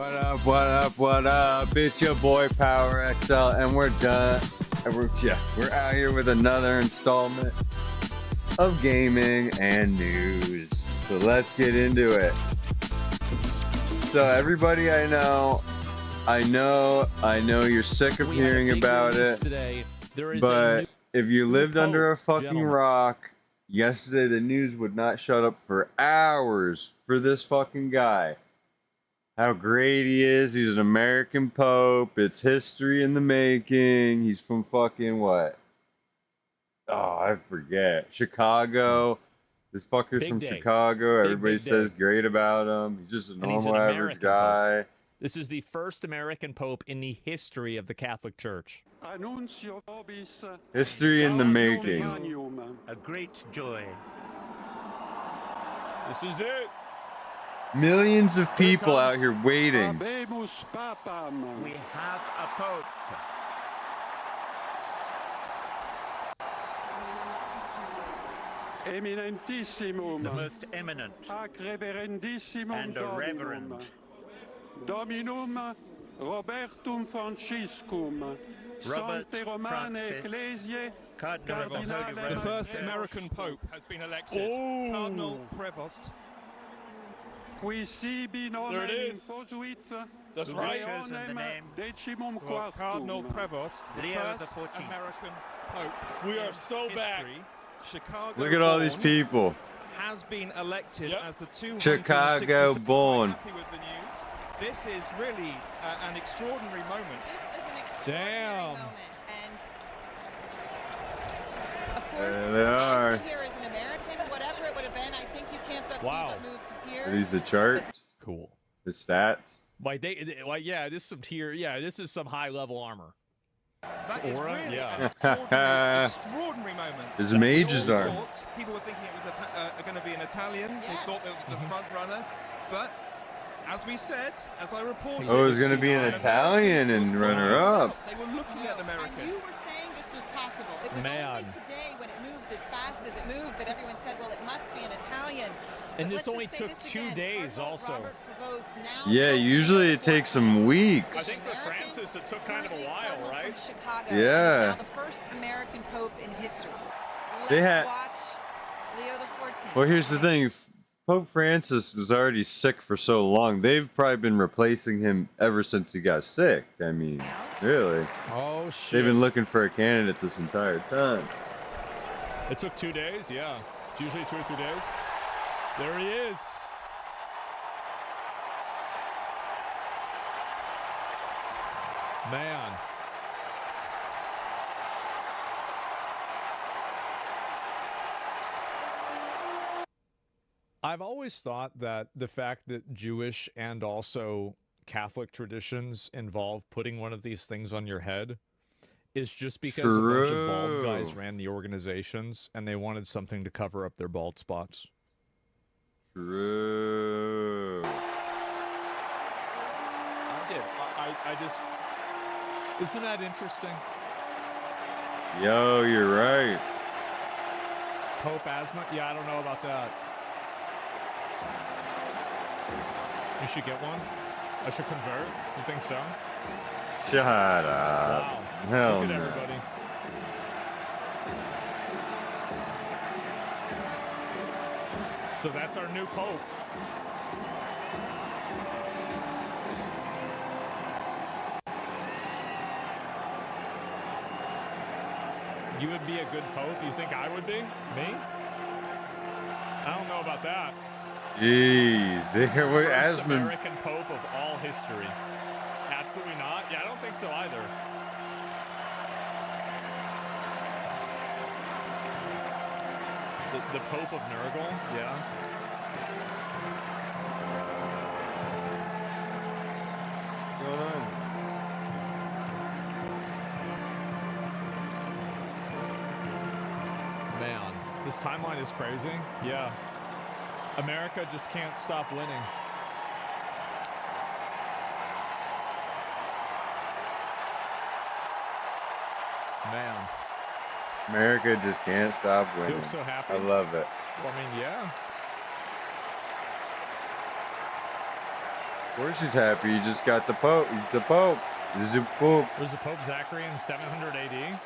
What up, what up, what up? It's your boy PowerXL, and we're done. And we're out here with another installment of gaming and news. So let's get into it. So everybody I know you're sick of hearing about it. But if you lived under a fucking rock, yesterday the news would not shut up for hours for this fucking guy. How great he is. He's an American Pope. It's history in the making. He's from fucking what? Oh, I forget. Chicago. This fucker's from Chicago. Everybody says great about him. He's just a normal average guy. This is the first American Pope in the history of the Catholic Church. History in the making. A great joy. This is it. Millions of people out here waiting. We have a Pope. Eminentissimum, the most eminent, ac reverendissimum and a reverend. Dominum Robertum Franciscum, Robert Sancte Romane Francis, Ecclesiae, Cardinal of the Holy Cardinale The Roman. first American Pope has been elected. Oh. Cardinal Prevost. qui sibi nomen There it is. imposuit, That's right. Chosen the name. decimum Well, quartum. Cardinal Prevost, the Leo first the 14th. American Pope. We are in so back. history. Chicago Look at all these born, people. has been elected Yep. as the 266th. Chicago born. Happy with the news. This is really an extraordinary moment. This is an extraordinary moment, and of course, There they are. I sit here as an American, whatever it would have been, I think you can't but, Wow. but move to tears. Are these the charts? Cool. The stats? Yeah, this is some tier. Yeah, this is some high level armor. That is Aura? really Yeah. an extraordinary moment. His We mage's all arm. thought People were thinking it was going to be an Italian. Yes. They thought they were the front runner. But as we said, as I reported... Oh, it was gonna be an Italian and runner-up. They were looking at America. And you were saying this was possible. It was only Man. today when it moved as fast as it moved that everyone said, well, it must be an Italian. And But this let's only just say took this 2 again. days Cardinal also. Robert Prevost, now Yeah, Pope usually Leo it takes some XIV. I weeks. think for Francis it took kind of a Currently while, Cardinal right? From Chicago. Yeah. He's now the first American Pope in history. They Let's had- watch Leo the 14th. Well, here's the thing. Pope Francis was already sick for so long. They've probably been replacing him ever since he got sick. I mean, really. Oh shit. They've been looking for a candidate this entire time. It took 2 days. Yeah, it's usually 2 or 3 days. There he is. Man. I've always thought that the fact that Jewish and also Catholic traditions involve putting one of these things on your head is just because a bunch of bald guys True. ran the organizations and they wanted something to cover up their bald spots. True. I did. I just... Isn't that interesting? Yo, you're right. Pope asthma? Yeah, I don't know about that. You should get one? I should convert? You think so? Shut up. Wow. Hell Look at no. everybody. So that's our new Pope. You would be a good Pope? You think I would be? Me? I don't know about that. Jeez. They were First asthma. American Pope of all history. Absolutely not. Yeah, I don't think so either. The Pope of Nurgle, yeah. What's going on? Man, this timeline is crazy. Yeah. America just can't stop winning. Man. America just can't stop You winning. look so happy. I love it. Well, I mean, yeah. Of course he's happy. He just got the Pope. He's the Pope. He's the Pope. Was the Pope Zachary in 700 AD?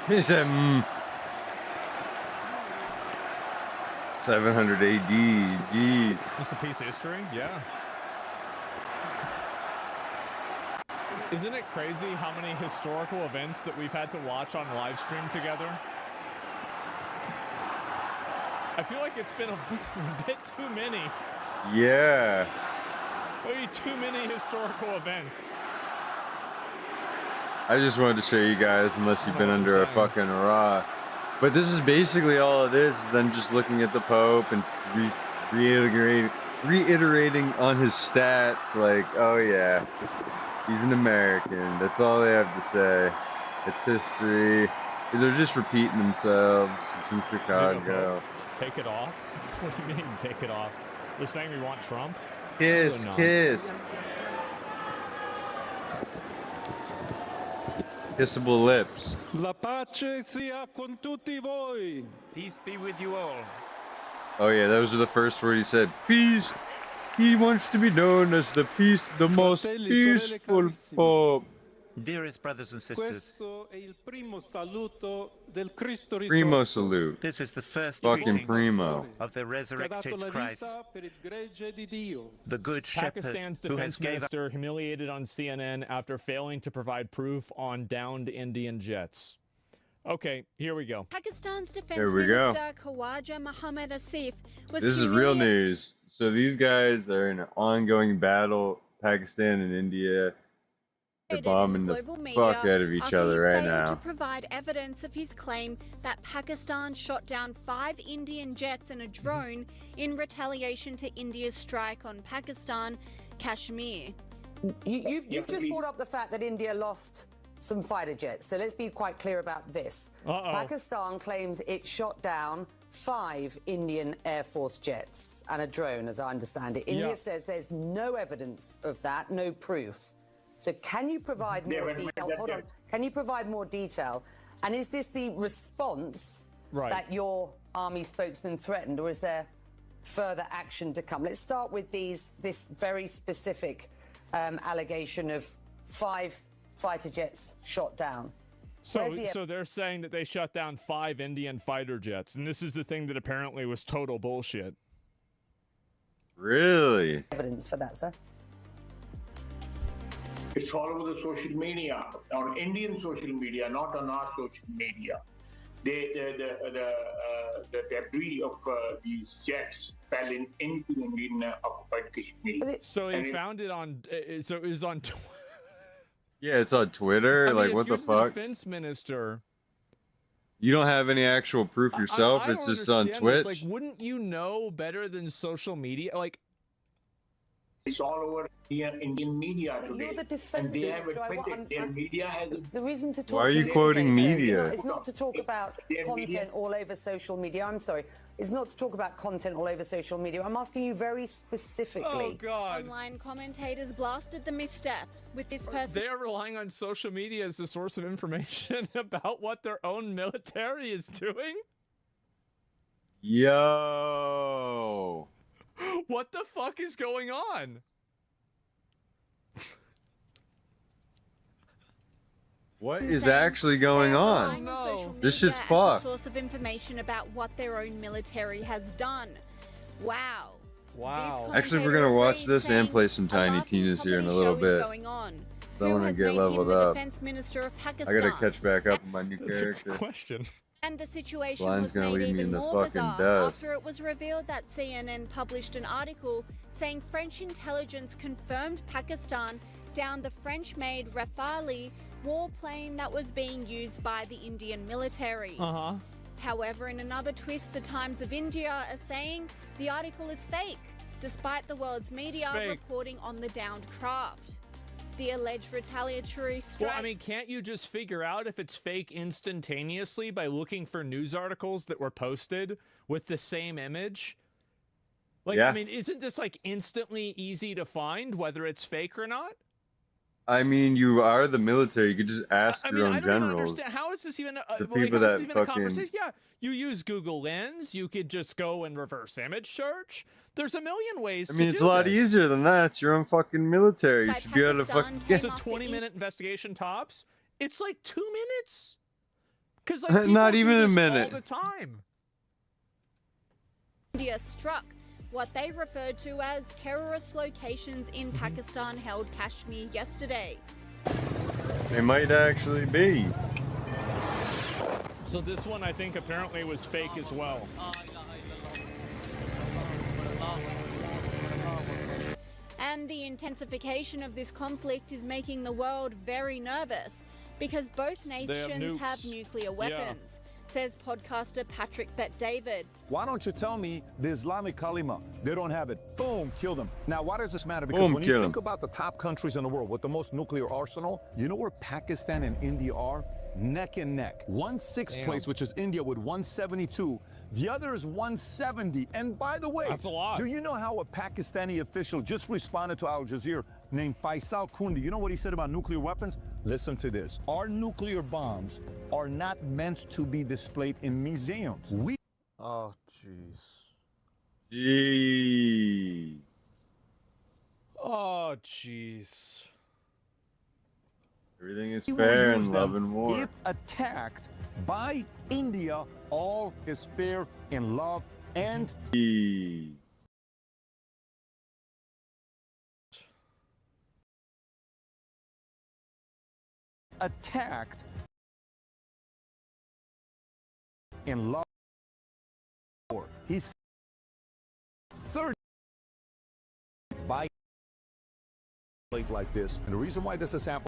He said, 700 AD. Gee. It's a piece of history? Yeah. Isn't it crazy how many historical events that we've had to watch on live stream together? I feel like it's been a bit too many. Yeah. Maybe too many historical events. I just wanted to show you guys, unless you've been under a fucking rock. But this is basically all it is them just looking at the Pope and reiterating on his stats, like, oh yeah, he's an American. That's all they have to say. It's history. They're just repeating themselves. He's from Chicago. Take it off? What do you mean, take it off? They're saying we want Trump? Kiss, kiss. Kissable lips. La pace sia con tutti voi. Peace be with you all. Oh yeah, those are the first words he said. Peace. He wants to be known as the most peaceful Pope. Dearest brothers and sisters, Questo è il primo saluto del Cristo Primo risorto, salute. this is the first Fucking greetings primo. of the che ha dato resurrected la Christ, vita per il gregge di Dio. the good shepherd Pakistan's who has defense gave up. minister humiliated on CNN after failing to provide proof on downed Indian jets. Okay, here we go. Pakistan's defense Here we go. minister Khawaja Mohammad Asif was This is real humiliated news. So these guys are in an ongoing battle. Pakistan and India. They're in bombing the global media fuck out of each after other he right failed to now. provide evidence of his claim that Pakistan shot down 5 Indian jets and a drone in retaliation to India's strike on Pakistan, Kashmir. You've just brought up the fact that India lost some fighter jets. So let's be quite clear about this. Pakistan claims it shot down 5 Indian Air Force jets and a drone, as I understand it. India says there's no evidence of that, no proof. So can you provide more detail? Hold on. Can you provide more detail? And is this the response that your army spokesman threatened, or is there further action to come? Let's start with this very specific allegation of 5 fighter jets shot down. So they're saying that they shut down 5 Indian fighter jets, and this is the thing that apparently was total bullshit. Really? Evidence for that, sir? It's all over the social media, on Indian social media, not on our social media. The debris of these jets fell into Indian occupied Kashmir. So he found it on. So it was on. Yeah, it's on Twitter. I mean, like, if what you're the fuck? Defense minister. You don't have any actual proof yourself. I It's don't just on understand Twitch. this. Like, wouldn't you know better than social media? Like, It's all over Indian media today. You're the defense and they have minister. admitted their media has... The reason to talk Why are you to quoting today, sir, media? It's not to talk about content all over social media. I'm sorry. It's not to talk about content all over social media. I'm asking you very specifically. oh god, Online commentators blasted the misstep with this person. they are relying on social media as a source of information about what their own military is doing. Yo. What the fuck is going on? What is actually going on? This shit's fucked. Source of information about what their own military has done. Wow. Wow. Actually, we're gonna watch this and play some Tiny Tina's here in a little bit. I want to get leveled up. I gotta catch back up with my new That's character. a good question. And the situation Blind's was gonna made leave me even in the more fucking bizarre dust. after it was revealed that CNN published an article saying French intelligence confirmed Pakistan downed the French-made Rafale warplane that was being used by the Indian military. However, in another twist, the Times of India are saying the article is fake, despite the world's media reporting on the downed craft. The alleged retaliatory strikes... Well, I mean, can't you just figure out if it's fake instantaneously by looking for news articles that were posted with the same image? Like, I mean, isn't this like instantly easy to find whether it's fake or not? I mean, you are the military. You could just ask I your own I don't even generals. understand. How is this even The like, people how is that this even a fucking- conversation? Yeah, you use Google Lens. You could just go and reverse image search. There's a million ways to do I mean, it's a lot this. easier than that. It's your own fucking military. You By should be able to Pakistan fucking. It's came a after 20-minute investigation tops. It's like 2 minutes. Because like Not people do even a this minute. all the time. India struck what they referred to as terrorist locations in Pakistan-held Kashmir yesterday. It might actually be. So this one, I think, apparently was fake as well. And the intensification of this conflict is making the world very nervous because both nations have nukes. nuclear weapons, says podcaster Patrick Bet-David. Why don't you tell me the Islamic Kalima? They don't have it. Boom, kill them. Now, why does this matter? Because Boom, when kill you 'em. think about the top countries in the world with the most nuclear arsenal, you know where Pakistan and India are? Neck and neck. 1/6 Damn. place, which is India with 172. The other is 170. And by the way, That's a lot. do you know how a Pakistani official just responded to Al Jazeera named Faisal Kundi? You know what he said about nuclear weapons? Listen to this. Our nuclear bombs are not meant to be displayed in museums. We Oh, jeez. Jeez. Oh, jeez. Everything is will fair use in them love and war. If attacked by India, all is fair in love and Jeez. attacked in love. He's 30 by like this, and the reason why this has happened.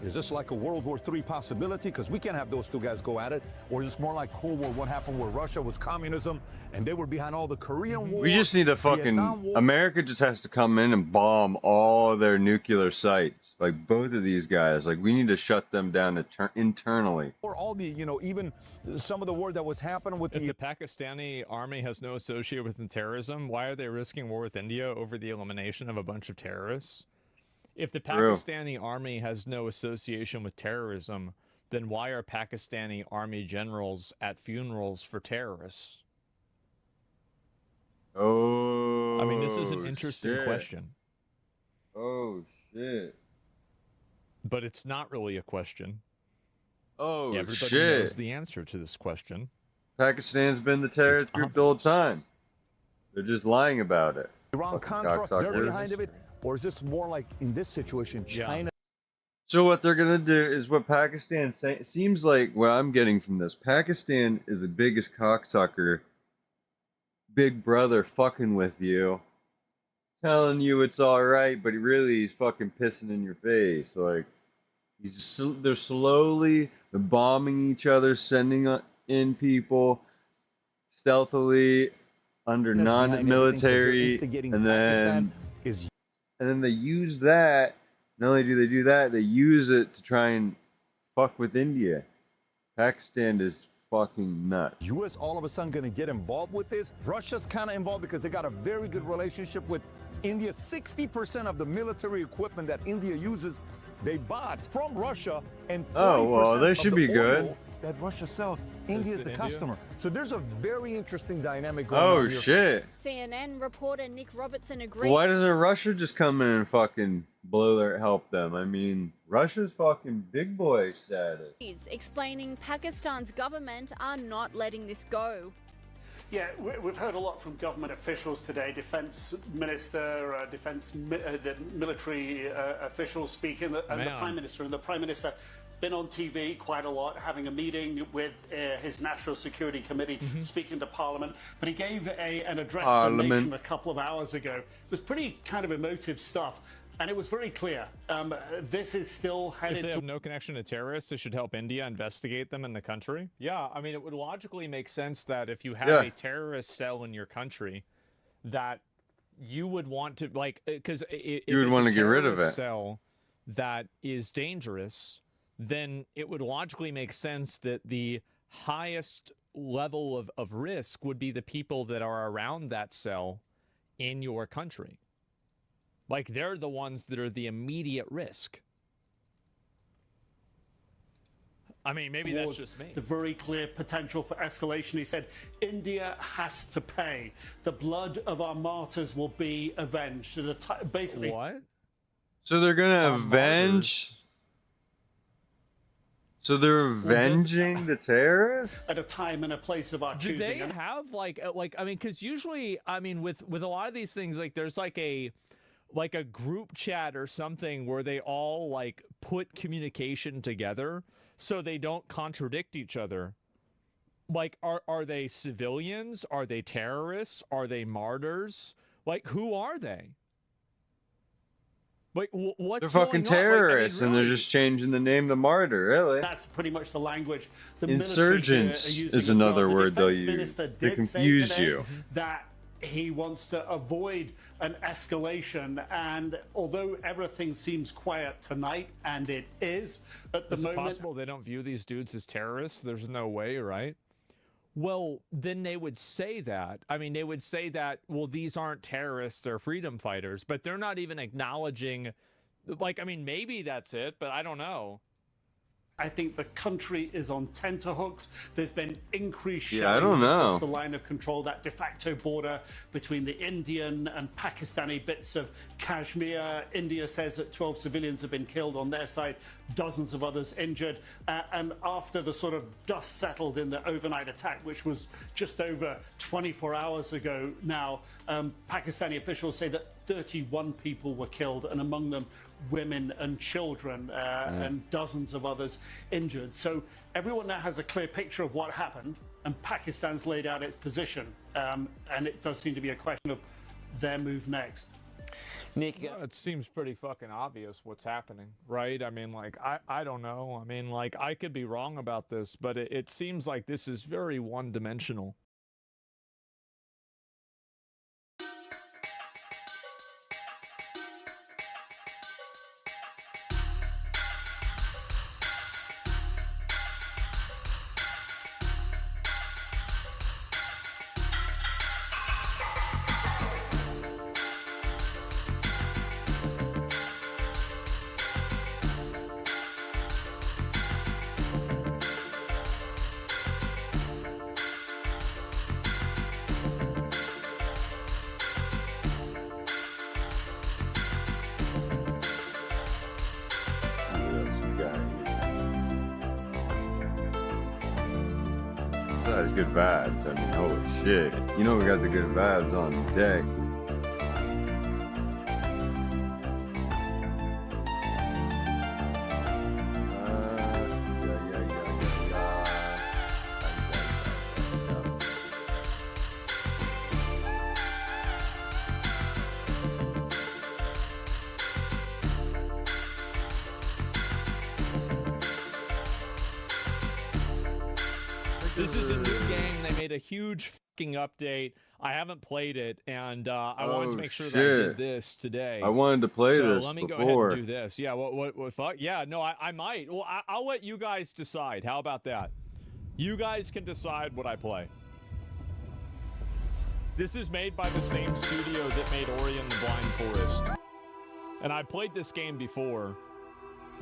Is this like a World War III possibility? Because we can't have those two guys go at it. Or is this more like Cold War? What happened where Russia was communism and they were behind all the Korean War? We just need a Vietnam fucking. War. America just has to come in and bomb all their nuclear sites. Like both of these guys. Like we need to shut them down internally. Or all the, you know, even some of the war that was happening with If the Pakistani army has no association with terrorism, why are they risking war with India over the elimination of a bunch of terrorists? If the Pakistani army has no association with terrorism, then why are Pakistani army generals at funerals for terrorists? Oh. I mean, this is an interesting shit. question. Oh shit. But it's not really a question. Oh Everybody shit. knows the answer to this question. Pakistan's been the terrorist It's group the whole obvious. time. They're just lying about it. Iran Fucking Contra, they're cocksuckers. behind of it. Or is this more like in this situation, China? So what they're gonna do is what Pakistan seems like. What I'm getting from this, Pakistan is the biggest cocksucker. Big brother fucking with you, telling you it's all right, but he really is fucking pissing in your face. Like he's just, they're bombing each other, sending in people stealthily under That's behind everything 'cause they're non-military, instigating and Pakistan is then they use that. Not only do they do that, they use it to try and fuck with India. Pakistan is fucking nuts. U.S. all of a sudden going to get involved with this? Russia's kind of involved because they got a very good relationship with India. 60% of the military equipment that India uses, they bought from Russia, and 40% Oh, well, they of should the be good. oil that Russia sells, India is to the India? customer. So there's a very interesting dynamic going Oh on here. shit! CNN reporter Nick Robertson agreed. Why doesn't Russia just come in and fucking help them? I mean, Russia's fucking big boy status. Explaining Pakistan's government are not letting this go. Yeah, we've heard a lot from government officials today, defense minister, the military officials speaking, and the prime minister. And the prime minister been on TV quite a lot, having a meeting with his National Security Committee, speaking to Parliament. But he gave an address to the nation a couple of hours ago. It was pretty kind of emotive stuff. And it was very clear. This is still headed If they have no connection to terrorists, they should help India investigate them in the country. Yeah, I mean, it would logically make sense that if you have a terrorist cell in your country, that you would want to, like, because You would want to get rid of it. Cell that is dangerous, then it would logically make sense that the highest level of risk would be the people that are around that cell in your country. Like, they're the ones that are the immediate risk. I mean, maybe that's just me. The very clear potential for escalation. He said, India has to pay. The blood of our martyrs will be avenged. Basically, what? So they're gonna avenge. Martyrs. So they're avenging the terrorists at a time and a place of our choosing. Do they have like I mean, because usually, I mean, with a lot of these things, like there's like a group chat or something where they all like put communication together so they don't contradict each other. Like, are they civilians? Are they terrorists? Are they martyrs? Like, who are they? Like, what's They're fucking terrorists, like, I mean, really, and they're just changing the name the martyr, really. That's pretty much the language. The Insurgents is another word they'll use to confuse you. That he wants to avoid an escalation, and although everything seems quiet tonight, and it is at the moment. Is it possible they don't view these dudes as terrorists? There's no way, right? Well, then they would say that. I mean, they would say that, well, these aren't terrorists, they're freedom fighters, but they're not even acknowledging, like, I mean, maybe that's it, but I don't know. I think the country is on tenterhooks. There's been increased shelling across the line of control, that de facto border between the Indian and Pakistani bits of Kashmir. India says that 12 civilians have been killed on their side, dozens of others injured. And after the sort of dust settled in the overnight attack, which was just over 24 hours ago now, Pakistani officials say that 31 people were killed, and among them women and children, and dozens of others injured. So everyone now has a clear picture of what happened, and Pakistan's laid out its position, and it does seem to be a question of their move next. Nick, it seems pretty fucking obvious what's happening, right? I mean, like, I don't know. I mean, like, I could be wrong about this, but it seems like this is very one-dimensional. Besides good vibes, I mean, holy shit. You know we got the good vibes on deck. This is a new game. They made a huge fucking update. I haven't played it, and I wanted to make sure that I did this today. I wanted to play this So let me go ahead and do this. Yeah, what fuck? Yeah, no, I might. Well, I'll let you guys decide. How about that? You guys can decide what I play. This is made by the same studio that made Ori and the Blind Forest. And I played this game before.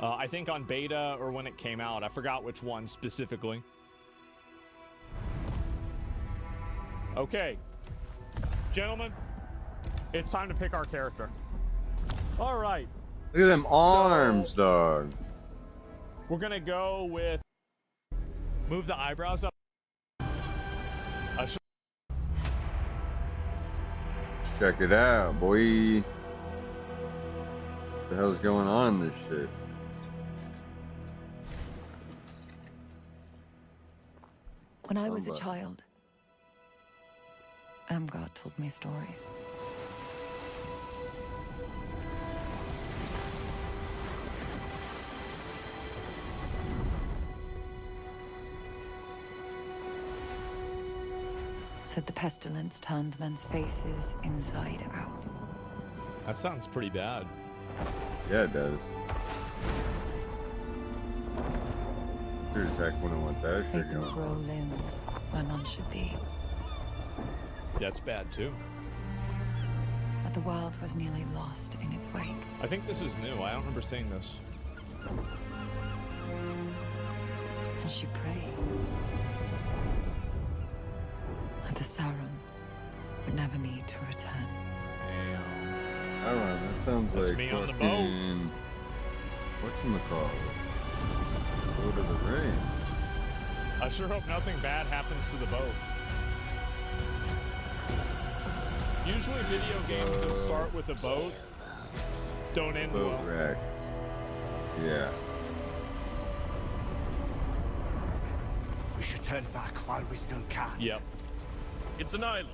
I think on beta or when it came out. I forgot which one specifically. Okay, gentlemen, it's time to pick our character. All right. Look at them arms, dog. We're gonna go with move the eyebrows up. Let's check it out, boy. What the hell's going on in this shit? When I was a child, God told me stories. Said the pestilence turned men's faces inside out. That sounds pretty bad. Yeah, it does. Sure as heck wouldn't want that shit Make them grow limbs where none should be. That's bad too. At the The world was nearly lost in its wake. I think this is new. I don't remember seeing this. And she prayed that the Sauron would never need to return. Damn. I don't know. That sounds That's like me on the fucking... Whatchamacallit? Lord of the Rings. I sure hope nothing bad happens to the boat. Usually video games that start with a boat don't end Boat well. wreck. Yeah. We should turn back while we still can. Yep. It's an island,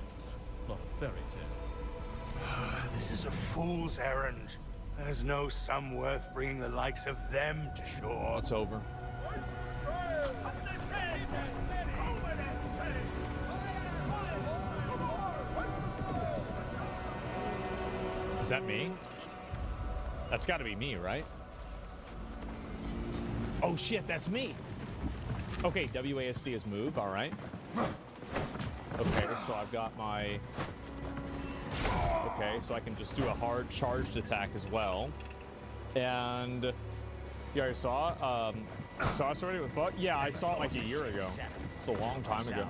not a fairy tale. This is a fool's errand. There's no sum worth bringing the likes of them to shore. It's over. Is that me? That's got to be me, right? Oh shit, that's me. Okay, WASD is move, all right. Okay, so I've got my... Okay, so I can just do a hard charged attack as well. And... You already saw? Saw us already with fuck? Yeah, I saw it like a year ago. It's a long time ago.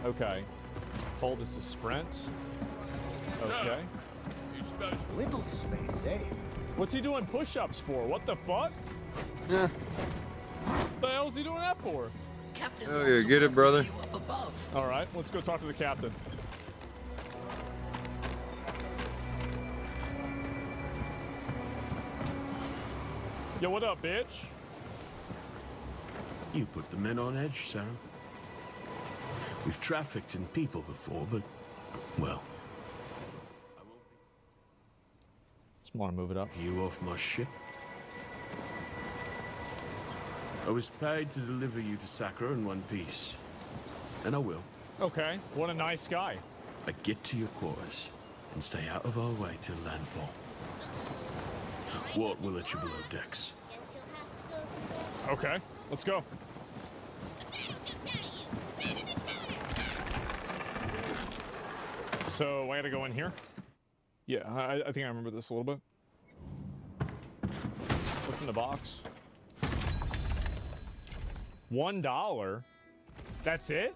Okay. Hold this to sprint. Okay. Little space, eh? What's he doing push-ups for? What the fuck? Yeah. The hell's he doing that for? Captain, oh yeah, get it, brother. All right, let's go talk to the captain. Yo, what up, bitch? You put the men on edge, Sarah. We've trafficked in people before, but, well... Just want to move it up. You off my ship? I was paid to deliver you to Sakra in one piece. And I will. Okay, what a nice guy. But get to your quarters and stay out of our way till landfall. Wart will let you below decks. Okay, let's go. So I gotta go in here? Yeah, I think I remember this a little bit. What's in the box? $1? That's it?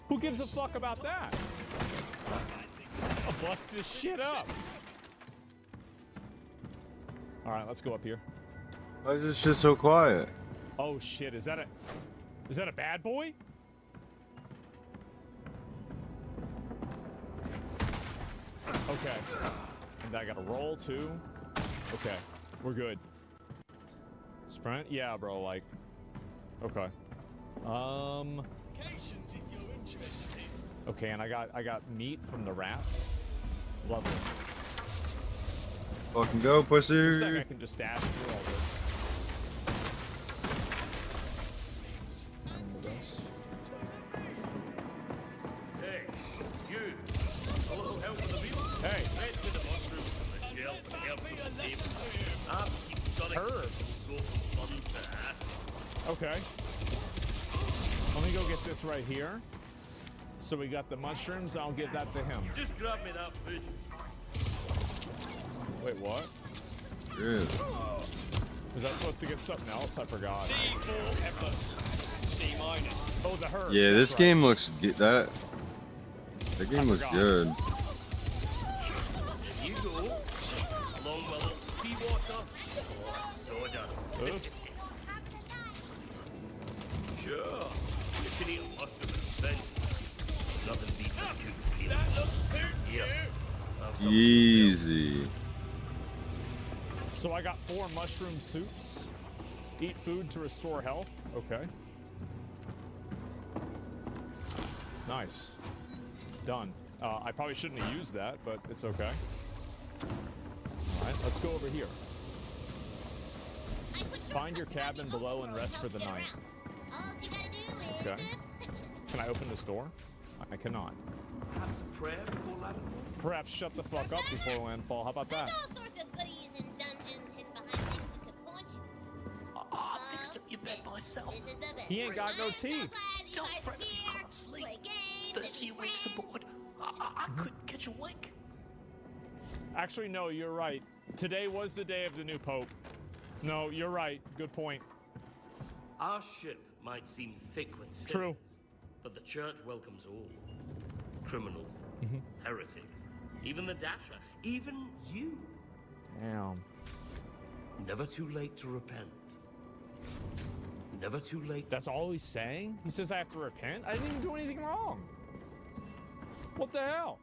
Who gives a fuck about that? I'll bust this shit up. All right, let's go up here. Why is this shit so quiet? Oh shit, is that a bad boy? Okay. And I gotta roll too. Okay, we're good. Sprint? Yeah, bro, like. Okay. Okay, and I got meat from the rat. Lovely. Fucking go, pussy. Looks like I can just dash through all this. Hey, you. A little help with the wheel? Hey. Head to the mushrooms from the shelf and help from the table. Keep stunning. Herbs. Go from fun to that. Okay. Let me go get this right here. So we got the mushrooms. I'll give that to him. Just grab me that fish. Wait, what? Good. Was I supposed to get something else? I forgot. C4 effort. C-. Oh, the herbs. Yeah, this right. game looks good. That game looks good. You go. Along with seawater or sawdust. Sure. You can eat a mushroom and spend. Nothing beats a cooked meal. That looks good. Yeah. Easy. So I got 4 mushroom soups. Eat food to restore health. Okay. Nice. Done. I probably shouldn't have used that, but it's okay. All right, let's go over here. Find your cabin below and rest for the night. Okay. Can I open this door? I cannot. Perhaps a prayer before landfall? Perhaps shut the fuck up before landfall. How about that? All sorts of goodies and dungeons hidden behind things you could punch. I fixed up your bed myself. This is the best. He ain't got no teeth. Don't fret if you can't sleep. First few weeks aboard, I couldn't catch a wink. Actually, no, you're right. Today was the day of the new pope. No, you're right. Good point. Our ship might seem thick with sinners, True. but the church welcomes all. Criminals, heretics, even the Dasher, even you. Damn. Never too late to repent. Never too late. That's all he's saying? He says I have to repent? I didn't even do anything wrong. What the hell?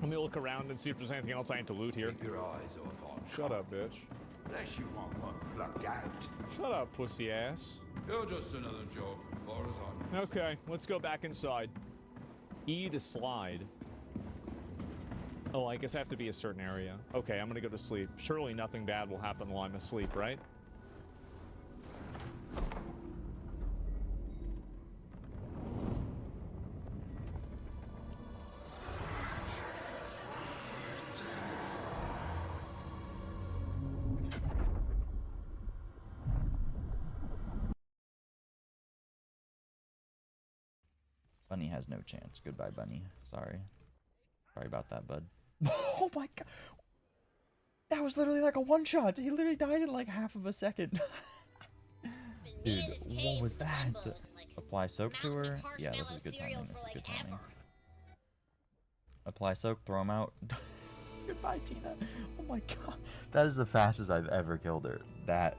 Let me look around and see if there's anything else I need to loot here. Keep your eyes off on. Shut up, bitch. Unless you want one plucked out. Shut up, pussy ass. You're just another joke, as far as I'm concerned. Okay, let's go back inside. E to slide. Oh, I guess I have to be a certain area. Okay, I'm gonna go to sleep. Surely nothing bad will happen while I'm asleep, right? Bunny has no chance. Goodbye, Bunny. Sorry. Sorry about that, bud. Oh my god. That was literally like a one-shot. He literally died in like half of a second. Dude, what was that? Apply soak to her? Yeah, this is good timing. This is good timing. Apply soak, throw him out. Goodbye, Tina. Oh my god. That is the fastest I've ever killed her. That...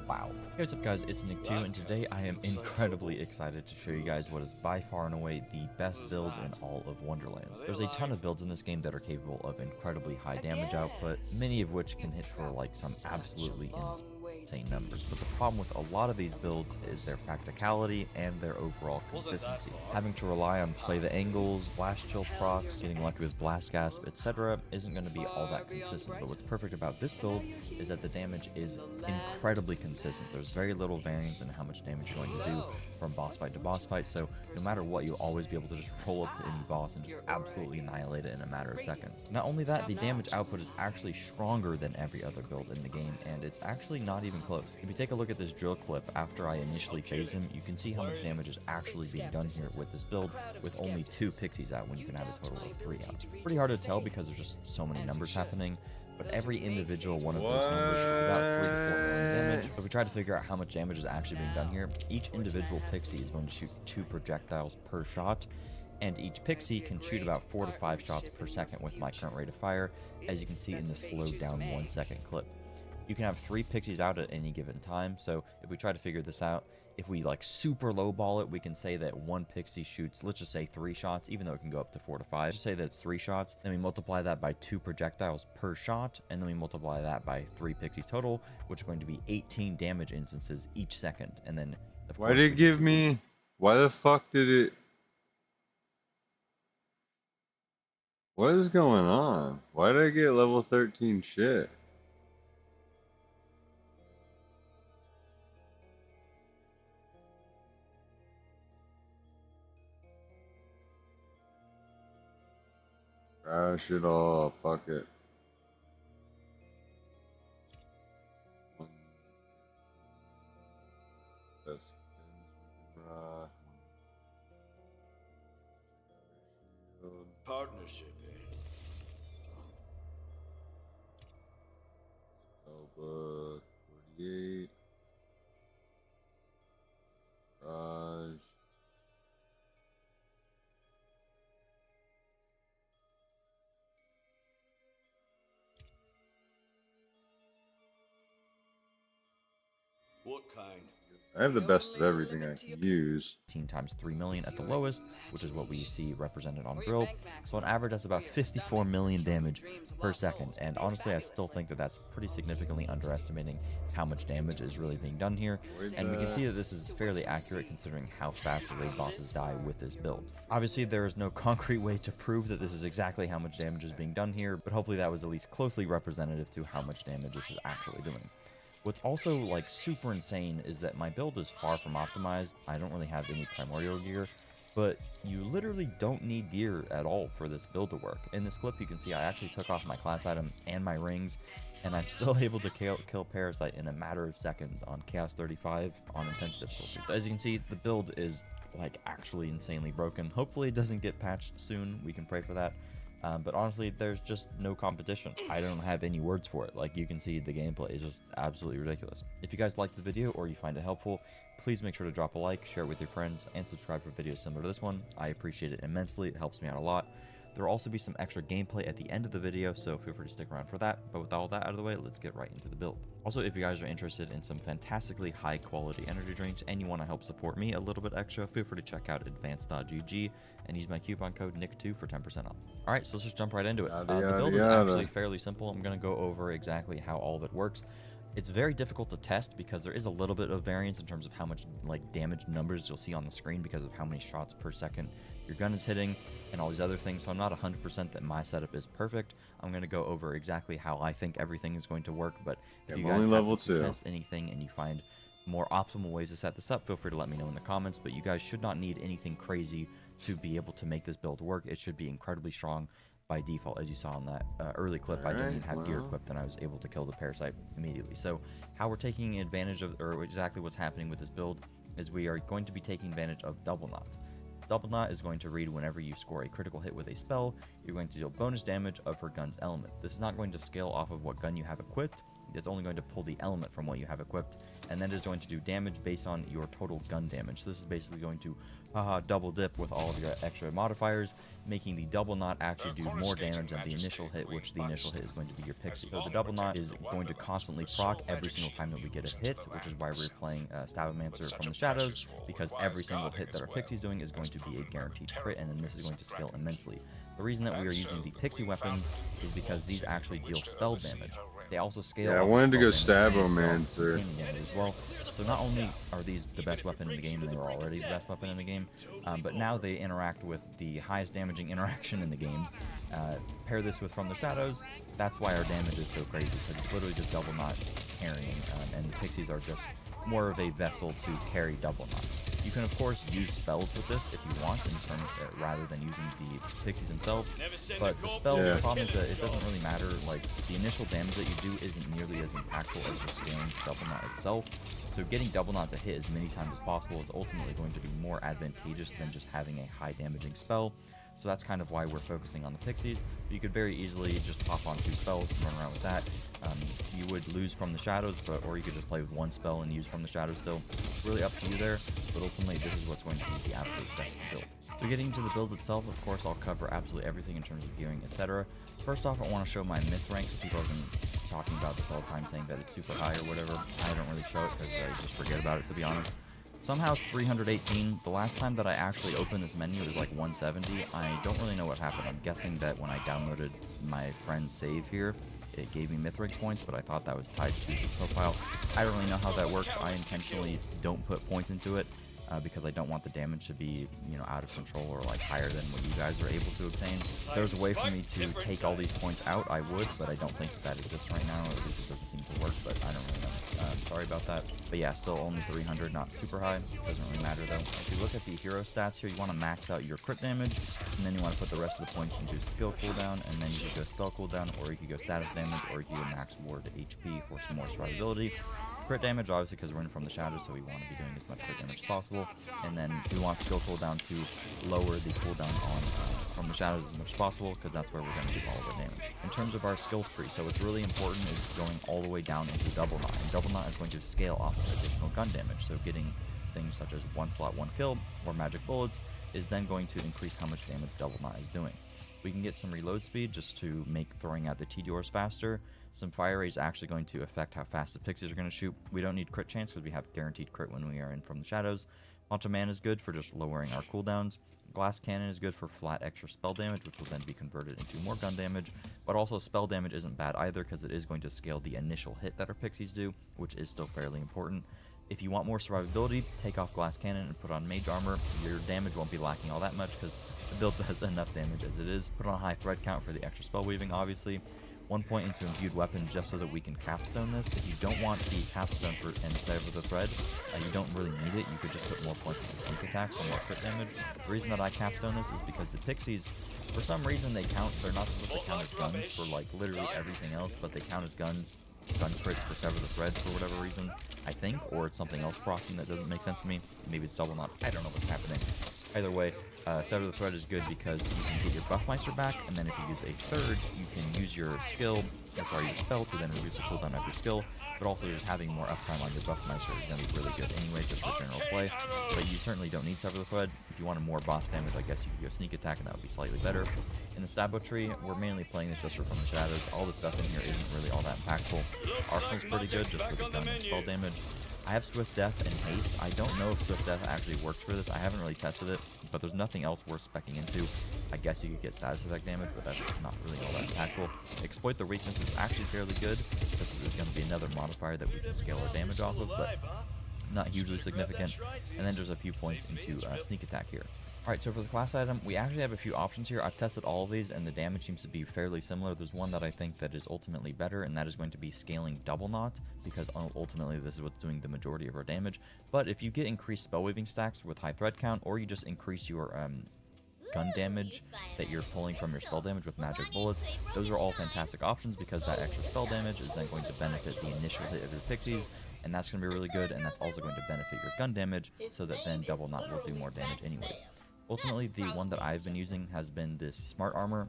Wow. Hey, what's up guys, it's Nick2, and today I am incredibly excited to show you guys what is by far and away the best build in all of Wonderlands. There's a ton of builds in this game that are capable of incredibly high damage output, many of which can hit for like some absolutely insane numbers, but the problem with a lot of these builds is their practicality and their overall consistency. Having to rely on play the angles, blast chill procs, getting lucky with blast gasp, etc. isn't going to be all that consistent, but what's perfect about this build is that the damage is incredibly consistent. There's very little variance in how much damage you're going to do from boss fight to boss fight, so no matter what, you'll always be able to just roll up to any boss and just absolutely annihilate it in a matter of seconds. Not only that, the damage output is actually stronger than every other build in the game, and it's actually not even close. If you take a look at this drill clip after I initially phase him, you can see how much damage is actually being done here with this build, with only 2 pixies out when you can have a total of 3 out. Pretty hard to tell because there's just so many numbers happening, but every individual one of those numbers is about 3 to 4 million damage. If we try to figure out how much damage is actually being done here, each individual pixie is going to shoot 2 projectiles per shot, and each pixie can shoot about 4 to 5 shots per second with my current rate of fire, as you can see in the slowed down 1 second clip. You can have 3 pixies out at any given time, so if we try to figure this out, if we like super lowball it, we can say that 1 pixie shoots, let's just say 3 shots, even though it can go up to 4 to 5. Just say that it's 3 shots, then we multiply that by 2 projectiles per shot, and then we multiply that by 3 pixies total, which are going to be 18 damage instances each second. And then, of course, why did it give me? Why the fuck did it? What is going on? Why did I get level 13 shit? Crash it all, fuck it. Partnership, eh? Spellbook 48. Garage. What kind? I have the best of everything I can use. 18 times 3 million at the lowest, which is what we see represented on drill. So on average, that's about 54 million damage per second. And honestly, I still think that that's pretty significantly underestimating how much damage is really being done here. And we can see that this is fairly accurate considering how fast the raid bosses die with this build. Obviously, there is no concrete way to prove that this is exactly how much damage is being done here, but hopefully that was at least closely representative to how much damage this is actually doing. What's also like super insane is that my build is far from optimized. I don't really have any primordial gear, but you literally don't need gear at all for this build to work. In this clip, you can see I actually took off my class item and my rings, and I'm still able to kill Parasite in a matter of seconds on Chaos 35 on intense difficulty. As you can see, the build is like actually insanely broken. Hopefully it doesn't get patched soon. We can pray for that. But honestly, there's just no competition. I don't have any words for it. Like, you can see the gameplay is just absolutely ridiculous. If you guys like the video or you find it helpful, please make sure to drop a like, share it with your friends, and subscribe for videos similar to this one. I appreciate it immensely. It helps me out a lot. There will also be some extra gameplay at the end of the video, so feel free to stick around for that. But with all that out of the way, let's get right into the build. Also, if you guys are interested in some fantastically high quality energy drinks and you want to help support me a little bit extra, feel free to check out advanced.gg and use my coupon code NICK2 for 10% off. Alright, so let's just jump right into it. The build is actually fairly simple. I'm going to go over exactly how all of it works. It's very difficult to test because there is a little bit of variance in terms of how much like damage numbers you'll see on the screen because of how many shots per second your gun is hitting and all these other things. So I'm not 100% that my setup is perfect. I'm going to go over exactly how I think everything is going to work. But if you guys have to test anything and you find more optimal ways to set this up, feel free to let me know in the comments. But you guys should not need anything crazy to be able to make this build work. It should be incredibly strong by default. As you saw in that early clip, I didn't even have gear equipped and I was able to kill the parasite immediately. So how we're taking advantage of, or exactly what's happening with this build, is we are going to be taking advantage of double knot. Double knot is going to read whenever you score a critical hit with a spell, you're going to deal bonus damage of her gun's element. This is not going to scale off of what gun you have equipped. It's only going to pull the element from what you have equipped, and then it's going to do damage based on your total gun damage. So this is basically going to double dip with all of your extra modifiers, making the double knot actually do more damage than the initial hit, which the initial hit is going to be your pixie. So the double knot is going to constantly proc every single time that we get a hit, which is why we're playing Stabbomancer from the Shadows, because every single hit that our pixie's doing is going to be a guaranteed crit, and then this is going to scale immensely. The reason that we are using the pixie weapons is because these actually deal spell damage. They also scale. Yeah, I wanted to go Stabbomancer as well. So not only are these the best weapon in the game, and they were already the best weapon in the game, but now they interact with the highest damaging interaction in the game. Pair this with From the Shadows. That's why our damage is so crazy, because it's literally just double knot carrying, and the pixies are just more of a vessel to carry double knot. You can of course use spells with this if you want, in terms rather than using the pixies themselves. But the spells, the problem is that it doesn't really matter. Like, the initial damage that you do isn't nearly as impactful as just scaling double knot itself. So getting double knot to hit as many times as possible is ultimately going to be more advantageous than just having a high damaging spell. So that's kind of why we're focusing on the pixies. But you could very easily just pop on 2 spells and run around with that. You would lose From the Shadows, or you could just play with 1 spell and use From the Shadows still. It's really up to you there, but ultimately this is what's going to be the absolute best build. So getting into the build itself, of course, I'll cover absolutely everything in terms of gearing, etc. First off, I want to show my myth ranks. People have been talking about this all the time, saying that it's super high or whatever. I don't really show it because I just forget about it, to be honest. Somehow 318. The last time that I actually opened this menu, it was like 170. I don't really know what happened. I'm guessing that when I downloaded my friend's save here, it gave me Mythrix points, but I thought that was tied to the profile. I don't really know how that works. I intentionally don't put points into it because I don't want the damage to be, you know, out of control or like higher than what you guys are able to obtain. If there was a way for me to take all these points out, I would, but I don't think that exists right now, or at least it doesn't seem to work, but I don't really know. Sorry about that. But yeah, still only 300, not super high. Doesn't really matter though. If you look at the hero stats here, you want to max out your crit damage, and then you want to put the rest of the points into skill cooldown, and then you could go spell cooldown, or you could go status damage, or you could go max ward HP for some more survivability. Crit damage, obviously, because we're in From the Shadows, so we want to be doing as much crit damage as possible. And then we want skill cooldown to lower the cooldown on From the Shadows as much as possible, because that's where we're going to do all of our damage. In terms of our skill tree, so what's really important is going all the way down into double knot. And double knot is going to scale off of additional gun damage, so getting things such as 1 slot, 1 kill, or magic bullets is then going to increase how much damage double knot is doing. We can get some reload speed just to make throwing out the T-Doors faster. Some fire rate is actually going to affect how fast the pixies are going to shoot. We don't need crit chance because we have guaranteed crit when we are in From the Shadows. Quantum Man is good for just lowering our cooldowns. Glass Cannon is good for flat extra spell damage, which will then be converted into more gun damage. But also spell damage isn't bad either, because it is going to scale the initial hit that our pixies do, which is still fairly important. If you want more survivability, take off Glass Cannon and put on Mage Armor. Your damage won't be lacking all that much because the build does enough damage as it is. Put on high thread count for the extra spell weaving, obviously. 1 point into imbued weapon just so that we can capstone this. If you don't want the capstone for instead of the thread, you don't really need it. You could just put more points into sneak attack for more crit damage. The reason that I capstone this is because the pixies, for some reason, they're not supposed to count as guns for like literally everything else, but they count as guns, gun crits for sever the threads for whatever reason. I think, or it's something else proccing that doesn't make sense to me. Maybe it's double knot. I don't know what's happening. Either way, Sever the Thread is good because you can get your Buffmeister back, and then if you use a third, you can use your skill, or your spell, to then reduce the cooldown of your skill, but also just having more uptime on your Buffmeister is going to be really good anyway, just for general play. But you certainly don't need Sever the Thread. If you wanted more boss damage, I guess you could go Sneak Attack, and that would be slightly better. In the Stabbo tree, we're mainly playing this just for From the Shadows. All the stuff in here isn't really all that impactful. Arsenal's pretty good, just for the gun and spell damage. I have Swift Death and Haste. I don't know if Swift Death actually works for this. I haven't really tested it, but there's nothing else worth specking into. I guess you could get status effect damage, but that's not really all that impactful. Exploit the Weakness is actually fairly good, because there's going to be another modifier that we can scale our damage off of, but not hugely significant. And then there's a few points into Sneak Attack here. Alright, so for the class item, we actually have a few options here. I've tested all of these, and the damage seems to be fairly similar. There's one that I think that is ultimately better, and that is going to be scaling Double Knot, because ultimately this is what's doing the majority of our damage. But if you get increased spell weaving stacks with high thread count, or you just increase your gun damage that you're pulling from your spell damage with magic bullets, those are all fantastic options, because that extra spell damage is then going to benefit the initial hit of your pixies, and that's going to be really good, and that's also going to benefit your gun damage, so that then Double Knot will do more damage anyways. Ultimately, the one that I've been using has been this Smart Armor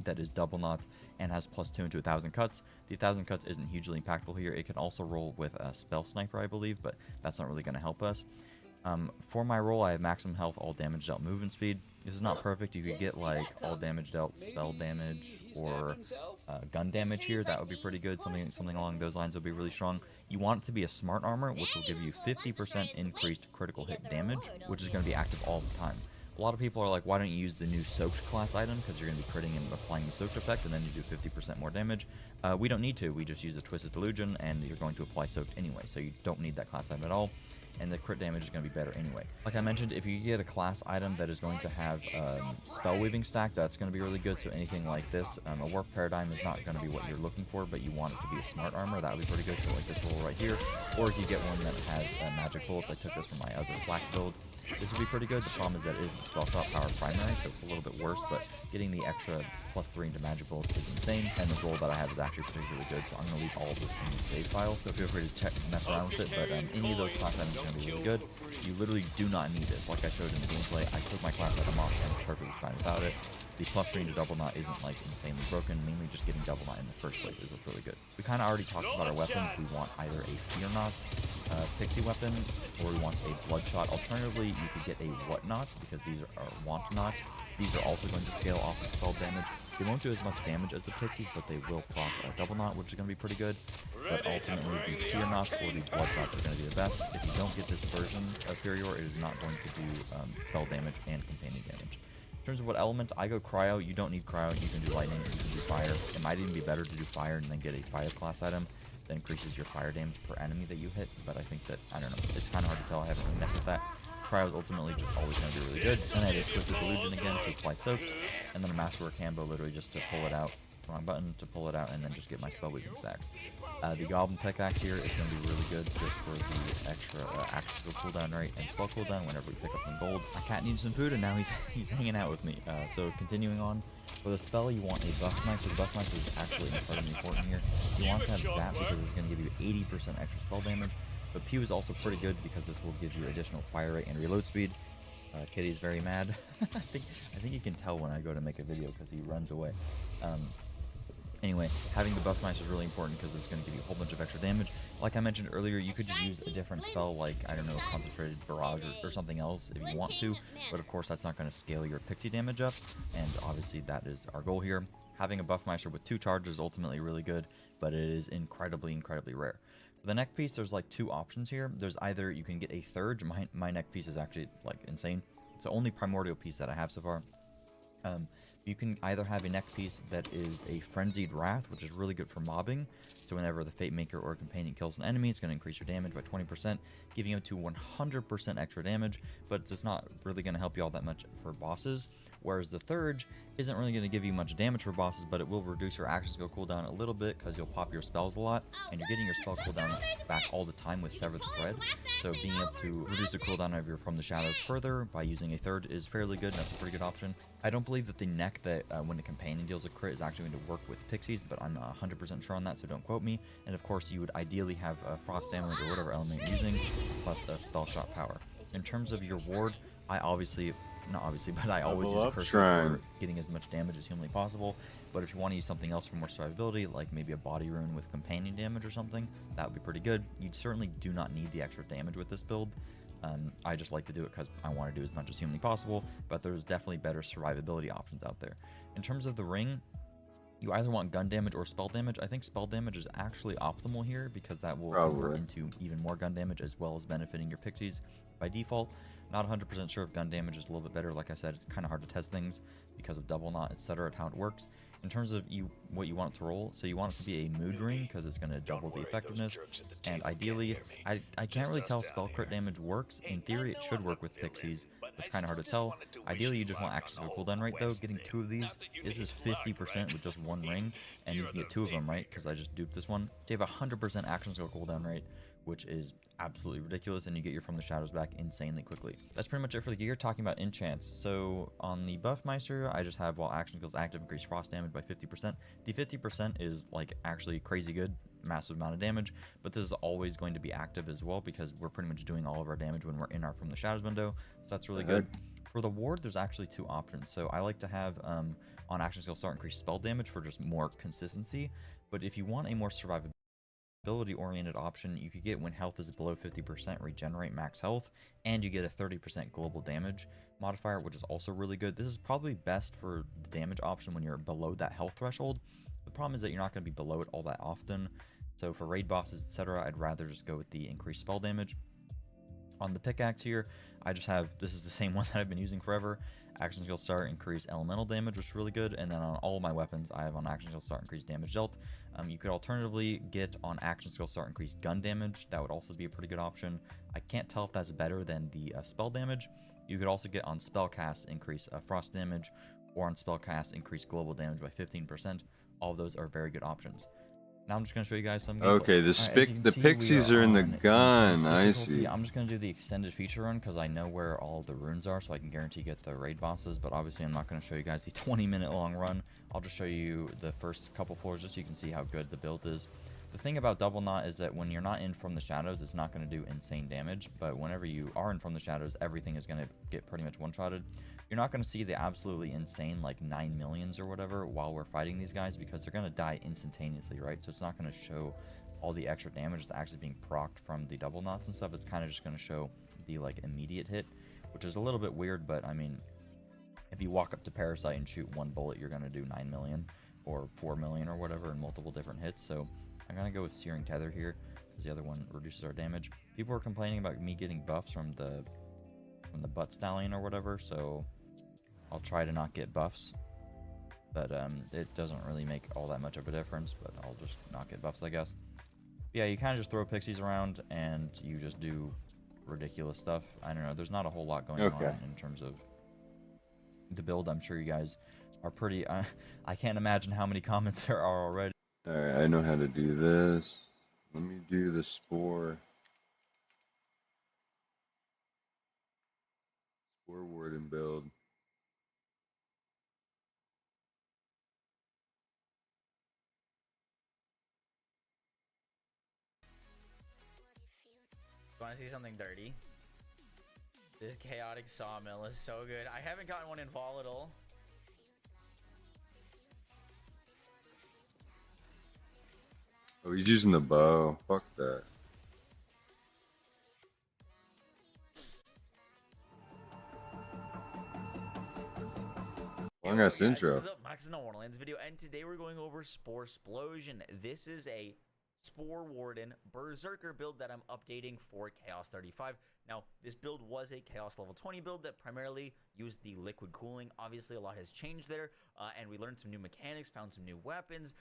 that is Double Knot and has +2 into 1,000 cuts. The 1,000 cuts isn't hugely impactful here. It can also roll with a Spell Sniper, I believe, but that's not really going to help us. For my roll, I have maximum health, all damage dealt, movement speed. This is not perfect. You could get like all damage dealt, spell damage, or gun damage here. That would be pretty good. Something along those lines would be really strong. You want it to be a Smart Armor, which will give you 50% increased critical hit damage, which is going to be active all the time. A lot of people are like, why don't you use the new Soaked class item, because you're going to be critting and applying the Soaked effect, and then you do 50% more damage. We don't need to. We just use a Twisted Delusion, and you're going to apply Soaked anyway, so you don't need that class item at all. And the crit damage is going to be better anyway. Like I mentioned, if you get a class item that is going to have spell weaving stack, that's going to be really good. So anything like this, a Warp Paradigm is not going to be what you're looking for, but you want it to be a Smart Armor, that would be pretty good. So like this roll right here, or if you get one that has magic bullets, I took this from my other black build. This would be pretty good. The problem is that it isn't spell shot power primary, so it's a little bit worse, but getting the extra +3 into magic bullets is insane, and the roll that I have is actually particularly good, so I'm going to leave all of this in the save file, so feel free to mess around with it, but any of those class items are going to be really good. You literally do not need this. Like I showed in the gameplay, I took my class item off and it's perfectly fine without it. The +3 into Double Knot isn't like insanely broken, mainly just getting Double Knot in the first place is what's really good. We kind of already talked about our weapons. We want either a Fear Knot pixie weapon, or we want a Bloodshot. Alternatively, you could get a Whatnot, because these are Want Knot. These are also going to scale off of spell damage. They won't do as much damage as the pixies, but they will proc a Double Knot, which is going to be pretty good. But ultimately, the Fear Knots or the Bloodshots are going to be the best. If you don't get this version of Furior, it is not going to do spell damage and companion damage. In terms of what element, I go Cryo. You don't need Cryo. You can do Lightning, you can do Fire. It might even be better to do Fire and then get a Fire class item that increases your fire damage per enemy that you hit, but I think that, I don't know, it's kind of hard to tell. I haven't really messed with that. Cryo is ultimately just always going to be really good. And I did Twisted Delusion again to apply Soaked, and then a Masterwork Hambo literally just to pull it out. Wrong button to pull it out, and then just get my spell weaving stacks. The Goblin Pickaxe here is going to be really good just for the extra actual cooldown rate and spell cooldown whenever we pick up some gold. My cat needs some food, and now he's hanging out with me. So continuing on, for the spell, you want a Buffmeister. The Buffmeister is actually incredibly important here. You want to have Zap because it's going to give you 80% extra spell damage, but Pew is also pretty good because this will give you additional fire rate and reload speed. Kitty's very mad. I think you can tell when I go to make a video because he runs away. Anyway, having the Buffmeister is really important because it's going to give you a whole bunch of extra damage. Like I mentioned earlier, you could just use a different spell like, I don't know, Concentrated Barrage or something else if you want to, but of course that's not going to scale your pixie damage up, and obviously that is our goal here. Having a Buffmeister with 2 charges is ultimately really good, but it is incredibly rare. For the neck piece, there's like 2 options here. There's either you can get a third. My neck piece is actually like insane. It's the only primordial piece that I have so far. You can either have a neck piece that is a Frenzied Wrath, which is really good for mobbing. So whenever the Fate Maker or Companion kills an enemy, it's going to increase your damage by 20%, giving you to 100% extra damage, but it's not really going to help you all that much for bosses. Whereas the third Isn't really going to give you much damage for bosses, but it will reduce your action skill cooldown a little bit because you'll pop your spells a lot, and you're getting your spell cooldown back all the time with Sever the Thread. So being able to reduce the cooldown of your From the Shadows further by using a third is fairly good, and that's a pretty good option. I don't believe that the neck that when the companion deals a crit is actually going to work with pixies, but I'm not 100% sure on that, so don't quote me. And of course, you would ideally have frost damage or whatever element you're using, plus a spell shot power. In terms of your ward, I always use a curse for getting as much damage as humanly possible. But if you want to use something else for more survivability, like maybe a body rune with companion damage or something, that would be pretty good. You certainly do not need the extra damage with this build. I just like to do it because I want to do as much as humanly possible, but there's definitely better survivability options out there. In terms of the ring, you either want gun damage or spell damage. I think spell damage is actually optimal here because that will convert into even more gun damage as well as benefiting your pixies by default. Not 100% sure if gun damage is a little bit better. Like I said, it's kind of hard to test things because of double knot, etc., how it works. In terms of what you want it to roll, so you want it to be a mood ring because it's going to double the effectiveness. And ideally, I can't really tell if spell crit damage works. In theory, it should work with pixies. It's kind of hard to tell. Ideally, you just want action skill cooldown rate though. Getting 2 of these, this is 50% with just 1 ring, and you can get 2 of them, right? Because I just duped this one. You have 100% action skill cooldown rate, which is absolutely ridiculous, and you get your From the Shadows back insanely quickly. That's pretty much it for the gear. Talking about enchants, so on the Buffmeister, I just have while action skills active, increase frost damage by 50%. The 50% is like actually crazy good, massive amount of damage, but this is always going to be active as well because we're pretty much doing all of our damage when we're in our From the Shadows window, so that's really good. For the ward, there's actually 2 options. So I like to have on action skill start increase spell damage for just more consistency, but if you want a more survivability oriented option, you could get when health is below 50% regenerate max health, and you get a 30% global damage modifier, which is also really good. This is probably best for the damage option when you're below that health threshold. The problem is that you're not going to be below it all that often, so for raid bosses, etc., I'd rather just go with the increased spell damage. On the pickaxe here, I just have, this is the same one that I've been using forever. Action skill start increase elemental damage, which is really good, and then on all of my weapons I have on action skill start increase damage dealt. You could alternatively get on action skill start increase gun damage. That would also be a pretty good option. I can't tell if that's better than the spell damage. You could also get on spell cast increase frost damage, or on spell cast increase global damage by 15%. All of those are very good options. Now I'm just going to show you guys some gameplay. Okay, the pixies are in the gun. I see. I'm just going to do the extended feature run because I know where all the runes are, so I can guarantee get the raid bosses, but obviously I'm not going to show you guys the 20-minute long run. I'll just show you the first couple floors just so you can see how good the build is. The thing about Double Knot is that when you're not in From the Shadows, it's not going to do insane damage, but whenever you are in From the Shadows, everything is going to get pretty much one-shotted. You're not going to see the absolutely insane, like, 9 millions or whatever while we're fighting these guys because they're going to die instantaneously, right? So it's not going to show all the extra damage that's actually being procced from the double knots and stuff. It's kind of just going to show the, like, immediate hit, which is a little bit weird, but, I mean, if you walk up to Parasite and shoot 1 bullet, you're going to do 9 million or 4 million or whatever in multiple different hits, so I'm going to go with Searing Tether here because the other one reduces our damage. People are complaining about me getting buffs from the Butt Stallion or whatever, so I'll try to not get buffs, but it doesn't really make all that much of a difference, but I'll just not get buffs, I guess. Yeah, you kind of just throw pixies around and you just do ridiculous stuff. I don't know, there's not a whole lot going on in terms of the build. I'm sure you guys are pretty, I can't imagine how many comments there are already. Alright, I know how to do this. Let me do the spore. Spore warden build. Want to see something dirty? This chaotic sawmill is so good. I haven't gotten one in volatile. Oh, he's using the bow. Fuck that. Long ass intro. What's up, Max in the Wonderlands video, and today we're going over Spore Explosion. This is a Spore Warden Berserker build that I'm updating for Chaos 35. Now, this build was a Chaos level 20 build that primarily used the liquid cooling. Obviously, a lot has changed there, and we learned some new mechanics, found some new weapons,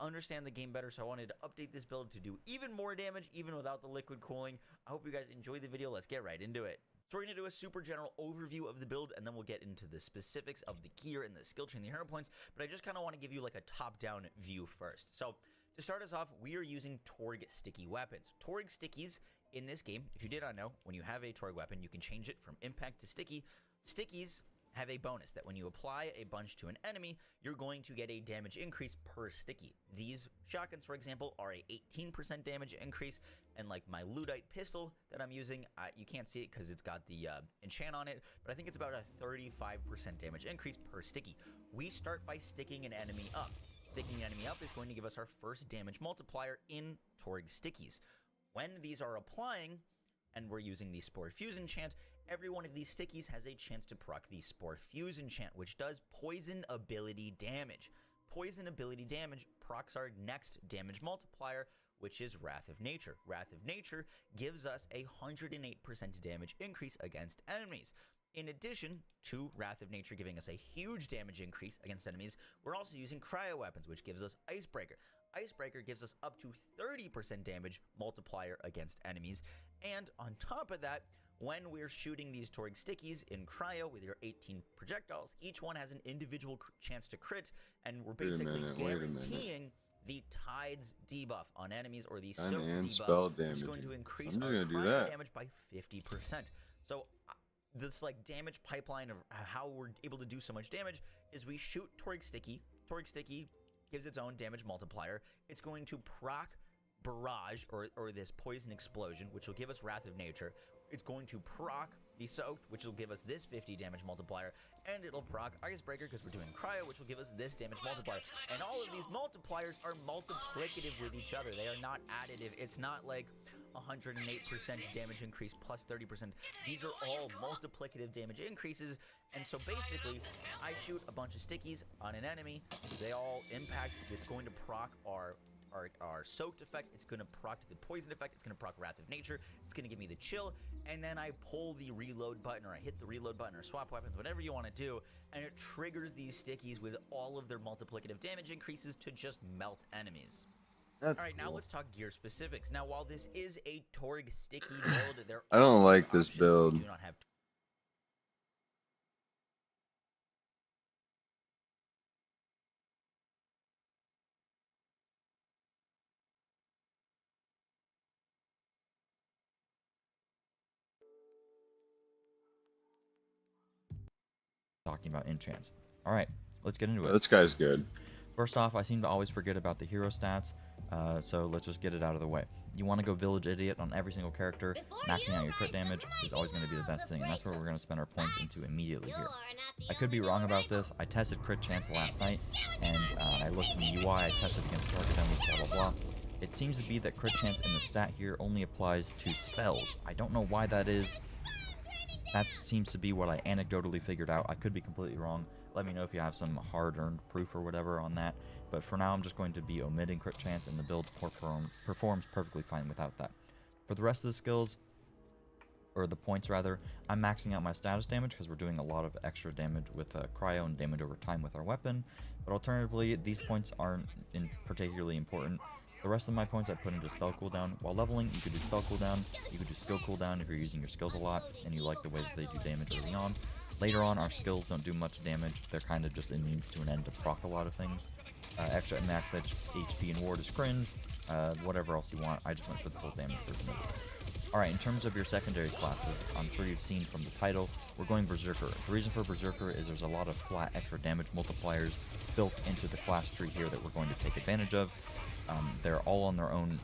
understand the game better, so I wanted to update this build to do even more damage, even without the liquid cooling. I hope you guys enjoy the video. Let's get right into it. So we're going to do a super general overview of the build, and then we'll get into the specifics of the gear and the skill tree and the hero points, but I just kind of want to give you like a top-down view first. So to start us off, we are using Torg sticky weapons. Torg stickies in this game, if you did not know, when you have a Torg weapon, you can change it from impact to sticky. Stickies have a bonus that when you apply a bunch to an enemy, you're going to get a damage increase per sticky. These shotguns, for example, are a 18% damage increase, and like my Ludite pistol that I'm using, you can't see it because it's got the enchant on it, but I think it's about a 35% damage increase per sticky. We start by sticking an enemy up. Sticking an enemy up is going to give us our first damage multiplier in Torg stickies. When these are applying, and we're using the Spore Fuse enchant, every one of these stickies has a chance to proc the Spore Fuse enchant, which does poison ability damage. Poison ability damage procs our next damage multiplier, which is Wrath of Nature. Wrath of Nature gives us a 108% damage increase against enemies. In addition to Wrath of Nature giving us a huge damage increase against enemies, we're also using cryo weapons, which gives us Icebreaker. Icebreaker gives us up to 30% damage multiplier against enemies. And on top of that, when we're shooting these Torg stickies in cryo with your 18 projectiles, each one has an individual chance to crit, and we're basically guaranteeing the Tides debuff on enemies, or the Soaked debuff, which is going to increase our cryo damage by 50%. So this like damage pipeline of how we're able to do so much damage is we shoot Torg sticky. Torg sticky gives its own damage multiplier. It's going to proc Barrage, or this Poison Explosion, which will give us Wrath of Nature. It's going to proc the Soaked, which will give us this 50 damage multiplier, and it'll proc Icebreaker because we're doing Cryo, which will give us this damage multiplier. And all of these multipliers are multiplicative with each other. They are not additive. It's not like 108% damage increase plus 30%. These are all multiplicative damage increases, and so basically, I shoot a bunch of stickies on an enemy. They all impact. It's going to proc our Soaked effect, it's going to proc the Poison effect, it's going to proc Wrath of Nature, it's going to give me the Chill, and then I pull the reload button, or I hit the reload button, or swap weapons, whatever you want to do, and it triggers these stickies with all of their multiplicative damage increases to just melt enemies. Alright, now let's talk gear specifics. Now, while this is a Torg sticky build, there I don't like this build. We do not have talking about enchants. Alright, let's get into it. This guy's good. First off, I seem to always forget about the hero stats, so let's just get it out of the way. You want to go Village Idiot on every single character. Maxing out your crit damage is always going to be the best thing, and that's where we're going to spend our points into immediately here. I could be wrong about this. I tested crit chance last night, and I looked in the UI, I tested against target enemies, blah blah blah. It seems to be that crit chance in the stat here only applies to spells. I don't know why that is. That seems to be what I anecdotally figured out. I could be completely wrong. Let me know if you have some hard-earned proof or whatever on that. But for now, I'm just going to be omitting crit chance, and the build performs perfectly fine without that. For the rest of the skills, or the points rather, I'm maxing out my status damage because we're doing a lot of extra damage with cryo and damage over time with our weapon. But alternatively, these points aren't particularly important. The rest of my points I put into spell cooldown. While leveling, you could do spell cooldown, you could do skill cooldown if you're using your skills a lot, and you like the way that they do damage early on. Later on, our skills don't do much damage. They're kind of just a means to an end to proc a lot of things. Extra max HP and ward is cringe. Whatever else you want, I just went for the full damage for the middle. Alright, in terms of your secondary classes, I'm sure you've seen from the title, we're going Berserker. The reason for Berserker is there's a lot of flat extra damage multipliers built into the class tree here that we're going to take advantage of. They're all on their own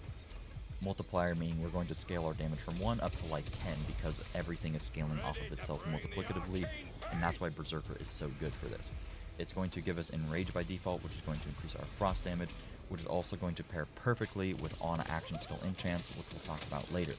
multiplier, meaning we're going to scale our damage from 1 up to like 10 because everything is scaling off of itself multiplicatively, and that's why Berserker is so good for this. It's going to give us Enrage by default, which is going to increase our frost damage, which is also going to pair perfectly with on-action skill enchants, which we'll talk about later.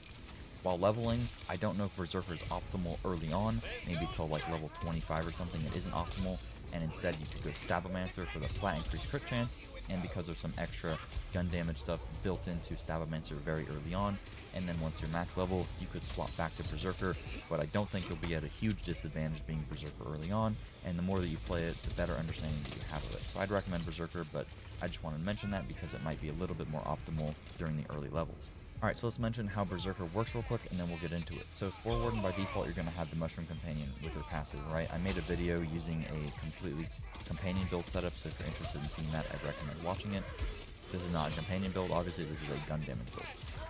While leveling, I don't know if Berserker is optimal early on, maybe till like level 25 or something it isn't optimal, and instead you could go Stabomancer for the flat increased crit chance, and because there's some extra gun damage stuff built into Stabomancer very early on, and then once you're max level, you could swap back to Berserker, but I don't think you'll be at a huge disadvantage being Berserker early on, and the more that you play it, the better understanding that you have of it. So I'd recommend Berserker, but I just wanted to mention that because it might be a little bit more optimal during the early levels. Alright, so let's mention how Berserker works real quick, and then we'll get into it. So Spore Warden, by default, you're going to have the Mushroom Companion with your passive, right? I made a video using a completely companion build setup, so if you're interested in seeing that, I'd recommend watching it. This is not a companion build, obviously this is a gun damage build.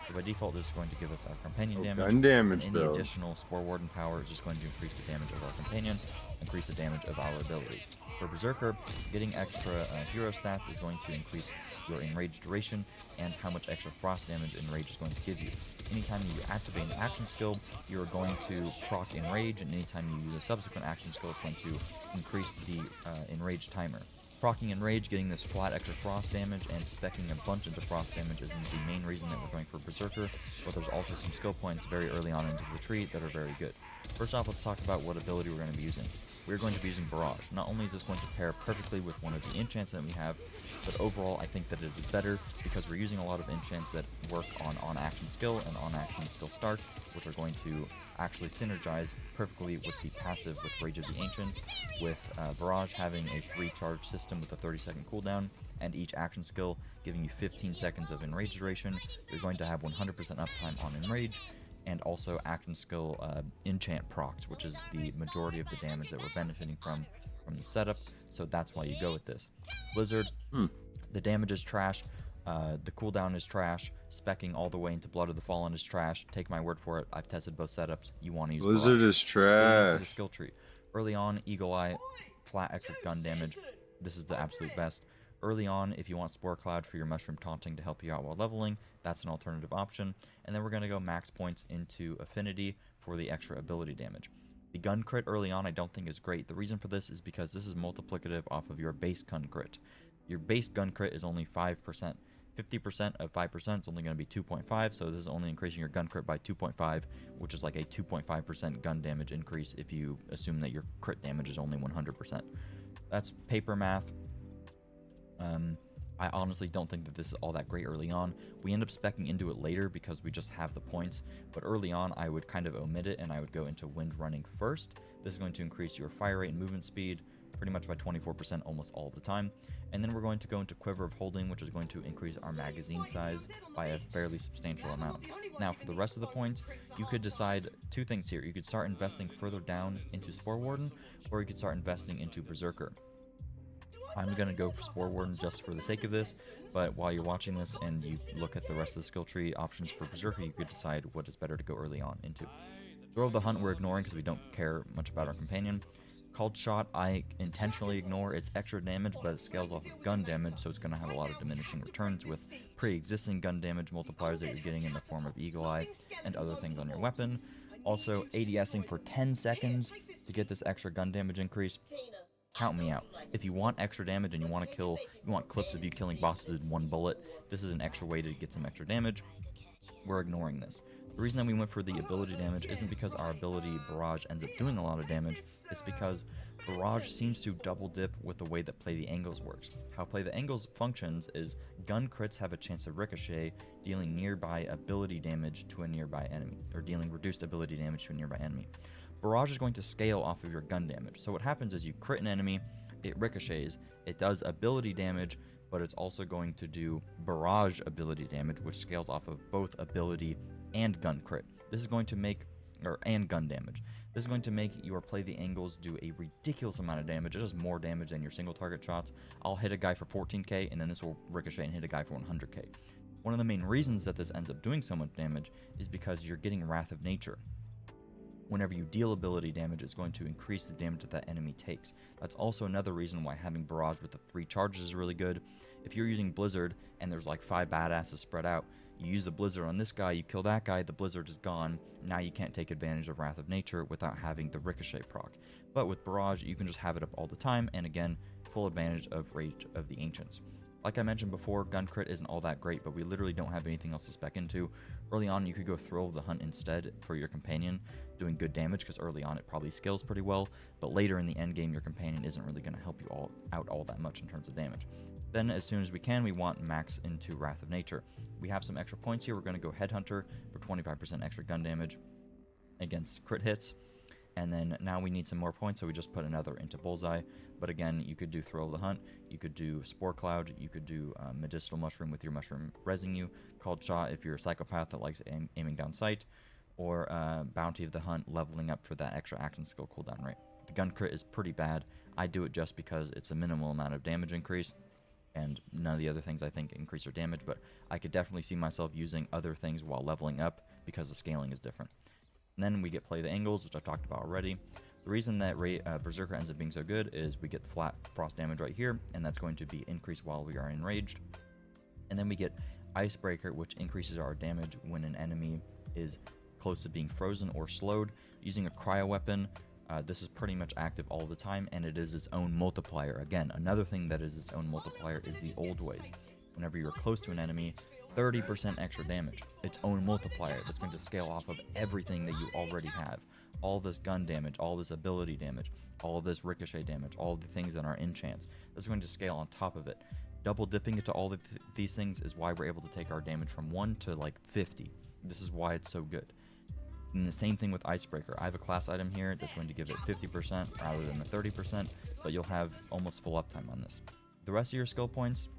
So by default, this is going to give us our companion damage, gun damage and any additional Spore Warden power is just going to increase the damage of our companion, increase the damage of our abilities. For Berserker, getting extra hero stats is going to increase your enrage duration and how much extra frost damage enrage is going to give you. Anytime you activate an action skill, you are going to proc enrage, and anytime you use a subsequent action skill, it's going to increase the enrage timer. Procking enrage, getting this flat extra frost damage, and specking a bunch into frost damage is the main reason that we're going for Berserker, but there's also some skill points very early on into the tree that are very good. First off, let's talk about what ability we're going to be using. We're going to be using Barrage. Not only is this going to pair perfectly with one of the enchants that we have, but overall I think that it is better because we're using a lot of enchants that work on action skill and on action skill start, which are going to actually synergize perfectly with the passive with Rage of the Ancients, with Barrage having a free charge system with a 30-second cooldown, and each action skill giving you 15 seconds of enrage duration. You're going to have 100% uptime on enrage, and also action skill enchant procs, which is the majority of the damage that we're benefiting from the setup, so that's why you go with this. Blizzard, the damage is trash, the cooldown is trash, specking all the way into Blood of the Fallen is trash. Take my word for it, I've tested both setups. You want to use Blizzard Barrage. is trash. Into the skill tree. Early on, Eagle Eye, flat extra gun damage. This is the absolute best. Early on, if you want Spore Cloud for your Mushroom Taunting to help you out while leveling, that's an alternative option. And then we're going to go max points into Affinity for the extra ability damage. The gun crit early on I don't think is great. The reason for this is because this is multiplicative off of your base gun crit. Your base gun crit is only 5%. 50% of 5% is only going to be 2.5, so this is only increasing your gun crit by 2.5, which is like a 2.5% gun damage increase if you assume that your crit damage is only 100%. That's paper math. I honestly don't think that this is all that great early on. We end up speccing into it later because we just have the points, but early on I would kind of omit it and I would go into wind running first. This is going to increase your fire rate and movement speed pretty much by 24% almost all the time. And then we're going to go into Quiver of Holding, which is going to increase our magazine size by a fairly substantial amount. Now for the rest of the points, you could decide two things here. You could start investing further down into Spore Warden, or you could start investing into Berserker. I'm going to go for Spore Warden just for the sake of this, but while you're watching this and you look at the rest of the skill tree options for Berserker, you could decide what is better to go early on into. Throw of the Hunt we're ignoring because we don't care much about our companion. Called Shot I intentionally ignore. It's extra damage, but it scales off of gun damage, so it's going to have a lot of diminishing returns with pre-existing gun damage multipliers that you're getting in the form of Eagle Eye and other things on your weapon. Also, ADSing for 10 seconds to get this extra gun damage increase. Count me out. If you want extra damage and you want clips of you killing bosses in one bullet, this is an extra way to get some extra damage. We're ignoring this. The reason that we went for the ability damage isn't because our ability Barrage ends up doing a lot of damage, it's because Barrage seems to double dip with the way that Play the Angles works. How Play the Angles functions is gun crits have a chance of ricochet, dealing nearby ability damage to a nearby enemy, or dealing reduced ability damage to a nearby enemy. Barrage is going to scale off of your gun damage. So what happens is you crit an enemy, it ricochets, it does ability damage, but it's also going to do barrage ability damage, which scales off of both ability and gun crit. This is going to make, and gun damage. This is going to make your Play the Angles do a ridiculous amount of damage. It does more damage than your single target shots. I'll hit a guy for 14k, and then this will ricochet and hit a guy for 100k. One of the main reasons that this ends up doing so much damage is because you're getting Wrath of Nature. Whenever you deal ability damage, it's going to increase the damage that that enemy takes. That's also another reason why having Barrage with the 3 charges is really good. If you're using Blizzard and there's like 5 badasses spread out, you use the Blizzard on this guy, you kill that guy, the Blizzard is gone. Now you can't take advantage of Wrath of Nature without having the Ricochet proc. But with Barrage, you can just have it up all the time, and again, full advantage of Rage of the Ancients. Like I mentioned before, gun crit isn't all that great, but we literally don't have anything else to spec into. Early on, you could go Thrill of the Hunt instead for your companion, doing good damage, because early on it probably scales pretty well, but later in the end game, your companion isn't really going to help you out all that much in terms of damage. Then, as soon as we can, we want max into Wrath of Nature. We have some extra points here. We're going to go Headhunter for 25% extra gun damage against crit hits. And then now we need some more points, so we just put another into Bullseye. But again, you could do Thrill of the Hunt, you could do Spore Cloud, you could do Medicinal Mushroom with your mushroom rezzing you, Called Shot if you're a psychopath that likes aiming down sight, or Bounty of the Hunt, leveling up for that extra action skill cooldown rate. The gun crit is pretty bad. I do it just because it's a minimal amount of damage increase, and none of the other things I think increase your damage, but I could definitely see myself using other things while leveling up because the scaling is different. And then we get Play the Angles, which I've talked about already. The reason that Berserker ends up being so good is we get flat frost damage right here, and that's going to be increased while we are enraged. And then we get Icebreaker, which increases our damage when an enemy is close to being frozen or slowed. Using a cryo weapon, this is pretty much active all the time, and it is its own multiplier. Again, another thing that is its own multiplier is the old ways. Whenever you're close to an enemy, 30% extra damage. Its own multiplier that's going to scale off of everything that you already have. All this gun damage, all this ability damage, all this ricochet damage, all the things that are enchants. That's going to scale on top of it. Double dipping into all these things is why we're able to take our damage from 1 to like 50. This is why it's so good. And the same thing with Icebreaker. I have a class item here that's going to give it 50% rather than the 30%, but you'll have almost full uptime on this. The rest of your skill points,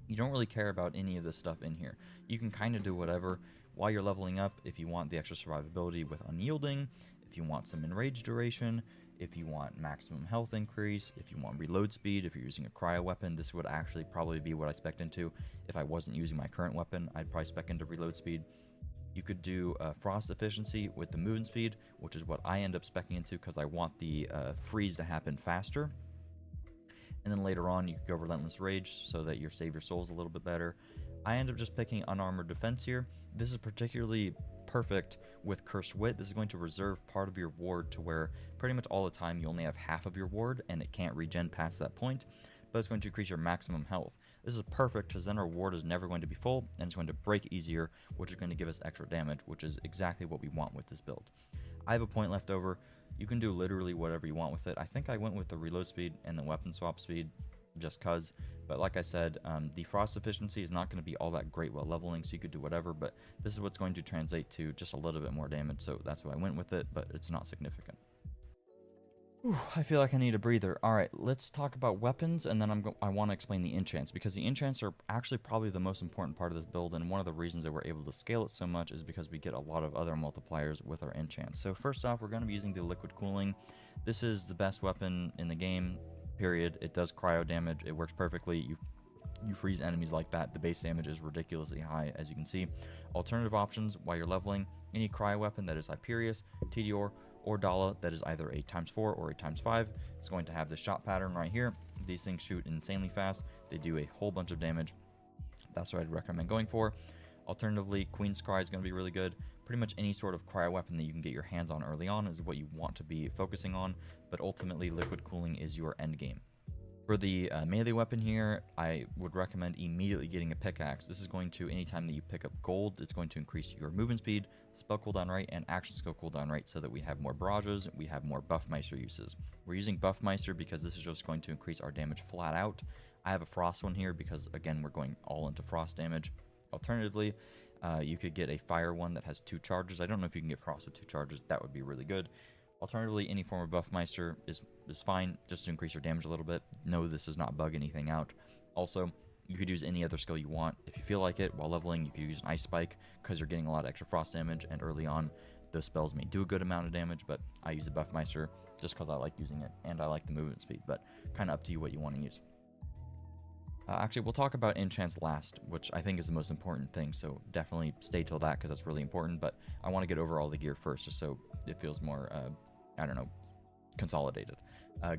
you don't really care about any of this stuff in here. You can kind of do whatever while you're leveling up. If you want the extra survivability with Unyielding, if you want some enrage duration, if you want maximum health increase, if you want reload speed, if you're using a cryo weapon, this would actually probably be what I spec into. If I wasn't using my current weapon, I'd probably spec into reload speed. You could do frost efficiency with the movement speed, which is what I end up specking into because I want the freeze to happen faster. And then later on, you could go Relentless Rage so that you save your souls a little bit better. I end up just picking Unarmored Defense here. This is particularly perfect with Cursed Wit. This is going to reserve part of your ward to where pretty much all the time you only have half of your ward and it can't regen past that point, but it's going to increase your maximum health. This is perfect because then our ward is never going to be full and it's going to break easier, which is going to give us extra damage, which is exactly what we want with this build. I have a point left over. You can do literally whatever you want with it. I think I went with the reload speed and the weapon swap speed just cuz, but like I said, the frost efficiency is not going to be all that great while leveling, so you could do whatever, but this is what's going to translate to just a little bit more damage, so that's why I went with it, but it's not significant. Whew, I feel like I need a breather. Alright, let's talk about weapons, and then I want to explain the enchants, because the enchants are actually probably the most important part of this build, and one of the reasons that we're able to scale it so much is because we get a lot of other multipliers with our enchants. So first off, we're going to be using the liquid cooling. This is the best weapon in the game, period. It does cryo damage. It works perfectly. You freeze enemies like that. The base damage is ridiculously high, as you can see. Alternative options while you're leveling: any cryo weapon that is Hyperius, Tedior, or Dala that is either a ×4 or a ×5. It's going to have the shot pattern right here. These things shoot insanely fast. They do a whole bunch of damage. That's what I'd recommend going for. Alternatively, Queen's Cry is going to be really good. Pretty much any sort of cryo weapon that you can get your hands on early on is what you want to be focusing on, but ultimately liquid cooling is your end game. For the melee weapon here, I would recommend immediately getting a pickaxe. This is going to, anytime that you pick up gold, it's going to increase your movement speed, spell cooldown rate, and action skill cooldown rate so that we have more barrages, we have more Buffmeister uses. We're using Buffmeister because this is just going to increase our damage flat out. I have a frost one here because, again, we're going all into frost damage. Alternatively, you could get a fire one that has 2 charges. I don't know if you can get frost with 2 charges. That would be really good. Alternatively, any form of Buffmeister is fine, just to increase your damage a little bit. No, this does not bug anything out. Also, you could use any other skill you want. If you feel like it, while leveling, you could use an Ice Spike because you're getting a lot of extra frost damage, and early on, those spells may do a good amount of damage, but I use a Buffmeister just because I like using it, and I like the movement speed, but kind of up to you what you want to use. Actually, we'll talk about enchants last, which I think is the most important thing, so definitely stay till that because that's really important, but I want to get over all the gear first just so it feels more, I don't know, consolidated.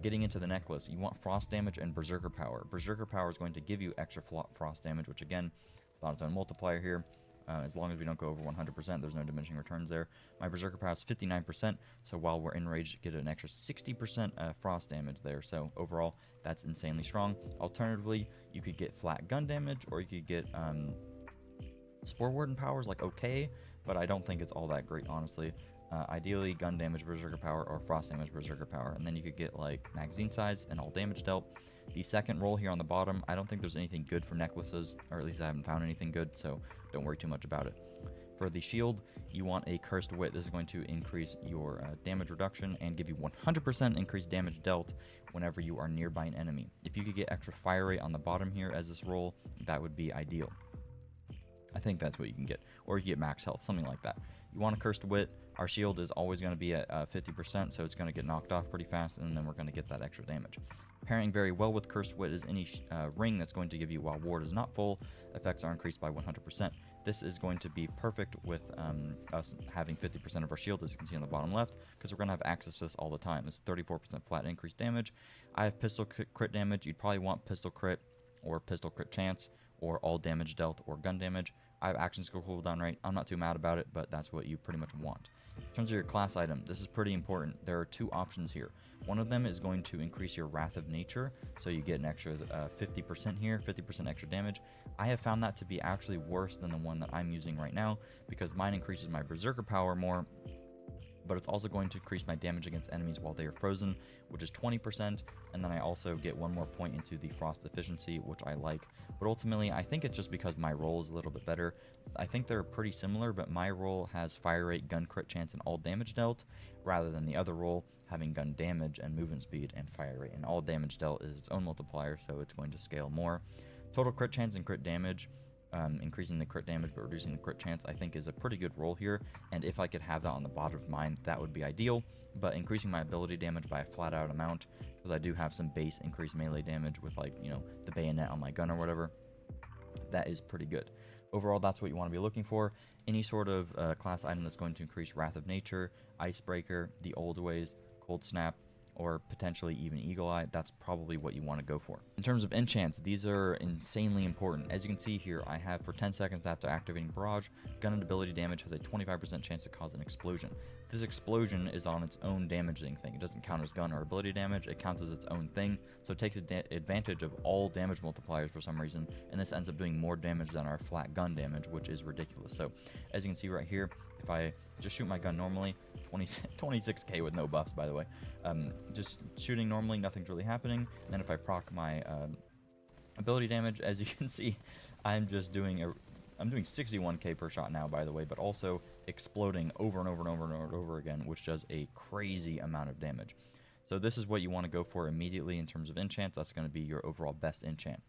Getting into the necklace, you want frost damage and berserker power. Berserker power is going to give you extra frost damage, which again, on its own multiplier here. As long as we don't go over 100%, there's no diminishing returns there. My berserker power is 59%, so while we're enraged, get an extra 60% frost damage there. So overall, that's insanely strong. Alternatively, you could get flat gun damage, or you could get Spore Warden power is like okay, but I don't think it's all that great, honestly. Ideally, gun damage, berserker power, or frost damage, berserker power, and then you could get like magazine size and all damage dealt. The second roll here on the bottom, I don't think there's anything good for necklaces, or at least I haven't found anything good, so don't worry too much about it. For the shield, you want a Cursed Wit. This is going to increase your damage reduction and give you 100% increased damage dealt whenever you are nearby an enemy. If you could get extra fire rate on the bottom here as this roll, that would be ideal. I think that's what you can get. Or you can get max health, something like that. You want a Cursed Wit. Our shield is always going to be at 50%, so it's going to get knocked off pretty fast, and then we're going to get that extra damage. Pairing very well with Cursed Wit is any ring that's going to give you, while ward is not full, effects are increased by 100%. This is going to be perfect with us having 50% of our shield, as you can see on the bottom left, because we're going to have access to this all the time. It's 34% flat increased damage. I have pistol crit damage. You'd probably want pistol crit or pistol crit chance, or all damage dealt or gun damage. I have action skill cooldown rate. I'm not too mad about it, but that's what you pretty much want. In terms of your class item, this is pretty important. There are two options here. One of them is going to increase your Wrath of Nature, so you get an extra 50% here, 50% extra damage. I have found that to be actually worse than the one that I'm using right now, because mine increases my Berserker power more, but it's also going to increase my damage against enemies while they are frozen, which is 20%, and then I also get one more point into the frost efficiency, which I like. But ultimately, I think it's just because my roll is a little bit better. I think they're pretty similar, but my roll has fire rate, gun crit chance, and all damage dealt, rather than the other roll having gun damage and movement speed and fire rate. And all damage dealt is its own multiplier, so it's going to scale more. Total crit chance and crit damage, increasing the crit damage but reducing the crit chance, I think is a pretty good roll here, and if I could have that on the bottom of mine, that would be ideal. But increasing my ability damage by a flat out amount, because I do have some base increased melee damage with, like, you know, the bayonet on my gun or whatever, that is pretty good. Overall, that's what you want to be looking for. Any sort of class item that's going to increase Wrath of Nature, Icebreaker, the Old Ways, Cold Snap, or potentially even Eagle Eye, that's probably what you want to go for. In terms of enchants, these are insanely important. As you can see here, I have for 10 seconds after activating Barrage, gun and ability damage has a 25% chance to cause an explosion. This explosion is on its own damaging thing. It doesn't count as gun or ability damage, it counts as its own thing, so it takes advantage of all damage multipliers for some reason, and this ends up doing more damage than our flat gun damage, which is ridiculous. So as you can see right here, if I just shoot my gun normally, 26k with no buffs, by the way, just shooting normally, nothing's really happening. And then if I proc my ability damage, as you can see, I'm doing 61k per shot now, by the way, but also exploding over and over and over and over again, which does a crazy amount of damage. So this is what you want to go for immediately in terms of enchants. That's going to be your overall best enchant.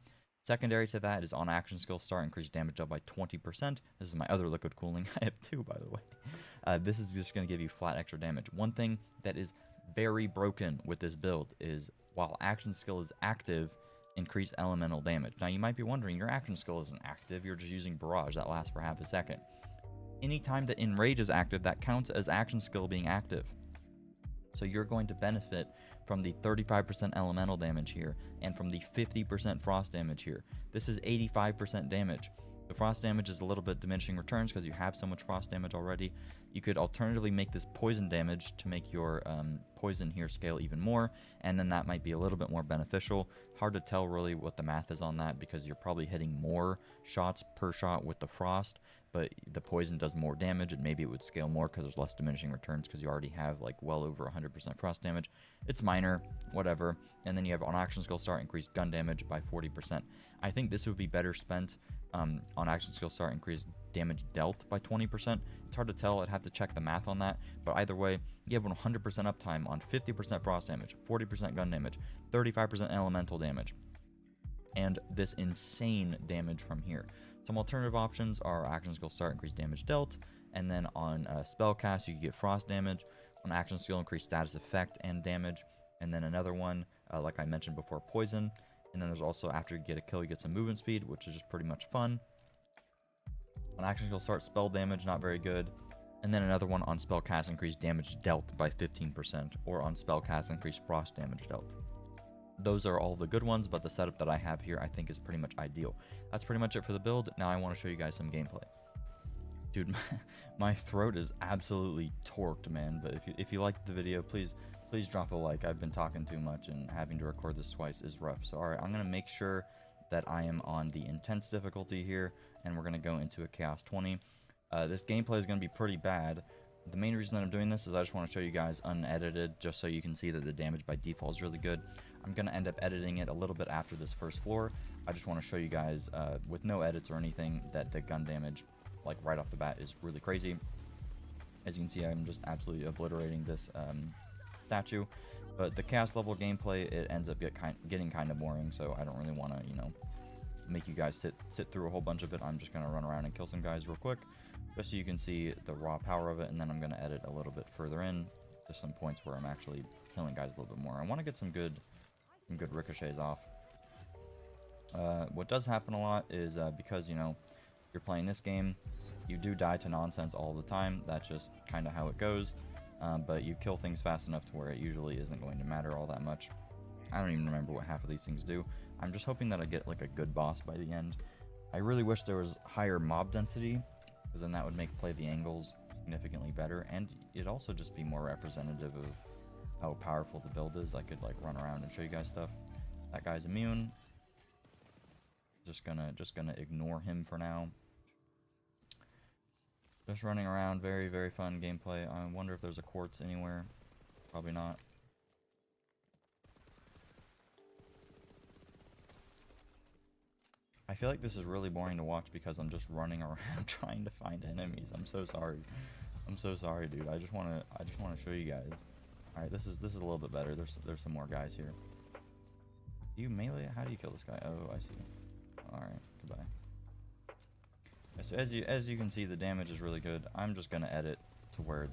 Secondary to that is on action skill start, increase damage up by 20%. This is my other liquid cooling. I have two, by the way. This is just going to give you flat extra damage. One thing that is very broken with this build is while action skill is active, increase elemental damage. Now you might be wondering, your action skill isn't active, you're just using Barrage, that lasts for half a second. Anytime that Enrage is active, that counts as action skill being active. So you're going to benefit from the 35% elemental damage here, and from the 50% frost damage here. This is 85% damage. The frost damage is a little bit diminishing returns because you have so much frost damage already. You could alternatively make this poison damage to make your poison here scale even more, and then that might be a little bit more beneficial. Hard to tell really what the math is on that, because you're probably hitting more shots per shot with the frost, but the poison does more damage, and maybe it would scale more because there's less diminishing returns because you already have like well over 100% frost damage. It's minor, whatever. And then you have on action skill start, increased gun damage by 40%. I think this would be better spent on action skill start, increased damage dealt by 20%. It's hard to tell, I'd have to check the math on that, but either way, you have 100% uptime on 50% frost damage, 40% gun damage, 35% elemental damage, and this insane damage from here. Some alternative options are action skill start, increased damage dealt, and then on spell cast you can get frost damage. On action skill, increase status effect and damage, and then another one, like I mentioned before, poison. And then there's also, after you get a kill, you get some movement speed, which is just pretty much fun. On action skill start, spell damage, not very good. And then another one on spell cast, increase damage dealt by 15%, or on spell cast, increase frost damage dealt. Those are all the good ones, but the setup that I have here I think is pretty much ideal. That's pretty much it for the build. Now I want to show you guys some gameplay. Dude, my throat is absolutely torqued, man. But if you liked the video, please drop a like. I've been talking too much, and having to record this twice is rough. So alright, I'm going to make sure that I am on the intense difficulty here, and we're going to go into a Chaos 20. This gameplay is going to be pretty bad. The main reason that I'm doing this is I just want to show you guys unedited, just so you can see that the damage by default is really good. I'm going to end up editing it a little bit after this first floor. I just want to show you guys, with no edits or anything, that the gun damage like right off the bat is really crazy. As you can see, I'm just absolutely obliterating this statue. But the chaos level gameplay, it ends up getting kind of boring, so I don't really want to, you know, make you guys sit through a whole bunch of it. I'm just going to run around and kill some guys real quick, just so you can see the raw power of it, and then I'm going to edit a little bit further in to some points where I'm actually killing guys a little bit more. I want to get some good ricochets off. What does happen a lot is because, you know, you're playing this game, you do die to nonsense all the time. That's just kind of how it goes. But you kill things fast enough to where it usually isn't going to matter all that much. I don't even remember what half of these things do. I'm just hoping that I get like a good boss by the end. I really wish there was higher mob density, because then that would make play the angles significantly better, and it'd also just be more representative of how powerful the build is. I could like run around and show you guys stuff. That guy's immune. Just gonna ignore him for now. Just running around, very, very fun gameplay. I wonder if there's a quartz anywhere. Probably not. I feel like this is really boring to watch because I'm just running around trying to find enemies. I'm so sorry. I'm so sorry, dude. I just wanna show you guys. All right, this is a little bit better. There's some more guys here. You melee? How do you kill this guy? Oh, I see. All right, goodbye. So as you can see, the damage is really good. I'm just gonna edit to where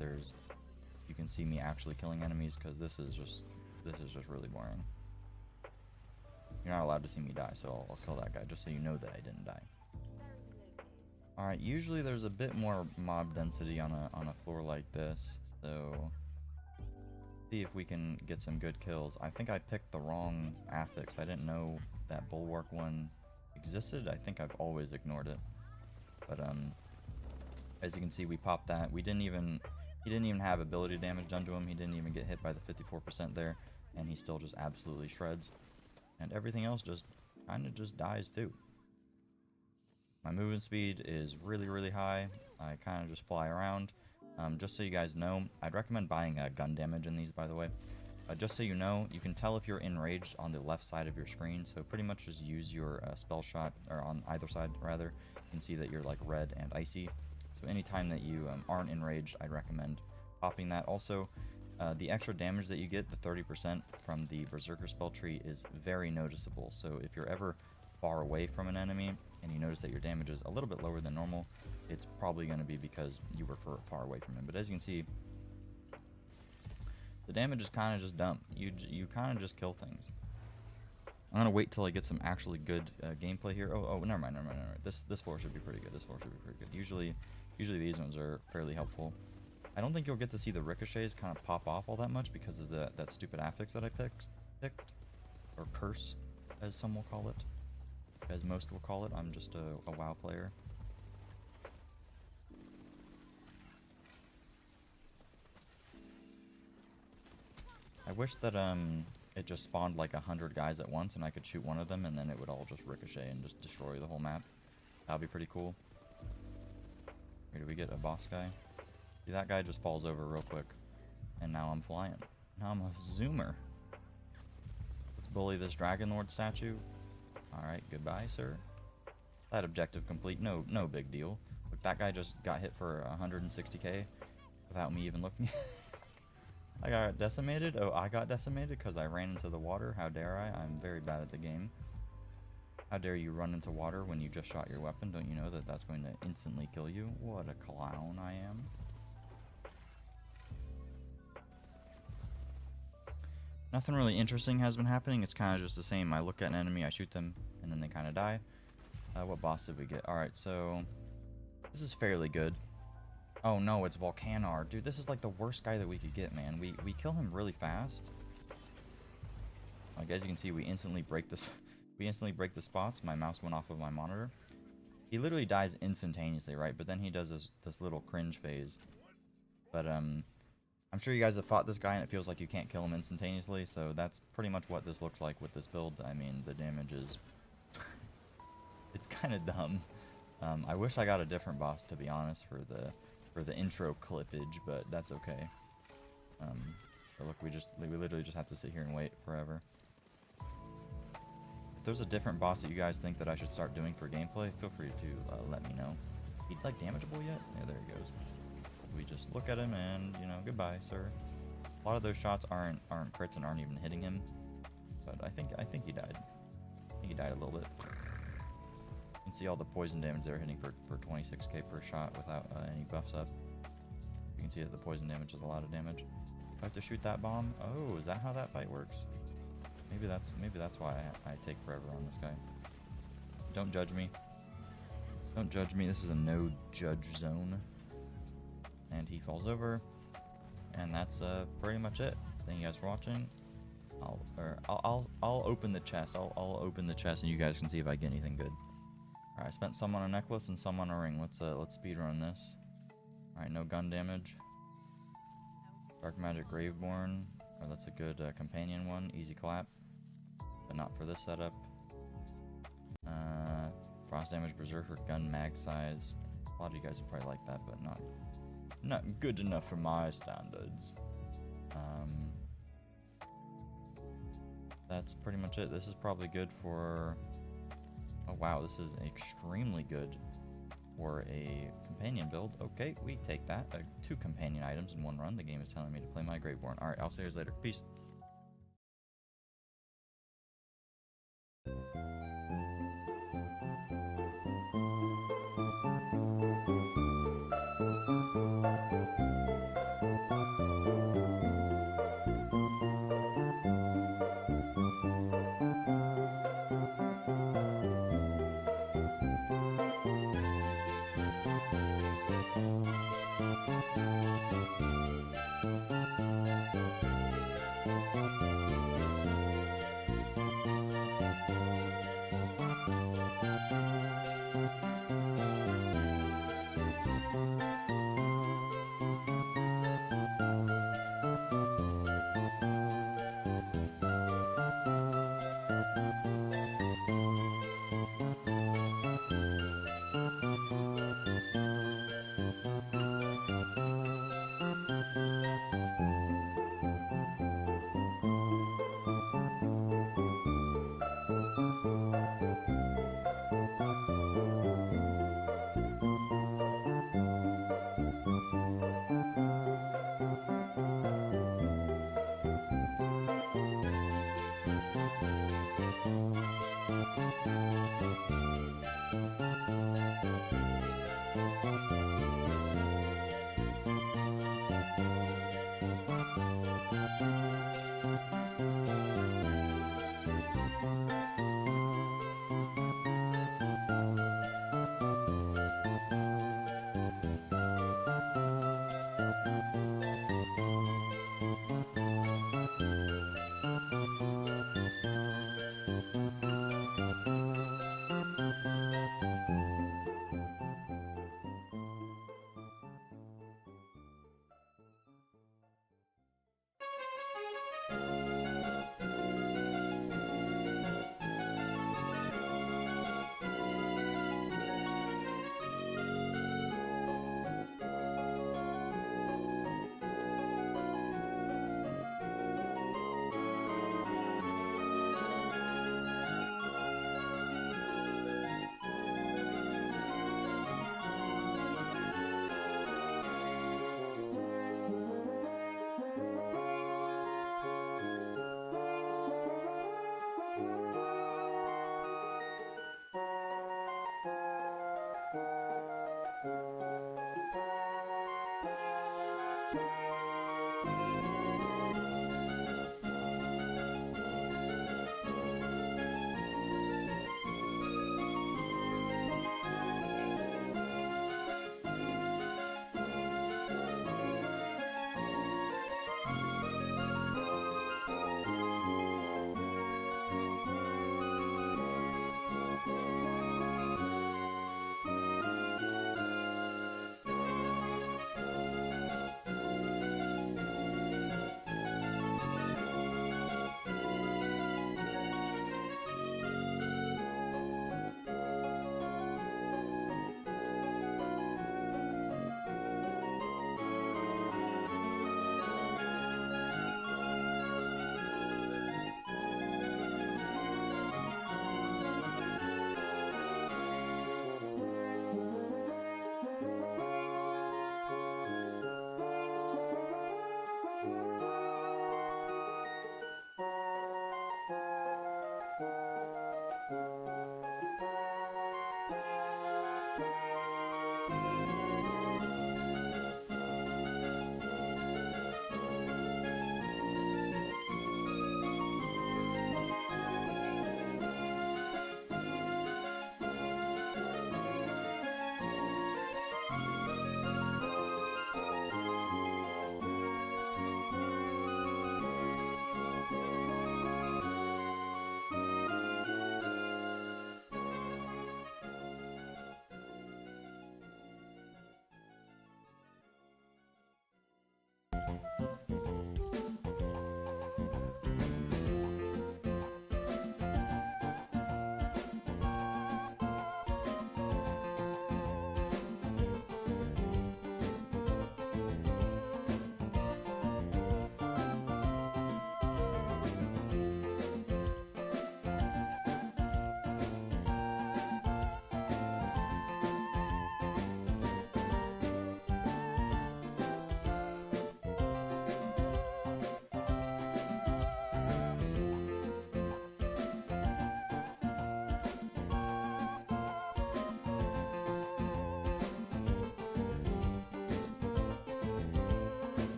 you can see me actually killing enemies, because this is just really boring. You're not allowed to see me die, so I'll kill that guy just so you know that I didn't die. All right, usually there's a bit more mob density on a floor like this, so see if we can get some good kills. I think I picked the wrong affix. I didn't know that bulwark one existed. I think I've always ignored it. But as you can see, we popped that. He didn't even have ability damage done to him. He didn't even get hit by the 54% there, and he still just absolutely shreds. And everything else just kind of just dies too. My movement speed is really, really high. I kind of just fly around. Just so you guys know, I'd recommend buying gun damage in these, by the way. Just so you know, you can tell if you're enraged on the left side of your screen, so pretty much just use your spell shot, or on either side rather. You can see that you're like red and icy. So anytime that you aren't enraged, I'd recommend popping that. Also, the extra damage that you get, the 30% from the Berserker spell tree, is very noticeable. So if you're ever far away from an enemy and you notice that your damage is a little bit lower than normal, it's probably going to be because you were far away from him. But as you can see, the damage is kind of just dumb. You kind of just kill things. I'm gonna wait till I get some actually good gameplay here. Oh, never mind. This floor should be pretty good. Usually these ones are fairly helpful. I don't think you'll get to see the ricochets kind of pop off all that much because of that stupid affix that I picked, or curse, as some will call it, as most will call it. I'm just a WoW player. I wish that it just spawned like 100 guys at once and I could shoot one of them and then it would all just ricochet and just destroy the whole map. That would be pretty cool. Here, do we get a boss guy? See, that guy just falls over real quick. And now I'm flying. Now I'm a zoomer. Let's bully this Dragon Lord statue. Alright, goodbye, sir. That objective complete. No big deal. Look, that guy just got hit for 160k without me even looking. I got decimated? Oh, I got decimated because I ran into the water. How dare I? I'm very bad at the game. How dare you run into water when you just shot your weapon? Don't you know that that's going to instantly kill you? What a clown I am. Nothing really interesting has been happening. It's kind of just the same. I look at an enemy, I shoot them, and then they kind of die. What boss did we get? Alright, so this is fairly good. Oh no, it's Volcanar. Dude, this is like the worst guy that we could get, man. We kill him really fast. Like, as you can see, we instantly break this. We instantly break the spots. My mouse went off of my monitor. He literally dies instantaneously, right? But then he does this little cringe phase. But I'm sure you guys have fought this guy and it feels like you can't kill him instantaneously. So that's pretty much what this looks like with this build. I mean, the damage is it's kind of dumb. I wish I got a different boss, to be honest, for the intro clippage, but that's okay. So look, we literally just have to sit here and wait forever. If there's a different boss that you guys think that I should start doing for gameplay, feel free to let me know. he like damageable yet? Yeah, there he goes. We just look at him and, you know, goodbye, sir. A lot of those shots aren't crits and aren't even hitting him. But I think he died. I think he died a little bit. You can see all the poison damage they're hitting for 26k per shot without any buffs up. You can see that the poison damage is a lot of damage. Do I have to shoot that bomb? Oh, is that how that fight works? Maybe that's why I take forever on this guy. Don't judge me. Don't judge me. This is a no judge zone. And he falls over. And that's pretty much it. Thank you guys for watching. I'll open the chest. I'll open the chest and you guys can see if I get anything good. Alright, I spent some on a necklace and some on a ring. Let's speedrun this. Alright, no gun damage. Dark Magic Graveborn. Oh, that's a good companion one. Easy clap. But not for this setup. Frost damage Berserker gun mag size. A lot of you guys would probably like that, but not good enough for my standards. That's pretty much it. This is probably good for... Oh wow, this is extremely good for a companion build. Okay, we take that. 2 companion items in one run. The game is telling me to play my Graveborn. Alright, I'll see you guys later. Peace.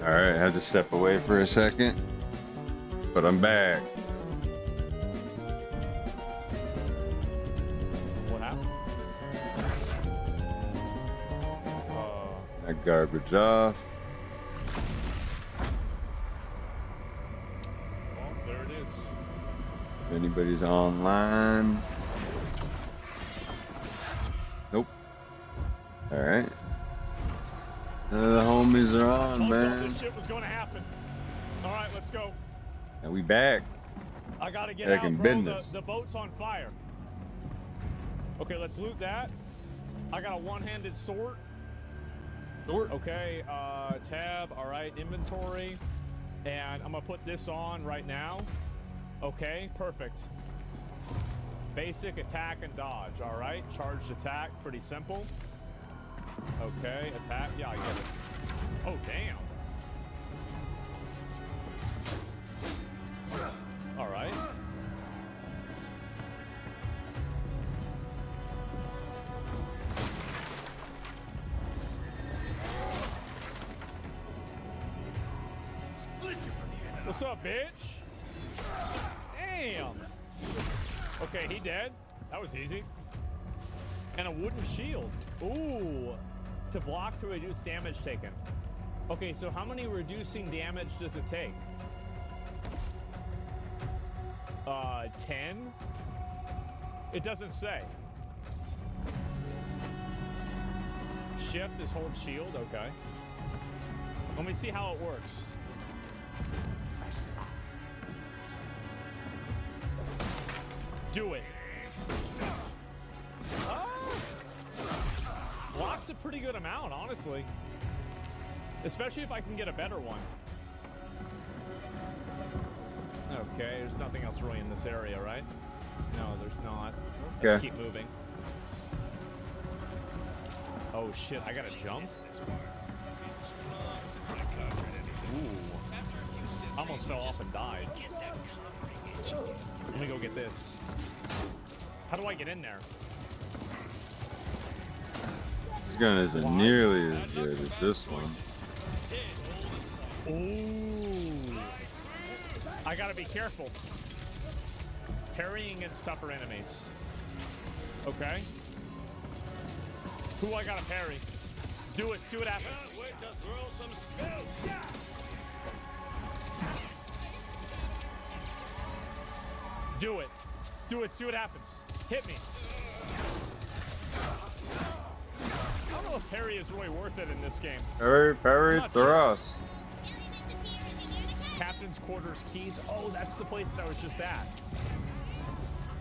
Alright, I had to step away for a second, but I'm back. What happened? That garbage off. Well, there it is. If anybody's online. Nope. Alright. The homies are on, man. This shit was going to happen. All right, let's go. And we back. I gotta get Back out, in bro. business. The boat's on fire. Okay, let's loot that. I got a one-handed sword. Okay, tab. All right, inventory. And I'm gonna put this on right now. Okay, perfect. Basic attack and dodge. All right, charged attack, pretty simple. Okay, attack. Yeah, I get it. Oh, damn. All right. What's up, bitch? Damn. Okay, he dead. That was easy. And a wooden shield. Ooh. To block to reduce damage taken. Okay, so how many reducing damage does it take? 10? It doesn't say. Shift is hold shield, okay. Let me see how it works. Do it. Block's a pretty good amount, honestly. Especially if I can get a better one. Okay, there's nothing else really in this area, right? No, there's not. Let's Okay. keep moving. Oh shit, I gotta jump? Ooh. Almost fell off and died. Let me go get this. How do I get in there? This gun isn't nearly as good as this one. Ooh. I gotta be careful. Parrying against tougher enemies. Okay. Who I gotta parry? Do it, see what happens. Do it. Do it, see what happens. Hit me. I don't know if parry is really worth it in this game. Parry thrust. Captain's quarters keys. Oh, that's the place that I was just at.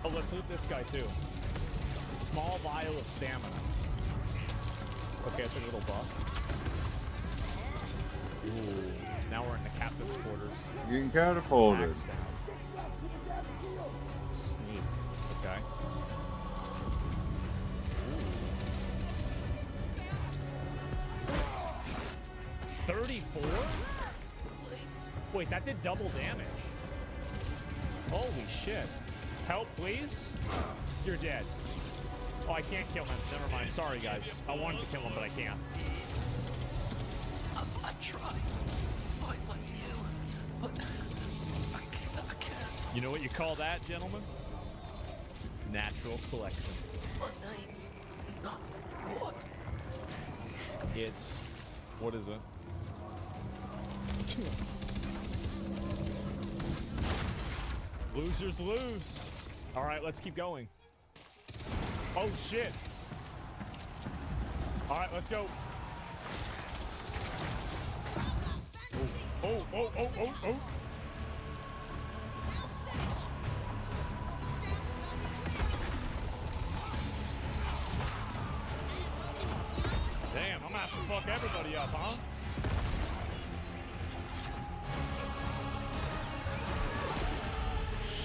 Oh, let's loot this guy too. Small vial of stamina. Okay, it's a little buff. Ooh, now we're in the captain's quarters. You can catapulted. Maxed out. Sneak. Okay. 34? Wait, that did double damage. Holy shit. Help, please? You're dead. Oh, I can't kill him. Never mind. Sorry, guys. I wanted to kill him, but I can't. I tried to fight like you, but I can't. You know what you call that, gentlemen? Natural selection. My name's not what? It's... What is it? Losers lose. All right, let's keep going. Oh, shit. All right, let's go. Oh, oh, oh, oh, oh. Damn, I'm gonna have to fuck everybody up, huh?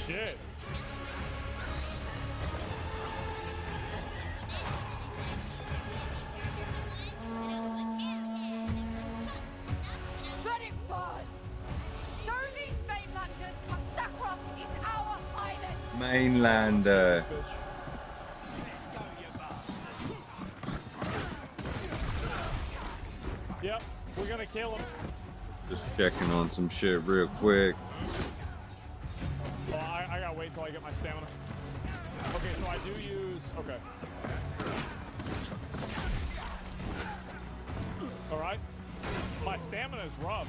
Shit. Let it burn! Show these mainlanders Sakra is our island! Mainlander. Yep, we're gonna kill him. Just checking on some shit real quick. Well, I gotta wait till I get my stamina. Okay, so I do use... Okay. Alright. My stamina is rough.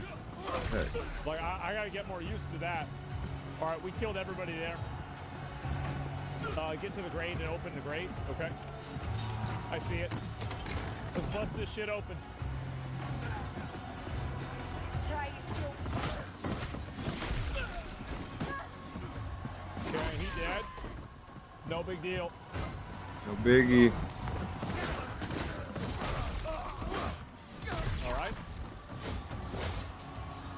Okay. Like, I gotta get more used to that. Alright, we killed everybody there. Get to the grate and open the grate. Okay. I see it. Let's bust this shit open. Okay, he dead. No big deal. No biggie. Alright.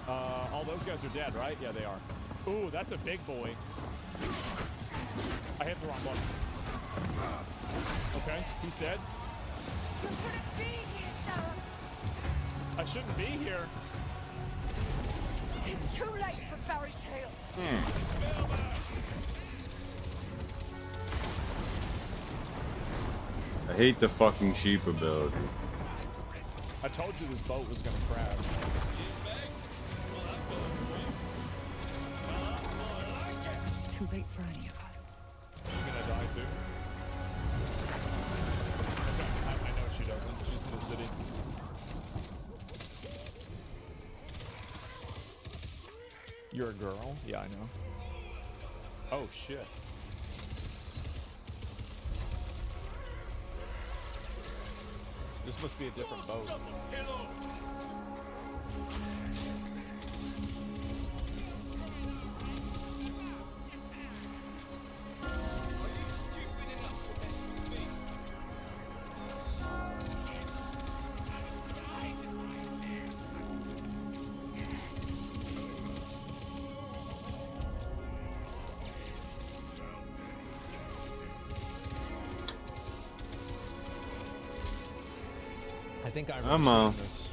All those guys are dead, right? Yeah, they are. Ooh, that's a big boy. I hit the wrong button. Okay, he's dead. I shouldn't be here. It's too late for fairy tales. I hate the fucking sheep ability. I told you this boat was gonna crash. It's too late for any of us. She's gonna die too. Okay, I know she doesn't. She's in the city. You're a girl? Yeah, I know. Oh shit. This must be a different boat. I think I remember seeing this.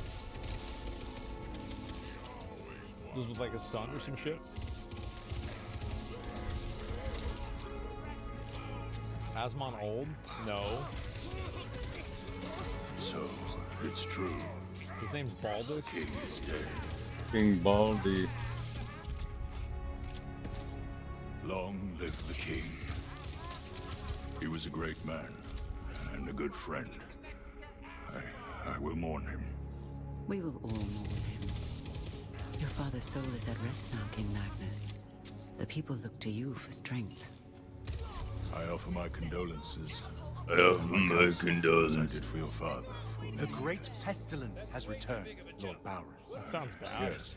This was like a sun or some shit. Asmon old? No. So, it's true. His name's Baldus? King is dead. King Baldy. Long live the king. He was a great man and a good friend. I will mourn him. We will all mourn him. Your father's soul is at rest now, King Magnus. The people look to you for strength. I offer my condolences. I offer my condolences. As I did for your father. The great pestilence has returned, Lord Bowers. That sounds bad. Yes,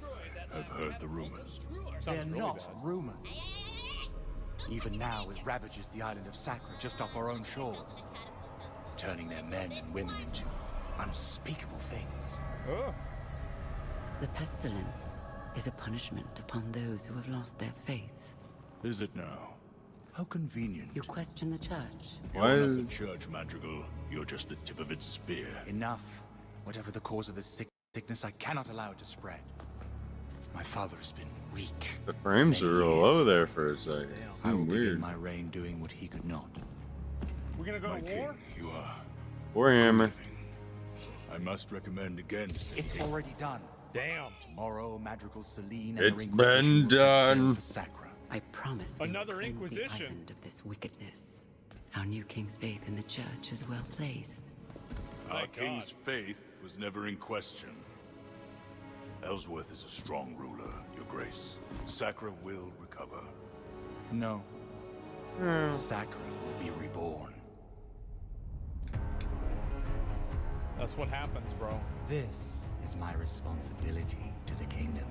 I've heard the rumors. They're really not bad. rumors. Even now, it ravages the island of Sacra just off our own shores, turning their men and women into unspeakable things. Oh. The pestilence is a punishment upon those who have lost their faith. Is it now? How convenient. You question the church. You're not the church, Madrigal. You're just the tip of its spear. Enough. Whatever the cause of this sickness, I cannot allow it to spread. My father has been weak. The frames are real low there for a second. I will Weird. begin my reign doing what he could not. We're gonna go to war? You are. Warhammer. I must recommend against it. It's already done. Damn. Tomorrow, Madrigal Celine and It's her Inquisition been will set sail done. for Sacra. I promise we will Another cleanse Inquisition. the island of this wickedness. Our new king's faith in the church is well placed. Our king's faith was never in question. Ellsworth is a strong ruler, Your Grace. Sacra will recover. No. Sacra will be reborn. That's what happens, bro. This is my responsibility to the kingdom.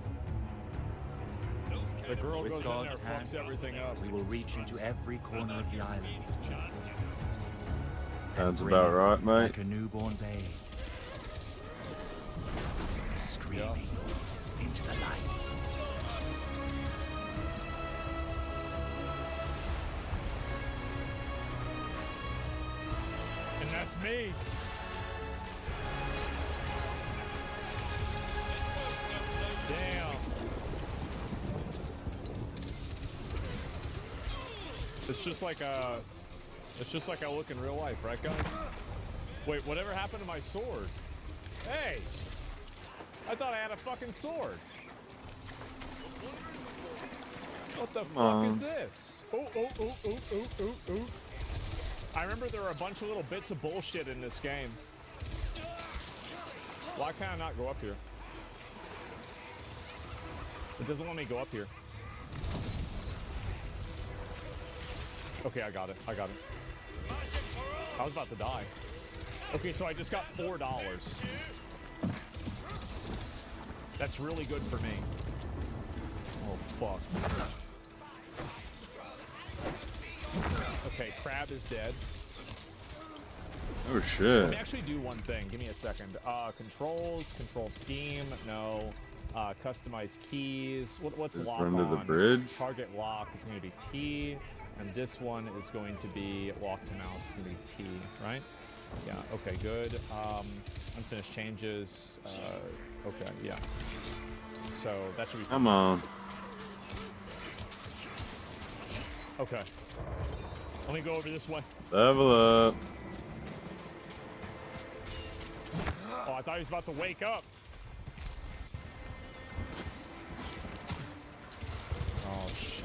The girl With goes in God's there, hand, fucks everything up. We will reach into every corner of the island. Sounds Bring about right, mate. Like a newborn babe. Screaming into the light. And that's me. Damn. It's just like I look in real life, right guys? Wait, whatever happened to my sword? Hey! I thought I had a fucking sword. What the fuck on. is this? Oh, oh, oh, oh, oh, oh, oh. I remember there were a bunch of little bits of bullshit in this game. Why can't I not go up here? It doesn't let me go up here. Okay, I got it. I got it. I was about to die. Okay, so I just got $4. That's really good for me. Oh, fuck. Okay, Crab is dead. Oh, shit. Let me actually do one thing. Give me a second. Controls, control scheme, no. Customize keys. What's lock on? Under the bridge. Target lock is going to be T, and this one is going to be lock to mouse is going to be T, right? Yeah, okay, good. Unfinished changes. Okay, yeah. So that should be... Come on. Okay. Let me go over this way. Level up. Oh, I thought he was about to wake up. Oh, shit.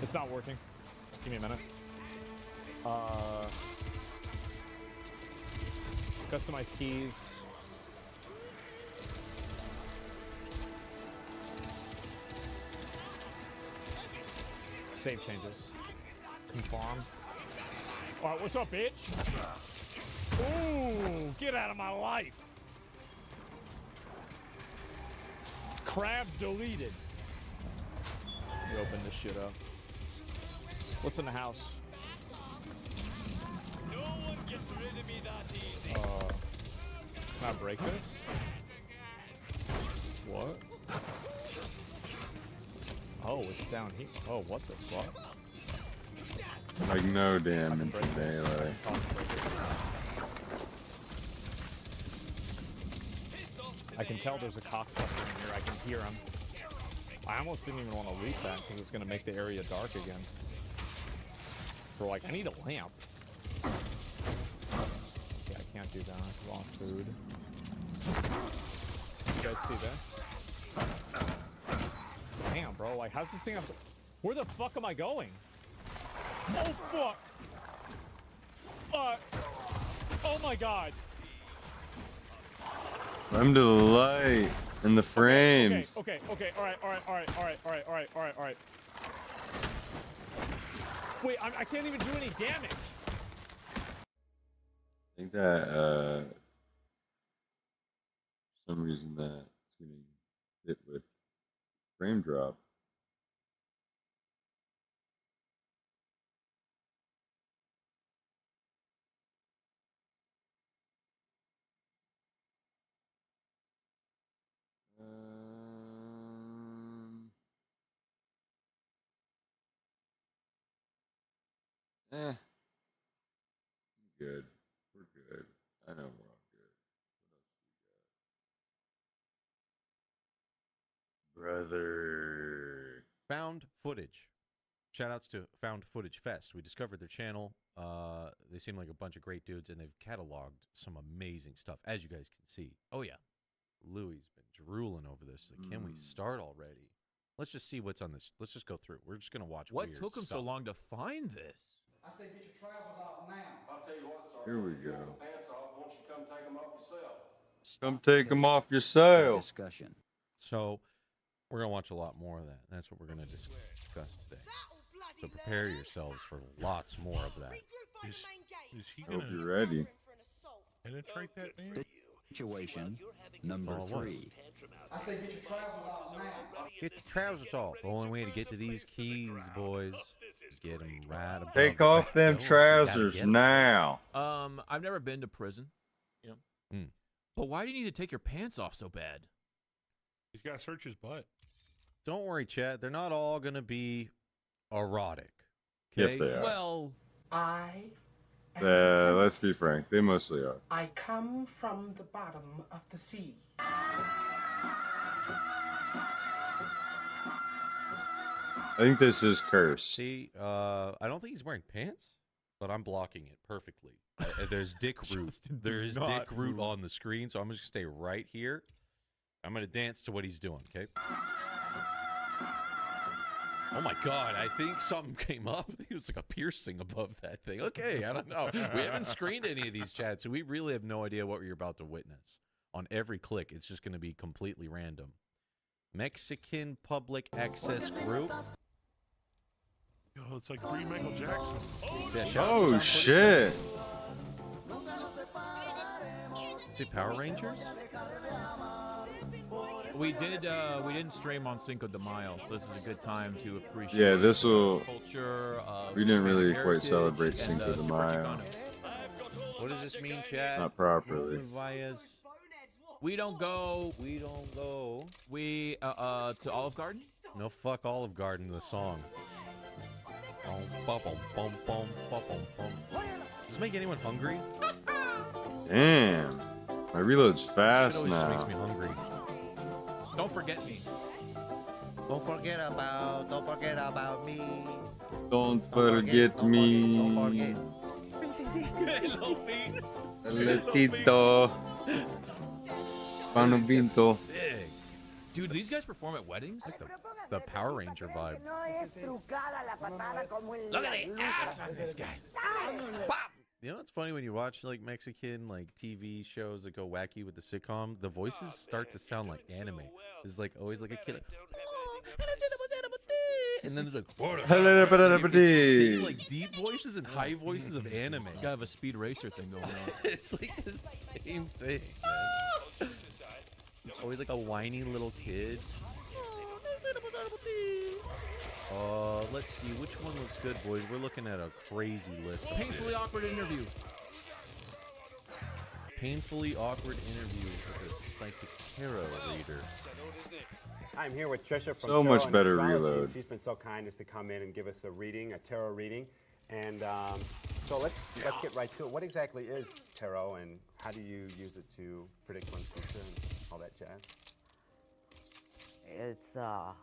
It's not working. Give me a minute. Customize keys. Save changes. Confirm. Alright, what's up, bitch? Ooh, get out of my life. Crab deleted. Let me open this shit up. What's in the house? No one gets rid of me that easy. Can I break this? What? Oh, it's down here. Oh, what the fuck? Like no damage daylight. I can tell there's a cocksucker in here. I can hear him. I almost didn't even want to loot that because it's going to make the area dark again. For like, I need a lamp. Yeah, I can't do that. Raw food. You guys see this? Damn, bro. Like, how's this thing? Where the fuck am I going? Oh, fuck. Oh, my God. I'm to the light and the frames. Okay. All right. Wait, I can't even do any damage. I think that, for some reason that it's going to hit with frame drop. Good. We're good. I know we're all good. What else we got? Brother. Found footage. Shoutouts to Found Footage Fest. We discovered their channel. They seem like a bunch of great dudes, and they've cataloged some amazing stuff, as you guys can see. Oh, yeah. Louis been drooling over this. Like, can we start already? Let's just see what's on this. Let's just go through. We're just going to watch What weird took them so stuff. long to find this? I said, get your trousers off now. I'll tell you what, Sergeant. Here we if you go. want the pants off, won't you come take them off yourself? Come take them off yourself. Discussion. So, we're going to watch a lot more of that. That's what we're going to discuss today. So prepare yourselves for lots more of that. Is he Hope gonna you're ready. penetrate that man? Situation number 3. I said, get your trousers off now. Get your trousers off. The only way to get to these keys, boys, is get them right above. Take the off back them door. You gotta trousers get 'em. now. I've never been to prison. You know. But why do you need to take your pants off so bad? He's got to search his butt. Don't worry, Chad. They're not all going to be erotic. Yes, Okay? they are. Well, Let's be frank. They mostly are. I come from the bottom of the sea. I think this is cursed. See, I don't think he's wearing pants, but I'm blocking it perfectly. There's Dick Root. Justin, do There's not Dick Root move. on the screen, so I'm just gonna stay right here. I'm gonna dance to what he's doing. Okay. Oh my God! I think something came up. I think it was like a piercing above that thing. Okay, I don't know. We haven't screened any of these chats, so we really have no idea what you're about to witness. On every click, it's just gonna be completely random. Mexican public access group. Yo, it's like free Michael Jackson. Yeah, shout out to Oh Found shit! Footage. See Power Rangers? We didn't stream on Cinco de Mayo, so this is a good time to appreciate. Yeah, this will. Culture. We didn't really Hispanic quite heritage celebrate and, Cinco de Super Mayo. Chicano. What does this mean, chat? Not properly. We don't go. We don't go. We to Olive Garden. No, fuck Olive Garden. The song. Does this make anyone hungry? Damn, my reload's fast Shit always just makes me now. hungry. Don't forget me. Don't forget about me. Don't forget me. Hello, beans. Letito. Pano Pinto. Sick. Dude, these guys perform at weddings? Like the Power Ranger vibe. Look at the ass on this guy. You know, it's funny when you watch like Mexican like TV shows that go wacky with the sitcom. The voices start to sound like anime. It's like always like a kid. And then there's like same, like deep voices and high voices of anime. You gotta have a speed racer thing going on. It's like the same thing, man. It's always like a whiny little kid. Let's see which one looks good, boys. We're looking at a crazy list. Painfully awkward interview. Painfully awkward interview with a psychic tarot reader. I'm here with Trisha from So Tarot much and better Astrology. reload. She's been so kind as to come in and give us a reading, a tarot reading. And so let's get right to it. What exactly is tarot, and how do you use it to predict one's future and all that jazz? It's a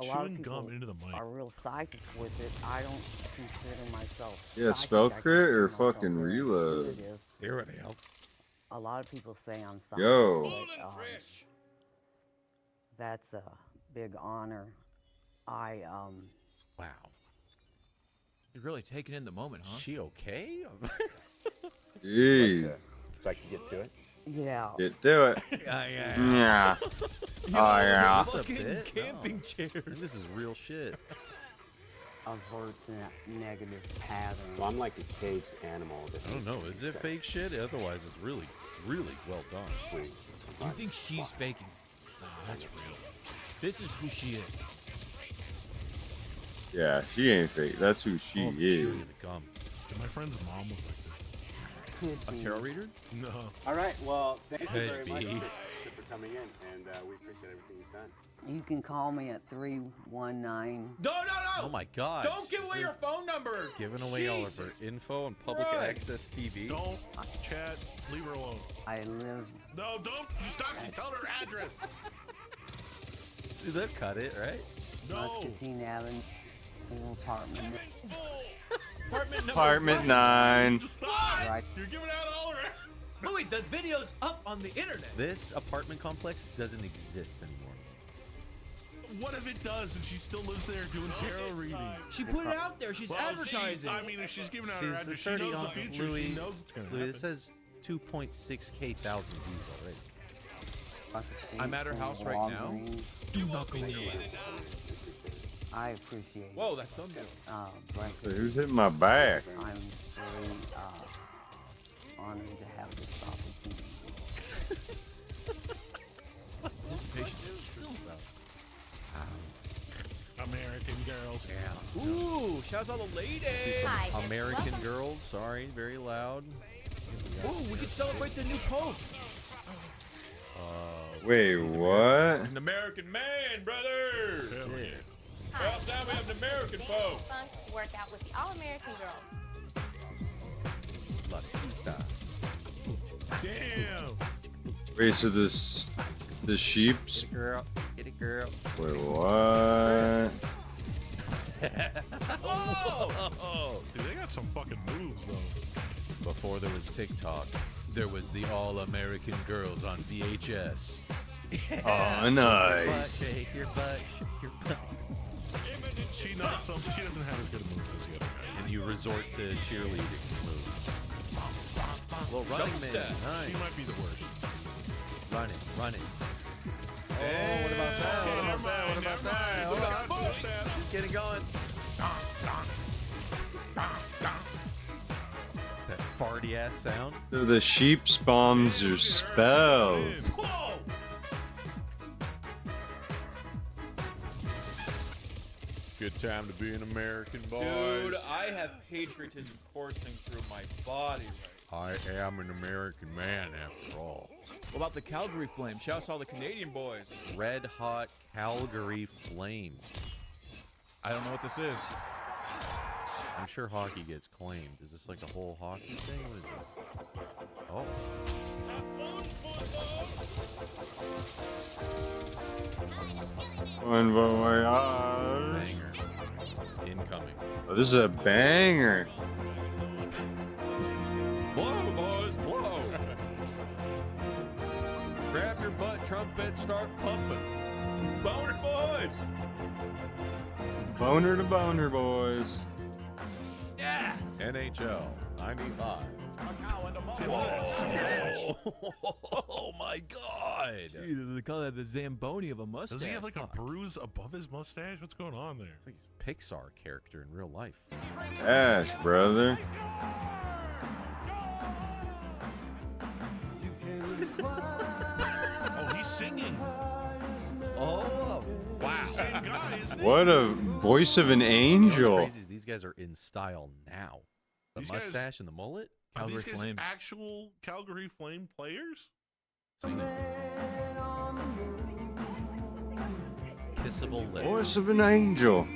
lot of people are real psychic with it. I don't consider myself Yeah, psychic. spell I crit or consider myself fucking very reload. intuitive. Here it is. A lot of people say I'm psychic. Yo. But, that's a big honor. Wow. You're really taking in the moment, huh? Is she okay? Jeez. Would you like to get to it? Yeah. Get to it. Yeah. Oh yeah. This a bit? Camping chair. This is real shit. Avert that negative pattern. So I'm like a caged animal. That I don't know. Is it fake shit? Otherwise, it's really, really well done. You think she's faking? No, that's real. This is who she is. Yeah, she ain't fake. That's who she is. Chewy the gum. My friend's mom was like this. Could A be. tarot reader? No. All right. Well, thank you very Could much be. for coming in, and we appreciate everything you've done. You can call me at 319. No! Oh my God. Don't give away This your is phone number. Giving away all of her Jesus info on public Christ. access TV. Don't chat. Leave her alone. I live No, don't stop. You tell her address. See, they'll cut it, right? No. Muscatine Avenue, apartment. Apartment 9. Stop. Right. You're giving out all her. Louis, the video's up on the internet. This apartment complex doesn't exist anymore. What if it does and she still lives there doing tarot reading? She put it out there. She's advertising. I mean, if she's giving out her She's address, she already knows on the future. Louis. She knows it's going to Louis, happen. it says 2.6K thousand views already. I'm at her house right now. Do not go near it. I appreciate it. Whoa, that's thumbnail. So who's hitting my back? I'm very honored to have this opportunity. American girls. Yeah. Ooh, shouts all the ladies. Some American girls. Sorry, very loud. Ooh, we can celebrate the new pope. Wait, what? An American man, brother. Sick. Well, now we have an American pope. Fun to work out with the all-American girls. La puta. Damn. Wait, so the sheep's. Get it, girl. Get it, girl. Wait, what? Whoa! Dude, they got some fucking moves, though. Before there was TikTok, there was the All-American Girls on VHS. Oh, nice. Shake your butt, shake your butt. She doesn't have as good moves as the other guy. And you resort to cheerleading moves. Well, running man. Nice. She might be the worst. Running. Oh, what about that? What about that? Hold on. Just getting going. That farty ass sound. So the sheep spawns your spells. Good time to be an American, boys. Dude, I have patriotism coursing through my body right I am an American man, after all. What about the Calgary Flames? Shout out to all the Canadian boys. Red hot Calgary Flames. I don't know what this is. I'm sure hockey gets claimed. Is this like a whole hockey thing? What is this? Oh. Bon voyage. Banger. Incoming. Oh, this is a banger. Blow, boys, blow. Grab your butt trumpet, start pumping. Boner boys. Boner to boner, boys. Yes. NHL 95. Whoa. Oh my God! Dude, they call that the Zamboni of a mustache. Does he have like a bruise above his mustache? What's going on there? It's like he's a Pixar character in real life. Ash, brother. Oh, he's singing. Oh, wow! Same guy, isn't he? What a voice of an angel. What's crazy is these guys are in style now. The These mustache guys- and the mullet. Are Calgary these guys Flames. actual Calgary Flame players? Singing. Kissable lips. Voice of an angel.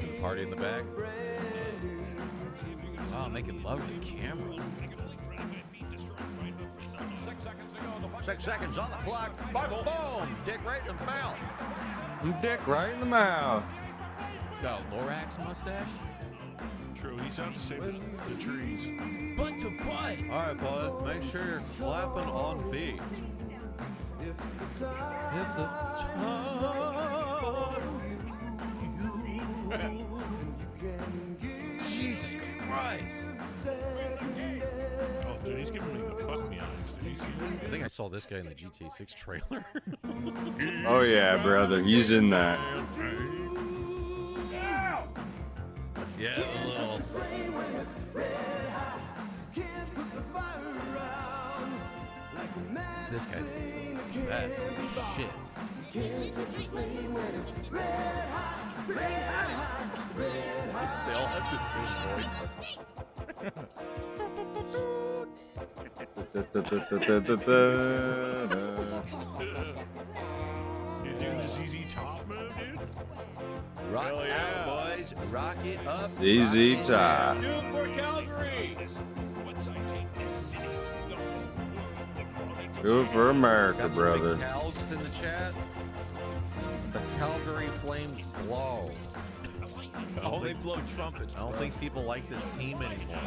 Some party in the back. Oh, making love to the camera. 6 seconds on the clock. Boom! Dick right in the mouth. Dick right in the mouth. Got a Lorax mustache. True, he's out to save the trees. Butt to butt. All right, boys. Make sure you're clapping on beat. If the Jesus Christ. Oh, dude, he's giving me the fuck me eyes. Did you see that? I think I saw this guy in the GTA 6 trailer. Oh yeah, brother. He's in that. Yeah, a little. This guy's the best shit. They all have the same You do the ZZ Top move, dude? Rock out, boys. Rock it up. ZZ Top. Do for Calgary. Do it for America, Got some brother. big Calgs in the chat. The Calgary Flames blow. Oh, they blow trumpets. I don't think people like this team anymore.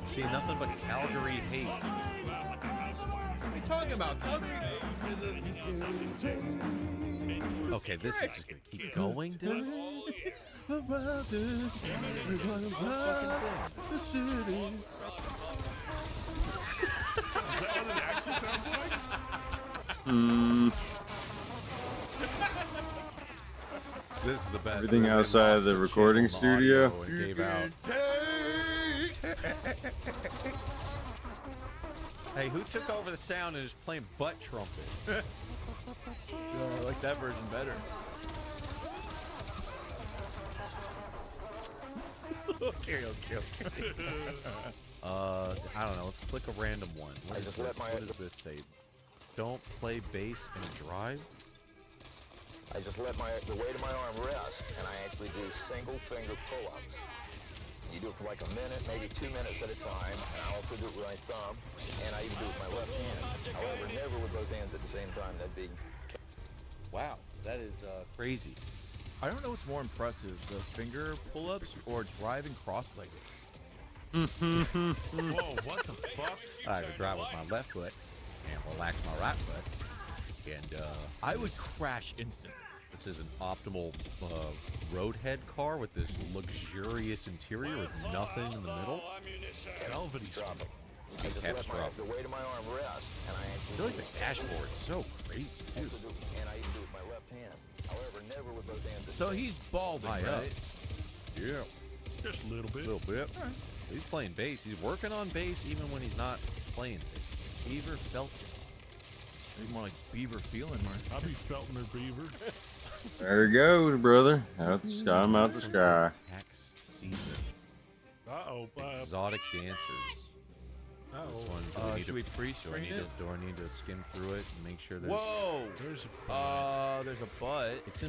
See nothing but Calgary hate. What are you talking about? Calgary. Okay, this is just gonna keep going, dude. The city. Is that what it actually sounds like? This is the best. Everything They outside of lost the the recording channel and audio studio? and gave out. Hey, who took over the sound and is playing butt trumpet? I like that version better. Okay. I don't know. Let's click a random one. What does this say? Don't play bass and drive? I just let the weight of my arm rest, and I actually do single finger pull-ups. You do it for like a minute, maybe 2 minutes at a time. And I also do it with my thumb, and I even do it with my left hand. However, never with both hands at the same time. That'd be... Wow, that is crazy. I don't know what's more impressive, the finger pull-ups or driving cross-legged. Whoa, what the fuck? I would drive with my left foot and relax my right foot. And I would crash instantly. This is an optimal roadhead car with this luxurious interior with nothing in the middle. Velvety drop it. I just let the weight of my arm rest, and I I feel like the dashboard is so crazy too. And I even do it with my left hand. However, never with both hands. So he's balding, High right? up. Yeah. Just a little bit. A little bit. He's playing bass. He's working on bass even when he's not playing it. Beaver felt it. Maybe more like Beaver feeling, right? I'll be felting their beaver. There he goes, brother. Out the sky, I'm out the sky. Tax season. Uh-oh. Exotic dancers. This one, do should we pre-screen it? Do I need to skim through it and make sure there's... Whoa! There's a there's a butt. It's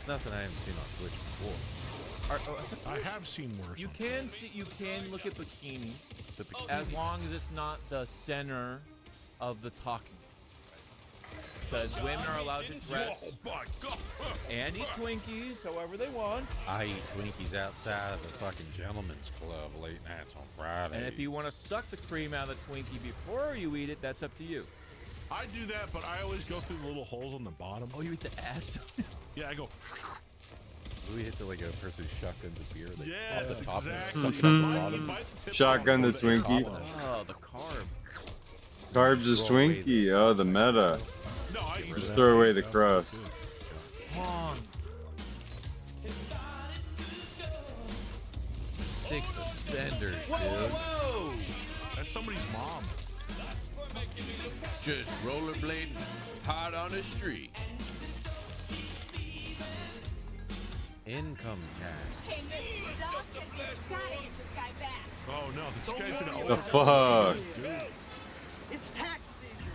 nothing I haven't seen on Twitch before. I have seen worse. You can see. You can look at bikini, as long as it's not the center of the talking. Because women are allowed to dress and eat Twinkies however they want. I eat Twinkies outside of the fucking gentleman's club late nights on Friday. And if you want to suck the cream out of the Twinkie before you eat it, that's up to you. I do that, but I always go through the little holes on the bottom. Oh, you eat the ass? Yeah, I go. Louis hits it like a person who shotguns a beer. They Yeah, off the top exactly. and suck it on the bottom. Shotgun the Twinkie. Oh, the carb. Carbs is Twinkie. Oh, the meta. No, I just throw away the crust. Pong. 6 suspenders, Whoa, dude. whoa! That's somebody's mom. Just rollerblading hard on the street. Income tax. Hey, Mr. Doc, it's gotta get this guy back. Oh no, this guy's in a... The fuck? It's tax season.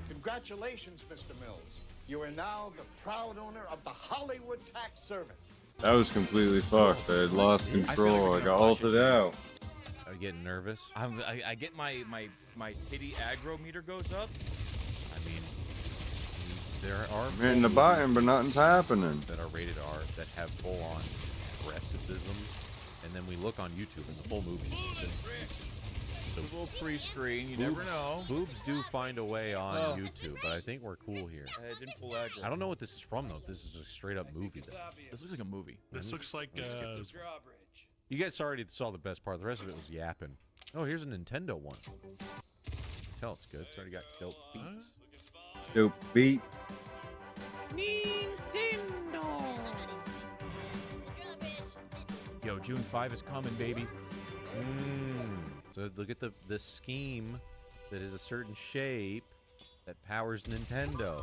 Congratulations, Mr. Mills. You are now the proud owner of the Hollywood Tax Service. That was completely fucked. I had lost control. I got ulted out. Are you getting nervous? I get my titty aggro meter goes up. I mean, there are I'm hitting the button, but nothing's happening. that are rated R that have full-on breasticism, and then we look on YouTube and the full movie is just A little pre-screen, you never know. Boobs do find a way on YouTube, but I think we're cool here. I didn't pull aggro. I don't know what this is from though. If this is a straight up movie. Though. This looks like a movie. This looks like You guys already saw the best part. The rest of it was yapping. Oh, here's a Nintendo one. Tell it's good. It's already got dope beats. Dope beat. Yo, June 5 is coming, baby. So look at the scheme that is a certain shape that powers Nintendo.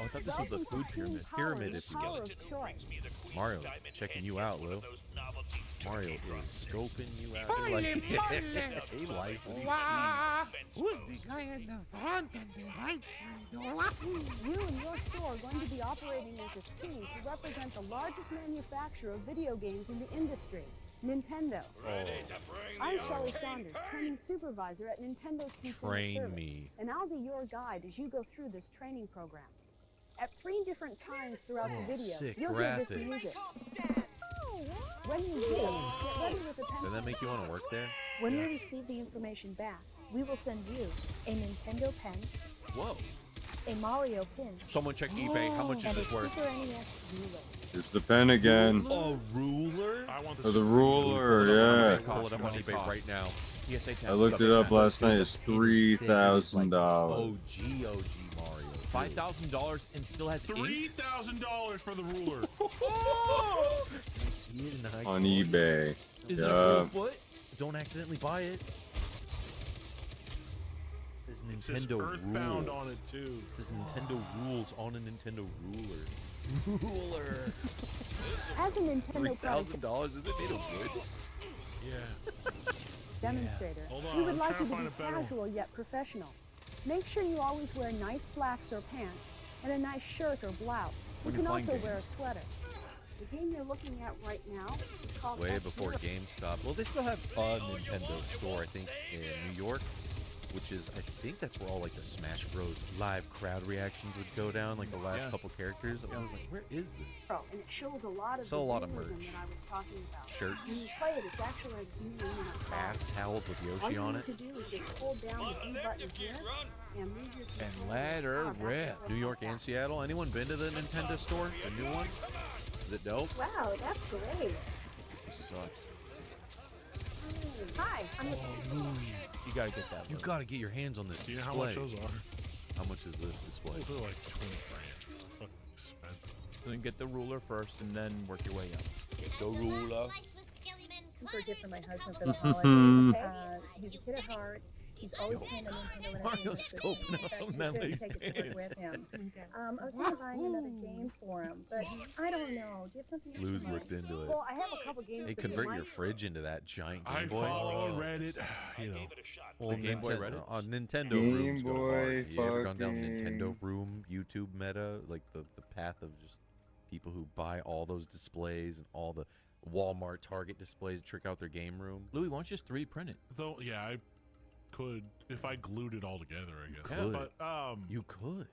Oh, I thought this was the food pyramid. Pyramid, if you will. Mario checking you out, Lou. Mario is scoping you out. He likes what he sees. Who's the guy in the front and the right side? You and your store are going to be operating as a team to represent the largest manufacturer of video games in the industry, Nintendo. I'm Shelley Saunders, training supervisor at Nintendo's Consumer Train Service, me. and I'll be your guide as you go through this training program. At 3 different times throughout the video, sick you'll hear this graphics. music. When you do, get ready with a pencil. Doesn't that make you want to work there? When we receive the information back, we will send you a Nintendo pen, Whoa. a Mario pin, Someone check eBay. How much is and a this worth? Super NES ruler. Here's the pen again. A ruler? I want Oh, the ruler, yeah. Pull it up on eBay right now. PSA 10. I looked it up last night. It's $3,000. OG Mario. $5,000 and still has ink? $3,000 for the ruler. On eBay. Is it a Yeah. full foot? Don't accidentally buy it. There's It says Nintendo Earthbound rules. on it too. It says Nintendo rules on a Nintendo ruler. Ruler. As a Nintendo product $3,000? Is it made of wood? Yeah. demonstrator, Hold on, we would I'm like you trying to to be find a better one. casual yet professional. Make sure you always wear nice slacks or pants and a nice shirt or blouse. You When can you're also playing wear a sweater. The game you're looking at right now is called Way F-Zero. before GameStop. Well, they still have a Nintendo store, I think, in New York, which is, I think that's where all like the Smash Bros. Live crowd reactions would go down, like the last couple characters. I was like, where is this? And it shows a lot of Saw a lot of realism merch. that I was talking about. Shirts. When you play it, it's actually like being in a car. Bath towels with All Yoshi you on need it. to do is just hold down the B button here and move your And controller let her back and rip. forth New York like and that. Seattle. Anyone been to the Nintendo store? The new one? Is it dope? Wow, that's great. It sucks. Hi, I'm You gotta get that. You gotta get your hands on this Do you know display. how much those are? How much is this display? Those are like 20 grand. Fucking expensive. Then get the ruler first, and then work your way up. Get the ruler. for a gift from my husband for the holidays. He's a kid at heart. He's always playing the Nintendo when Mario's scoping out some manly's take it to work with him. I was thinking of buying another game for him, but I don't know. Do you have something? Lou's looked into it. Well, I have a couple games. Hey, that convert you your might- fridge into that giant Game I Boy. follow Reddit, you know. Well, Game Boy Nintendo, Reddit? on Nintendo Game Rooms go hard. Boy You ever gone down fucking- Nintendo Room YouTube meta, like the path of just people who buy all those displays and all the Walmart, Target displays, trick out their game room. Louis, why don't you just 3D print it? Though, yeah, I could if I glued it all together, I guess. Could. But You could.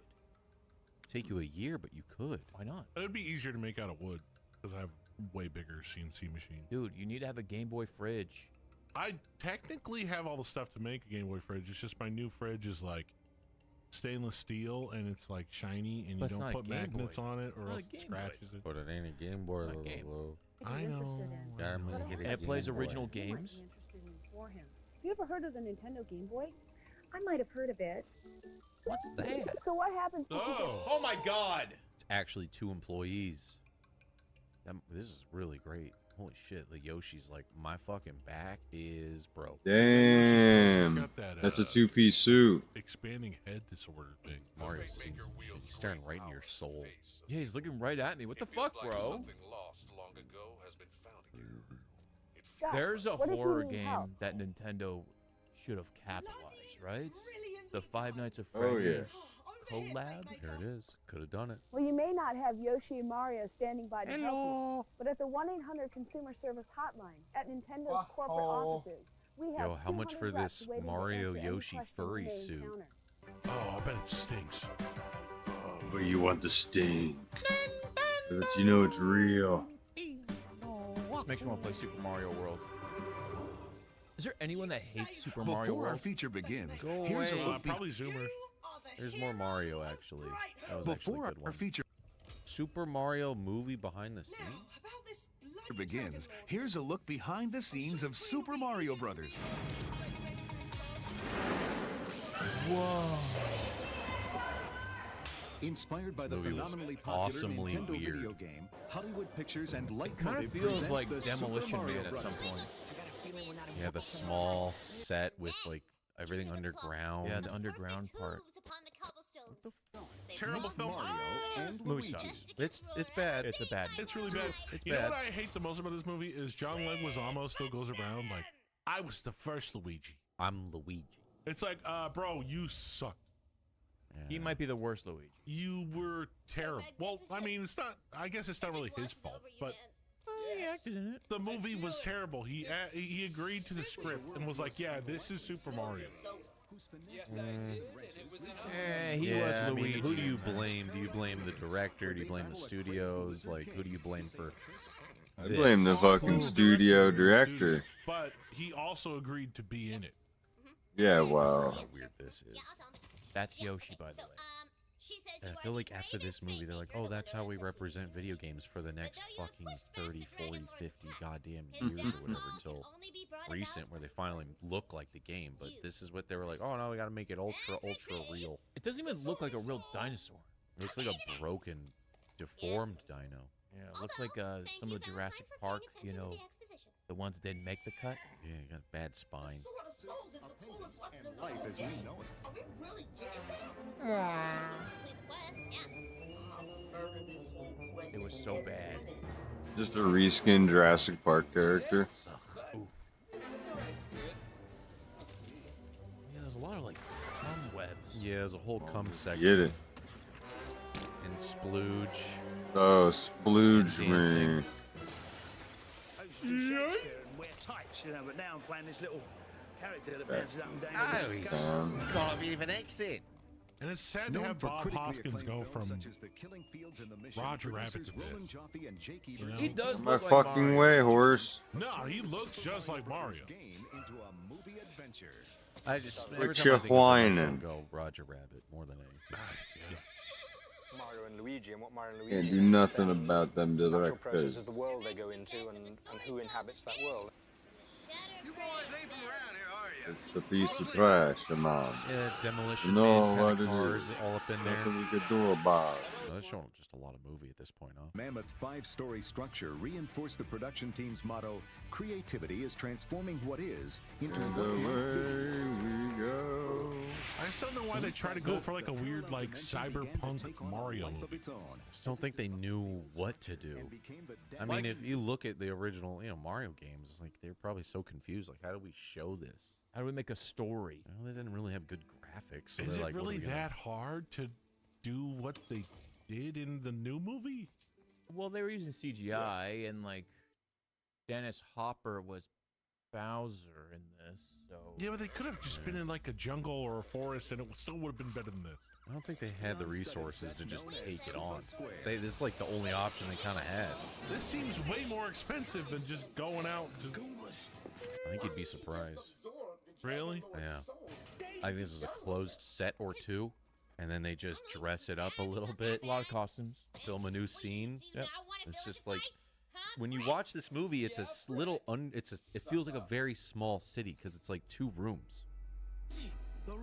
Take you a year, but you could. Why not? it would be easier to make out of wood because I have way bigger CNC machine. Dude, you need to have a Game Boy fridge. I technically have all the stuff to make a Game Boy fridge. It's just my new fridge is like stainless steel and it's like shiny and But it's you not don't a put Game magnets Boy. on it It's or not a else it Game Boy. scratches it. But it ain't a Game Boy. Not Game Boy. I know. Gotta make it a And it plays Game Boy. original You might games. be interested in for him. Have you ever heard of the Nintendo Game Boy? I might have heard of it. What's that? So what happens? If you get Oh my God! It's actually 2 employees. This is really great. Holy shit, the Yoshi's like, my fucking back is broke. Damn. Got that, That's a 2-piece suit. expanding head disorder thing. Mario seems he's staring right in your soul. Yeah, he's looking right at me. What the fuck, bro? Gosh, There's a what if you horror need game help? that Nintendo should have capitalized, right? The Five Nights at Oh, Freddy yeah. collab. There it is. Could have done it. Well, you may not have Yoshi and Mario standing by to help you, but at the 1-800 consumer service hotline at Nintendo's corporate offices, we have Yo, how much 200 for reps this waiting to Mario answer any Yoshi questions furry you may suit? encounter. Oh, I bet it stinks. But you want the stink. So that you know it's real. Just makes me want to play Super Mario World. Is there anyone that hates Super Mario Before our World? feature begins, Go here's a away. look Probably Zoomers. There's more Mario, actually. That was actually a before good our one. feature Super Mario movie behind the scenes? begins. Here's a look behind the scenes of Super Mario Brothers. Whoa. Inspired by the movie was phenomenally popular awesomely Nintendo weird. video game, Hollywood Pictures and Light Kind Motive of feels present like the Demolition Super Mario Man at Brothers. some point. Yeah, the small set with like everything underground. Yeah, the underground part. Terrible film. Mario and Movie Luigi. sucks. It's bad. It's a bad. It's really bad. It's You know bad. what I hate the most about this movie is John Leguizamo still goes around like, I was the first Luigi. I'm Luigi. It's like, bro, you sucked. He might be the worst Luigi. You were terrible. Well, I mean, it's not. I guess it's not really his fault, but He acted in it. the movie was terrible. He agreed to the script and was like, "Yeah, this is Super Mario." He Yeah, was I mean, Luigi. who do you blame? Do you blame the director? Do you blame the studios? Like, who do you blame for? I this? blame the fucking studio director. But he also agreed to be in it. Yeah, wow. How weird this is. That's Yoshi, by the way. And I feel like after this movie, they're like, oh, that's how we represent video games for the next fucking 30, 40, 50 goddamn years or whatever until recent, where they finally look like the game. But this is what they were like, oh, no, we got to make it ultra, ultra real. It doesn't even look like a real dinosaur. It looks like a broken, deformed dino. Yeah, it looks like some of the Jurassic Park, you know, the ones that didn't make the cut. Yeah, you got a bad spine. And life as we know it. It was so bad. Just a reskinned Jurassic Park character. Yeah, there's a lot of like cum webs. Yeah, there's a whole cum section. Get it. And splooge. Oh, splooge me. I used to do Shakespeare and wear tights, you know, but now I'm playing this little character that bounces up and down. Oh, he's got a bit of an accent. And it's sad to have Bob Hoskins go from Roger Rabbit to this. You know? He does My look like fucking Mario. way, horse. No, he looks just like Mario. I just Quit every time I think of the whining. wrestling, go Roger Rabbit more than anything. Mario and Luigi, and what Mario and Can't Luigi do nothing about them natural direct. process is the world they go into and who inhabits that world. You boys ain't from around here, are you? It's a piece of trash, come on. Yeah, demolition You know man what kind it of cars is. all up in there. Nothing we could do about it. So that's showing just a lot of movie at this point, huh? Mammoth 5-story structure reinforced the production team's motto, creativity is transforming what is into And what away might be. we go. I still don't know why they try to go for like a weird like cyberpunk Mario movie. I just don't think they knew what to do. I mean, if you look at the original, Mario games, like they're probably so confused. Like, how do we show this? How do we make a story? Well, they didn't really have good graphics. So Is they're it like, what are really we gonna- that hard to do what they did in the new movie? Well, they were using CGI, and like Dennis Hopper was Bowser in this, so Yeah, but they could have just been in like a jungle or a forest, and it still would have been better than this. I don't think they had the resources to just take it on. This is like the only option they kind of had. This seems way more expensive than just going out to. I think you'd be surprised. Really? Yeah. I think this is a closed set or two, and then they just dress it up a little bit. A lot of costumes. Film a new scene. Yep. It's just like when you watch this movie, it's a little it feels like a very small city because it's like 2 rooms.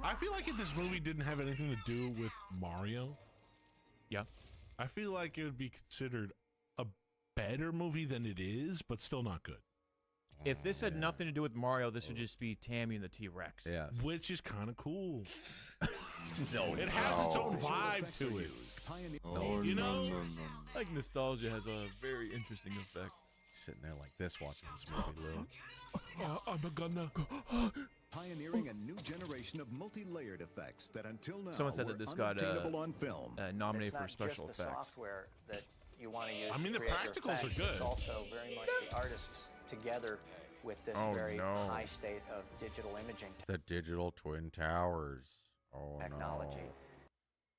I feel like if this movie didn't have anything to do with Mario, yeah, I feel like it would be considered a better movie than it is, but still not good. If this had nothing to do with Mario, this would just be Tammy and the T-Rex. Yeah. Which is kind of cool. No, it has its own vibe to it. Oh, You know? no. like nostalgia has a very interesting effect. Sitting there like this watching this movie, Lou. I'm a gonna. Pioneering a new generation of multi-layered effects that until now Someone said that this got unobtainable on film. nominated for It's special not just the effects. software that you want to use. I mean, to the create your practicals are effects. good. It's also very much the artists together with this Oh, very no. high state of digital imaging The digital twin towers. Oh technology. no.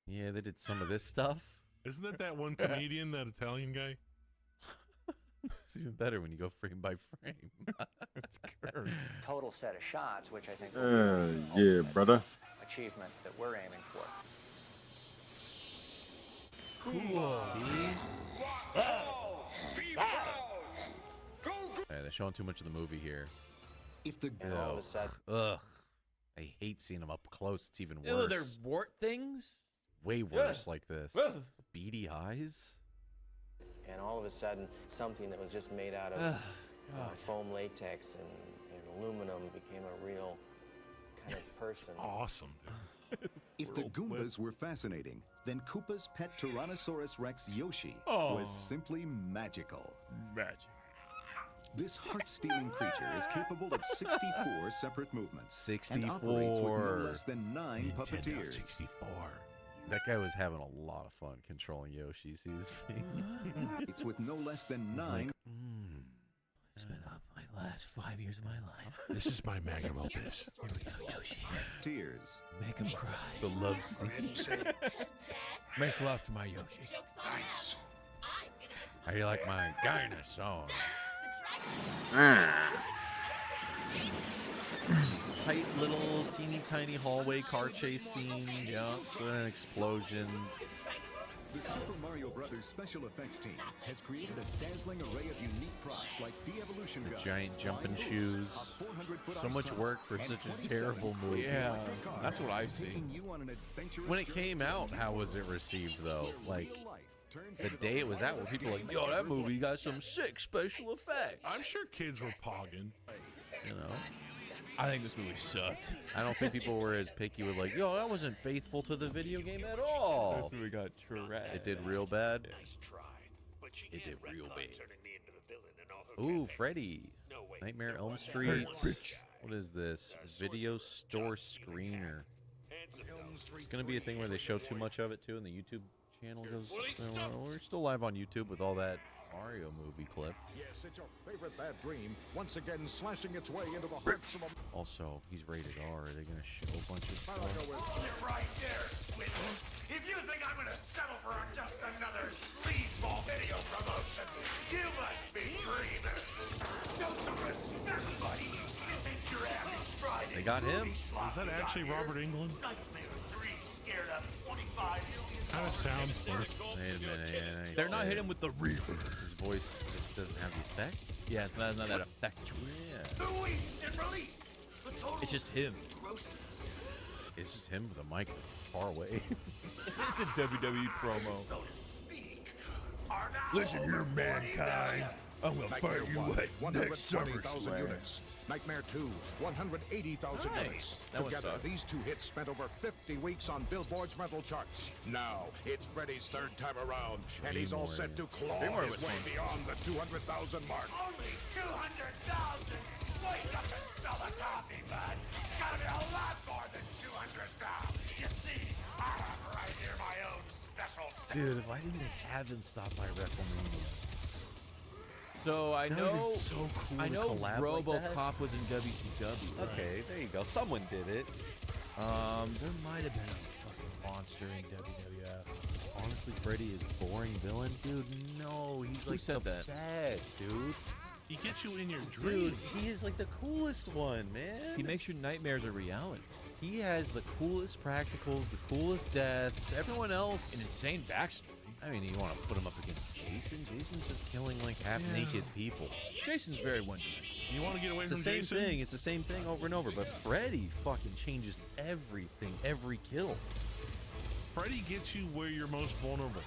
Yeah, they did some of this stuff. Isn't that one comedian, that Italian guy? It's even better when you go frame by frame. It's gross. Total set of shots, which I think Yeah, brother. achievement that we're aiming for. Cool. Yeah, they're showing too much of the movie here. If the And all of a sudden, Ugh. I hate seeing them up close. It's even Ew, worse. they're wart things. Way worse like this. Ugh. Beady eyes. and all of a sudden, something that was just made out of foam latex and aluminum became a real kind of person. Awesome. If the Goombas were fascinating, then Koopa's pet Tyrannosaurus Rex Yoshi Oh. was simply magical. Magic. This heart-stealing creature is capable of 64 separate movements 64. and operates with no less than 9 puppeteers. 64. That guy was having a lot of fun controlling Yoshi. See his face? It's with no less than He's 9 like, Spent up my last 5 years of my life. This is my magnum opus. Here we go, Yoshi. tears. Make him cry. the love scene. Make love to my Yoshi. Thanks. How you like my dinosaur? These tight little teeny tiny hallway car chase scene. Yeah, so then explosions. The Super Mario Brothers special effects team has created a dazzling array of unique props like de-evolution guns, Giant jumping flying shoes. horse, a 400-foot So much ice work for tunnel, such and a 27 terrible movie. Yeah, electric cars, that's what I see. taking you on an adventurous When it journey came to out, a how new was it received though? where Like real life turns the into day it was out, were people like, "Yo, that movie got some sick special effects." I'm sure kids were pogging. You know, I think this movie sucked. I don't think people were as picky with like, "Yo, that wasn't faithful to the video game at all." This movie got trash. It did real bad. It did real bad. Ooh, Freddy. Nightmare Elm Street. What is this? Video store screener. It's gonna be a thing where they show too much of it too in the YouTube channel goes. We're still live on YouTube with all that Mario movie clip. Yes, it's your favorite bad dream, once again slashing its way into the hearts of a... Also, he's rated R. Are they going to show a bunch of stuff? You're right there, Squiddles. If you think I'm gonna settle for just another sleazeball video promotion, you must be dreaming. Show some respect, buddy. This ain't your average Friday. They got him. Is that actually Robert Englund? Nightmare 3 scared up 25 million. Kind of sounds funny. Wait a minute. They're not hitting with the reverb. His voice just doesn't have the effect. Yeah, it's not that effect. Yeah. The weeps and release. The total It's just him. grossness. It's just him with a mic far away. It's a WWE promo. So to speak, are now Listen here, over mankind. 40 I'm gonna fire you at next SummerSlam. Units. Nightmare 2, 180,000 Nice. units. That one Together, sucked. these two hits spent over 50 weeks on Billboard's rental charts. Now, it's Freddy's third time around, and he's all set to claw Dream Warrior his was way fun. beyond the 200,000 mark. Only 200,000. Wake up and smell the coffee, bud. It's gotta be a lot more than 200,000. You see, I have right here my own special. Dude, why didn't they have him stop by WrestleMania? So I That would've been know, so cool I to know collab like that. RoboCop was in WCW. Right? Okay, there you go. Someone did it. There might have been a fucking monster in WWF. Honestly, Freddy is a boring villain, dude. No, he's Who like said the that? best, dude. He gets you in your dream. Dude, he is like the coolest one, man. He makes your nightmares a reality. He has the coolest practicals, the coolest deaths. Everyone else, An insane backstory. I mean, you want to put him up against Jason? Jason's just killing like half-naked people. Jason's very one-dimensional. You want to get away It's the from same Jason? thing. It's the same thing over and over. But Freddy fucking changes everything, every kill. Freddy gets you where you're most vulnerable.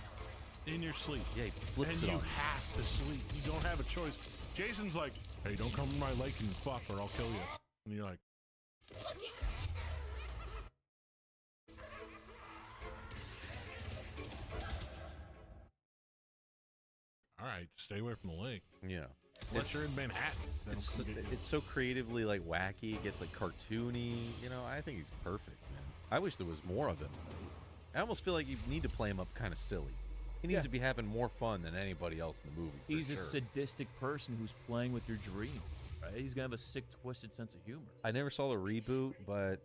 In your sleep. Yeah, he flips And it you on you. have to sleep. You don't have a choice. Jason's like, hey, don't come to my lake and fuck or I'll kill you. And you're like, all right, stay away from the lake. Yeah. Unless you're in Manhattan. then It's, come get you. it's so creatively like wacky. It gets like cartoony. You know, I think he's perfect, man. I wish there was more of him. I almost feel like you need to play him up kind of silly. He needs to be having more fun than anybody else in the movie. For He's sure. a sadistic person who's playing with your dream. Right? He's gonna have a sick, twisted sense of humor. I never saw the reboot, but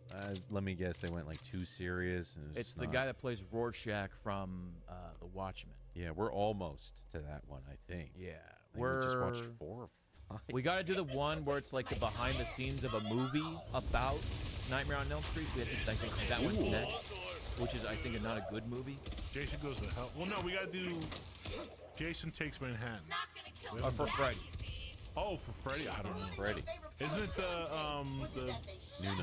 let me guess, they went like too serious. And It's the guy that plays Rorschach from The Watchmen. Yeah, we're almost to that one, I think. Yeah, I think we just watched 4 or 5. We got to do the one where it's like the behind the scenes of a movie about Nightmare on Elm Street. We have to, I think that one's next, which is I think not a good movie. Jason goes to hell. Well, no, we gotta do Jason Takes Manhattan. Or for Freddy. Oh, for Freddy? I don't know. Freddy. Isn't it the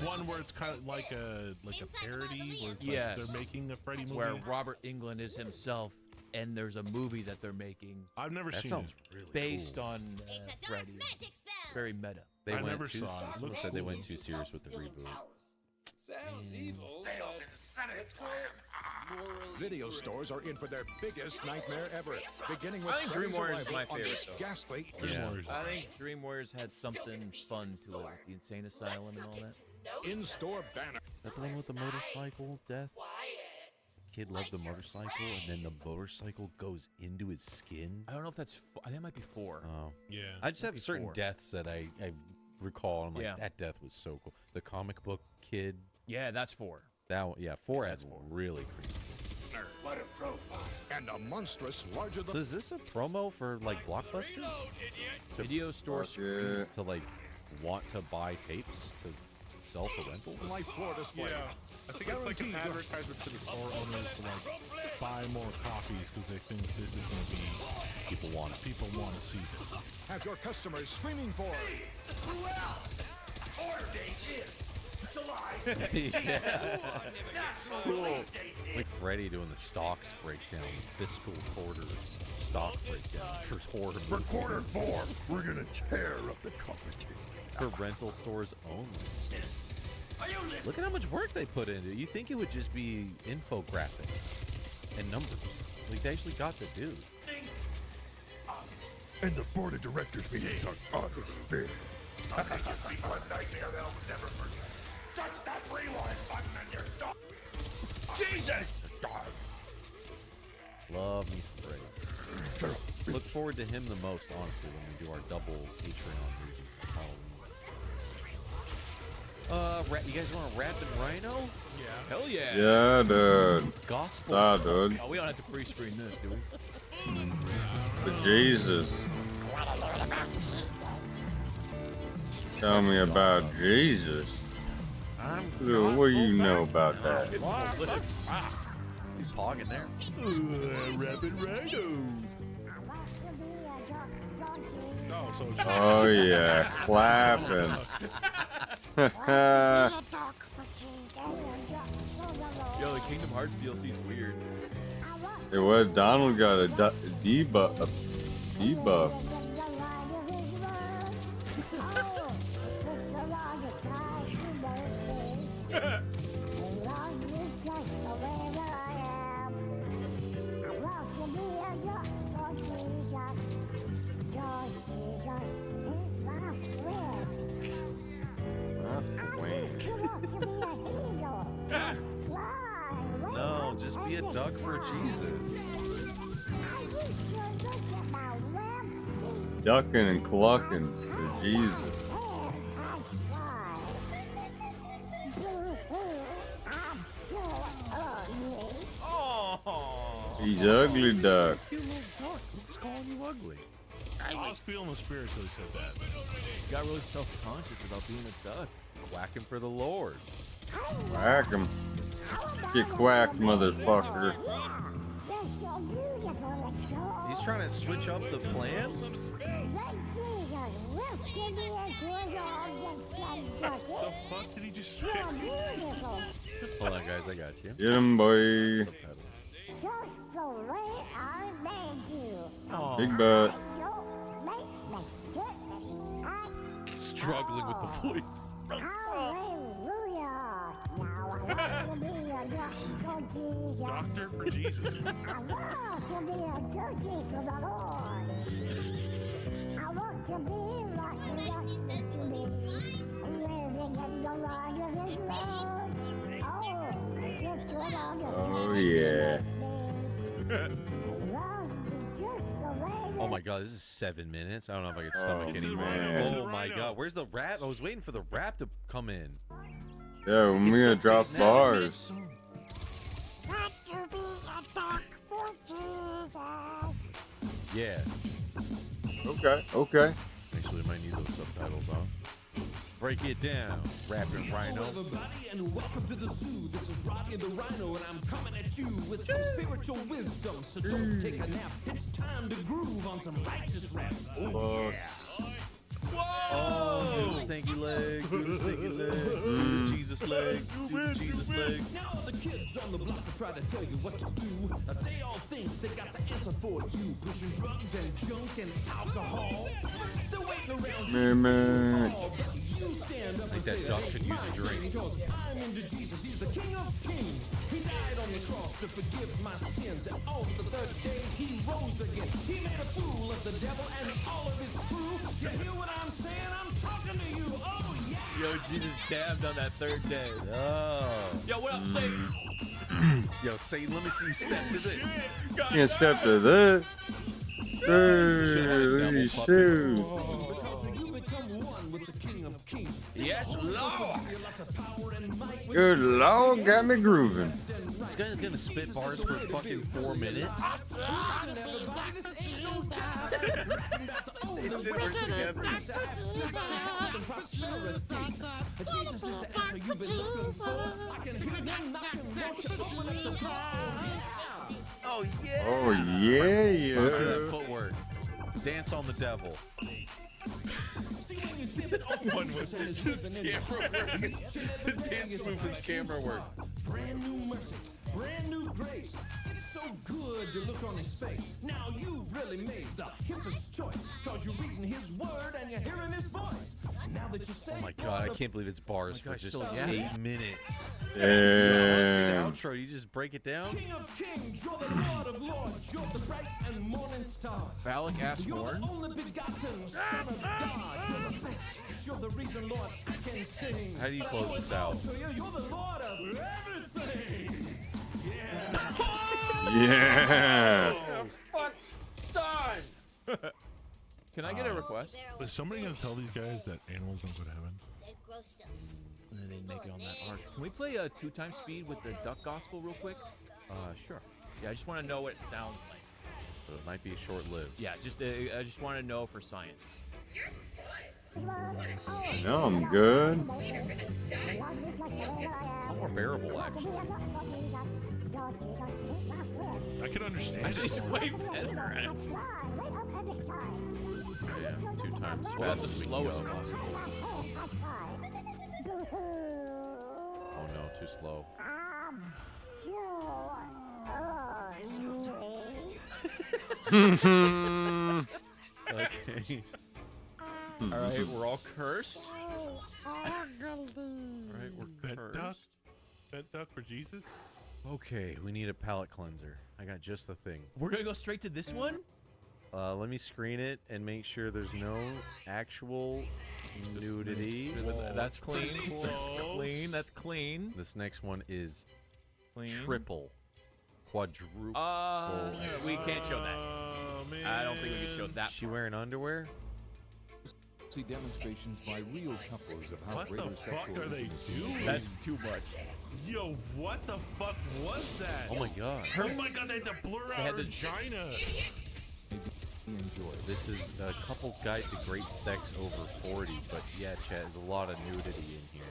one where it's kind of like a parody? Where it's Yes. like they're making a Freddy movie? Where Robert Englund is himself, and there's a movie that they're making. I've never That seen sounds it. really based cool. on Freddy. Very meta. They I went never too, saw it. someone said they went too serious with the reboot. Sounds evil. Dale's incentive plan. Video stores are in for their biggest nightmare ever, beginning with I think Freddy's Dream Warriors is arrival my on favorite, this though. ghastly. I think Dream Warriors had something fun to it with the insane asylum and all that. In-store banner. Is that the one with the motorcycle death? The kid loved the motorcycle, and then the motorcycle goes into his skin. I don't know if that's. I think it might be 4. Oh, yeah. I just Might have be certain 4. deaths that I recall. I'm like, Yeah. that death was so cool. The comic book kid. Yeah, that's 4. That one, yeah, 4 Yeah, has that's 4. really creepy. What a profile. And a monstrous larger So than... is this a promo for like Blockbuster? Video store screen to like want to buy tapes to sell for rentals? My floor display. Yeah. I think it's like an advertisement to the store owners to like buy more copies because they think this is going to be People want it. people want to see this. Have your customers screaming for... Who else? Order date is July Yeah. 16th. National Cool. release date is Like Freddy doing the stocks breakdown, fiscal quarter stock breakdown for horror For movies. quarter 4, we're going to tear up the competition. For rental stores only. Are you listening? Look at how much work they put into it. You think it would just be infographics and numbers. Like they actually got the dude. And the board of directors meetings are August 5th. I'll make you be one nightmare they'll never forget. Touch that rewind button and you're done. Jesus! Love me some Ray. Look forward to him the most, honestly, when we do our double Patreon regions for Halloween. You guys want a Rapid Rhino? Yeah. Hell yeah. Yeah, dude. Gospel. Ah, dude. Oh, we don't have to pre-screen this, do we? But Jesus. Tell me about Jesus. Dude, what do you know about that? It's he's pogging there. Rapid Rhino. Oh yeah, clapping. Yo, the Kingdom Hearts DLC is weird. Hey, what? Donald got a debuff. Debuff. No, just be a duck for Jesus. Ducking and clucking for Jesus. He's ugly duck. Cute little duck. Who's calling you ugly? I was feeling the spirit till he said that. You got really self-conscious about being a duck. Quacking for the Lord. Whack him. Get quacked, motherfucker. He's trying to switch up the plan? The fuck did he just say? Hold on, guys. I got you. Get him, boy. Big butt. Struggling with the voice. Doctor for Jesus. Oh yeah. Oh my god, this is 7 minutes. I don't know if I can stomach any more. man. Oh my god, where's the rap? I was waiting for the rap to come in. Yeah, when we gonna drop bars. Yeah. Okay. Okay. Actually, I might need those subtitles on. Break it down, Rapping Rhino. Hello, everybody, and welcome to the zoo. This is Robbie the Rhino, and I'm coming at you with some spiritual wisdom. So don't take a nap. It's time to groove on some righteous rap. Oh, yeah. Oh, do the stinky leg, do the stinky leg, do the Jesus leg, do the Jesus leg. Now the kids on the block will try to tell you what to do. They all think they got the answer for you. Pushing drugs and junk and alcohol. They're waiting around Man. you stand up I think that duck could use a drink. because I'm into Jesus. He's the King of Kings. He died on the cross to forgive my sins. And on the third day, he rose again. He made a fool of the devil and all of his crew. You hear what I'm saying? I'm talking to you. Oh, yeah. Yo, Jesus damned on that third day. Oh. Yo, what up, Satan? Yo, Satan, let me see you step to this. Can't step to this. Holy shoot. Because you become one with the King of Kings. Yes, Lord. Good Lord, got me grooving. This guy's gonna spit bars for fucking 4 minutes. It's in there together. Oh yeah! Oh yeah, yeah. Listen to that footwork. Dance on the devil. One was just camera work. The dance move is camera work. Brand new mercy, brand new grace. It's so good to look on his face. Now you really made the hippest choice. Cause you're reading his word and you're hearing his voice. Now that you say Oh my god, I can't believe it's bars for just 8 minutes. Damn. I want to see the outro. You just break it down. King of Kings, you're the Lord of Lords, you're the bright and morning star. Phallic ass You're horn. the only begotten Son of God. You're the best. You're the reason, Lord, I can sing. How do you close this out? You're the Lord of everything. Yeah. Yeah. Oh, fuck done. Can I get a request? Is somebody gonna tell these guys that animals don't go to heaven? And then they make it on that arc. Can we play a 2x speed with the Duck Gospel real quick? Sure. Yeah, I just want to know what it sounds like. So it might be short-lived. Yeah, I just want to know for science. No, I'm good. It's more bearable, actually. I can understand. Actually, it's way better. Yeah, 2 times Well, that's the fast as we can slowest go. possible. Oh no, too slow. Okay. All right, we're all cursed. All right, we're cursed. That duck for Jesus? Okay, we need a palate cleanser. I got just the thing. We're gonna go straight to this one. Let me screen it and make sure there's no actual nudity. That's clean. That's clean. That's clean. This next one is Clean. triple, quadruple. We can't show that. I don't think we can show that. She wearing underwear? See demonstrations by real couples of how What the greater fuck sexual are they intimacy doing? That's too much. Yo, what the fuck was that? Oh my god. Oh my god, they had to blur out had her to- vagina. enjoy. This is a couple's guide to great sex over 40, but yeah, chat, there's a lot of nudity in here.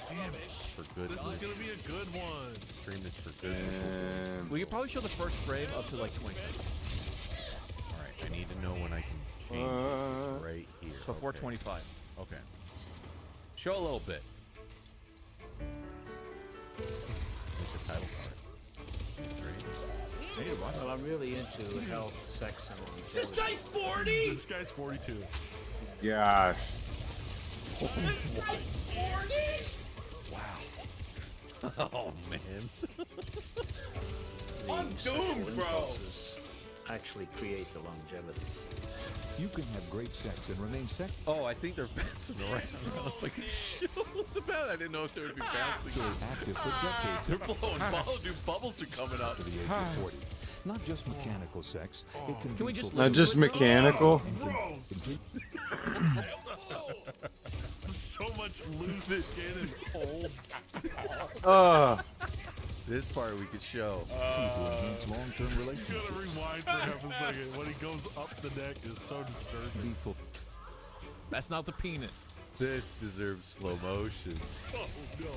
Damn it. For good. This is gonna be a good one. Stream this for good. We could probably show the first frame up to like 20 seconds. All right, I need to know when I can change it. It's right here. Before Okay. 25. Okay. Show a little bit. Make the title card. Great. Hey, well, I'm really into health, sex, and This longevity. guy's 40. This guy's 42. Gosh. Oh man. I'm doomed, bro. Impulses actually create the longevity. You can have great sex and remain sex. Oh, I think they're bouncing around. Like, I didn't know if they would be bouncing. Active for decades. They're blowing bubbles. Dude, bubbles are coming up. To the age of 40. Not just mechanical sex. It can we be just for Not just mechanical. So much loose skin and cold. This part we could show. to enhance long-term You relationships. gotta rewind for half a second. When he goes up the neck is so disturbing. Be full. That's not the penis. This deserves slow motion. Oh no.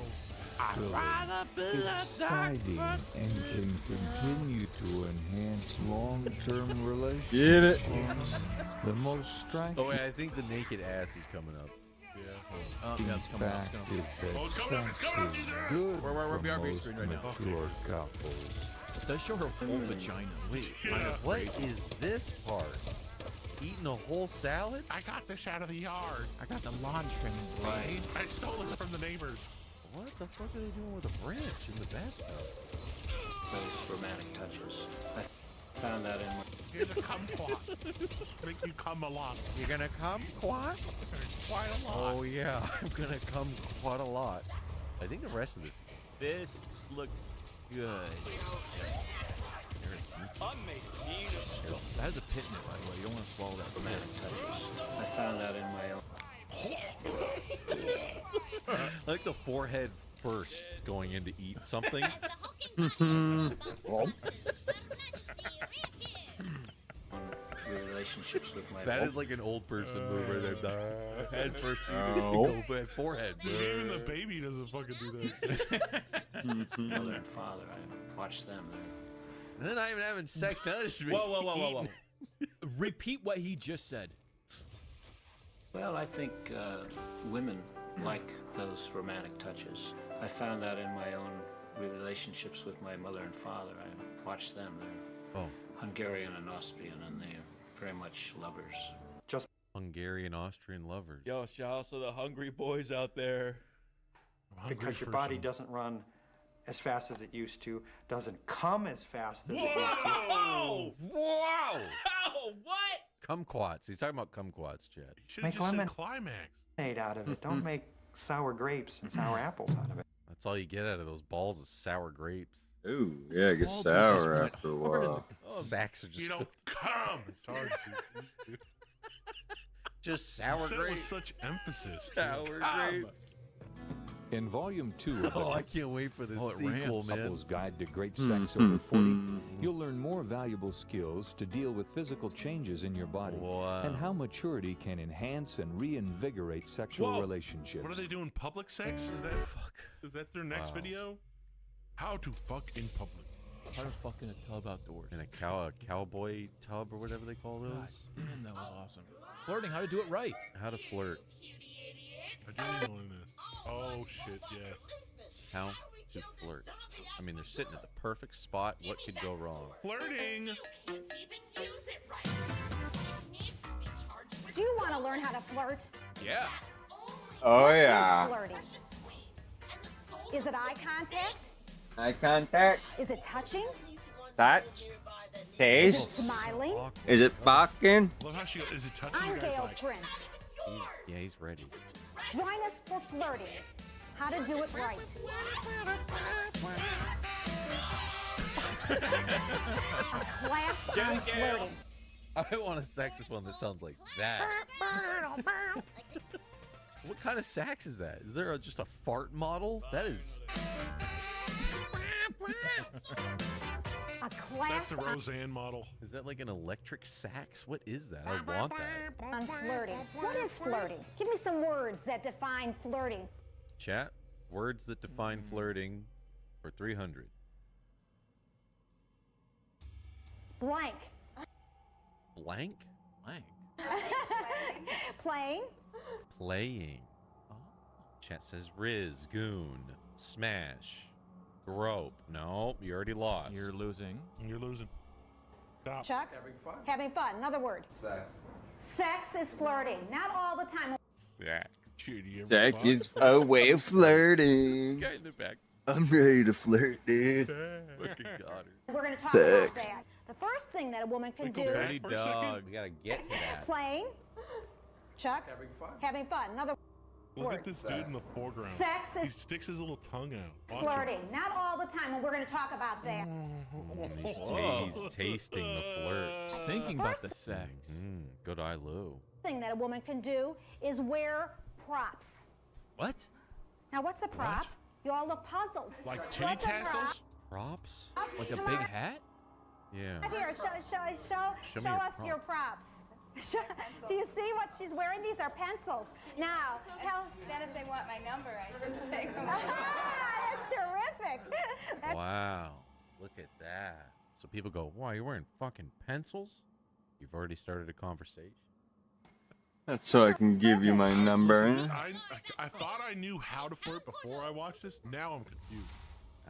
Exciting and can continue to enhance long-term relationships. Get it? The most striking Oh, wait, I think the naked ass is coming up. Oh, yeah, it's coming up. fact It's coming up. is that Oh, it's coming up, it's sex coming up, is he's there. good We're for BRB most screen right now. mature couples. It does show her whole vagina. Wait, Yeah. what is this part? Eating a whole salad? I got this out of the yard. I got the lawn trimmings right. I stole this from the neighbors. What the fuck are they doing with a branch in the bathtub? Those romantic touches. I found that in my... Here's a kumquat. Make you come a lot. You're gonna come quite? Quite a lot. Oh yeah, I'm gonna come quite a lot. I think the rest of this is This looks good. That has a pit in it, by the way. You don't want to swallow that. romantic touches. I found that in my own... I like the forehead first going in to eat something. relationships with my... That is like an old person move right there. Head first, Oh. go forehead. Even the baby doesn't fucking do that. mother and father. I watched them. And then not even having sex. Now there's Whoa. Repeat what he just said. Well, I think women like those romantic touches. I found that in my own relationships with my mother and father. I watched them. They're Hungarian and Austrian, and they're very much lovers. Just Hungarian, Austrian lovers. Yo, shout out to the hungry boys out there. Because your body doesn't run as fast as it used to, doesn't come as fast as it used to. Whoa! Wow! Ow! What? Kumquats. He's talking about kumquats, Chad. Make lemonade out of it. Don't make sour grapes and sour apples out of it. That's all you get out of those balls of sour grapes. Ooh, yeah, it gets Balls sour just went after a hard in while. the sacks are just You don't come. It's hard to just sour You said it grapes. with such emphasis. Sour grapes. In Volume 2 of the I can't wait for this Oh, it sequel, ramps. man. Couple's Guide to Great Sex Over 40, you'll learn more valuable skills to deal with physical changes in your body and how maturity can enhance and reinvigorate sexual Whoa. relationships. What are they doing? Public sex? Is that their next video? How to fuck in public. How to fuck in a tub outdoors. In a cowboy tub or whatever they call those. God damn, that was awesome. Flirting, how to do it right. How to flirt. I didn't know this. Oh shit, yes. How to flirt. I mean, they're sitting at the perfect spot. What could go wrong? Flirting. Do you want to learn how to flirt? Yeah. Oh What is yeah. flirting? Is it eye contact? Eye contact. Is it touching? Touch. Is it Taste. smiling? Is it barking? Love how she goes, is it touching? I'm You guys Gail like? Prince. He's ready. Join us for flirting. How to do it right. A class on flirting. I want a saxophone that sounds like that. What kind of sax is that? Is there just a fart model? That is. A class That's the Roseanne model. Is that like an electric sax? What is that? I want that. on flirting. What is flirting? Give me some words that define flirting. Chat, words that define flirting for 300. Blank. Blank? Blank. Playing. Playing. Chat says Riz, Goon, Smash, Grope. No, you already lost. You're losing. You're losing. Stop. Chuck? Having fun. Another word. Sex. Sex is flirting. Not all the time. Sex. Sex is a way of flirting. Guy in the back. I'm ready to flirt, dude. Fucking got her. We're going to talk about Sex. that. The first thing that a woman can do. Dirty dog. We gotta get to that. Playing. Chuck? Having fun. Another Look word. at this dude in the foreground. Sex He is sticks his little tongue out. Watch him. flirting. Not all the time, and we're going to talk about that. He's tasting the flirt. Thinking about the sex. Good eye, Lou. Thing that a woman can do is wear props. What? Now, what's a prop? You all look puzzled. Like titty What's a prop? tassels? Props? Like a Come big on. hat? Yeah. Come here, show me your us your props. Do you see what she's wearing? These are pencils. Now, tell. Then if they want my number, I just take them. That's terrific. Wow. Look at that. So people go, wow, you're wearing fucking pencils? You've already started a conversation. That's so I can give you my number. I thought I knew how to flirt before I watched this. Now I'm confused.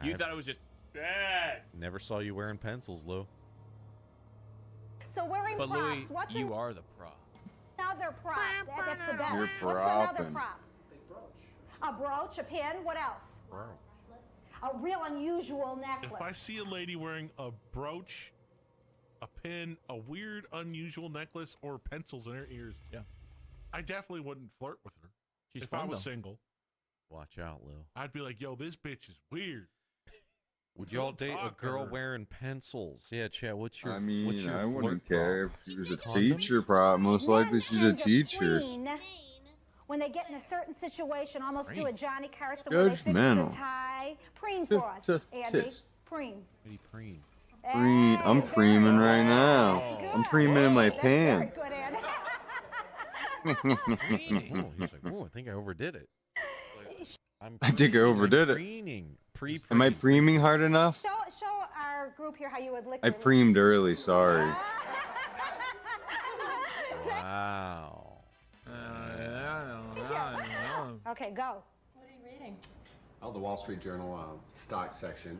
You thought it was just bad. Never saw you wearing pencils, Lou. So wearing But props. Louis, What's you are the prop. another prop? That's the best. You're What's another propping. prop? A brooch, a pin. What else? A real unusual necklace. If I see a lady wearing a brooch, a pin, a weird, unusual necklace, or pencils in her ears, yeah, I definitely wouldn't flirt with her. She's if I fun, was though. single, Watch out, Lou. I'd be like, "Yo, this bitch is weird." Would y'all Don't date a talk to girl her. wearing pencils? Yeah, Chad, what's your I what's mean, your I flirt wouldn't care prop? if she was a Condoms? teacher, probably. Most likely she's a Men teacher. queen, when they get in a certain situation, almost do a Johnny Carson where they fix the Judgmental. tie. Preen for us, Andy. tis. Preen. Pretty preen. Preen. I'm preeming right now. I'm preeming in my pants. Good, Andy. Oh, he's like, oh, I think I overdid it. I think I overdid it. Preening. Am I preeming hard enough? Show our group here how you would lick I your lips. preemed early, sorry. Wow. Okay, go. What are you reading? Oh, the Wall Street Journal stock section.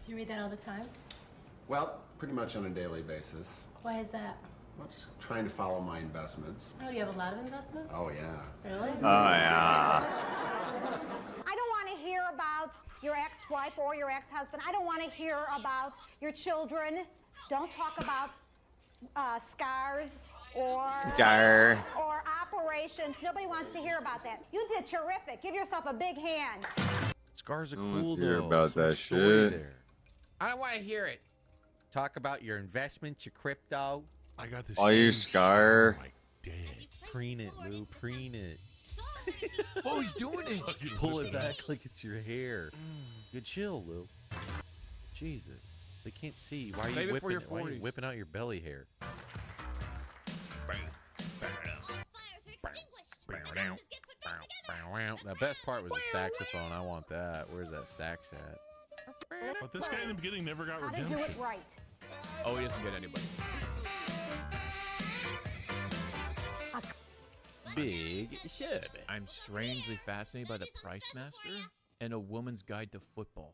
Do you read that all the time? Well, pretty much on a daily basis. Why is that? Well, just trying to follow my investments. Oh, do you have a lot of investments? Oh, yeah. Really? Oh, yeah. I don't want to hear about your ex-wife or your ex-husband. I don't want to hear about your children. Don't talk about scars or operations. Nobody wants to hear about that. You did terrific. Give yourself a big hand. Scars are No one cool, wants to hear though. about Some that story shit. there. I don't want to hear it. Talk about your investments, your crypto. I got this. All your scar. Preen it, Lou. Preen it. Oh, he's doing it. Pull it back like it's your hair. Good chill, Lou. Jesus. They can't see. Why are Save you it for whipping your Why are you 40s. whipping out your belly hair? The best part was the saxophone. I want that. Where's that sax at? But this guy in the beginning never got How to do redemption. it right. Oh, he doesn't get anybody. Big shit. I'm strangely fascinated by the Price Master and A Woman's Guide to Football.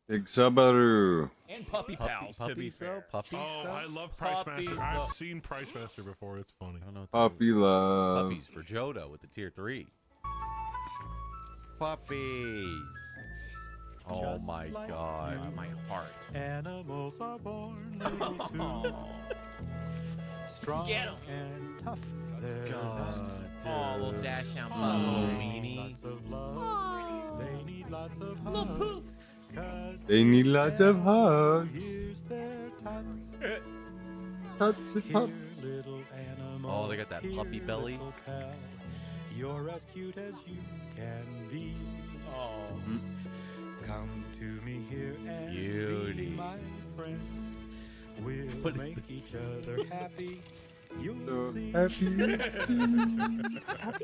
Big Subaru. And Puppy Pals, to be Puppies, fair. though? Puppies, Oh, though? I love Price Puppies, Master. I've though. seen Price Master before. It's funny. I don't know what Puppy love. Puppies for Jodo with the tier 3. Puppies. Oh my god. My heart. Animals are born able to strong Get 'em. and tough. God, Oh, little dude. dash down Oh, Pablo. weenie. Lots of love. They need lots of hugs. 'Cause They need lots of hugs. here's their tots. Tots and pups. Here, little animal. Oh, they got that puppy here, belly. little pal. You're as cute as you can be. Oh. Come to me here and Beauty. be my friend. We'll What is make this? each other happy. You'll So see. happy. A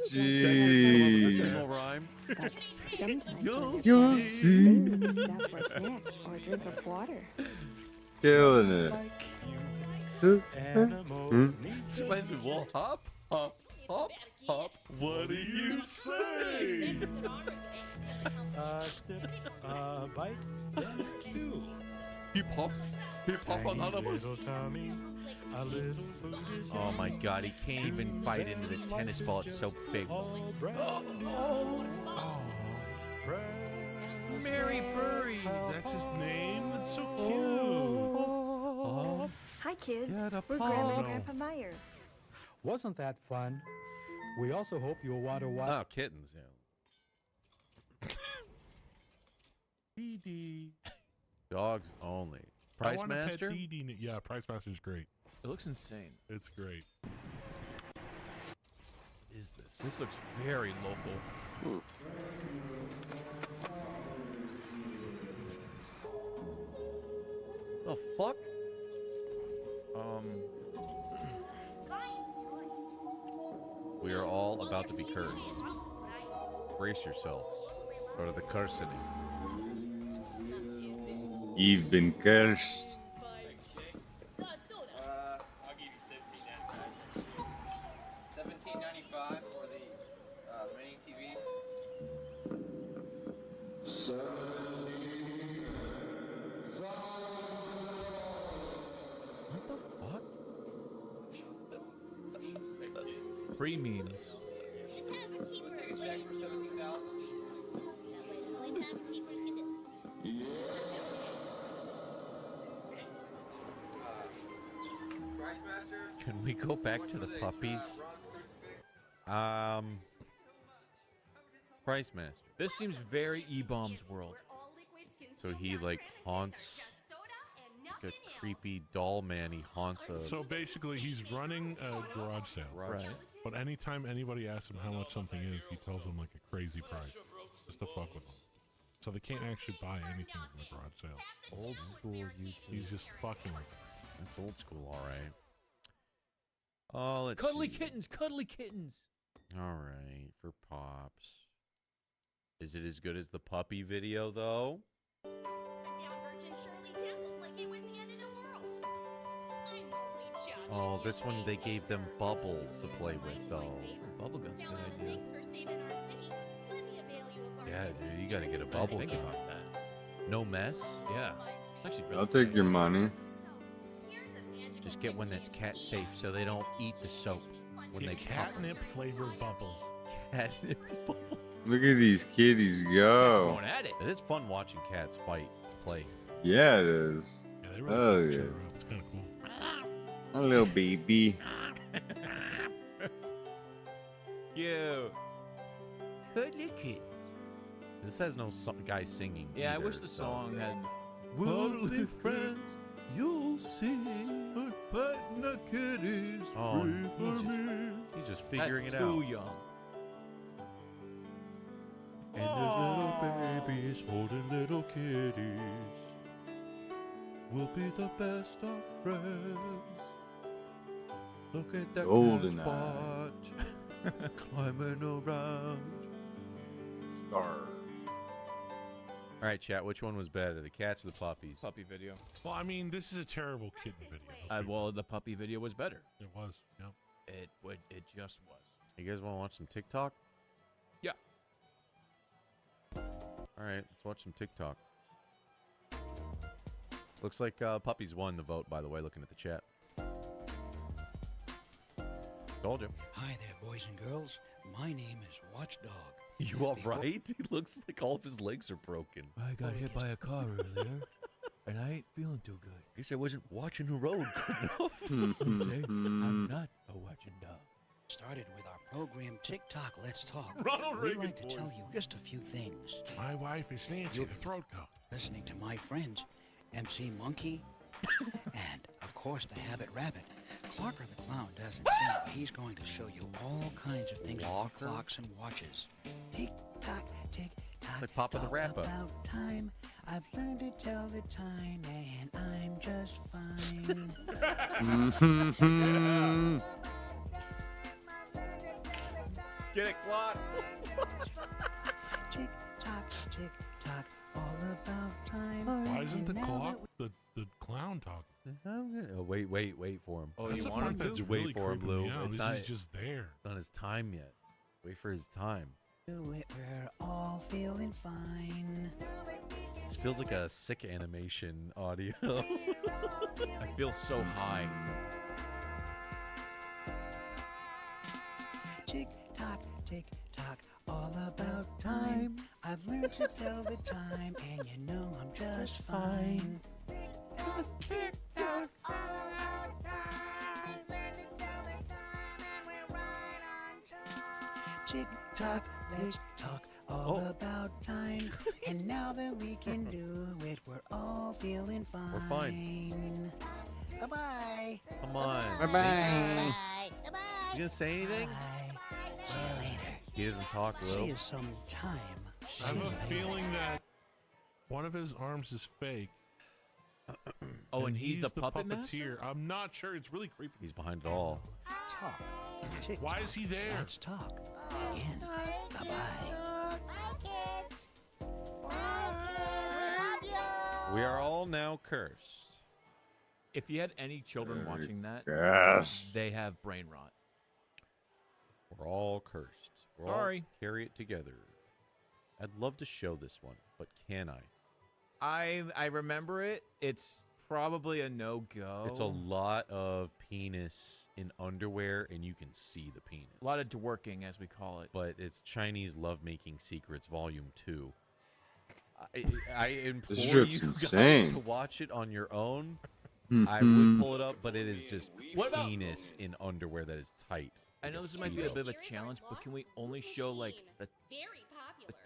Jeez. single rhyme. You'll You'll see. Stop for a snack or a drink of water. Killing it. Animals need This reminds me of Wall. Hop, hop, hop, hop. What do you say? a sip, a bite, then chew. Hip hop. Hip hop Tiny anonymous. little tummy, a little food is Oh my god, he can't even bite into the tennis ball. It's so big. all bread. Mary Burry. That's his name. That's so cute. Hi, kids. Get a We're paw. Grandma No. and Grandpa Meyer. Wasn't that fun? We also hope you'll want to watch. Oh, kittens, yeah. Dee Dee. Dogs only. I Price wanna pet Master? Dee Dee. Yeah, Price Master's great. It looks insane. It's great. What is this? This looks very local. The fuck? We are all about to be cursed. Brace yourselves. Go to the cursing. You've been cursed. I'll give you $17.95 for the mini TV. What the fuck? Free memes. We'll take a check for $17,000. Price Master. Can we go back to the puppies? Price Master. This seems very E-Bomb's world. So he like haunts like a creepy doll man. He haunts a. So basically, he's running a garage sale. Right. But anytime anybody asks him how much something is, he tells them like a crazy price, just to fuck with them. So they can't actually buy anything from the garage sale. Old school YouTube. He's just fucking with them. That's old school, all right. Oh, let's Cuddly see. kittens, cuddly kittens. All right, for pops. Is it as good as the puppy video though? Oh, this one they gave them bubbles to play with though. Bubblegum's a good idea. Yeah, dude, you gotta get a bubble Think gum. about that. No mess? Yeah. It's actually really I'll take your money. Just get one that's cat safe so they don't eat the soap when they Get pop 'em. catnip flavored bubble. Catnip bubble. Look at these kitties go. Going at it. It is fun watching cats fight, play. Yeah, it is. Yeah, they really Oh, fuck each yeah. other up. It's kind of cool. A little baby. Cute. Good kid. This has no guy singing. Yeah, I either, wish the so- song had We'll be friends, you'll see. Petting the kitties, Oh, free for me. he's just figuring That's it too out. young. And there's little babies holding little kitties. We'll be the best of friends. Look at that Golden cat spot climbing around. Star. All right, chat. Which one was better, the cats or the puppies? Puppy video. Well, I mean, this is a terrible kitten video. Well, the puppy video was better. It was. Yep. It just was. You guys want to watch some TikTok? Yeah. All right, let's watch some TikTok. Looks like puppies won the vote, by the way, looking at the chat. Told you. Hi there, boys and girls. My name is Watchdog. You all right? He looks like all of his legs are broken. I got hit by a car earlier, and I ain't feeling too good. Guess I wasn't watching the road good enough. Okay, I'm not a watching dog. Started with our program TikTok Let's Talk. Ronald We'd Reagan like to voice. tell you just a few things. My wife is Nancy, You're the throat goat. listening to my friends, MC Monkey, and, of course, the Habit Rabbit. Clocker the Clown doesn't sing, but he's going to show you all kinds of things about clocks and watches. Tick-tock, tick-tock. Like Papa the Rapper. About time. I've learned to tell the time, and I'm just fine. Get it, clock. Tick-tock, tick-tock, all about time. Why isn't the And now clock that the clown talking? Oh, wait for him. Oh, That's you the want part him to? that's Just really wait for him, creeping me Lou. out. It's This not, is just there. it's not his time yet. Wait for his time. do it, we're all feeling fine. This feels like a sick animation audio. I feel so high. Tick tock, all about time. I've learned to tell the time, and you know I'm just fine. Tick tock, all about time. Learn to tell the time, and we're right on time. Tick tock, let's talk all about time. And now that we can do it, we're all feeling fine. We're fine. Bye-bye. Come on. Bye-bye. You gonna say anything? See you later. He doesn't talk, See Lou. you sometime. I have a feeling that one of his arms is fake. Oh, and he's the puppet puppeteer. I'm not sure. It's really creepy. He's behind it all. Talk. Why is he there? Let's talk. Again. Bye-bye. We are all now cursed. If you had any children watching that, Yes. they have brain rot. We're all cursed. We're Sorry. all carry it together. I'd love to show this one, but can I? I remember it. It's probably a no-go. It's a lot of penis in underwear, and you can see the penis. A lot of dworking, as we call it. But it's Chinese Lovemaking Secrets Volume 2. I implore This you strip's guys insane. to watch it on your own. I would pull it up, but it is just What about- penis in underwear that is tight. I know this might be a bit of a challenge, but can we only show like the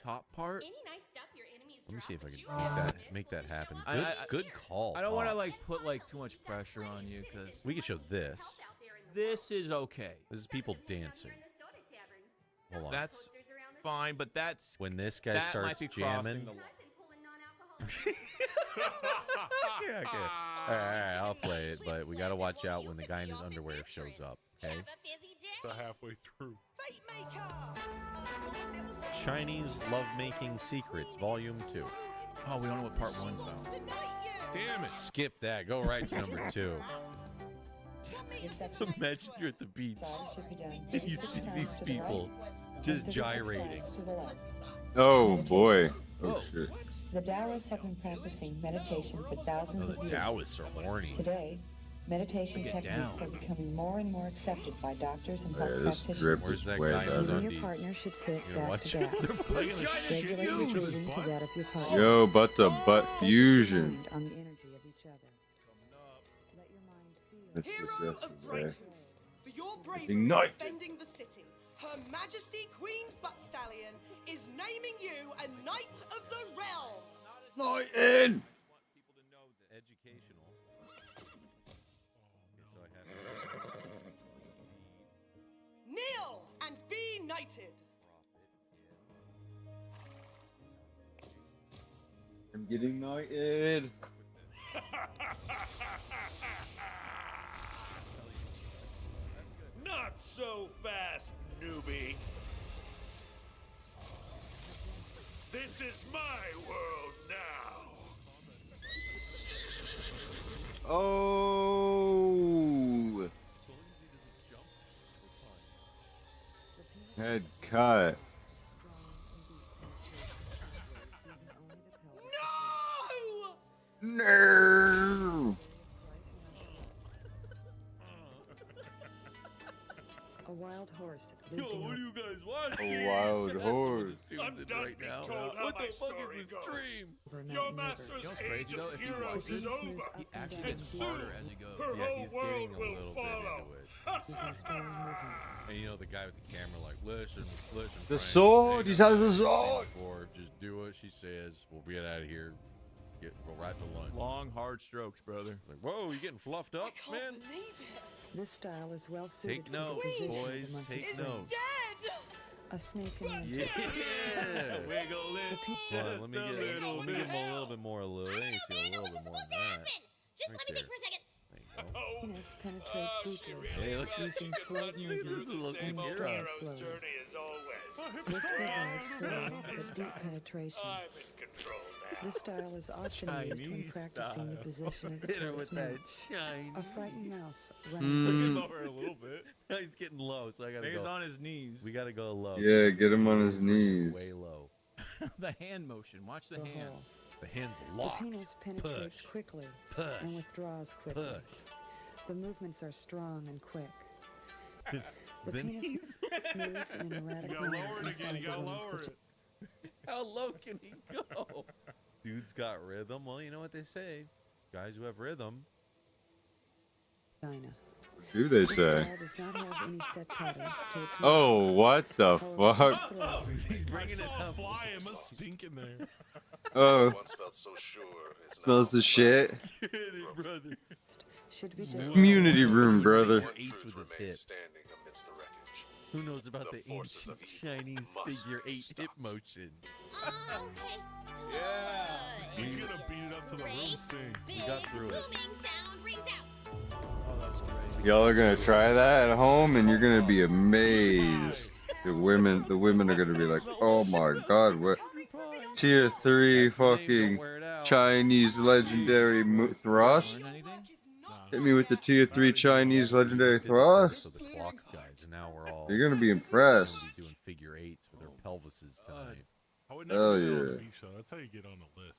top part? Let me see if I can make that happen. Good call. I don't want to Pops. like put like too much pressure on you because We can show this. this is okay. This is people dancing. Hold on. That's fine, but that's When this guy that might starts be crossing jamming. the line. Yeah, okay. All right, I'll play it, but we got to watch out when the guy in his underwear shows up, okay? About halfway through. Chinese Lovemaking Secrets, Volume 2. Oh, we don't know what part 1's about. Damn it. Skip that. Go right to number 2. Imagine you're at the beach. and You see these people just gyrating. Oh boy. Oh shit. The Taoists have been practicing meditation for thousands Oh, of the years. Taoists are horny. Today, meditation Get techniques down. are becoming more and more accepted by doctors and Yeah, health this practitioners. drip Where's is that way guy in his better. You and undies? your partner should sit You know back what? to back. They're playing a shit Regulate your huge. breathing to that of your partner. Yo, butt to butt fusion. On the energy of each other. Let your mind feel. That's Hero just of yesterday. Brighton, for your bravery Ignite. defending the city, Her Majesty Queen Butt Stallion is naming you a Knight of the Realm. Knight in! Knighted. I'm getting knighted. Not so fast, newbie. This is my world now. Oh. Head cut. No! A wild horse. Yo, what are you guys watching? A wild horse. I'm done right being now. told how What my the fuck story is this goes. stream? Your master's You know what's age crazy though? of If he heroes watches, is over. he actually And gets smarter as he goes. her Yeah, whole he's world getting a will little follow. bit into it. And you know the guy with the camera, like, listen. The Frank, sword. He ain't has nothing the to say sword. before. Just do what she says. We'll get out of here. Go right to lunch. Long, hard strokes, brother. Like, whoa, you getting fluffed up, man? This style is well suited Take for the notes, position of the boys. monkey Take swing. notes. A snake in the Yeah. Wiggle it. Hold on, let me give him a little bit more, Lou. I need to see a little bit more than that. Just Right let me think there. for a second. There you go. penis penetrates deeply. Hey, look at using slow movements This is a little and Shakira. withdrawing slowly. Journey as always. This provides slow but deep penetration. I'm in control now. This style is often used when Chinese practicing the style. position of the Hit her tortoise with that move. Chinese. A frightened mouse Mm. running. Lower a little bit. No, he's getting low, so I gotta He's go. on his knees. We gotta go low. Yeah, get him on his knees. Way low. The hand motion. Watch the The hands. hole. The hand's The locked. penis penetrates Push. quickly Push. and withdraws quickly. Push. The movements are strong and quick. The The penis knees. moves in an erratic You gotta manner lower it again. inside You the gotta woman's lower it. How low can he go? Dude's got rhythm. Well, you know what they say. Guys who have rhythm. vagina. Do they This say? style does not have any set patterns to its Oh, what the fuck? He's I bringing it saw a up. fly. It must stink in there. Oh, Once felt so sure, it's now smells the shit. Get it, brother. should be done. Community room, brother. Figure eights with his hips. standing amidst the wreckage. Who knows about The the forces ancient of evil Chinese must figure be 8 hip stopped. motion? Oh, okay. So, He's gonna beat it up to the room sting. big got through it. booming sound rings out. Oh, that was great. Y'all are gonna try that at home, and you're gonna be amazed. The women are gonna be like, "Oh my God, what tier 3 fucking Chinese legendary thrust? Hit me with the tier 3 Chinese legendary thrust." So the clock guys, and now we're all. You're gonna be impressed. Gonna be doing figure 8s with their pelvises tonight. I would never Hell get on yeah. the beach show. That's how you get on the list.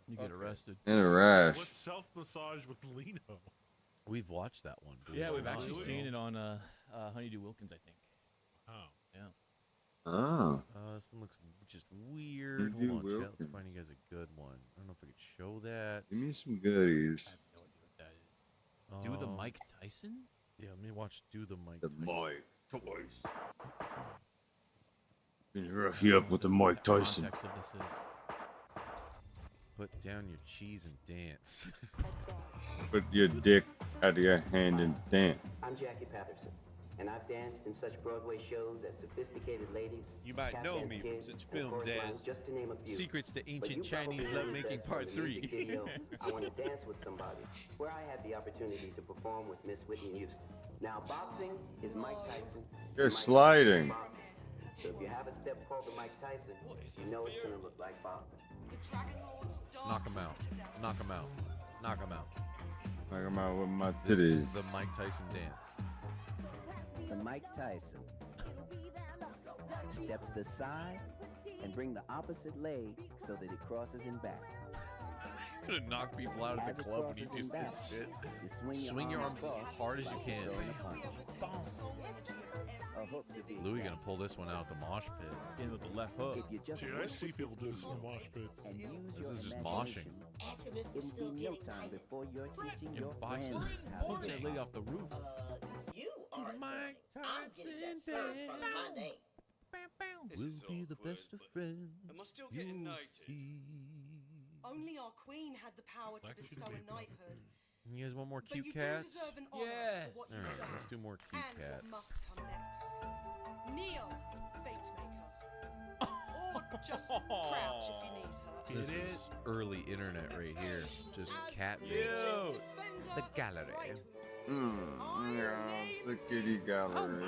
You get arrested. And a rash. What's self massage with Lino? We've watched that one. believe Yeah, it or we've not. actually seen it on Honeydew Wilkins, I think. Oh. Yeah. Oh. This one looks just weird. Honeydew Hold on, chat. Let's Wilkins. find you guys a good one. I don't know if I could show that. Give me some goodies. Do the Mike Tyson? Yeah, let me watch Do the Mike The Tyson. Mike Tyson. Gonna rough you up with the Mike Tyson. Context of this is put down your cheese and dance. Put your dick out of your hand and dance. I'm Jackie Patterson, and I've danced in such Broadway shows as Sophisticated Ladies. You might Tap know Dance me from Kid, such and films Chorus Line, as just to name a few. Secrets to But Ancient you Chinese probably know me Lovemaking best Part from the music 3. video, I Want to Dance with Somebody, where I had the opportunity to perform with Miss Whitney Houston. Now, boxing is Mike Tyson. You're Mike Tyson sliding. is boxing. So if you have a step called the Mike Tyson, you know it's going to look like boxing. Knock him out. Knock him out. Knock him out. Knock him out with my This is titties. the Mike Tyson dance. The Mike Tyson. Step to the side and bring the opposite leg so that it crosses in back. You're gonna knock people out As of the it club when you crosses do in this back, shit. you Swing your arms across as hard as you like can. you're throwing a punch. A hook to be Louis exact. gonna pull this one out of the mosh pit. In with the left hook. If you just Dude, I work see with people do this this in the mosh pit. and use This your is just imagination, moshing. it'll be no time before you're teaching your boxing. friends how Punch to that lady off the roof. You are Mike I'm getting that sir in front of my name. We'll be the best of friends. Am I still getting you'll knighted? see. Only our queen had the power to bestow a knighthood. You guys want more But cute you cats? do deserve an honor Yes. for what All you've right, done. let's do more cute And cats. what must come next. Kneel, Fatemaker. Or just crouch if your knees hurt. This is early internet right here. Just cat videos. The gallery. Yeah, the kitty gallery.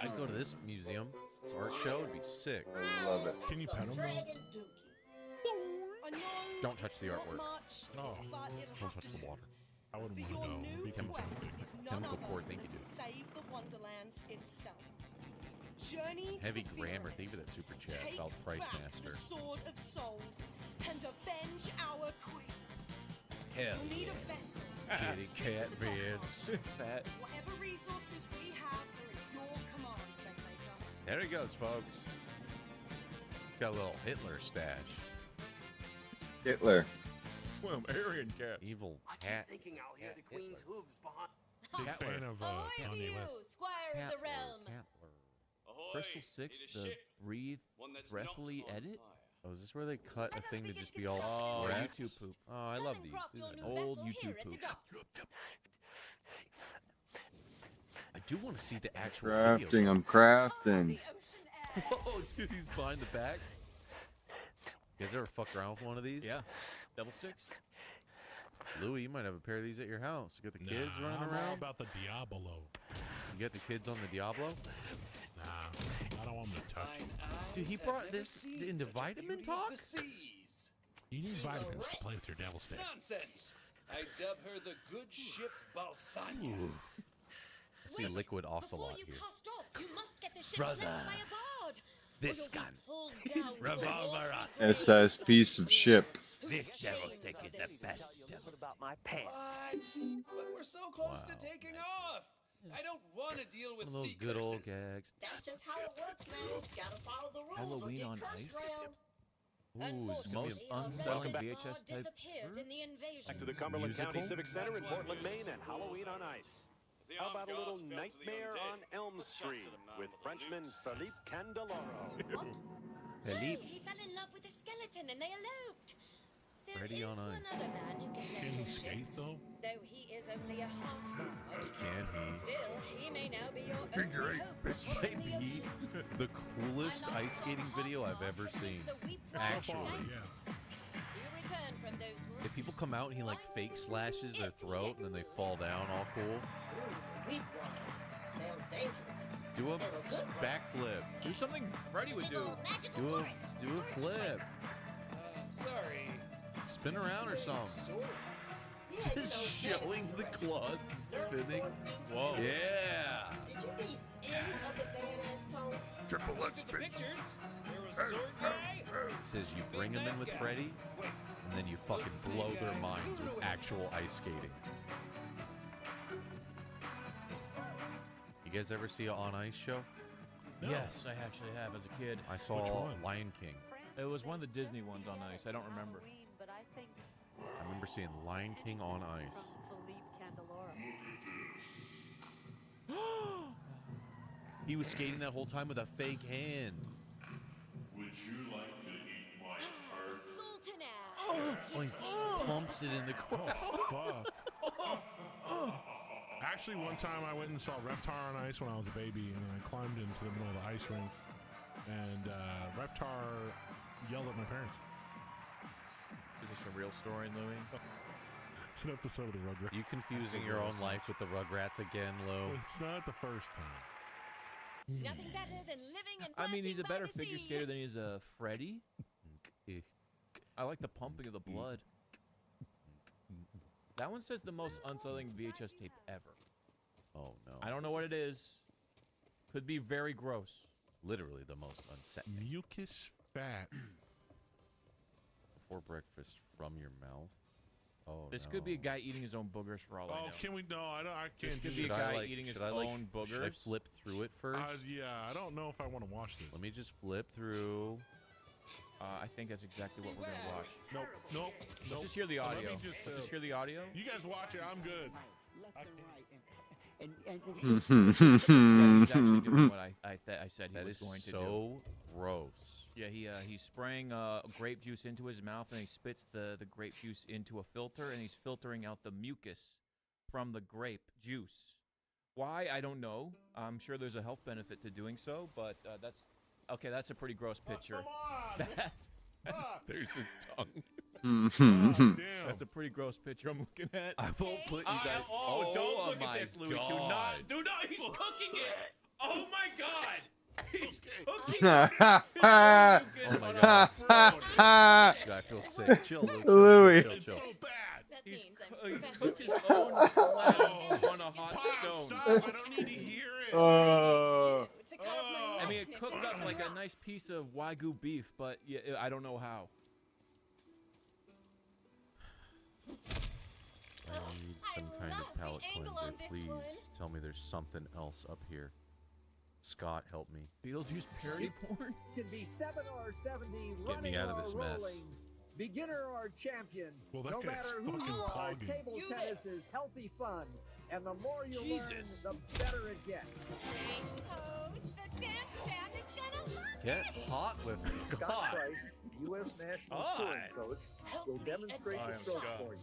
I'd go to this museum. This art show would be sick. I love it. Can you pet him though? Don't touch the artwork. Oh, Don't touch the water. I wouldn't want to know. Be Chemical, chemical port. Thank you, to dude. save the Wonderlands itself. Journey to Heavy the grammar. Field. Thank you for that super chat. Take About Price back Master. the sword of souls and avenge our queen. Hell You'll need yeah. a vessel. Kitty cat vids. Fat. Whatever resources we have are at your command, Fatemaker. There he goes, folks. Got a little Hitler stash. Hitler. Well, Aryan cat. Evil cat. Thinking I'll hear the queen's hooves behind. Big Catler. fan of Ahoy to Kanye you, West. Squire of the realm. Crystal 6, the breathe breathily edit? Oh, is this where they cut a thing to just be all Oh, breath? YouTube poop. Oh, I love these. This is an old YouTube poop. I do want to see the actual Crafting, video. I'm crafting. Whoa, dude, he's behind the back. You guys ever fuck around with one of these? Yeah. Double six. Louis, you might have a pair of these at your house. You got the kids running I'm all around? about the Diablo. You got the kids on the Diablo? Nah, I don't want them to touch it. Dude, he brought this into Vitamin Talk? You need vitamins to play with your devil stick. Nonsense! I dub her the good ship Balsania. Ooh. I see Liquid Ocelot here. Brother, this gun. Revolver SS piece of ship. This devil stick is the best devil about my pants. But we're so close to taking off. I don't want to deal with One of those sea good old curses. gags. That's just how it works, man. Gotta follow the rules or Halloween get on cursed Ice? around. Ooh, it's gonna be an unsettling VHS type. Back to the Cumberland County Musical? Civic Center in Portland, Maine, and Halloween on Ice. How about a little Nightmare on Elm Street with Frenchman Philippe Candeloro? Philippe. He fell in love with a skeleton and they eloped. There Freddy is on one Ice. other man who can Can he measure skate though? Though he is only a half god. Can he? Still, he may now be your Figure only eight. hope This for might the be ocean. the coolest ice skating video I've ever seen. Actually. You return from those woods. If people come out and he like fake slashes their throat and then they fall down all cool, Sounds dangerous. do a backflip. Do something Freddy would do. Do a flip. Sorry. Spin around or something. Just showing the claws and spinning. Whoa. Yeah. Did you read any of the badass tone? Triple Look at the pictures. There was sword guy. It says you bring them in with Freddy, and then you fucking blow their minds with actual ice skating. You guys ever see an On Ice show? No. Yes, I actually have as a kid. I saw Which one? Lion King. It was one of the Disney ones on Ice. I don't remember. I remember seeing Lion King on Ice. He was skating that whole time with a fake hand. Would you like to eat my heart? Oh, he pumps it in the corner. Oh, fuck. Actually, one time I went and saw Reptar on Ice when I was a baby, and then I climbed into the middle of the ice rink, and Reptar yelled at my parents. Is this a real story, Louis? It's an episode of the Rugrats. You confusing your own life with the Rugrats again, Lou? It's not the first time. Nothing better than living and I mean, he's a working by better the figure sea. skater than he is a Freddy. I like the pumping of the blood. That one says the most unsettling VHS tape ever. Oh, no. I don't know what it is. Could be very gross. Literally the most unsettling. Mucus fat. Before breakfast from your mouth. Oh, This no. could be a guy eating his own boogers for all I know. Oh, can we? No, I This can't could do be a this. guy eating his own boogers. Should I flip through it first? Yeah, I don't know if I want to watch this. Let me just flip through. I think that's exactly what we're going to watch. Nope, nope, Let's nope. just hear the Let audio. me just, Let's just hear the audio. You guys watch it. I'm good. Yeah, he's actually doing what I said he That was is going to do. so gross. Yeah, he's spraying grape juice into his mouth, and he spits the grape juice into a filter, and he's filtering out the mucus from the grape juice. Why? I don't know. I'm sure there's a health benefit to doing so, but that's a pretty gross picture. There's his tongue. That's a pretty gross picture I'm looking at. I won't put you guys. Don't look at this, Louis. God. Do not. He's cooking it. Oh my God. He's cooking I feel sick. Chill, Luke. Louis. Chill. So bad. He cooked his own lamb on a hot stone. Stop! I don't need to hear it. I mean, it cooked up like a nice piece of Wagyu beef, but yeah, I don't know how. I need some kind of palate cleanser. Please tell me there's something else up here. Scott, help me. Beetlejuice parody porn? Can be 7 or 70, Get me out of this mess. Beginner or champion, Well, that no guy's matter who fucking you are, pogging. table tennis is healthy fun, and the more you Jesus. learn, the better it gets. Get hot with Scott Scott. Price, U.S. national touring coach, will demonstrate I the am stroke Scott. for you.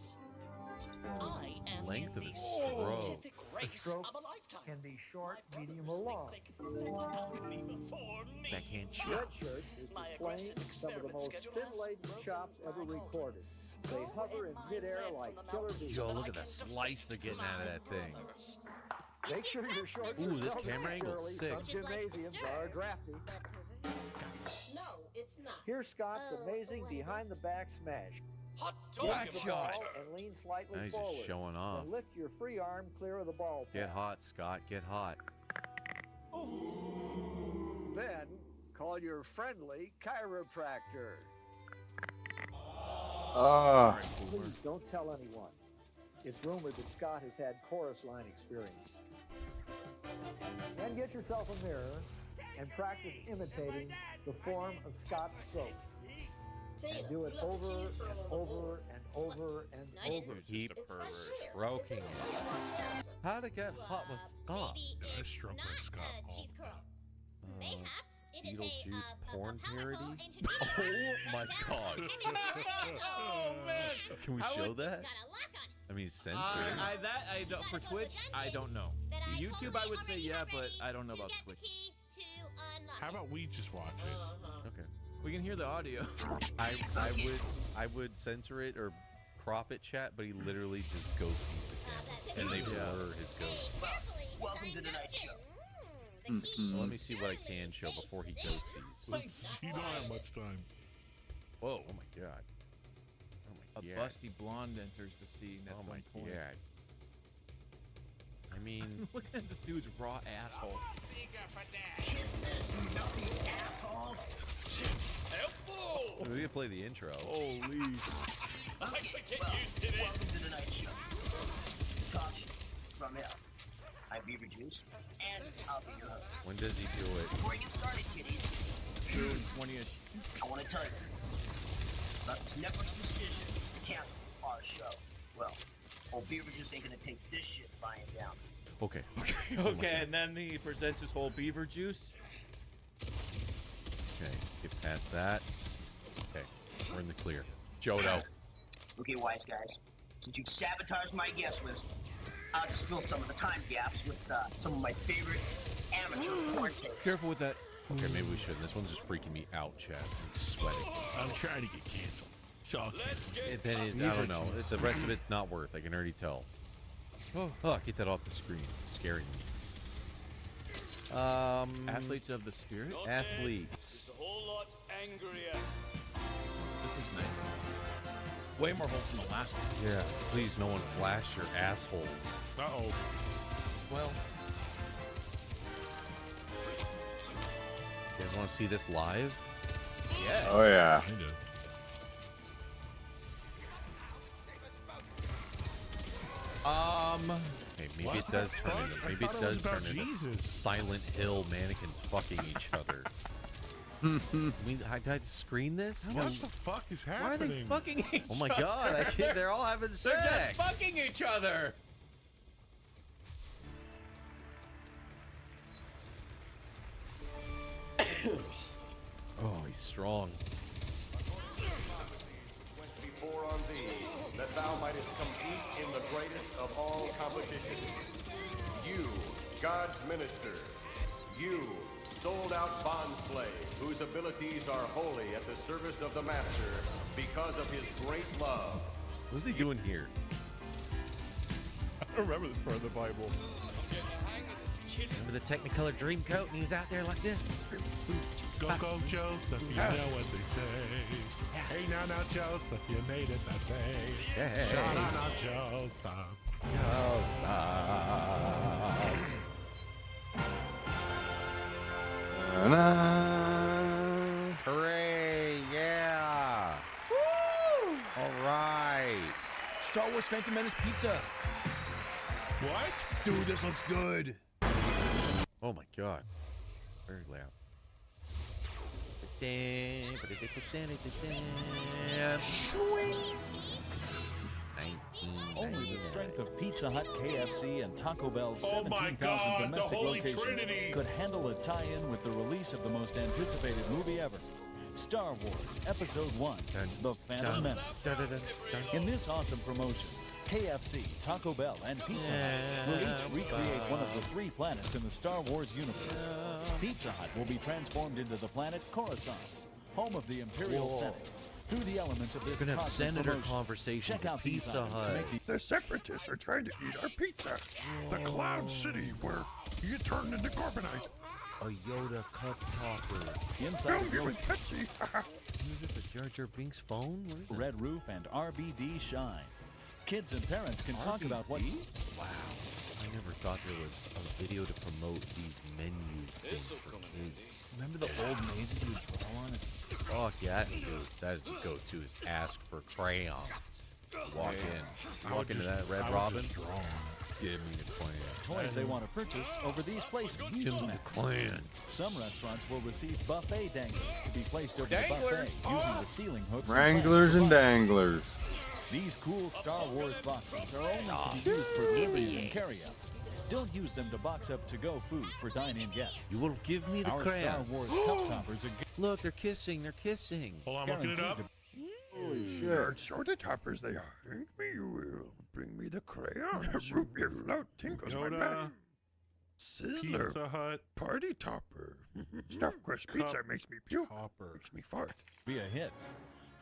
Length of his stroke. A stroke can be short, medium, or long. Backhand Red shot. Shirt is displaying some of the most spin-laden chops ever recorded. They hover in midair like killer bees. Yo, look at the slice they're getting out of that thing. Make sure your shorts Ooh, are this felt camera angle's early. sick. Some gymnasiums are drafty. No, it's not. Here's Scott's amazing behind-the-back smash. Back Get the shot. ball and lean slightly Now he's forward. just showing off. And lift your free arm clear of the ball. Get path. hot, Scott. Get hot. Then call your friendly chiropractor. Please don't tell anyone. It's rumored that Scott has had chorus line experience. Then get yourself a mirror and practice imitating the form of Scott's strokes. And do it over and over and over and over. Keep stroking it. How to get hot with Scott? I stroke like Scott all the time. Beetlejuice porn parody? Oh my god. Oh man. Can we show that? I mean, censored. I don't, for Twitch, I don't know. YouTube, I would say yeah, but I don't know about Twitch. How about we just watch it? Okay. We can hear the audio. I would censor it or crop it, chat, but he literally just ghosties the camera, and they blur his ghost. Welcome to tonight's show. Well, let me see what I can show before he ghosties. You don't have much time. Whoa! Oh my god! Oh A my god! busty blonde enters the scene at Oh some my point. god! I mean, Look at this dude's raw asshole. we can play the intro. Holy! Welcome to tonight's show. Talk show from hell. I'm Beaver Juice, and I'll be your host. When does he do it? Before we get started, kiddies, June 20th. I want to tell you about this network's decision to cancel our show. Well, old Beaver Juice ain't gonna take this shit lying down. Okay. Okay, and then he presents his whole beaver juice. Okay, get past that. Okay, we're in the clear. Jodo. Okay, wise guys, since you've sabotaged my guest list, I'll just fill some of the time gaps with some of my favorite amateur porn tapes. Careful with that. Okay, maybe we shouldn't. This one's just freaking me out, chat. I'm sweating. I'm trying to get canceled. So Then it's, I don't know. The rest of it's not worth. I can already tell. Oh, get that off the screen. It's scaring me. Athletes of the Spirit? Athletes. A whole lot angrier. This looks nice. Way more holes than the last one. Yeah, please, no one flash your assholes. Uh-oh. Well, you guys want to see this live? Yeah. Oh yeah. Hey, maybe it does turn into. Maybe it does turn into Silent Hill mannequins fucking each other. Did I screen this? What the fuck is why are happening? they fucking each other? Oh my god! I can't, they're all having sex. They're just fucking each other. Oh he's strong. Went before on thee, that thou mightest compete in the greatest of all competitions. You, God's minister, you, sold-out bond slave, whose abilities are wholly at the service of the master because of his great love. What is he doing here? I don't remember this part of the Bible. Remember the Technicolor Dreamcoat, and he was out there like this. Go, go, Joseph, you know what they say. Hey, now, Joseph, you made it that day. Hey. Sha-na-na, Joseph. Hooray, yeah. Woo! All right. Star Wars Phantom Menace pizza. What? Dude, this looks good. Oh my god. Very loud. Only the strength of Pizza Hut, KFC, and Taco Bell's Oh my 17,000 God, the domestic Holy locations Trinity. could handle a tie-in with the release of the most anticipated movie ever, Star Wars Episode 1, The Phantom Menace. In this awesome promotion, KFC, Taco Bell, and Pizza Hut will each recreate one of the 3 planets in the Star Wars universe. Pizza Hut will be transformed into the planet Coruscant, home of the Imperial Senate. Through the elements of this We're gonna have cosmic senator promotion, conversations check at out these Pizza items to Hut. make The separatists are trying to eat our pizza. The Cloud City where you get turned into carbonite. A Yoda cup topper. Inside Don't the give it Pepsi. Is this a Jar Jar Binks phone? What is it? Red Roof and RBD Shine. Kids and parents can talk about what... Wow. I never thought there was a video to promote these menu things for kids. Remember the old mazes you would draw on? Fuck yeah, dude. That is the go-to, is ask for crayons. Walk in. Walk into that Red Robin. Give me the clan. Toys they want to purchase over these placed in Give me the clan. Some restaurants will receive buffet danglers to be placed over the buffet using the ceiling hooks. Wranglers and danglers. These cool Star Wars boxes are only to be used for deliveries and carryouts. Don't use them to box up to-go food for dine-in guests. You will give me the Our crayon. Star Wars cup toppers are Look, they're kissing. They're kissing. Hold on, I'm looking it up. Holy shit. Soda toppers they are. Drink me you will. Bring me the crayons. Root beer float tinkles my Yoda. mind. Sizzler. Pizza Hut. Party topper. Stuffed crust Cup pizza makes me puke. Topper. Makes me fart. be a hit.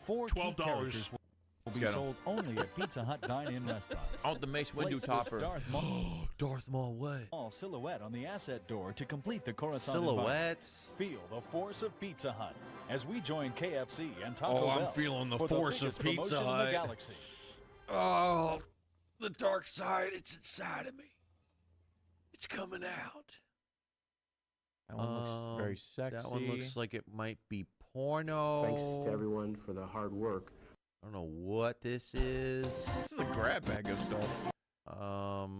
4 key $12. characters will be Let's get 'em. sold only at Pizza Hut dine-in restaurants. I want the Mace Windu Place this topper. Darth Maul what? Maul silhouette on the asset door to complete the Coruscant Silhouettes? environment. Feel the force of Pizza Hut as we join KFC and Taco Oh, Bell. I'm feeling the for force of biggest Pizza promotion in Hut. the galaxy. Oh, the dark side, it's inside of me. It's coming out. That one looks very sexy. That one looks like it might be porno. Thanks to everyone for the hard work. I don't know what this is. This is a grab bag of stuff.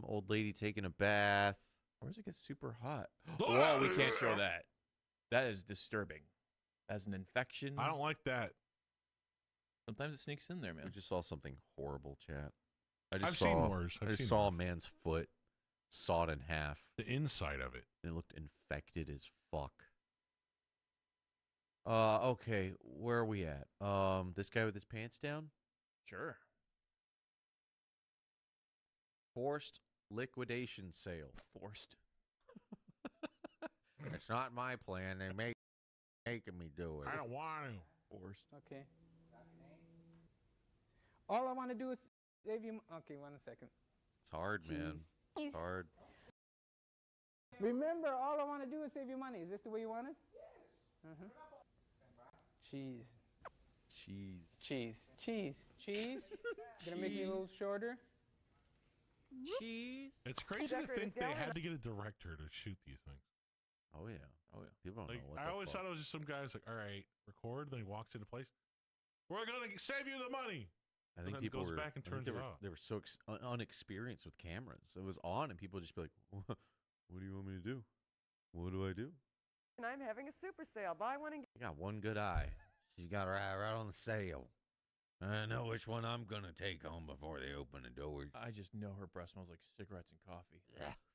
Old lady taking a bath. Where does it get super hot? Whoa, we can't show that. That is disturbing. As an infection. I don't like that. Sometimes it sneaks in there, man. We just saw something horrible, chat. I've seen worse. I I've just seen saw worse. a man's foot sawed in half. The inside of it. It looked infected as fuck. Okay, where are we at? This guy with his pants down? Sure. Forced liquidation sale. Forced. It's not my plan. They're making me do it. I don't want to. Forced. Okay. All I want to do is save you. Okay, 1 second. It's hard, man. It's hard. Remember, all I want to do is save you money. Is this the way you want it? Yes. Cheese. Cheese. Gonna make me a little shorter. Cheese. It's crazy to think they had to get a director to shoot these things. Oh yeah. Oh yeah. People don't Like, know what I the always fuck. thought it was just some guy who's like, all right, record. Then he walks into place. We're gonna save you the money. I And think then people goes were. back and I think turns it off. they were so unexperienced with cameras. It was on, and people would just be like, "What do you want me to do? What do I do?" And I'm having a super sale. Buy one and I got one good eye. She's got her eye right on the sale. I know which one I'm gonna take home before they open the door. I just know her breath smells like cigarettes and coffee.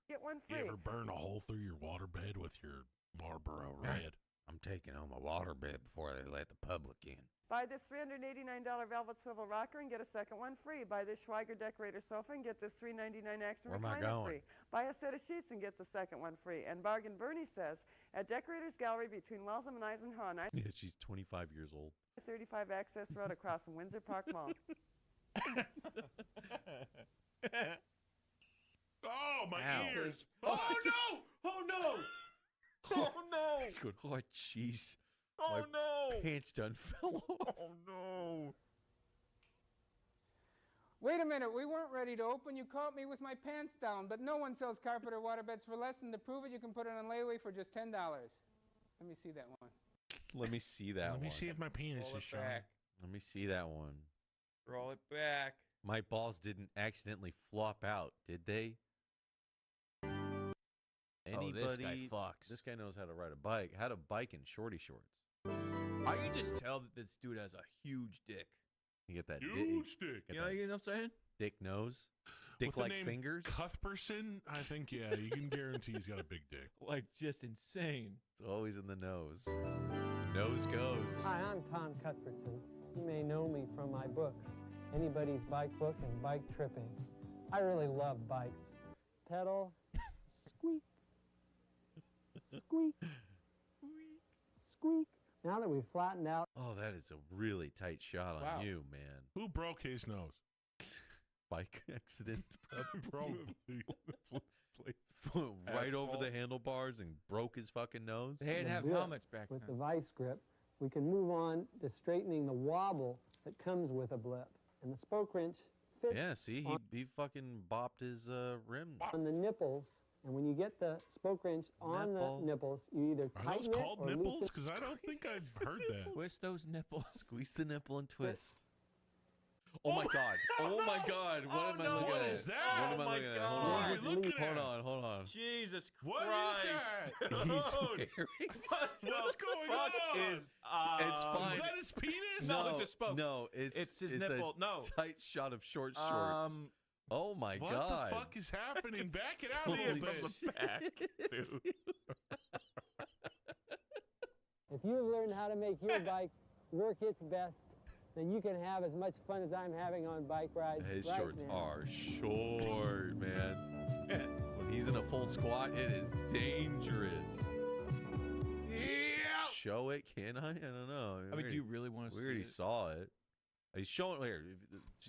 get one You free. ever burn a hole through your waterbed with your Marlboro Red? I'm taking home a waterbed before they let the public in. Buy this $389 velvet swivel rocker and get a second one free. Buy this Schweiger decorator sofa and get this $399 action Where am I recliner going? free. Buy a set of sheets and get the second one free. And Bargain Bernie says, at Decorators Gallery between Walsham and Eisenhower, Yeah, she's 25 years old. 35 Access Road across from Windsor Park Mall. Oh, my Ow. ears. Oh no! Oh no! Oh no! He's going, oh, jeez. Oh My no! pants done fell off. Oh no! Wait a minute, we weren't ready to open. You caught me with my pants down, but no one sells carpet or waterbeds for less, and to prove it, you can put it on layaway for just $10. Let me see that one. Let me see that one. Let me see if my penis Roll is it showing. back. Let me see that one. Roll it back. My balls didn't accidentally flop out, did they? Oh, this guy fucks. This guy knows how to ride a bike. How to bike in shorty shorts. I can just tell that this dude has a huge dick. You get that Huge dick. You know what I'm saying? Dick nose, With dick the like name fingers. Cuthbertson, I think, yeah, you can guarantee he's got a big dick. Like, just insane. It's always in the nose. Nose goes. Hi, I'm Tom Cuthbertson. You may know me from my books, Anybody's Bike Book and Bike Tripping. I really love bikes. Pedal, squeak, squeak, squeak. Now that we've flattened out. Oh, that is a really tight shot Wow. on you, man. Who broke his nose? Bike accident. Probably. Right over Asphalt. the handlebars and broke his fucking nose. They didn't have Grip helmets back with then. the vice grip, we can move on to straightening the wobble that comes with a blip. And the spoke wrench fits Yeah, see, he fucking bopped his rim. on the nipples. And when you get the spoke wrench on Nipple. the nipples, you either Are tighten those it called or nipples? loosen Because I don't think I've heard that. Twist those nipples. Squeeze the nipple and twist. Oh my god. Oh my god. What am I looking What at? is that? What am Oh I my looking at? God. Hold What on. are we looking at? Hold on. Jesus What is Christ. that? Dude. He's wearing. What's going Fuck on? is, It's fine. Is that his penis? No, it's a spoke. No, It's his a nipple. No. tight shot of short shorts. Oh my What god. the fuck is happening? Back it out a See little it bit. from the back, dude. If you've learned how to make your bike work its best, then you can have as much fun as I'm having on bike rides His right shorts now. are short, man. When he's in a full squat, it is dangerous. Yeah. Show it, can I? I don't know. I mean, do you really want to We see already it? saw it. He's showing here.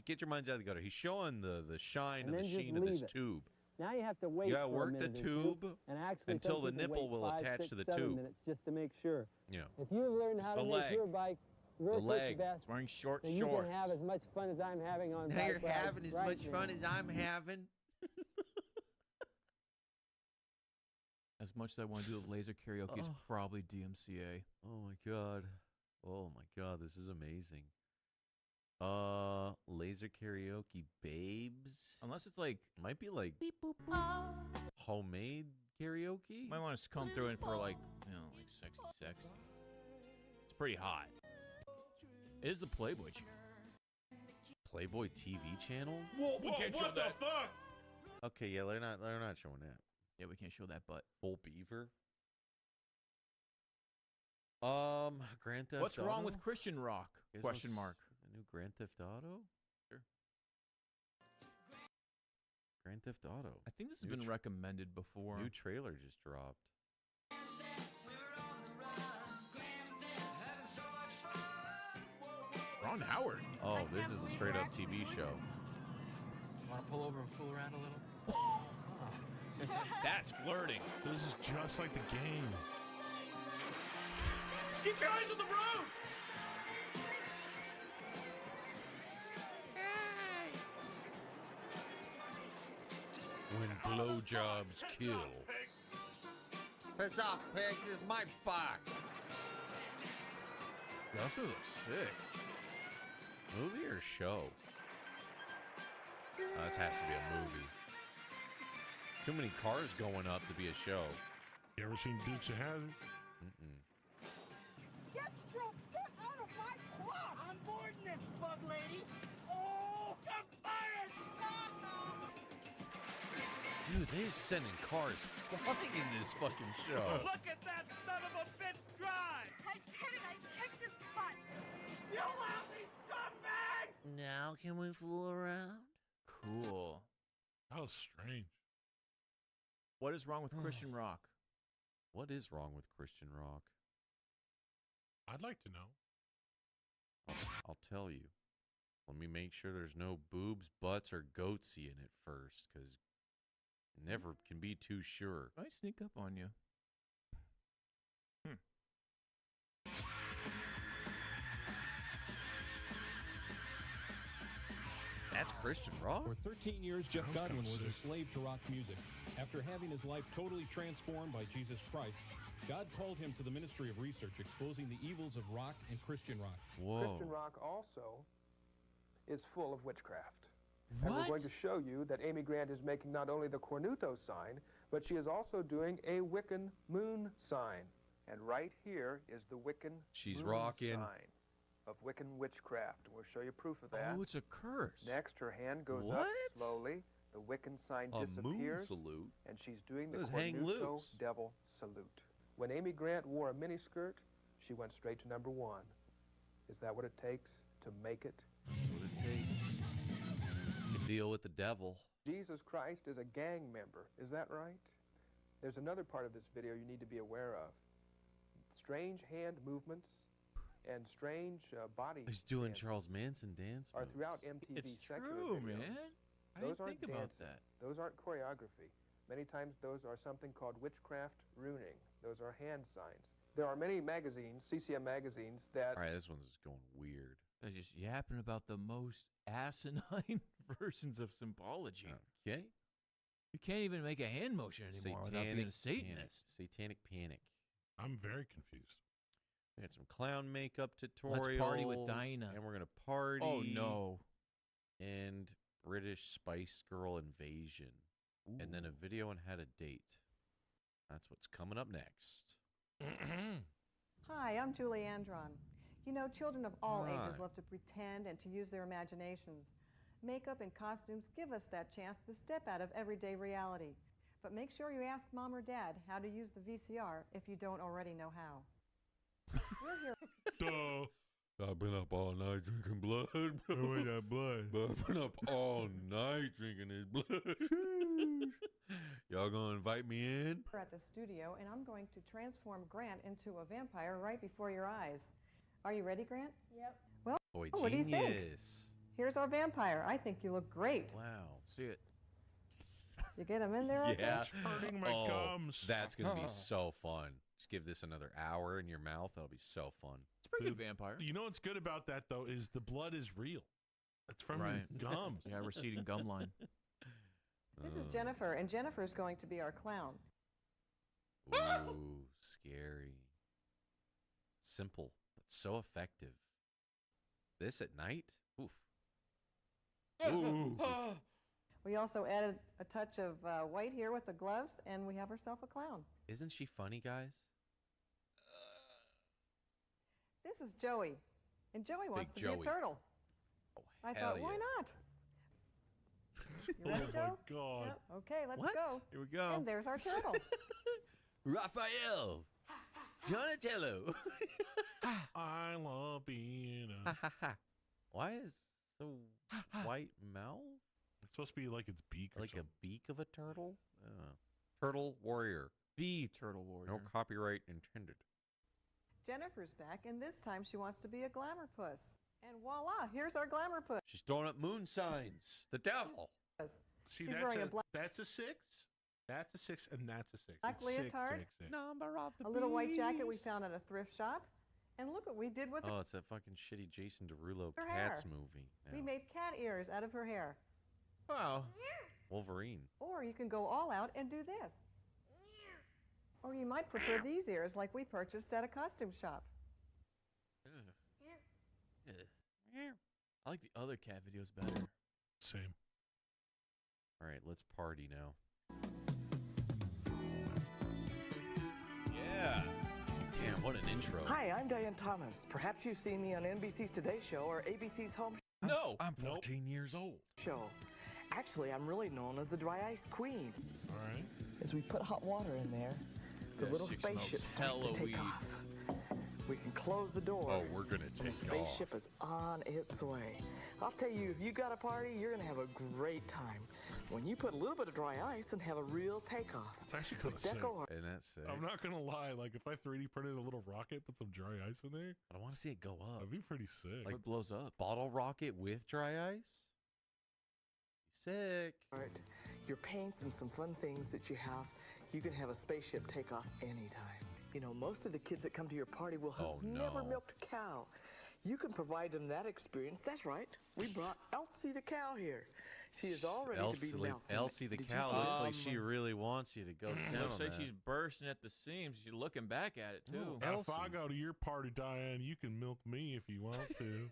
Get your minds out of the gutter. He's showing the shine And and the then just sheen of this leave it. tube. Now you have to wait You gotta for a work the minute or two, tube and actually until some the people nipple wait will 5, attach 6, to the 7 tube. minutes just to make sure. Yeah. If you've learned how the to leg. make your bike It's the work leg. its best, He's wearing short then shorts. you can have as much fun as I'm having on Now bike you're rides having as right much fun now. as I'm having. As much as I want to do the laser karaoke, it's Oh. probably DMCA. Oh my god. Oh my god, this is amazing. Laser karaoke babes. Unless it's like Might be like homemade karaoke. you might want to come through in for like, you know, like sexy. It's pretty hot. It is the Playboy channel. Playboy TV channel? Whoa, we Whoa, can't show what the that. fuck? Okay, yeah, they're not showing that. Yeah, we can't show that butt. Full beaver. Grand Theft What's wrong Auto? with Christian rock? You guys Question want mark. The new Grand Theft Auto? Sure. Grand Theft Auto. I think this has New been recommended before. New trailer just dropped. Ron Howard. Oh, this is a straight up TV show. Want to pull over and fool around a little? That's flirting. This is just like the game. Keep your eyes on the road. When blowjobs kill. Piss off, pig. This is my box. This looks sick. Movie or show? This has to be a movie. Too many cars going up to be a show. You ever seen Dukes of Hazzard? Mm-mm. Get your foot out of my car! I'm boarding this bug lady. Oh, I'm fired! Dude, they're sending cars flying in this fucking show. Look at that son of a bitch drive! Now can we fool around? Cool. That was strange. What is wrong with Christian rock? What is wrong with Christian rock? I'd like to know. I'll tell you. Let me make sure there's no boobs, butts, or goatsy in it first, because it never can be too sure. I sneak up on you. That's Christian rock? For 13 years, Jeff Sounds Godwin kinda was a sick. slave to rock music. After having his life totally transformed by Jesus Christ, God called him to the ministry of research, exposing the evils of rock and Christian rock. Whoa. Christian rock also is full of witchcraft. And we're going to show you that Amy Grant is making not only the cornuto sign, but she is also doing a Wiccan moon sign. And right here is the Wiccan She's moon rocking. sign of Wiccan witchcraft. We'll show you proof of that. Oh, it's a curse. Next, her hand goes up What? slowly. The Wiccan sign A disappears. moon salute? And she's doing the Those hang cornuto loose. devil salute. When Amy Grant wore a miniskirt, she went straight to number one. Is that what it takes to make it? That's what it takes. You can deal with the devil. Jesus Christ is a gang member. Is that right? There's another part of this video you need to be aware of. Strange hand movements and strange body He's doing stances Charles Manson dance are moves. throughout MTV It's secular true, videos. man. I Those didn't aren't think about dancing. that. Those aren't choreography. Many times those are something called witchcraft runing. Those are hand signs. There are many magazines, CCM magazines, that... All right, this one's going weird. They're just yapping about the most asinine versions of symbology. Okay. You can't even make a hand motion anymore without being a Satanist. Panic. Satanic panic. I'm very confused. We got some clown makeup tutorials. Let's party with Dinah. And we're going to party. Oh, no. And British Spice Girl invasion. And then a video on how to date. That's what's coming up next. Hi, I'm Julie Andron. You know, children of all Hi. ages love to pretend and to use their imaginations. Makeup and costumes give us that chance to step out of everyday reality. But make sure you ask Mom or Dad how to use the VCR if you don't already know how. We'll hear. Duh. I've been up all night drinking blood. Where's that blood? I've been up all night drinking this blood. Y'all gonna invite me in? We're at the studio, and I'm going to transform Grant into a vampire right before your eyes. Are you ready, Grant? Yep. Well, Boy, what do you think? genius. Here's our vampire. I think you look great. Wow. See it. Did you get him in there? Yeah. It's hurting my gums. That's gonna be so fun. Just give this another hour in your mouth. That'll be so fun. It's a pretty good vampire. You know what's good about that, though, is the blood is real. It's from Right. your gums. Yeah, receding gum line. This is Jennifer, and Jennifer's going to be our clown. Ooh, scary. Simple, but so effective. This at night? Oof. Ooh. We also added a touch of white here with the gloves, and we have ourselves a clown. Isn't she funny, guys? This is Joey, and Joey wants to be Joey. a turtle. I hell thought, why yeah. not? You ready, Joe? Oh, my God. Yep. Okay, let's What? go. Here we go. And there's our turtle. Raphael. Donatello. I love being a... Why is so white mouth? It's supposed to be like its beak or Like something. a beak of a turtle? Turtle warrior. The Turtle Warrior. No copyright intended. Jennifer's back, and this time she wants to be a glamour puss. And voila, here's our glamour puss. She's throwing up moon signs. The devil. See, She's that's wearing a, a black- that's a 6. That's a 6, and that's a 6. Black It's 6, leotard. 6, 6. Number of the A little white jacket we beast. found at a thrift shop. And look what we did with Oh, it's that fucking shitty Jason Derulo her Cats hair. movie. We now. made cat ears out of her hair. Wow. Wolverine. Or you can go all out and do this. Or you might prefer these ears like we purchased at a costume shop. I like the other cat videos better. Same. All right, let's party now. Yeah. Damn, what an intro. Hi, I'm Diane Thomas. Perhaps you've seen me on NBC's Today Show or ABC's Home No. I'm 14 years old. Show. Actually, I'm really known as the Dry Ice Queen. All right. As we put hot water in there, the That little chick spaceship smokes starts to hella take weed. off. We can close the door. Oh, we're gonna and the take spaceship is on its way. I'll tell you, if you got a party, you're gonna have a great time. When you put a little bit of dry ice and have a real takeoff. It's actually kind of sick. And that's sick. I'm not gonna lie. Like, if I 3D printed a little rocket, put some dry ice in there, I want to see it go up. that'd be pretty sick. Like, It blows up. bottle rocket with dry ice? Sick. All right, your paints and some fun things that you have, you can have a spaceship take off anytime. You know, most of the kids that come to your party will have never milked a cow. You can provide them that experience. That's right. We brought Elsie the cow here. She is all ready to be milked. Elsie the cow looks like she really wants you to go down. Looks like she's bursting at the seams. She's looking back at it, too. Now, if I go to your party, Diane, you can milk me if you want to.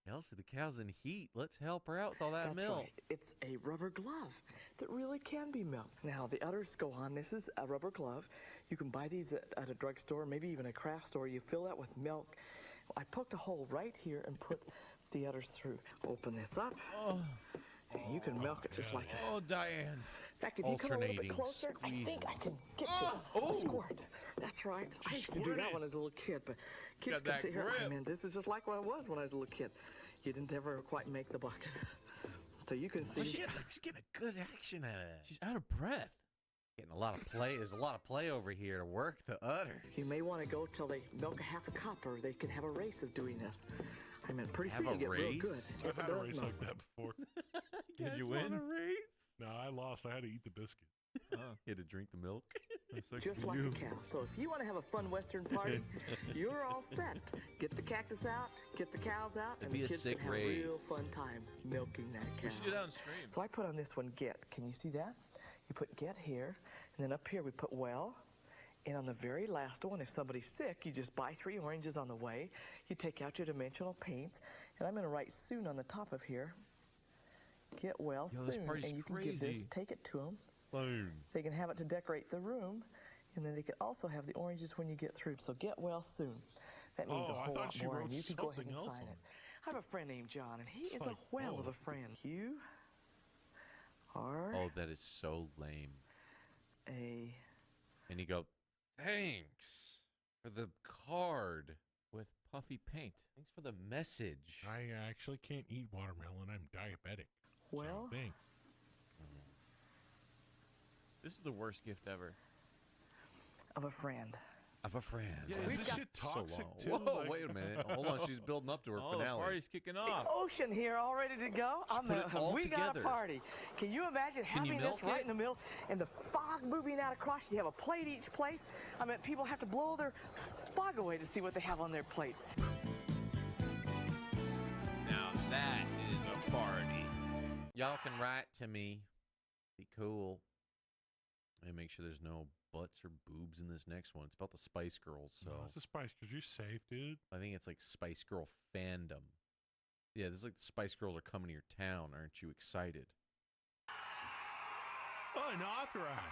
Elsie the cow's in heat. Let's help her out with all that milk. Right. It's a rubber glove that really can be milked. Now, the udders go on. This is a rubber glove. You can buy these at a drugstore, maybe even a craft store. You fill that with milk. I poked a hole right here and put the udders through. Open this up. And you can milk it just like that. Oh, Diane. In fact, if you come a little bit closer, I think I can get you a squirt. That's right. I used to do that when I was a little kid, but kids can sit here. I mean, this is just like what I was when I was a little kid. You didn't ever quite make the bucket. So you can see. She's getting a good action at it. She's out of breath. Getting a lot of play. There's a lot of play over here to work the udders. You may want to go till they milk a half a cup, or they can have a race of doing this. I mean, pretty soon you get real good. I've had a race like that before. Did you win? A race? No, I lost. I had to eat the biscuit. You had to drink the milk. Just like a cow. So if you want to have a fun Western party, you're all set. Get the cactus out, get the cows out, and the kids can have a real fun time milking that cow. We should do that on stream. So I put on this one get. Can you see that? You put get here, and then up here we put well. And on the very last one, if somebody's sick, you just buy 3 oranges on the way. You take out your dimensional paints, and I'm going to write soon on the top of here. Get well soon, and you can give this, take it to them. Boom. They can have it to decorate the room, and then they can also have the oranges when you get through. So get well soon. That means a whole lot more, and you can go ahead and sign it. I have a friend named John, and he is a whale of a friend. You are. Oh, that is so lame. And you go, thanks for the card with puffy paint. Thanks for the message. I actually can't eat watermelon. I'm diabetic. Well, so this is the worst gift ever. Of a friend. Of a friend. Yeah, is this shit toxic too? Whoa, wait a minute. Hold on, she's building up to her finale. The party's kicking off. The ocean here, all ready to go. We got a party. Can you imagine having this right in the middle and the fog moving out across? You have a plate each place. I mean, people have to blow their fog away to see what they have on their plates. Now that is a party. Y'all can write to me. Be cool. And make sure there's no butts or boobs in this next one. It's about the Spice Girls. So no, it's the Spice Girls. You're safe, dude. I think it's like Spice Girl fandom. Yeah, this is like the Spice Girls are coming to your town. Aren't you excited? Unauthorized.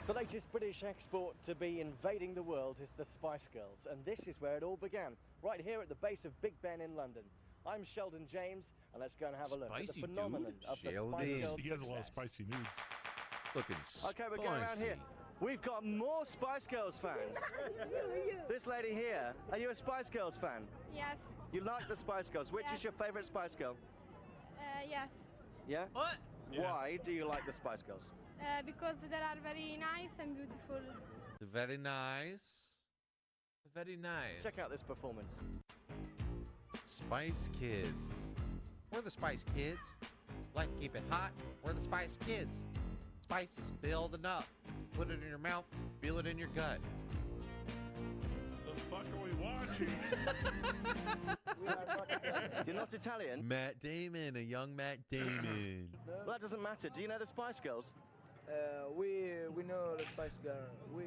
The latest British export to be invading the world is the Spice Girls, and this is where it all began, right here at the base of Big Ben in London. I'm Sheldon James, and let's go and have a look at the phenomenon of the Spice Girls. He has a lot of spicy nudes. Looking Okay, we're going around here. We've got more Spice Girls fans. This lady here, are you a Spice Girls fan? Yes. You like the Spice Girls. Which is your favorite Spice Girl? Yes. Yeah? What? Why do you like the Spice Girls? Because they are very nice and beautiful. Very nice. Very nice. Check out this performance. Spice Kids. We're the Spice Kids. Like to keep it hot. We're the Spice Kids. Spices building up. Put it in your mouth. Feel it in your gut. The fuck are we watching? You're not Italian? Matt Damon, a young Matt Damon. Well, that doesn't matter. Do you know the Spice Girls? We know the Spice Girl. We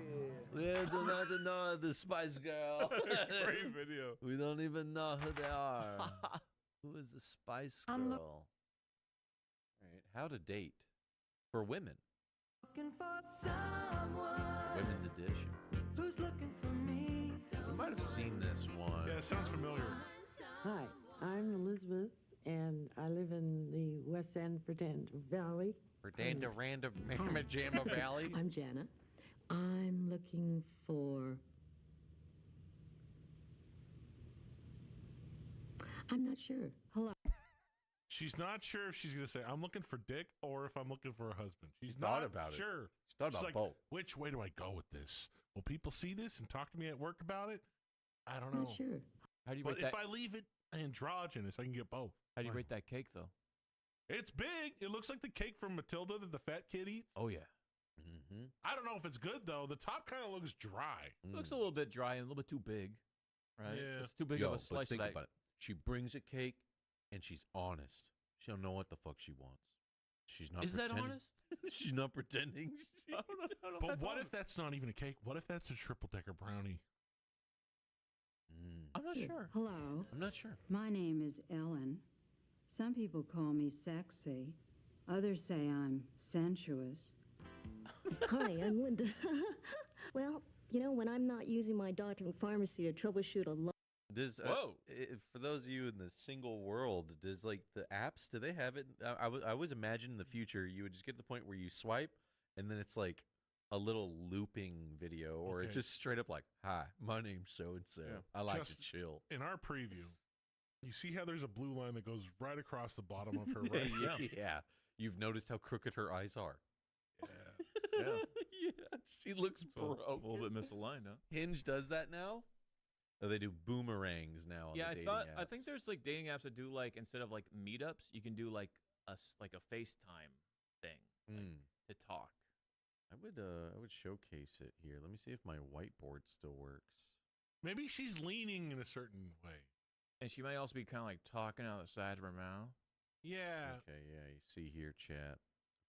do not know the Spice Girl. Great video. We don't even know who they are. Who is the Spice Girl? All right, how to date for women. Women's edition. Who's looking for me? We might have seen this one. Yeah, it sounds familiar. Hi, I'm Elizabeth, and I live in the West End Verdanda Valley. Verdanda Jamma Valley. I'm Janet. I'm looking for I'm not sure. Hello. She's not sure if she's going to say, I'm looking for dick or if I'm looking for a husband. She's thought not about it. sure. She thought She's about like, both. which way do I go with this? Will people see this and talk to me at work about it? I don't know. Not sure. How do you But rate that? if I leave it androgynous, I can get both. How do you rate that cake, though? It's big. It looks like the cake from Matilda that the fat kid eats. Oh, yeah. Mm-hmm. I don't know if it's good, though. The top kind of looks dry. It looks a little bit dry and a little bit too big, right? Yeah. It's too big of a slice think of that. about it. She brings a cake, and she's honest. She don't know what the fuck she wants. She's not. Is that pretending. honest? She's not pretending. I don't know if But that's what honest. if that's not even a cake? What if that's a triple-decker brownie? I'm not sure. Hello. I'm not sure. My name is Ellen. Some people call me sexy. Others say I'm sensuous. Hi, I'm Linda. Well, you know, when I'm not using my doctor and pharmacy to troubleshoot a Does for those of you in the single world, does like the apps, do they have it? I always imagine in the future you would just get to the point where you swipe and then it's like a little looping video, or it's just straight up like, "Hi, my name's so and so. I like to chill." In our preview, you see how there's a blue line that goes right across the bottom of her right? Yeah. You've noticed how crooked her eyes are. Yeah. Yeah, she looks broke. A little bit misaligned, huh? Hinge does that now. Oh, they do boomerangs now. On Yeah, the dating I apps. think there's like dating apps that do like, instead of like meetups, you can do like a FaceTime thing to talk. I would showcase it here. Let me see if my whiteboard still works. Maybe she's leaning in a certain way. And she might also be kind of like talking out of the side of her mouth. Yeah. Okay, yeah, you see here, chat.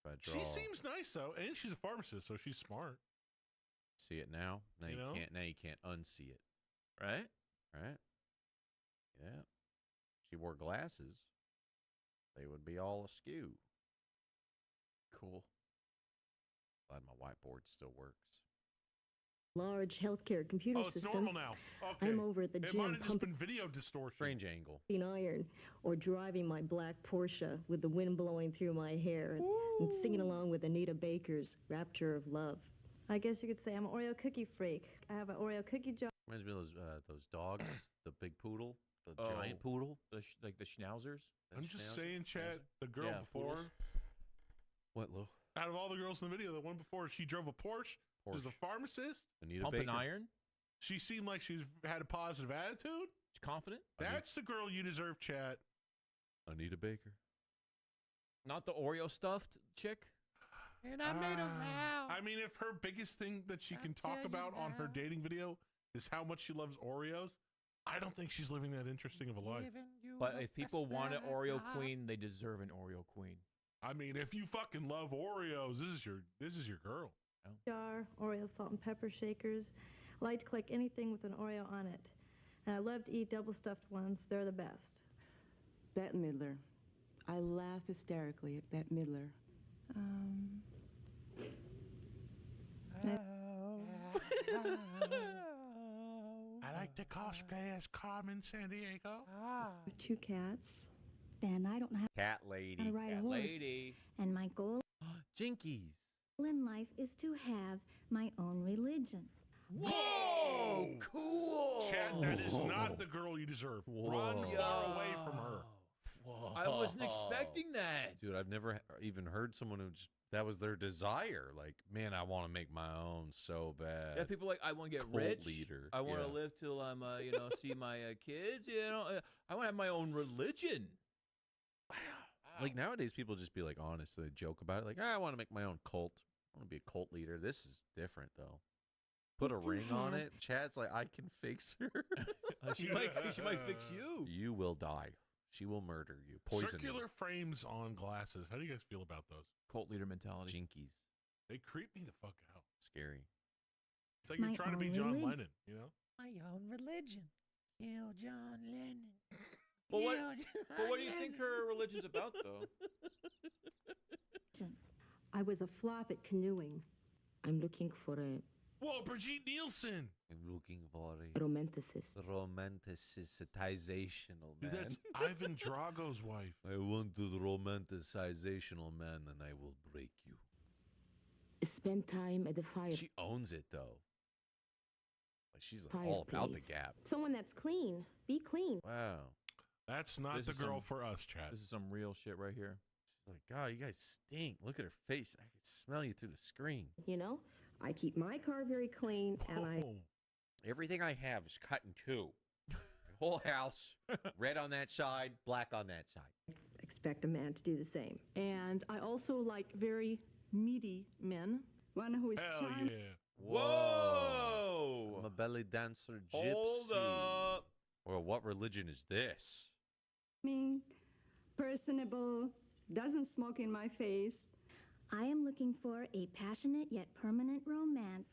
If I draw, She seems nice though, and she's a pharmacist, so she's smart. see it now. Now You know? you can't unsee it. Right? Right? Yeah. She wore glasses. They would be all askew. Cool. Glad my whiteboard still works. large healthcare computer Oh, it's system. normal now. Okay. I'm over at the It gym might have just pumping been video distortion. Strange angle. iron or driving my black Porsche with the wind blowing through my hair and singing along with Anita Baker's Rapture of Love. I guess you could say I'm an Oreo cookie freak. I have an Oreo cookie jar. Reminds me of those dogs, the big poodle, the giant poodle. Like the schnauzers. I'm just saying, Chad, the girl Yeah, before, poodles. What, Lou? out of all the girls in the video, the one before, she drove a Porsche. She's a pharmacist. Anita Pumping Baker. iron. She seemed like she's had a positive attitude. She's confident. That's the girl you deserve, Chad. Anita Baker. Not the Oreo stuffed chick. And I made a vow. I mean, if her biggest thing that she can talk about on her dating video is how much she loves Oreos, I don't think she's living that interesting of a life. But if people want an Oreo queen, they deserve an Oreo queen. I mean, if you fucking love Oreos, this is your girl. Jar, Oreo salt and pepper shakers. I like to collect anything with an Oreo on it. And I love to eat double stuffed ones. They're the best. Bette Midler. I laugh hysterically at Bette Midler. I like to cosplay as Carmen Sandiego. Two cats. And I don't know Cat how lady. to ride a horse. And my goal Jinkies. in life is to have my own religion. Whoa! Cool. Chad, that is not the girl you deserve. Run far away from her. Whoa. I wasn't expecting that. Dude, I've never even heard someone who just, that was their desire. Like, man, I want to make my own so bad. Yeah, people like, I want to get Cult rich. leader. I want to Yeah. live till I'm, see my kids. I want to have my own religion. Like nowadays, people just be like honest. They joke about it. Like, I want to make my own cult. I want to be a cult leader. This is different, though. Put a ring on it. Chad's like, I can fix her. she might fix you. You will die. She will murder you. Poison you. Circular frames on glasses. How do you guys feel about those? Cult leader mentality. Jinkies. They creep me the fuck out. Scary. It's like you're My trying to be own John religion. Lennon, you know? My own religion. Kill John Lennon. But what, Kill but what do you John think her religion's about, though? I was a flop at canoeing. I'm looking for a Whoa, Brigitte Nielsen. I'm looking for a romanticist. romanticizzational Dude, man. that's Ivan Drago's wife. I want the romanticizzational man, and I will break you. Spend time at the fire. She owns it, though. Like, she's like all about the Fireplace. gap. Someone that's clean. Be clean. Wow. That's not the girl for us, Chad. This is some real shit right here. She's like, God, you guys stink. Look at her face. I can smell you through the screen. You know, I keep my car very clean, and Everything I have is cut in two. The whole house, red on that side, black on that side. expect a man to do the same. And I also like very meaty men. One who is Hell charming. yeah. Whoa! I'm a belly dancer gypsy. Hold up. Or what religion is this? Personable, doesn't smoke in my face. I am looking for a passionate yet permanent romance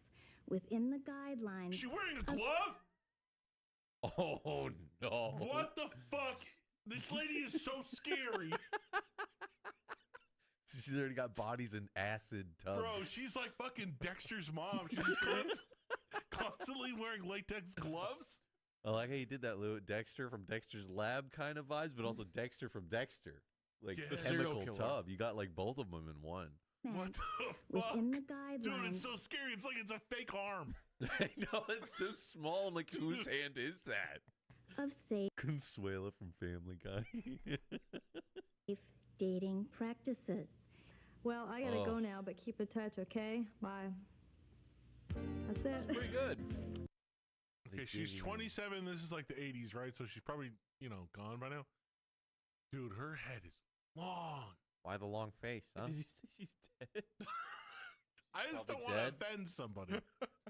within the guidelines. Is she wearing a glove? Oh, no. What the fuck? This lady is so scary. She's already got bodies in acid tubs. Bro, she's like fucking Dexter's mom. She's just constantly wearing latex gloves. I like how you did that, Lou. Dexter from Dexter's Lab kind of vibes, but also Dexter from Dexter. Like Yeah. the serial chemical killer. tub. You got like both of them in one. What the fuck? Within the guidelines. Dude, it's so scary. It's like it's a fake arm. I know, it's so small. I'm like, whose hand is that? Of safe Consuela from Family Guy. dating practices. Well, I gotta go now, but keep in touch, okay? Bye. That's it. That's pretty good. Okay, she's 27. This is like the 80s, right? So she's probably, gone by now. Dude, her head is long. Why the long face, huh? Did you say she's dead? I just Probably don't want dead. to offend somebody.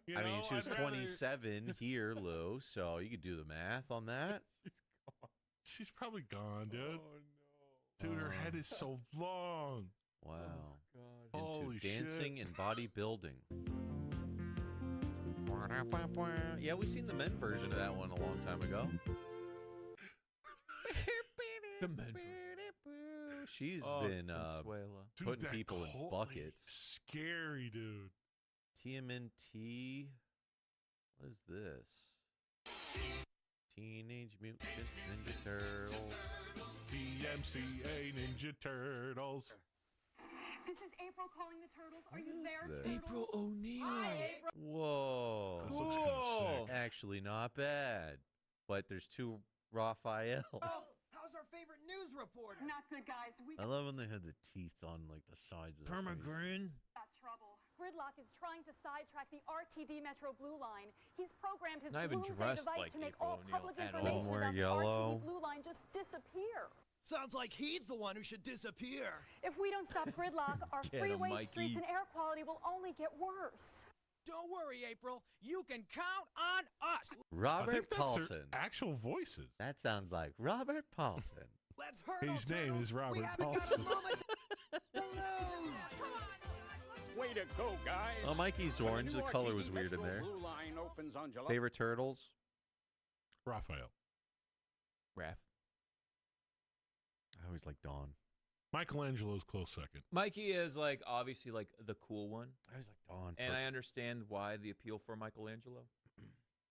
You I mean, know? she was I'd rather- 27 here, Lou, so you could do the math on that. She's probably gone, dude. Oh, no. Dude, her head is so long. Wow. God. Into Holy dancing shit. and bodybuilding. Yeah, we seen the men version of that one a long time ago. The men. She's Oh, been Consuela. Dude, putting that people in cult buckets. Scary, dude. TMNT. What is this? Teenage Mutant Ninja Turtles. DMCA Ninja Turtles. This is April calling the Turtles. Are you What is there? this? April O'Neil. Whoa. This looks kind of sick. Actually, not bad. But there's two Raphaels. How's our favorite news reporter? Not good, guys. We I love when they had the teeth on like the sides of the face. got trouble. Gridlock is trying to sidetrack the RTD Metro Blue Line. He's programmed his Not even Bloomsday dressed device like to make April all O'Neil public at all. information Wear about yellow. the RTD Blue Line just disappear. Sounds like he's the one who should disappear. If we don't stop Gridlock, our Get 'em, freeway streets Mikey. and air quality will only get worse. Don't worry, April. You can count on us. I Robert think that's her Paulson. actual voices. That sounds like Robert Paulson. Let's hurdle, His name turtles. is Robert We haven't got a Paulson. moment to lose. Way to go, guys. Oh, Mikey's When orange. new The color was RTD weird in Metro there. Blue Line opens on July. Favorite turtles? Raphael. Raph. I always like Dawn. Michelangelo's close second. Mikey is like obviously like the cool one, I always like Dawn. and I understand why the appeal for Michelangelo.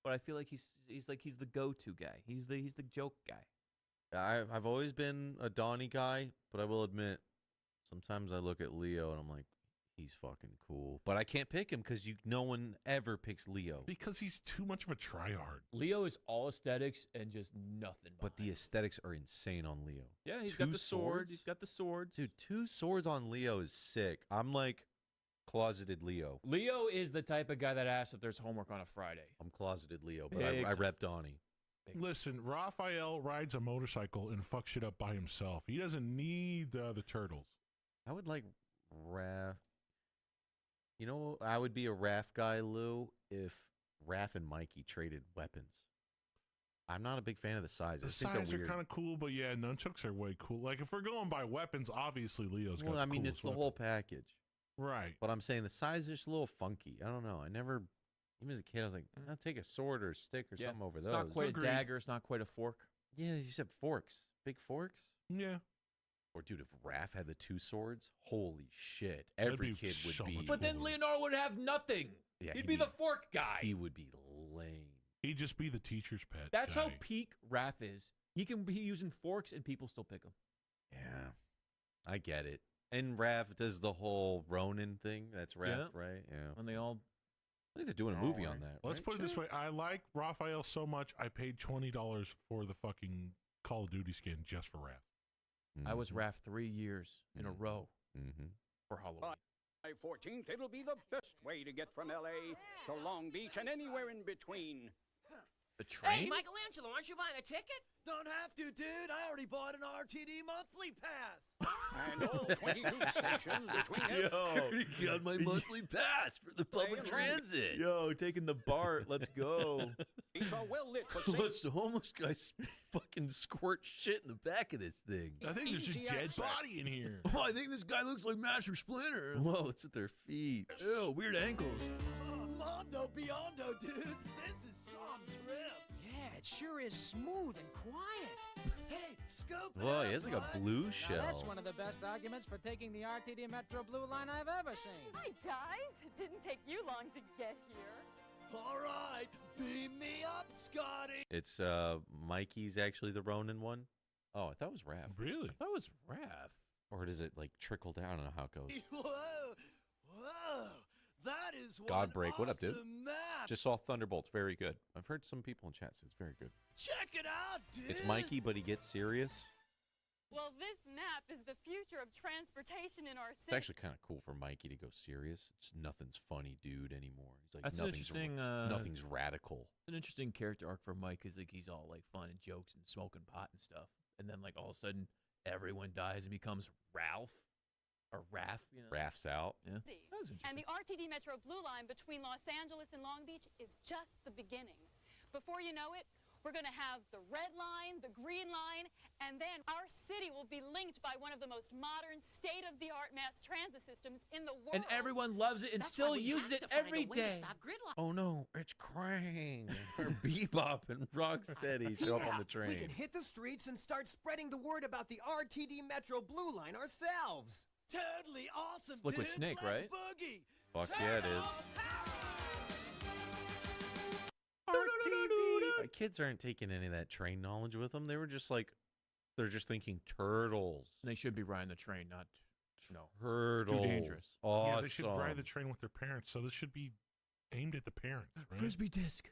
But I feel like he's the go-to guy. He's the joke guy. I've always been a Donnie guy, but I will admit, sometimes I look at Leo and I'm like, he's fucking cool. But I can't pick him because no one ever picks Leo. Because he's too much of a tryhard. Leo is all aesthetics and just nothing. But the aesthetics are insane on Leo. Yeah, he's Two got the sword. swords? He's got the swords. Dude, 2 swords on Leo is sick. I'm like closeted Leo. Leo is the type of guy that asks if there's homework on a Friday. I'm closeted Leo, but Big I time. rep Donnie. Listen, Raphael rides a motorcycle and fucks shit up by himself. He doesn't need the other turtles. I would like Raph. You know, I would be a Raph guy, Lou, if Raph and Mikey traded weapons. I'm not a big fan of the sizes. The I think they're sides are weird. kind of cool, but yeah, nunchucks are way cool. Like, if we're going by weapons, obviously Leo's got Well, I mean, the it's the coolest whole weapon. package. Right. But I'm saying the size is just a little funky. I don't know. I never, even as a kid, I was like, I'll take a sword or a stick or something over it's those. not quite Agreed. a dagger. It's not quite a fork. Yeah, you said forks. Big forks? Yeah. Or, dude, if Raph had the 2 swords, holy shit. That'd Every be kid would so be. much But then cooler. Leonardo would have nothing. Yeah, he'd be the fork guy. He would be lame. He'd just be the teacher's pet. That's guy. how peak Raph is. He can be using forks and people still pick him. Yeah, I get it. And Raph does the whole Ronin thing. That's Raph, Yeah. right? Yeah. And they all. I think they're doing a movie on that. Let's right, put it this Chad? way. I like Raphael so much, I paid $20 for the fucking Call of Duty skin just for Raph. I was Raph 3 years in a row for Halloween. By 14th, it'll be the best way to get from L.A. to Long Beach and anywhere in between. The train? Hey, Michelangelo, aren't you buying a ticket? Don't have to, dude. I already bought an RTD monthly pass. And all 22 stations between already got my monthly pass for the public transit. Yo, taking the BART. Let's go. It's a well-lit Watch the homeless guy fucking squirt shit in the back of this thing. I think there's a dead body in here. Oh, I think this guy looks like Master Splinter. Whoa, it's with their feet. Ew, weird ankles. Mondo Biondo, dudes. This is some trip. Yeah, it sure is smooth and quiet. Hey, scope it Whoa, up, he has like a bud. blue Now, shell. that's one of the best arguments for taking the RTD Metro Blue Line I've ever seen. Hi, guys. It didn't take you long to get here. All right, beam me up, Scotty. It's Mikey's actually the Ronin one. Oh, I thought it was Raph. Really? I thought it was Raph. Or does it like trickle down? I don't know how it goes. Whoa, that is one Godbreak, what up, dude? awesome map. Just saw Thunderbolts. Very good. I've heard some people in chat say it's very good. Check it out, dude. It's Mikey, but he gets serious. Well, this map is the future of transportation in our It's city. actually kind of cool for Mikey to go serious. It's nothing's funny, dude, anymore. He's like That's an nothing's interesting. nothing's radical. It's an interesting character arc for Mike. Is like he's all like fun and jokes and smoking pot and stuff, and then like all of a sudden everyone dies and becomes Ralph or Raph. You know, Raph's out. Yeah. And the RTD Metro Blue Line between Los Angeles and Long Beach is just the beginning. Before you know it, we're going to have the red line, the green line, and then our city will be linked by one of the most modern, state-of-the-art mass transit systems in the world. And everyone loves it and still uses it every day. Oh no, it's Krang or Bebop and Rocksteady show up on the train. We can hit the streets and start spreading the word about the RTD Metro Blue Line ourselves. Totally awesome, It's Liquid dudes. Snake, Let's right? boogie. Fuck yeah, it is. My kids aren't taking any of that train knowledge with them. They were just like, they're just thinking turtles. They should be riding the train, not Turtles. Too dangerous. Awesome. Yeah, they should ride the train with their parents, so this should be aimed at the parents, right? Frisbee disc.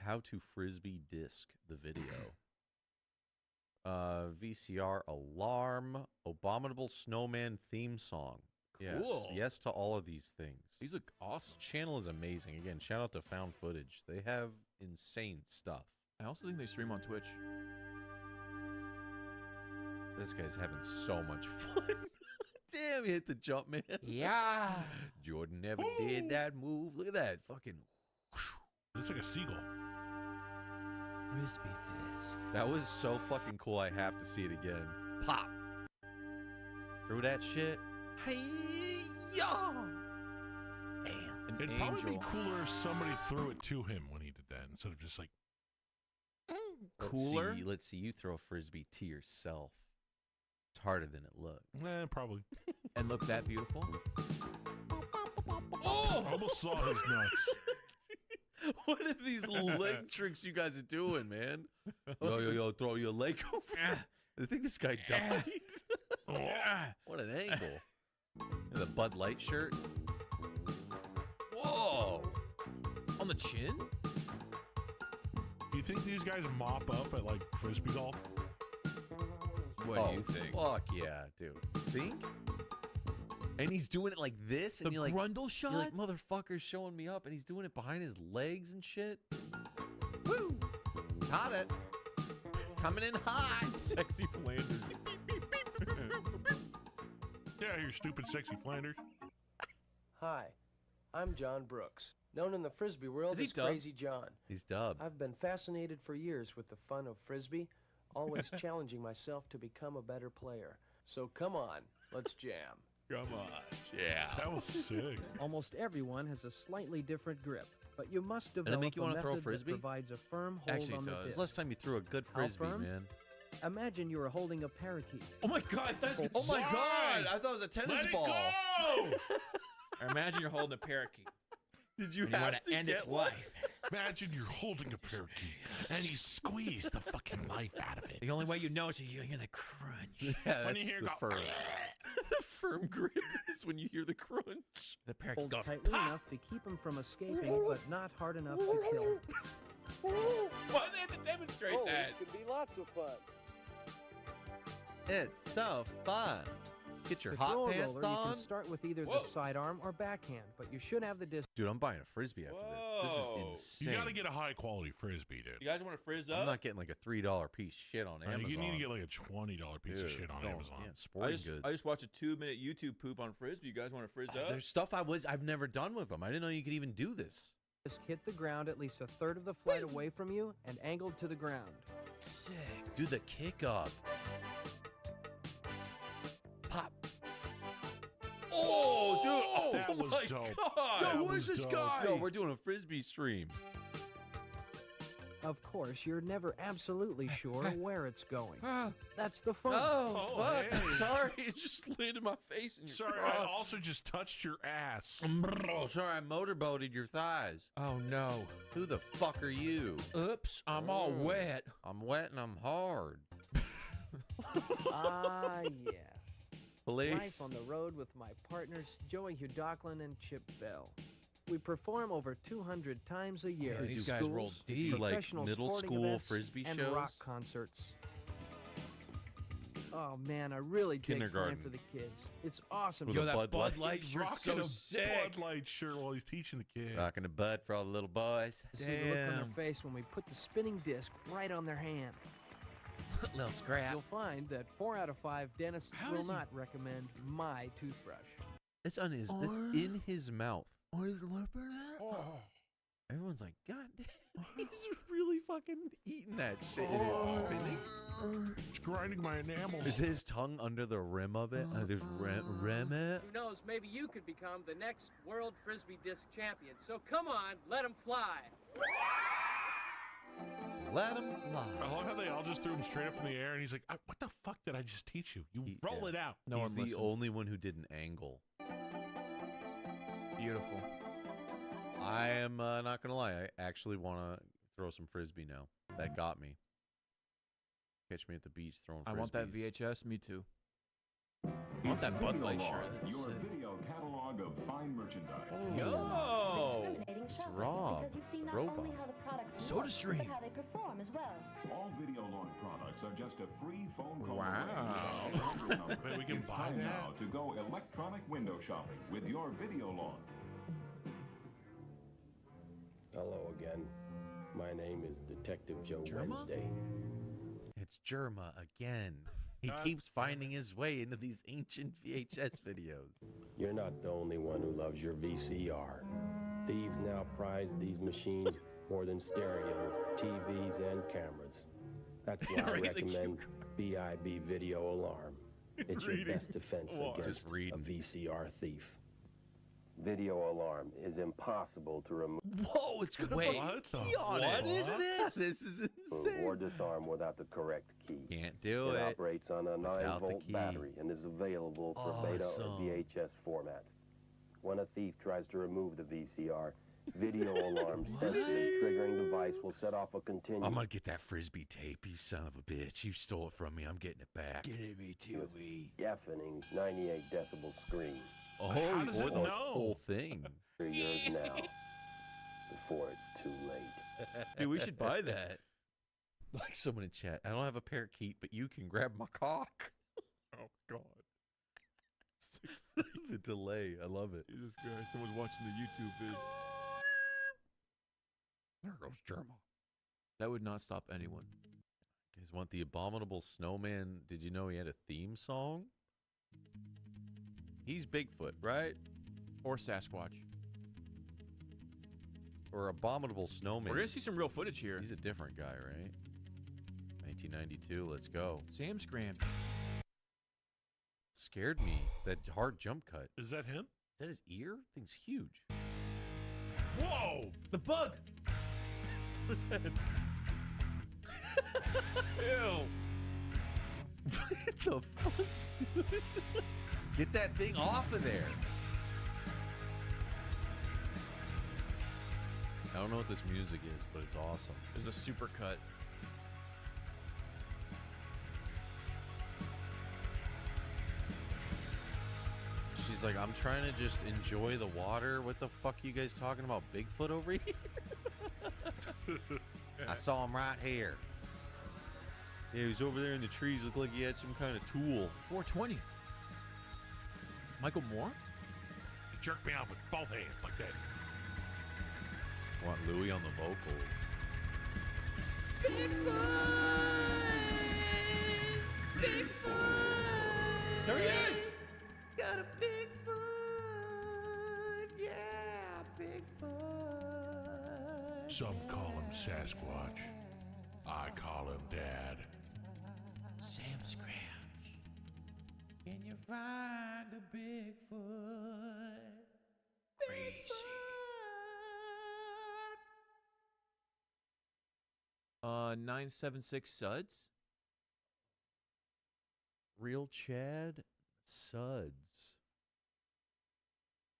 How to Frisbee disc the video. VCR alarm, Abominable Snowman theme song. Yes. Cool. Yes to all of these things. These look This awesome. channel is amazing. Again, shout out to Found Footage. They have insane stuff. I also think they stream on Twitch. This guy's having so much fun. Damn, he hit the jump, man. Yeah. Jordan never did that move. Look at that. Fucking. Looks like a seagull. Frisbee disc. That was so fucking cool. I have to see it again. Pop. Through that shit. Hey, yo. Damn. An It'd angel. probably be cooler if somebody threw it to him when he did that instead of just like. Cooler? Let's see you throw a frisbee to yourself. It's harder than it looks. Probably. And look that beautiful. Oh! I almost saw his nuts. What are these leg tricks you guys are doing, man? Yo, throw your leg over. I think this guy died. What an angle. And the Bud Light shirt. Whoa. On the chin? Do you think these guys mop up at like frisbee golf? What do you think? Fuck yeah, dude. Think? And he's doing it like this, and The you're like, grundle shot? You're like, motherfucker's showing me up, and he's doing it behind his legs and shit. Woo! Caught it. Coming in hot. Sexy Flanders. Yeah, you stupid, sexy Flanders. Hi, I'm John Brooks, known in the Frisbee world Is he as dubbed? Crazy John. He's dubbed. I've been fascinated for years with the fun of Frisbee, always challenging myself to become a better player. So come on, let's jam. Come on. Yeah. That was sick. Almost everyone has a slightly different grip, but you must it develop make you a wanna method throw a that frisbee? provides a firm hold Actually, it on the does. When's disc. the last time you threw a good How frisbee, firm? man? Imagine you are holding a parakeet. Oh my god, that's Oh my god! I thought it was a tennis Let ball. it go! Or imagine you're holding a parakeet. Did you And you have want to to end its get one? life. Imagine you're holding a parakeet and you squeeze the fucking life out of it. The only way you know is you hear the crunch. Yeah, When that's you hear the go- firm. The firm grip is when you hear the crunch. The parakeet Hold goes tightly pop. enough to keep him from escaping, but not hard enough to kill. Why do they have to demonstrate Oh, that? this could be lots of fun. It's so fun. Get your The hot throw pants roller, you on. can start with either Whoa. the sidearm or backhand, but you should have the distance. Dude, I'm buying a frisbee after this. This is insane. You got to get a high quality frisbee, dude. You guys want to frizz up? I'm not getting like a $3 piece shit on Amazon. You need to get like a $20 piece of shit on Amazon. Yeah, sporting goods. I just watched a 2-minute YouTube poop on frisbee. You guys want to frizz up? There's stuff I've never done with them. I didn't know you could even do this. Just hit the ground at least a third of the flight away from you and angled to the ground. Sick. Do the kick up. Pop. Oh, dude. Oh, that was my dope. God. That Yo, who was is this dope. guy? Yo, we're doing a frisbee stream. Of course, you're never absolutely sure where it's going. That's the fun. Oh, fuck. hey. Sorry. It just landed in my face. And Sorry, I also just touched your ass. Oh, sorry. I motorboated your thighs. Oh, no. Who the fuck are you? Oops, I'm all wet. I'm wet and I'm hard. Ah, yeah. Police. Life on the road with my partners, Joey Hudocklin and Chip Bell. We perform over 200 times a year. Man, these at guys schools, roll deep. Like professional middle sporting school events, frisbee and shows? rock concerts. Oh man, I really take time Kindergarten. for the kids. It's awesome. With Yo, a that Bud Bud Light. Light He's shirt's rocking so a sick. Bud Light shirt while he's teaching the kids. Rocking a bud for all the little boys. To see the look on their face when we put the spinning disc right on their hand. Little scrap. You'll find that 4 out of 5 dentists How will does he- not recommend my toothbrush. It's on his. It's in his mouth. Oh. Everyone's like, God damn, he's really fucking eating that shit. And it's spinning. It's grinding my enamel. Is his tongue under the rim of it? There's rim it. Who knows, maybe you could become the next World Frisbee Disc Champion. So come on, let him fly. Let him fly. I love how they all just threw him straight up in the air, and he's like, "What the fuck did I just teach you? You roll it out." No, he's the only one who did an angle. Beautiful. I am not gonna lie. I actually want to throw some frisbee now. That got me. Catch me at the beach throwing frisbees. I want that VHS. Me too. I want that Bud Light shirt. That's Your sick. video catalog of fine merchandise. Yo! It's Rob. Robot. Soda stream. How they perform as well. All Video Lawn products are just a free phone call Wow. away. Wait, we can It's buy time that? now to go electronic window shopping with your Video Lawn. Hello again. My name is Detective Joe Germa? Wednesday. It's Germa again. He keeps finding his way into these ancient VHS videos. You're not the only one who loves your VCR. Thieves now prize these machines more than stereos, TVs, and cameras. That's why I Really recommend BIB Video Alarm. It's your Reading best defense what? against Just reading. a VCR thief. Video Alarm is impossible to remove. Whoa, it's gonna Wait, fucking what the key on fuck? it. What is this? This is insane. Or disarm without the correct key. Can't do It it. operates on a without the 9-volt key. battery and is available for beta or Awesome. VHS format. When a thief tries to remove the VCR, Video Alarm's sensitive triggering device will set off a continuous I'm gonna get that frisbee tape, you son of a bitch. You stole it from me. I'm getting it back. Get me TV. Deafening 98 decibel scream. Oh, How does it the know? whole thing. You're yours now, before it's too late. Dude, we should buy that. Like someone in chat. I don't have a parakeet, but you can grab my cock. Oh God. The delay. I love it. Jesus Christ, someone's watching the YouTube vid. There goes Germa. That would not stop anyone. You guys want the Abominable Snowman? Did you know he had a theme song? He's Bigfoot, right? Or Sasquatch. Or Abominable Snowman. We're gonna see some real footage here. He's a different guy, right? 1992. Let's go. Sam Scram. Scared me. That hard jump cut. Is that him? Is that his ear? Thing's huge. Whoa! The bug. What's that? Ew. What the fuck? Get that thing off of there. I don't know what this music is, but it's awesome. There's a super cut. She's like, I'm trying to just enjoy the water. What the fuck are you guys talking about? Bigfoot over here? I saw him right here. Yeah, he was over there in the trees. Looked like he had some kind of tool. 420. Michael Moore? He jerked me off with both hands like that. Want Louis on the vocals. There he is! Got a Bigfoot, yeah, Bigfoot. Some call him Sasquatch. I call him Dad. Sam Scratch, can you find a Bigfoot? Crazy. 976 Suds? Real Chad Suds.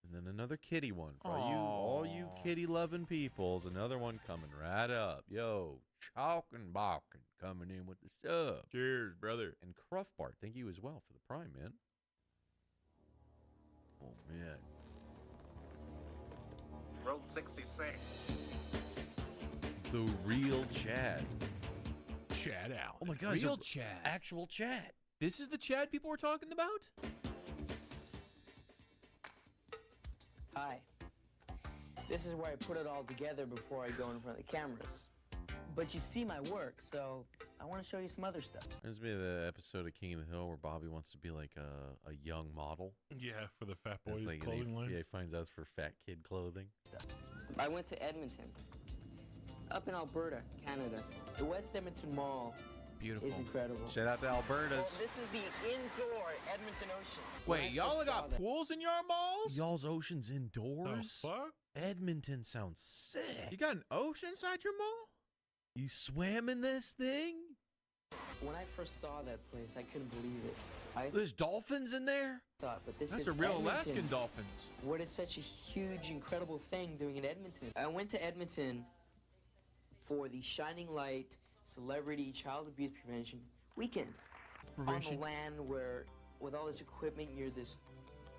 And then another kitty one for all you kitty-loving peoples. Another one coming right up. Yo, Chalkin' Balkin coming in with the sub. Cheers, brother. And Cruff Bart, thank you as well for the Prime, man. Oh, man. Road 66. The real Chad. Chad Allen. Oh my God, Real Chad. Actual Chad. This is the Chad people were talking about? Hi. This is where I put it all together before I go in front of the cameras. But you see my work, so I want to show you some other stuff. Reminds me of the episode of King of the Hill where Bobby wants to be like a young model. Yeah, for the Fat Boys Like, clothing line. Yeah, he finds out it's for fat kid clothing. I went to Edmonton, up in Alberta, Canada. The West Edmonton Mall Beautiful. is incredible. Shout out to Alberta's. Well, this is the indoor Edmonton Ocean. When I Wait, y'all first got saw that- pools in your malls? Y'all's ocean's indoors? The fuck? Edmonton sounds sick. You got an ocean inside your mall? You swam in this thing? When I first saw that place, I couldn't believe it. There's dolphins in there? Thought, but this That's is a real Edmonton. Alaskan dolphins. What is such a huge, incredible thing doing in Edmonton? I went to Edmonton for the Shining Light Celebrity Child Abuse Prevention Weekend. On the land where, with all this equipment, you're this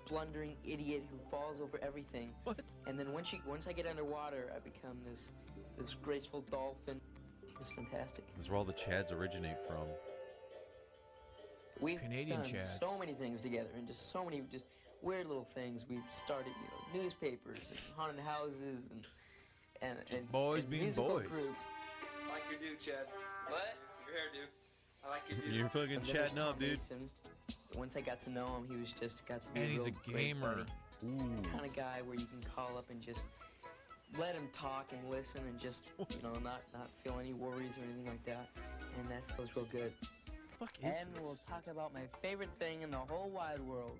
blundering idiot who falls over everything. What? And then once I get underwater, I become this graceful dolphin. It's fantastic. This is where all the Chads originate from. We've Canadian done Chads. so many things together, and just so many weird little things. We've started, newspapers and haunted houses and boys and being musical boys. groups. I like your dude, Chad. What? Your hairdo. I like your dude. You're fucking And then there's chatting up, Tom dude. Mason. Once I got to know him, he was just got to be And he's real a great gamer. buddy. Ooh. The kind of guy where you can call up and just let him talk and listen and just, not feel any worries or anything like that. And that feels real good. Fuck is And we'll this? talk about my favorite thing in the whole wide world.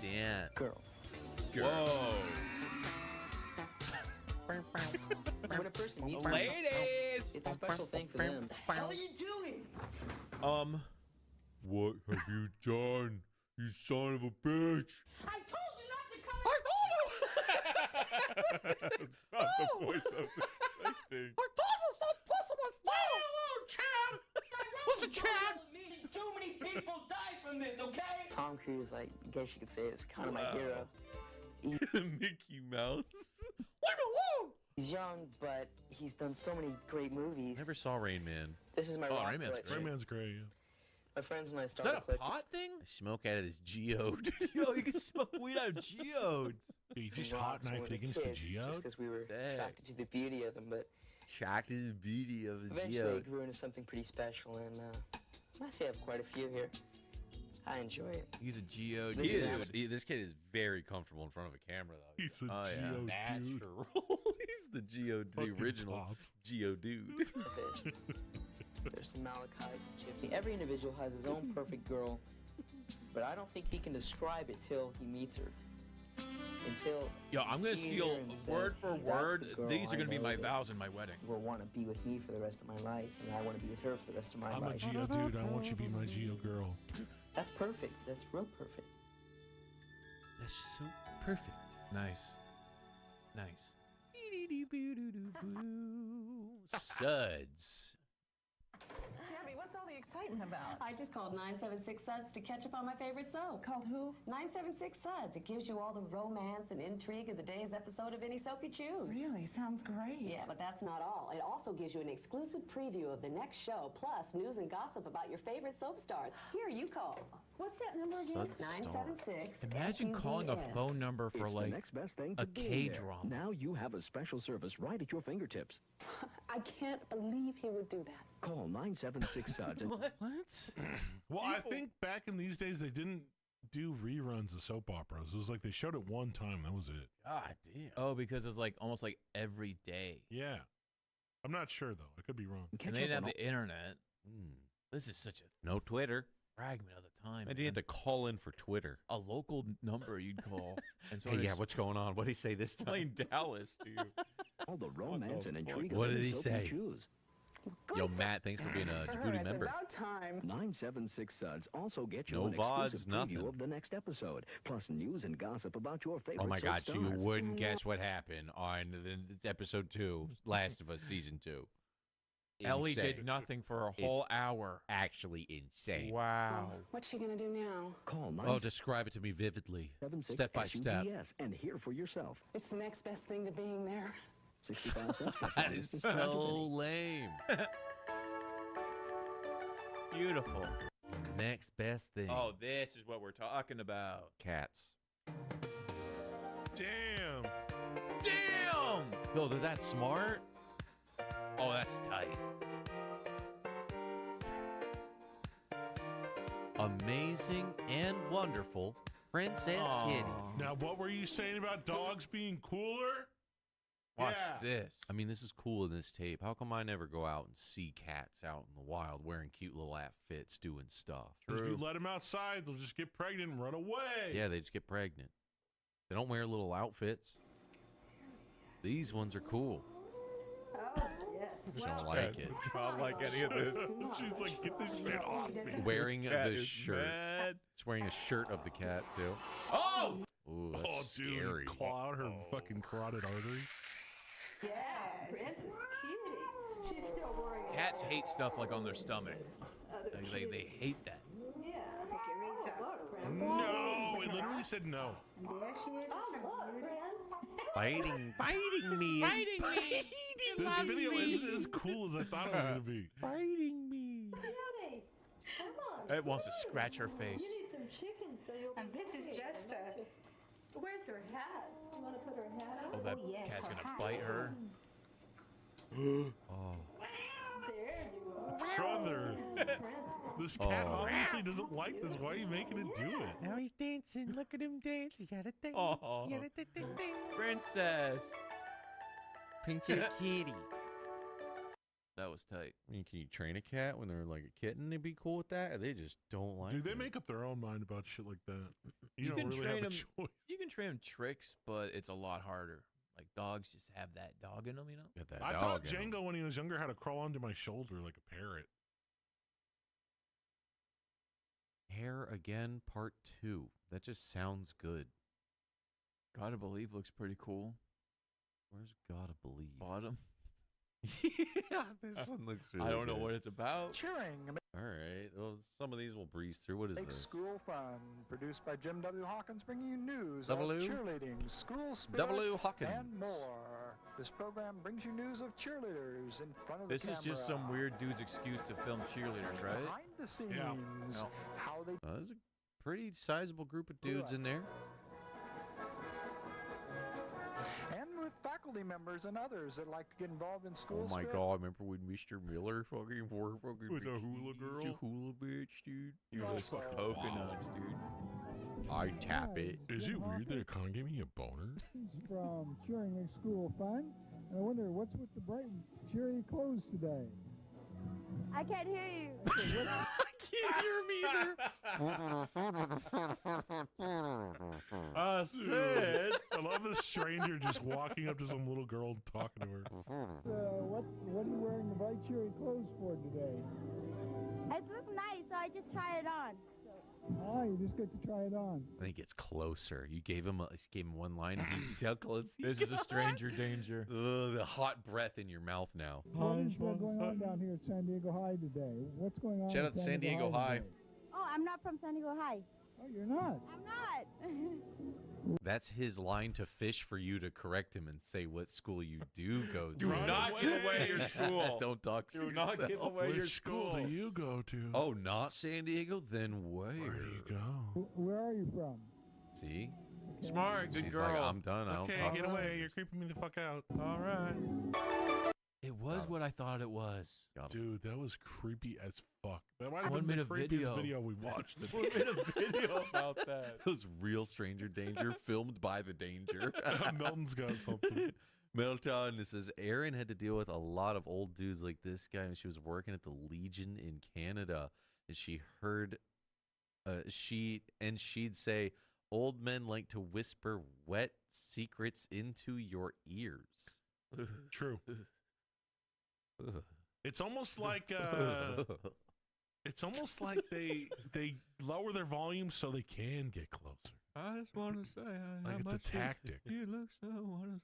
Dan. Girls. Whoa. When a person meets Ladies! it's a special thing for them. What the hell are you doing? What have you done, you son of a bitch? I told you not to come. That's not the voice I was expecting. I told you stop pushing my phone. Chad. Listen, Chad. Too many people died from this, okay? Tom Cruise, I guess you could say, is kind of my hero. Mickey Mouse. Leave me alone. He's young, but he's done so many great movies. Never saw Rain Man. This is my rock Rain Man's collection. Rain Man's great, yeah. My friends and I Is started that a collecting. pot thing? I smoke out of this geode. Yo, you can smoke weed out of geodes. You just rocks hot when we knifed were against the kids, geode? Just because we were Sick. attracted to the beauty of them, but Attracted to the beauty of the eventually geode. it grew into something pretty special, and I say I have quite a few here. I enjoy it. He's a geode. This This kid is very comfortable in front of a camera, though. He's a Oh, yeah. geode dude. Natural. He's the geode, the Fucking original pops. geode dude. Fish. There's some malachite gypsy. Every individual has his own perfect girl, but I don't think he can describe it till he meets her. Until Yo, I'm he gonna sees steal her and says, word for "That's word. the girl These are I gonna be know my that vows in my wedding. will want to be with me for the rest of my life, and I want to be with her for the rest of my I'm a life." geo dude. I want you to be my geo girl. That's perfect. That's real perfect. That's so perfect. Nice. Nice. Suds. Debbie, what's all the exciting about? I just called 976 Suds to catch up on my favorite soap. Called who? 976 Suds. It gives you all the romance and intrigue of the day's episode of any soap you choose. Really? Sounds great. Yeah, but that's not all. It also gives you an exclusive preview of the next show, plus news and gossip about your favorite soap stars. Here, you call. What's that number again? 976. Imagine calling a phone number for It's like the next best thing a to being there. K-drama. Now you have a special service right at your fingertips. I can't believe he would do that. Call 976 Suds. What? Well, I think back in these days they didn't do reruns of soap operas. It was like they showed it one time. That was it. God damn. Oh, because it's like almost like every day. Yeah. I'm not sure though. I could be wrong. And they didn't have the internet. This is such a No Twitter. fragment of the time. I had to call in for Twitter. A local number you'd call. And so Hey, yeah, what's going on? What did he say this time? explain Dallas to you. All the romance and intrigue. What of did any he soap say? you choose. Yo, Matt, thanks for being a Djibouti It's member. about time. 976 Suds also get you No an VODs, exclusive nothing. preview of the next episode, plus news and gossip about your favorite Oh my soap God, so you stars. wouldn't guess what happened on episode 2, Last of Us season 2. Ellie Insane. did nothing for a whole hour. Actually insane. Wow. What's she gonna do now? Call Oh, describe it to me vividly, step by step. SUDS and hear for yourself. It's the next best thing to being there. 65 cents. That is so lame. Beautiful. Next best thing. Oh, this is what we're talking about. Cats. Damn. Damn! Yo, they're that smart? Oh, that's tight. Amazing and wonderful Princess Kitty. Now, what were you saying about dogs being cooler? Watch Yeah. this. I mean, this is cool in this tape. How come I never go out and see cats out in the wild wearing cute little outfits doing stuff? If you let them outside, they'll just get pregnant and run away. Yeah, they just get pregnant. They don't wear little outfits. These ones are cool. Oh, yes. Just don't like it. Does not like any of this. She's like, get this shit off me. Wearing This cat the is shirt. mad. It's wearing a shirt of the cat, too. Oh! Ooh, that's Oh, dude, scary. claw out her fucking carotid artery. Yes. Princess Cutie. She's still worrying. Cats hate stuff like on their stomach. Like, they hate that. Yeah. Look, No, it literally said no. There she is. Oh, look, Fran. Biting me. Biting me. This video isn't as cool as I thought it was going to be. Biting me. Cutie, come on. It wants to scratch her face. You need some chicken so you'll be. And this is just a. Where's her hat? You want to put her hat on? Oh, that yes, cat's her gonna hat. bite her. Oh. There you go. Brother. This cat obviously doesn't like this. Why are you making it do it? Now he's dancing. Look at him dance. You gotta think. Oh. You gotta think. Princess. Princess Kitty. That was tight. I mean, can you train a cat when they're like a kitten? They'd be cool with that? Or they just don't like Dude, they it? make up their own mind about shit like that. You don't can really train have a them. choice. You can train them tricks, but it's a lot harder. Like dogs just have that dog in them, you know. Got that I dog taught in 'em. Django when he was younger how to crawl onto my shoulder like a parrot. Hair Again Part 2. That just sounds good. Gotta Believe looks pretty cool. Where's Gotta Believe? Bottom. Yeah, this one looks really I don't know good. what it's about. Cheering. All right. Well, some of these we'll breeze through. What is Make this? school fun. Produced by Jim W. Hawkins, bringing you news W? of cheerleading, school spirit, W. Hawkins. and more. This program brings you news of cheerleaders in front of This the is camera. just some weird dude's excuse to film cheerleaders, right? Behind the scenes, No. how they There's a pretty sizable group of dudes in there. and with faculty members and others that like to get involved in school Oh my spirit. god, remember when Mr. Miller fucking wore fucking Was a hula girl? a hula bitch, dude? You Also- those fucking coconuts, dude. I tap it. Is it weird that it kind of gave me a boner? From Cheering Makes School Fun. And I wonder what's with the bright cheery clothes today? I can't hear you. Can't hear me I said. I love this stranger just walking up to some little girl and talking to her. What are you wearing the bright cheery clothes for today? It looks nice, so I just tried it on. Ah, you just get to try it on. I think it's closer. You gave him one line, and you see how close. This is a stranger danger. Ugh, the hot breath in your mouth now. What is going on down here at San Diego High today? What's going on? Shout out to San Diego High. today? Oh, I'm not from San Diego High. Oh, you're not. I'm not. That's his line to fish for you to correct him and say what school you do go to. Do not give away your school. Don't talk to Do not yourself. give away your Which school do you go to? Oh, not San Diego? Then where? Where do you go? Where are you from? See? Smart, good She's girl. like, I'm done. I don't Okay, talk get to away. you. You're creeping me the fuck out. All right. It was what I thought it was. Dude, that was creepy as fuck. That might have Someone been made the a creepiest video. video we've watched. Someone made a video about that. It was real stranger danger filmed by the danger. Milton's got something. Milton, this says Erin had to deal with a lot of old dudes like this guy when she was working at the Legion in Canada, and she heard she'd say old men like to whisper wet secrets into your ears. True. It's almost like they lower their volume so they can get closer. I just want to say, Like it's a tactic. You look so. Want to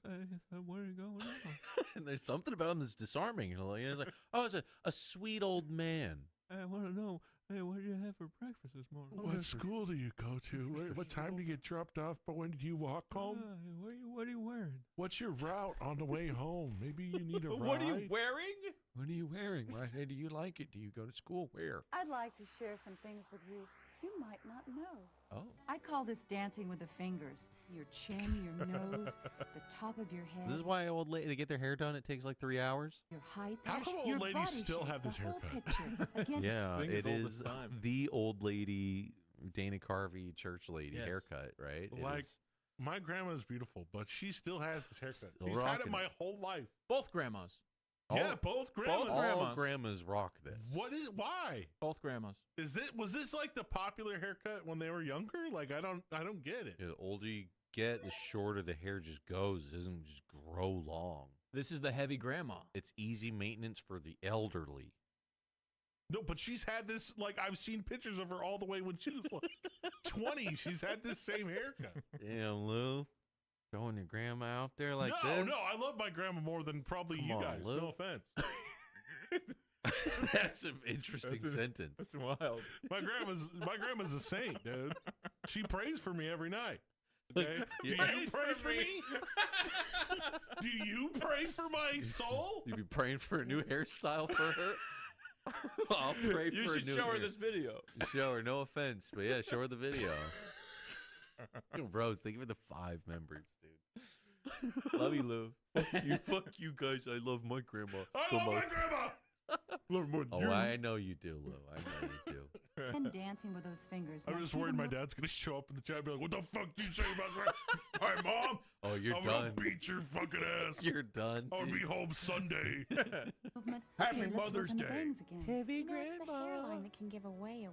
say, what are you going on? And there's something about him that's disarming. You know, like, it's like, oh, it's a sweet old man. I want to know, hey, what did you have for breakfast this morning? What school do you go to? What time do you get dropped off? But when did you walk home? What are you wearing? What's your route on the way home? Maybe you need a ride. What are you wearing? What are you wearing? Why do you like it? Do you go to school? Where? I'd like to share some things with you might not know. Oh. I call this dancing with the fingers. Your chin, your nose, the top of your head. This is why old ladies they get their hair done. It takes like 3 hours. Your height. How come your old ladies body still shape, have this the whole haircut? picture against Yeah, Thing it is old is as time. the old lady Dana Carvey church lady Yes. haircut, right? It Like, is- my grandma's beautiful, but she still has this haircut. Still She's had rocking it my it. whole life. Both grandmas. Yeah, both grandmas. all grandmas rock this. What is why? Both grandmas. Was this like the popular haircut when they were younger? Like I don't get it. Yeah, the older you get, the shorter the hair just goes. It doesn't just grow long. This is the heavy grandma. It's easy maintenance for the elderly. No, but she's had this, like, I've seen pictures of her all the way when she was like 20. She's had this same haircut. Damn, Lou. Throwing your grandma out there like no, this? No, I love my grandma more than probably Come you on, guys. Lou. No offense. That's an interesting sentence. That's wild. My grandma's a saint, dude. She prays for me every night. Okay? Do you pray for me? Do you pray for my soul? You be praying for a new hairstyle for her? I'll pray You for a should new show her hair. this video. Show her, no offense, but yeah, show her the video. Yo, Rose, think of the 5 members, dude. Love you, Lou. Fuck you guys. I love my grandma. I love my grandma. Oh, I know you do, Lou. I know you do. and dancing with those fingers. I'm Now just see worried them my look- dad's gonna show up in the chat and be like, "What the fuck do you say about grandma?" Hi, Mom. Oh, you're I'm done. gonna beat your fucking ass. You're done. I'll be home Sunday. Movement. Happy Okay, let's work Mother's on the Day. bangs again. Heavy you know, it's the hairline that can give away.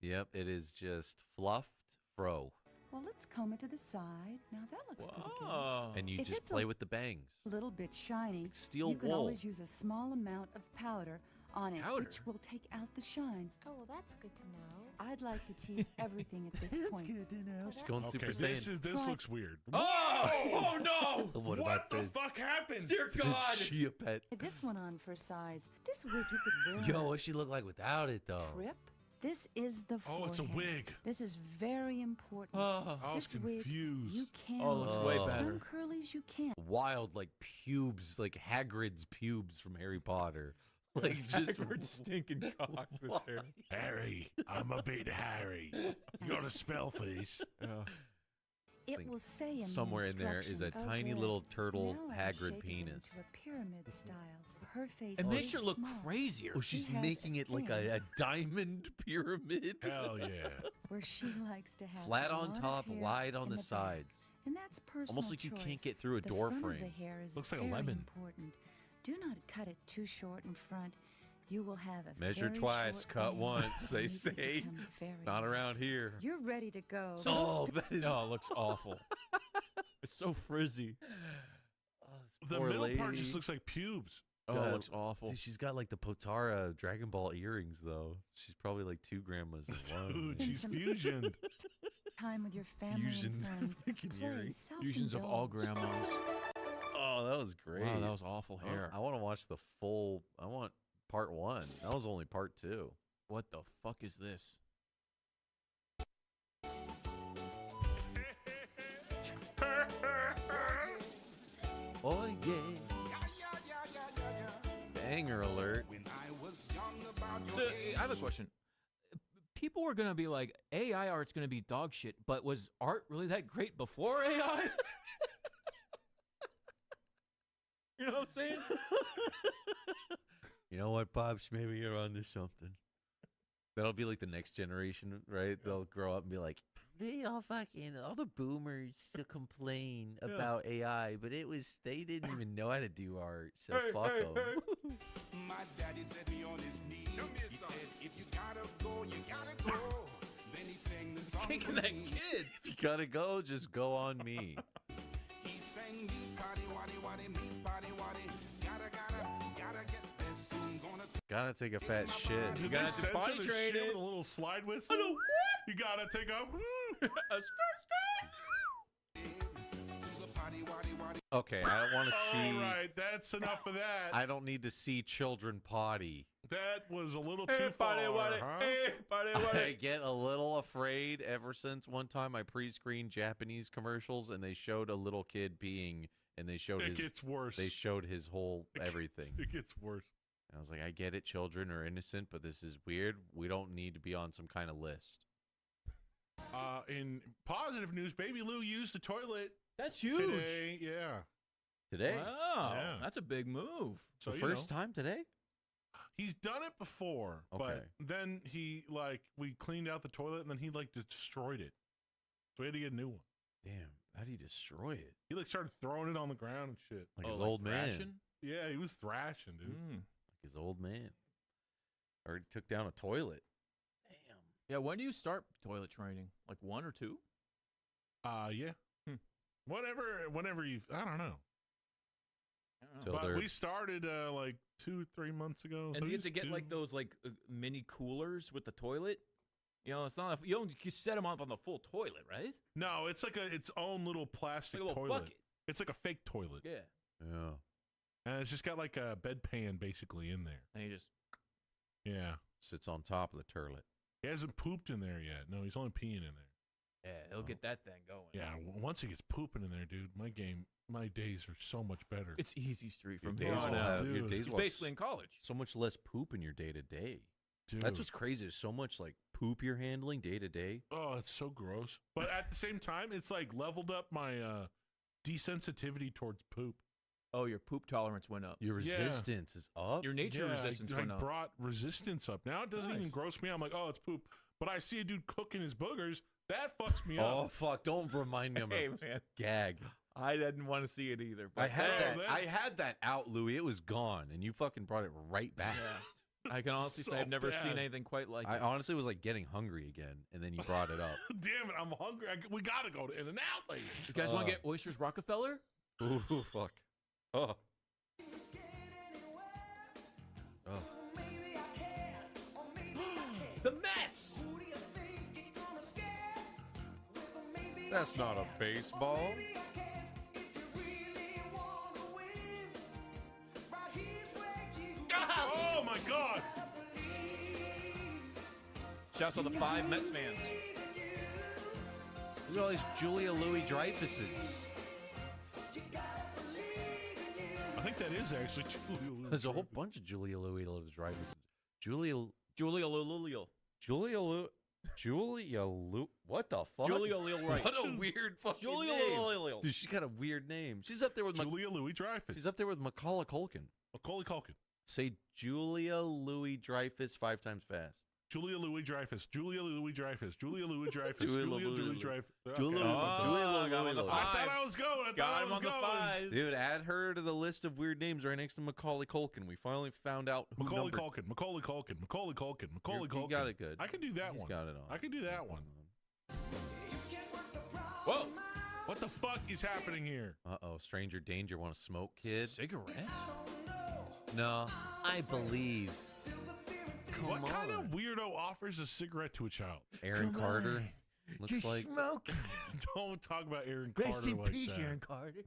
Yep, it is just fluffed fro. Well, let's comb it to the side. Now that looks pretty good. Oh. And you If just it's play a with the bangs. little bit shiny, steel you can wool. always use a small amount of powder on it, Powder? which will take out the shine. Oh, well, that's good to know. I'd like to tease everything at this point. to know. Just going Super Okay, Saiyan. this looks weird. Oh no! What What about the this? fuck happened? Dear God! Chia pet. Get this one on for size. This wig you could wear. Yo, on what she look like without it, though? a trip. This is the Oh, it's a forehead. wig. This is very important. I was this wig, confused. you can. Oh, it looks way Some better. curlies you can't. Wild, like pubes, like Hagrid's pubes from Harry Potter. Like just Hagrid's stinking cock this hair. Harry, I'm a bit Harry. You got a spell for this? It think will say in the somewhere in there is a instructions. tiny good. little turtle Now I'll Hagrid shape it penis. into a pyramid style. Her face It is makes her look small. crazier. Oh, she's She has making it like thin, a diamond pyramid. Hell yeah. where she likes to have Flat a on lot of top, hair wide on in the back. sides. And that's personal Almost like you can't choice. get through a The door front frame. Of the hair is Looks like a very lemon. important. Do not cut it too short in front. You will have a Measure very twice, short cut bang once, to they make it say. become very Not long. around here. You're ready to go. Oh, that is. Oh, it looks awful. It's so frizzy. Oh, this The poor middle part lady. just looks like pubes. Oh, it looks awful. Dude, she's got like the Potara Dragon Ball earrings, though. She's probably like 2 grandmas in one. Dude, she's fusioned. Time with your family and friends. Play, Fusions of all self-indulge. grandmas. Oh, that was great. Wow, that was awful hair. I want to watch the full. I want part 1. That was only part 2. What the fuck is this? Oh yeah. Banger alert. So I have a question. People were gonna be like, AI art's gonna be dog shit, but was art really that great before AI? You know what I'm saying? You know what, Pops? Maybe you're onto something. That'll be like the next generation, right? They'll grow up and be like, all the boomers still complain about AI, but they didn't even know how to do art, so fuck them. My daddy set me on his knees. He said, if you gotta go, you gotta go. Then he sang the song. Kicking that kid. If you gotta go, just go on me. He sang me party, waddy, waddy, me party, waddy. Gotta get this. I'm gonna Gotta take a fat shit. Did You they gotta censor potty the train shit it. with a little slide whistle? You gotta take a Okay, I don't want to see. All right, that's enough of that. I don't need to see children potty. That was a little too far, huh? I get a little afraid ever since one time I pre-screened Japanese commercials and they showed a little kid peeing and they showed It gets worse. They showed his whole everything. It gets worse. I was like, I get it, children are innocent, but this is weird. We don't need to be on some kind of list. In positive news, Baby Lou used the toilet. That's huge. Today. Yeah. Today? Wow, Yeah. that's a big move. So, the you first know, time today? he's done it before, Okay. but then we cleaned out the toilet and then he destroyed it. So we had to get a new one. Damn, how do you destroy it? He started throwing it on the ground and shit. Like his old thrashing? man. Yeah, he was thrashing, dude. Like his old man. Already took down a toilet. Yeah, when do you start toilet training? Like 1 or 2? Yeah. Whenever you, I don't know. So But we started like 2-3 months ago. And so do you have he's to get 2. like those mini coolers with the toilet? You know, it's not you set them up on the full toilet, right? No, it's like its own little plastic Like a little toilet. bucket. It's like a fake toilet. Yeah. Yeah. And it's just got like a bedpan basically in there. And you just Yeah. Sits on top of the turlet. He hasn't pooped in there yet. No, he's only peeing in there. Yeah, he'll get that thing going. Yeah, once he gets pooping in there, dude, my days are so much better. It's easy street from Your here days on will out. have- your days He's will have basically in college. So much less poop in your day to day. Dude. That's what's crazy. There's so much like poop you're handling day to day. Oh, it's so gross. But at the same time, it's like leveled up my desensitivity towards poop. Oh, your poop tolerance went up. Your resistance is up. Your nature resistance I went up. brought resistance up. Now it doesn't even Nice. gross me out. I'm like, oh, it's poop. But I see a dude cooking his boogers. That fucks me up. Oh fuck! Don't remind me of Hey, a man. gag. I didn't want to see it either. I But had Oh, that. man. I had that out, Louis. It was gone, and you fucking brought it right back. Yeah. I can honestly So say I've never bad. seen anything quite like I it. honestly was like getting hungry again, and then you brought it up. Damn it, I'm hungry. We gotta go to In-N-Out, ladies. You guys want to get Oysters Rockefeller? Ooh, fuck. Oh. Oh. The Mets! That's not a baseball. Oh my god! Shouts out to 5 Mets fans. Look at all these Julia Louis-Dreyfuses. I think that is actually Julia Louis. There's a whole bunch of Julia Louis-Dreyfuses. Julia Lou. What the fuck? Julia Louis-Wright. What a weird fucking Julia name. Louis-Dreyfus. Dude, she's got a weird name. She's up there with Julia Louis-Dreyfus. She's up there with Macaulay Culkin. Macaulay Culkin. Say Julia Louis-Dreyfus 5 times fast. Julia Louis-Dreyfus. Julia Louis-Dreyfus. Julia Louis-Dreyfus. Julia Julia Louis- Louis-Dreyfus. Julia got him on the Louis- I five. thought I was going. I thought Got I him was on the going. 5. Dude, add her to the list of weird names right next to Macaulay Culkin. We finally found out who Macaulay numbered- Culkin. Macaulay Culkin. Macaulay Culkin. Macaulay You Culkin. got it good. I can do that He's one. got it on. I can do that one. Whoa. What the fuck is happening here? Uh-oh, stranger danger. Want to smoke, kid? Cigarettes? No, I believe. What kind of weirdo offers a cigarette to a child? Aaron Carter. Looks Just like. smoke. Don't talk about Aaron Rest Carter in like peace, that. Aaron Carter.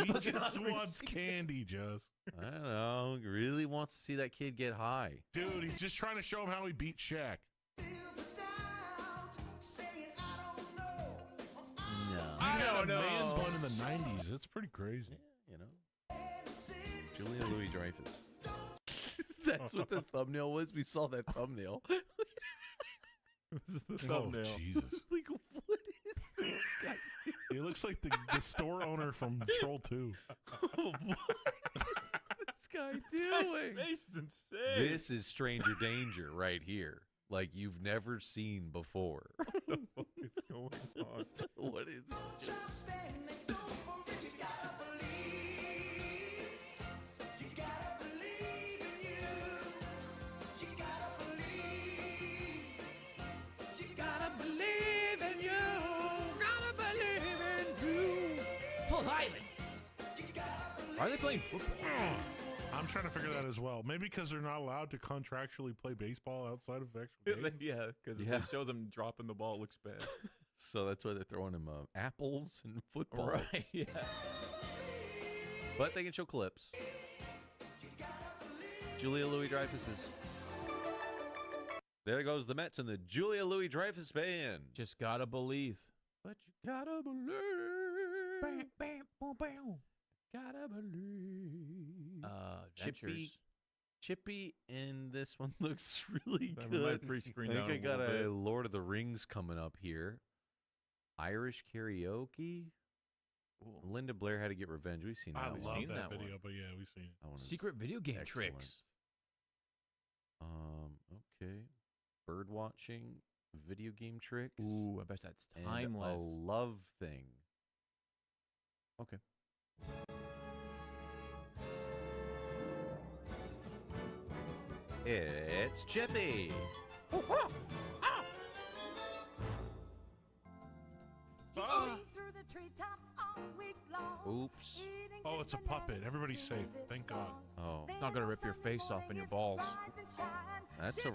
He just wants candy, Jess. I don't know. He really wants to see that kid get high. Dude, he's just trying to show him how he beat Shaq. No. I don't know. Man bun in the 90s. It's pretty crazy. You know. Julia Louis-Dreyfus. That's what the thumbnail was. We saw that thumbnail. This is the Oh, thumbnail. Jesus. Like, what is this guy doing? He looks like the store owner from Troll 2. What is this guy This guy's doing? face is insane. This is stranger danger right here. Like you've never seen before. What the fuck is going on? What is this? Gotta believe in you. Gotta believe in you. Full Island. Why are they playing football? I'm trying to figure that as well. Maybe because they're not allowed to contractually play baseball outside of actual games. Yeah, because Yeah. it shows them dropping the ball. It looks bad. So that's why they're throwing him apples and footballs. Right, yeah. But they can show clips. Julia Louis-Dreyfus is. There goes the Mets and the Julia Louis-Dreyfus band. Just gotta believe. But you gotta believe. Bam, bam, boom, bam. Gotta believe. Adventures. Chippy in this one looks really We good. might free screen I think down I a got little a bit. Lord of the Rings coming up here. Irish karaoke. Ooh. Linda Blair Had to Get Revenge. We've seen that. I We've love seen that that video, one. but yeah, we've seen it. That one is Secret video game excellent. tricks. Okay. Bird watching, video game tricks. Ooh, I bet that's and timeless. a love thing. Okay. It's Chippy. Oops. Oh, it's a puppet. Everybody's safe. Thank God. Oh, Not gonna rip your face off and your balls. that's a.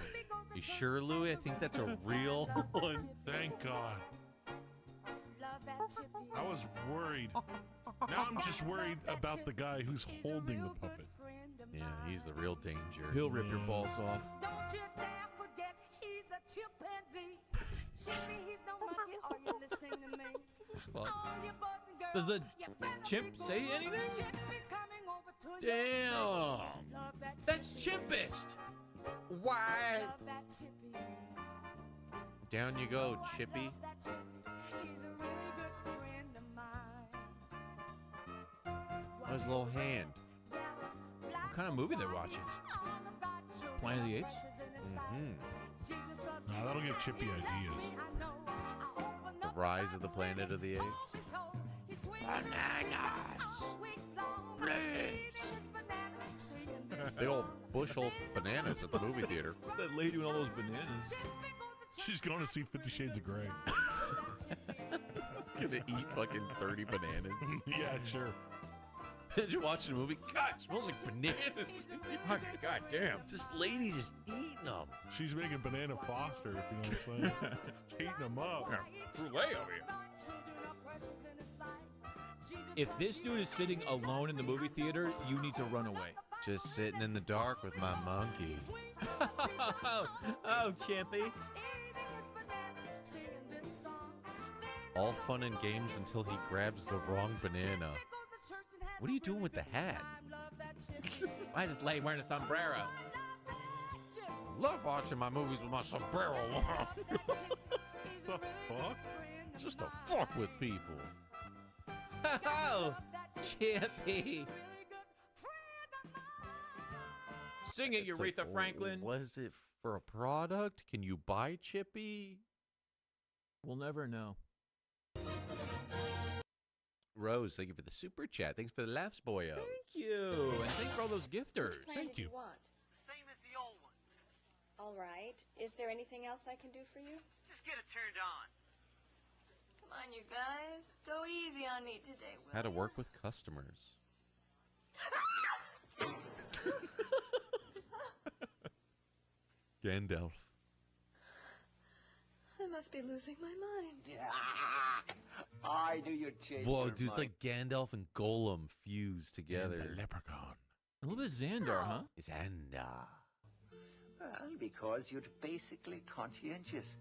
You sure, Louie? I think that's a real one. Thank God. I was worried. Now I'm just worried about the guy who's holding the puppet. Yeah, he's the real danger. He'll rip your balls off. Don't you dare forget he's a chimpanzee. Chippy, he's no monkey. Are you listening to me? Fuck. All you boys and girls, Does the you better chimp be say good. anything? Chippy's coming over to you. Damn. Love that That's Chippy. chimpist. Why? Love that Chippy. Down you go, Oh, I Chippy. love that Chippy. He's a really good friend of mine. Oh, his little hand. What kind of movie they're watching? Planet of the Apes? Mm-hmm. Now that'll give Chippy ideas. The Rise of the Planet of the Apes. Big old bushel bananas at the movie theater. That lady with all those bananas. She's going to see 50 Shades of Grey. He's gonna eat fucking 30 bananas. Yeah, sure. Imagine watching a movie. God, it smells like bananas. God damn. It's this lady just eating them. She's making Banana Foster, if you know what I'm saying. She's eating them up. Brulee over here. If this dude is sitting alone in the movie theater, you need to run away. Just sitting in the dark with my monkey. Oh, Chippy. All fun and games until he grabs the wrong banana. What are you doing with the hat? I just lay wearing a sombrero. Love watching my movies with my sombrero on. The fuck? Just to fuck with people. Oh, Chippy. Sing it, It's Aretha like, Franklin. Was it for a product? Can you buy Chippy? We'll never know. Rose, thank you for the super chat. Thanks for the laughs, boyos. Thank you. And thank you for all those gifters. Thank you. Want? Same as the old one. All right. Is there anything else I can do for you? Just get it turned on. Come on, you guys. Go easy on me today, will How to work with customers. Gandalf. I must be losing my mind. Yeah. I do your change. Whoa, your dude, it's mind. like Gandalf and Golem fused together. And the leprechaun. A little bit Xandar, huh? Xandar. Well, because you're basically conscientious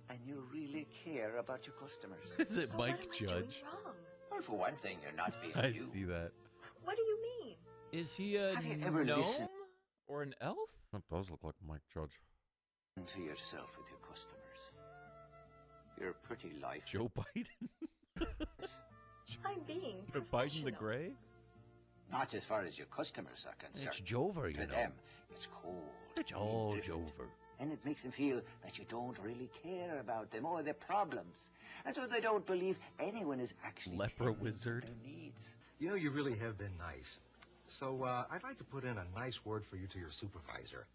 and you really care about your customers. Is it So Mike what am I doing Judge? wrong? Well, for one thing, you're not being I you. see that. What do you mean? Is he a Have you ever gnome listened or an elf? That does look like Mike Judge. to yourself with your customers? You're a pretty life. Joe Biden? I'm being Biden the professional. Gray? Not as far as your customers are concerned. It's Jover, To you know. them, it's cold. It's all Jover. And it makes them feel that you don't really care about them or their problems. And so they don't believe anyone is actually Lepra tending to wizard. their needs. You know, you really have been nice. So, I'd like to put in a nice word for you to your supervisor.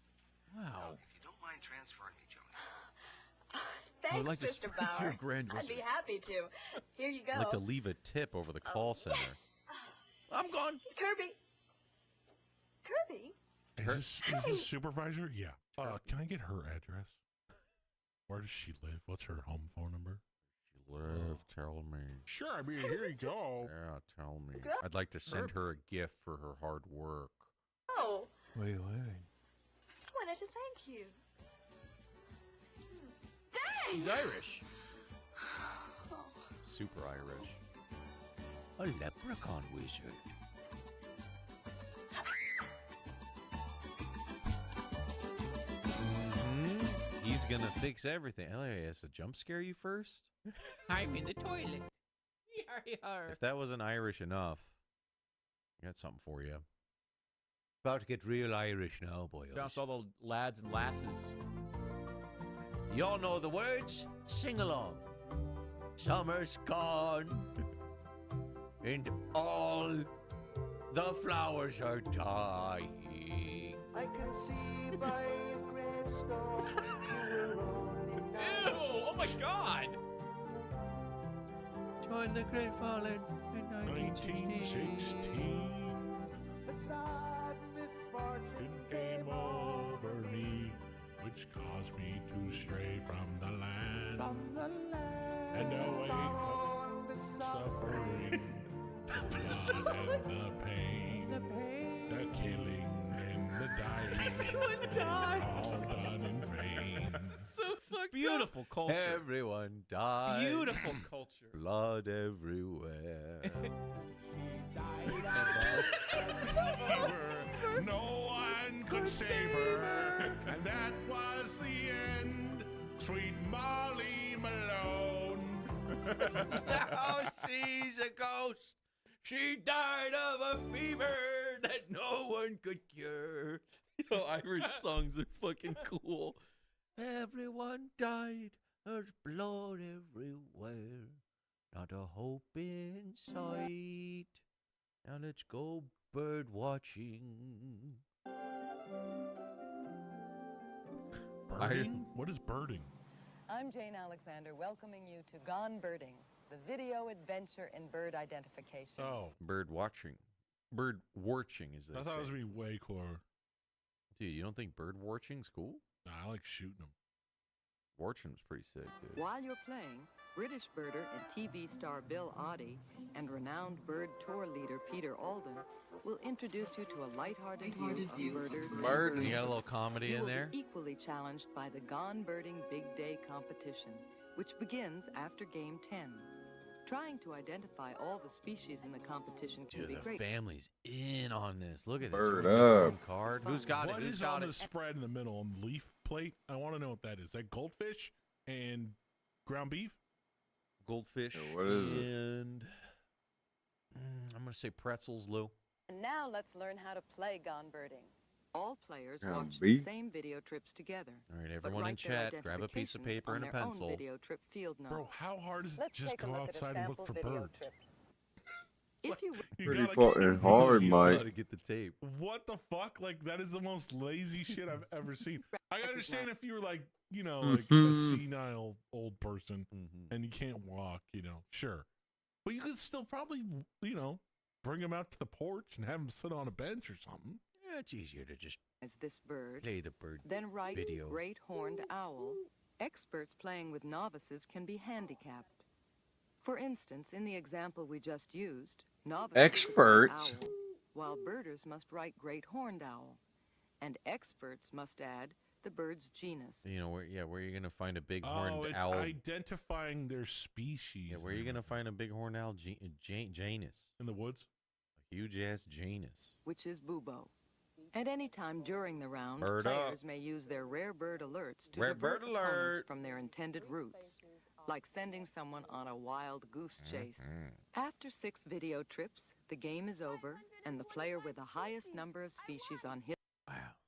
Wow. If you don't mind transferring me, Joni. Thanks, I would like to Mr. speak to Bauer. your Grand I'd be Wizard. happy to. Here you go. I'd like to leave a tip over the call center. I'm gone. Kirby. Kirby? Is this supervisor? Yeah. Can I get her address? Where does she live? What's her home phone number? She live, tell me. Sure, I mean, here you go. Yeah, tell me. I'd like to send her a gift for her hard work. Oh, Wait. I wanted to thank you. Dang! He's Irish. Oh. Super Irish. A leprechaun wizard. He's gonna fix everything. Oh, he has to jump scare you first? I'm in the toilet. Yar. If that wasn't Irish enough, I got something for you. About to get real Irish now, boy. Bounce all the lads and lasses. Y'all know the words? Sing along. Summer's gone, and all the flowers are dying. I can see by your gravestone you were only Ew! Oh my God! Join the great fallen in 1916. a sad misfortune Came over me, which caused me to stray from the land. from the land. And away Sorrow and the suffering, the blood and the pain, the pain. the killing and the dying. Everyone died. All done in vain. It's so fucked Beautiful culture. Everyone died. Beautiful culture. Blood everywhere. No one could save her, and that was the end. Sweet Molly Malone. Now she's a ghost. She died of a fever that no one could cure. Yo, Irish songs are fucking cool. Everyone died. There's blood everywhere. Not a hope in sight. Now let's go bird watching. Birding? What is birding? I'm Jane Alexander, welcoming you to Gone Birding, the video adventure in bird identification. Oh. Bird watching. Bird watching is this. I thought it was going to be way cooler. Dude, you don't think bird watching's cool? Nah, I like shooting them. Watching's pretty sick, dude. While you're playing, British birder and TV star Bill Oddie and renowned bird tour leader Peter Alden will introduce you to a lighthearted view of birders. and Bird, you birders. got a little comedy You in will there? be equally challenged by the Gone Birding Big Day competition, which begins after Game 10. Trying to identify all the species in the competition can Dude, be the great. family's in on this. Look at this. Bird Everyone's got their up. own card. Who's got What it? Who's is got on it? the spread in the middle on the leaf plate? I want to know what that is. That goldfish and ground beef? Goldfish. Yeah, what is it? and I'm going to say pretzels, Lou. And now let's learn how to play Gone Birding. All players Ground watch beef? the same video trips together. All right, but everyone in write their chat, grab a piece of identifications paper on and a their own pencil. video trip field notes. Bro, how hard is it Let's just take a go look at a outside and look sample for video birds? trip. If you Pretty gotta fucking keep hard, busy. Mike. Gotta get the tape. What the fuck? Like, that is the most lazy shit I've ever seen. I understand if you were like, you know, like Mhm. a senile old person and you can't walk, you know, sure. But you could still probably, you know, bring them out to the porch and have them sit on a bench or something. It's easier to just As this bird, play the bird then write video. great horned owl. Experts playing with novices can be handicapped. For instance, in the example we just used, novices Experts. could write owl, while birders must write great horned owl, and experts must add the bird's genus. You know, where are you gonna find a big horned it's owl? identifying their species. Yeah, where are you gonna find a big horned owl Janus? In the woods? A huge ass Janus. Which is bubo. At any time during the round, Bird up. players may use their rare bird alerts to Rare divert bird opponents alert. from their intended routes, like sending someone on a wild goose chase. After 6 video trips, the game is over, and the player with the highest number of species on his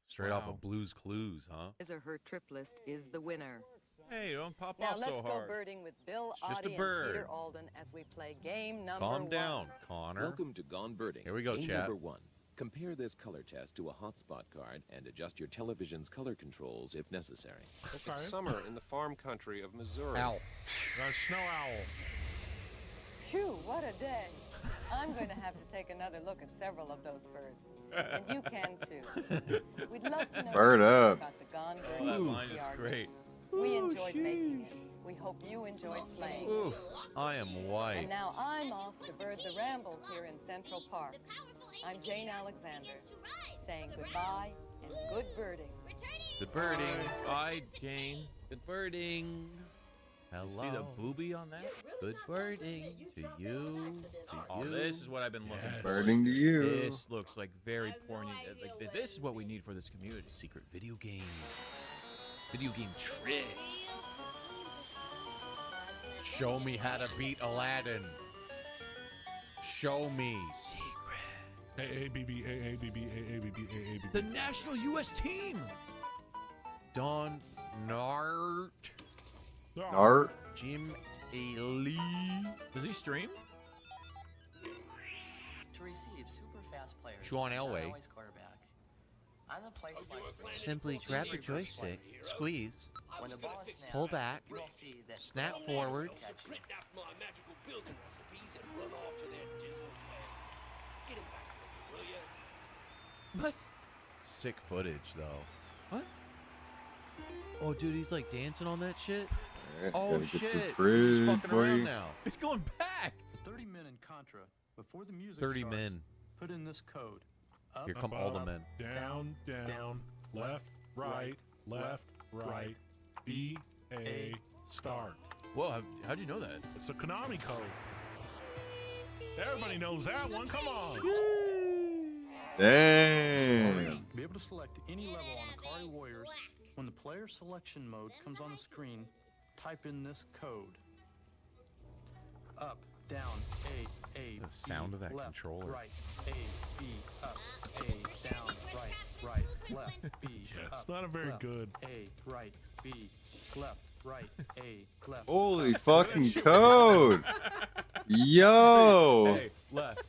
Straight off of Blue's Clues, huh? or her trip list is the winner. Hey, don't pop Now off let's so go hard. birding with Bill It's just a Oddie and bird. Peter Alden as we play game number Calm 1. down, Connor. Welcome to Gone Birding. Here we go, Game chat. number 1. Compare this color test to a hotspot card and adjust your television's color controls if necessary. Okay. It's summer in the farm country of Missouri. Owl. Snow owl. Phew, what a day. I'm going to have to take another look at several of those birds. And you can too. We'd love to know Bird more up. about the Gone Oh, Birding that VCR line is game. great. We enjoyed making it. We hope you enjoyed playing. Ooh, I am white. And now I'm off to bird the rambles here in Central Park. I'm Jane Alexander, saying goodbye and good birding. Good birding. Bye, Jane. Good birding. Hello. See the booby on that? Good birding to you. Oh, this is what I've been looking for. Birding to you. This looks like very poignant. Like, this is what we need for this community. Secret video games. Video game tricks. Show me how to beat Aladdin. Show me. Secret. AABB, AABB, AABB, AABB. The national U.S. team. Don Nart. Art. Jim Ely. Does he stream? To receive super fast players, Sean like John Elway. Elway's quarterback. On the play slice screen, Simply you'll see grab the reverse joystick, play. squeeze, When the ball is snapped, pull back, you will see that snap both forward. players will catch it. Kidnap my magical building recipes and run off to their dismal land. Get him back from me, will ya? What? Sick footage, though. What? Oh, dude, he's like dancing on that shit. Yeah, Oh gotta get the shit! He's bridge, fucking boy. around now. It's going back. 30 men in Contra. Before the music 30 starts, men. put in this code. Up, Here come all the Up, men. Down, down, left, right, left, right, B, A, start. Whoa, how'd you know that? It's a Konami code. Everybody knows that one. Come on. Damn. Be able to select any level on Akari Warriors. When the player selection mode comes on the screen, type in this code. Up, down, A, The sound of that left, controller. right, A, B, up, A, down, right, left, B, Yeah, it's up, not a very left, good. A, right, B, left, right, A, left. Holy up. fucking code. Yo. Hey, left,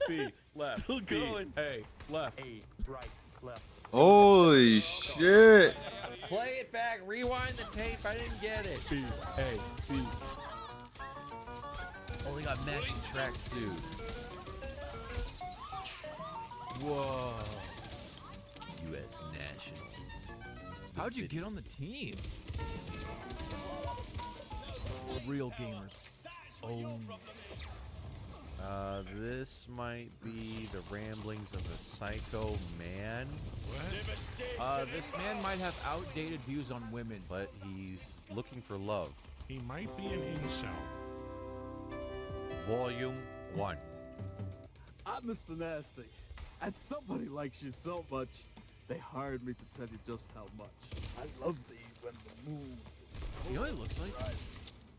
B, left. Still B, going. Hey, left. A, right, left. Holy shit. Play it back. Rewind the tape. I didn't get it. B, A, B. Oh, they got matching tracksuit. Whoa. U.S. Nationals. How'd you get on the team? Real gamers. Oh. This might be the ramblings of a psycho man. This man might have outdated views on women. But he's looking for love. He might be an incel. Volume 1. I'm Mr. Nasty, and somebody likes you so much, they hired me to tell you just how much. I love thee when the moon is You know what it looks like? bright.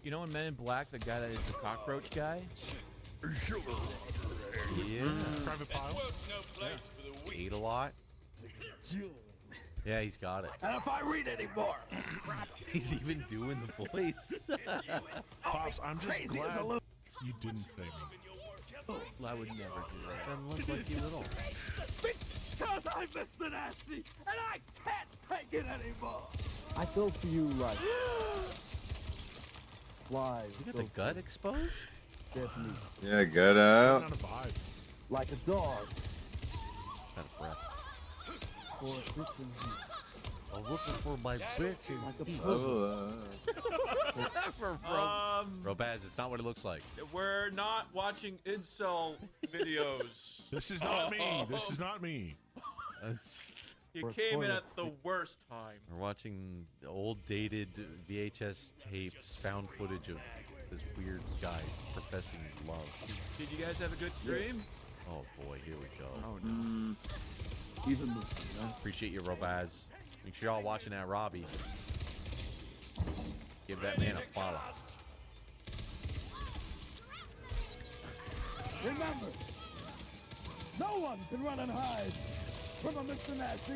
You know in Men in Black, the guy that is the cockroach guy? Yeah. Private Pile. Ate a lot. June. Yeah, he's got it. And if I read any more, He's even doing the voice. Pops, I'm just Crazy as a glad loon. you didn't say me. I would never do that. Doesn't look like you at all. because I'm Mr. Nasty, and I can't take it anymore. I go for you like flies. You got the gut exposed? Death meat. Yeah, get out. Not a vibe. Like a dog. Is that a breath? for assistance. I'm looking for my bitch. Like a puzzle. Robaz, it's not what it looks like. We're not watching incel videos. This is not me. This is not me. You came in at the worst time. We're watching the old dated VHS tapes, found footage of this weird guy professing his love. Did you guys have a good stream? Oh boy, here we go. Oh no. Even this one, Appreciate you, Robaz. Make sure y'all watching that Robbie. Give that man a follow. Remember, no one can run and hide from a Mr. Nasty.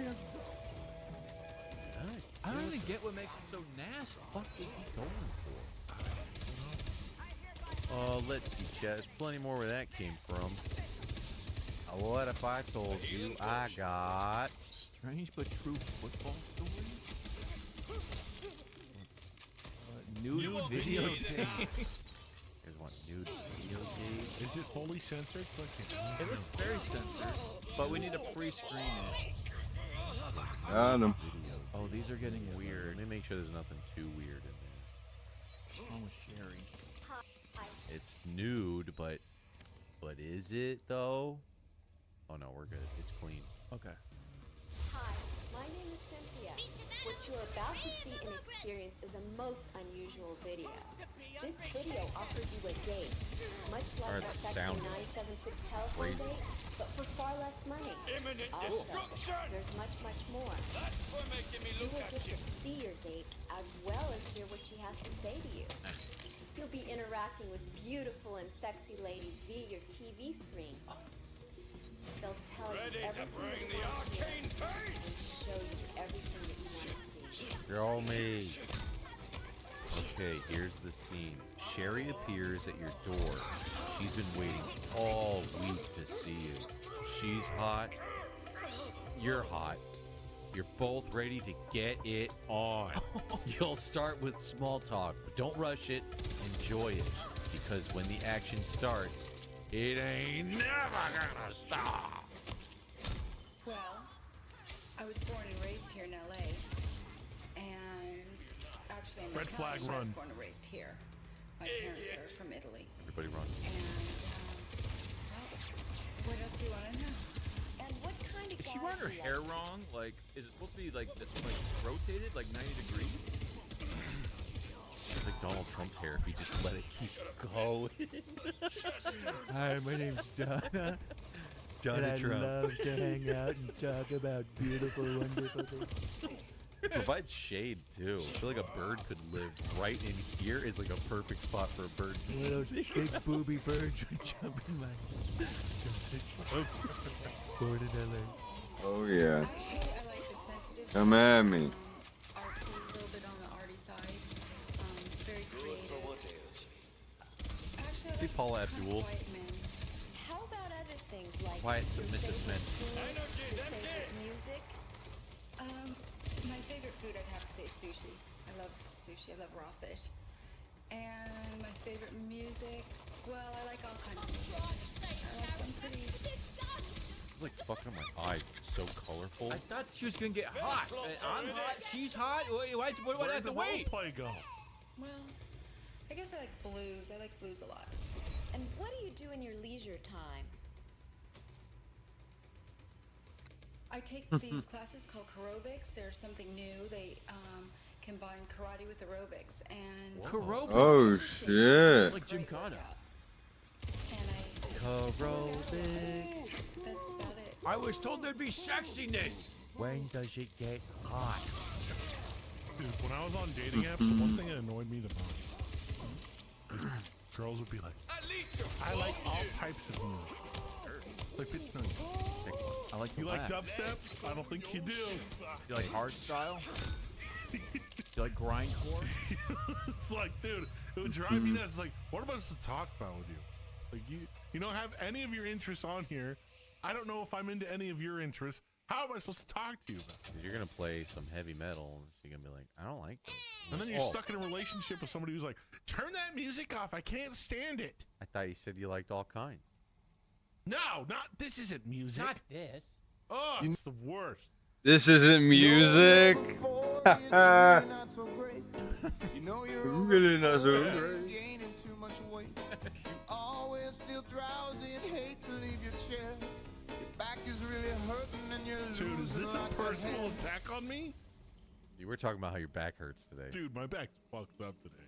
I don't even get what makes it so nasty. What is he going for? Let's see, Chad. There's plenty more where that came from. What if I told you I got strange but true football stories? Nude videotapes. Here's one nude videotape. Is it fully censored? It looks very censored, but we need to pre-screen it. Got him. Oh, these are getting weird. Let me make sure there's nothing too weird in there. What's wrong with Sherry? It's nude, but is it though? Oh no, we're good. It's clean. Okay. Hi, my name is Cynthia. What you're about to see and experience is a most unusual video. This video offers you a date, much like Alright, a the sexy sound is 976 telephone crazy. date, but for far less money. Imminent Also, destruction! there's much, much more. That's for making me You look will at get you. to see your date as well as hear what she has to say to you. You'll be interacting with beautiful and sexy ladies via your TV screen. They'll tell Ready you to everything bring that the you want to hear arcane pain? and show you everything that you want to see. Show me. Okay, here's the scene. Sherry appears at your door. She's been waiting all week to see you. She's hot. You're hot. You're both ready to get it on. You'll start with small talk, but don't rush it. Enjoy it. Because when the action starts, it ain't never gonna stop. Well, I was born and raised here in LA. And actually, I'm Red flag, Italian, but I was run. born and raised here. My parents are from Italy. Everybody run. And, well, what else do you want to know? And what kind of Is she guys wearing her do you hair like? wrong? Like, is it supposed to be like rotated, like 90 degrees? It's like Donald Trump's hair if he just let it keep going. Hi, my name's Donna. Donald Trump. love to hang out and talk about beautiful, wonderful things. It provides shade too. I feel like a bird could live right in here. Is like a perfect spot for a bird. One of those big booby birds would jump in my... Born in LA. Oh yeah. Actually, I like the sensitive. Come at me. Artsy, a little bit on the arty side. Very creative. Actually, I See like Paula kind of Abdul. quiet men. How about other things like Quiet, your submissive favorite men. food, Energy, your that's favorite it. music? My favorite food, I'd have to say sushi. I love sushi. I love raw fish. And my favorite music, well, I like all kinds of music. I'm pretty... It's like fucking up my eyes. It's so colorful. I thought she was gonna get hot. I'm hot. She's hot. Why do I have to wait? Play go. Well, I guess I like blues. I like blues a lot. And what do you do in your leisure time? I take these classes called aerobics. They're something new. They combine karate with aerobics. And Aerobics? Oh shit. It's like Gymkhana. Aerobics. That's about it. I was told there'd be sexiness. When does it get hot? Dude, when I was on dating apps, the one thing that annoyed me the most is girls would be like, I like all types of music. Like, bitch, no. I like You the like laugh. dubstep? I don't think you do. You like hard style? You like grindcore? It's like, dude, it would drive me nuts. It's like, what am I supposed to talk about with you? Like, you don't have any of your interests on here. I don't know if I'm into any of your interests. How am I supposed to talk to you about it? You're gonna play some heavy metal. So you're gonna be like, I don't like this. And then you're Oh, stuck in a relationship with somebody who's like, turn that music off. I can't stand it. I thought you said you liked all kinds. No, not this isn't music. Not this. Oh, it's the worst. This isn't music. Really not so great. Gaining too much weight. You always feel drowsy and hate to leave your chair. Your back is really hurting and you're Dude, is losing this a lots of personal hair. attack on me? You were talking about how your back hurts today. Dude, my back's fucked up today.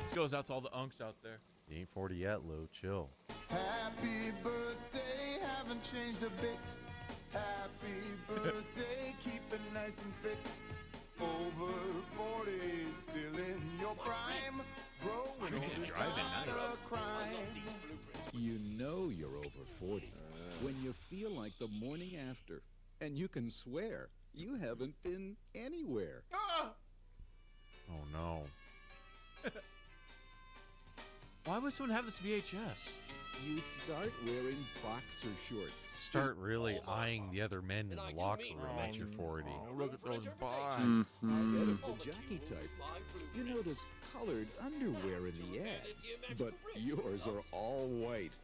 This goes out to all the unks out there. You ain't 40 yet, Lou. Chill. Happy birthday, haven't changed a bit. Happy birthday, keep it nice and fit. Over 40, still in your prime. Growing old is not a crime. You know you're over 40 when you feel like the morning after, and you can swear you haven't been anywhere. Oh, no. Why would someone have this VHS? You start wearing boxer shorts. Start really eyeing the other men in the locker room at your 40. Oh, look at those buys. Instead of the jockey type, you notice colored underwear in the ads, but yours are all white.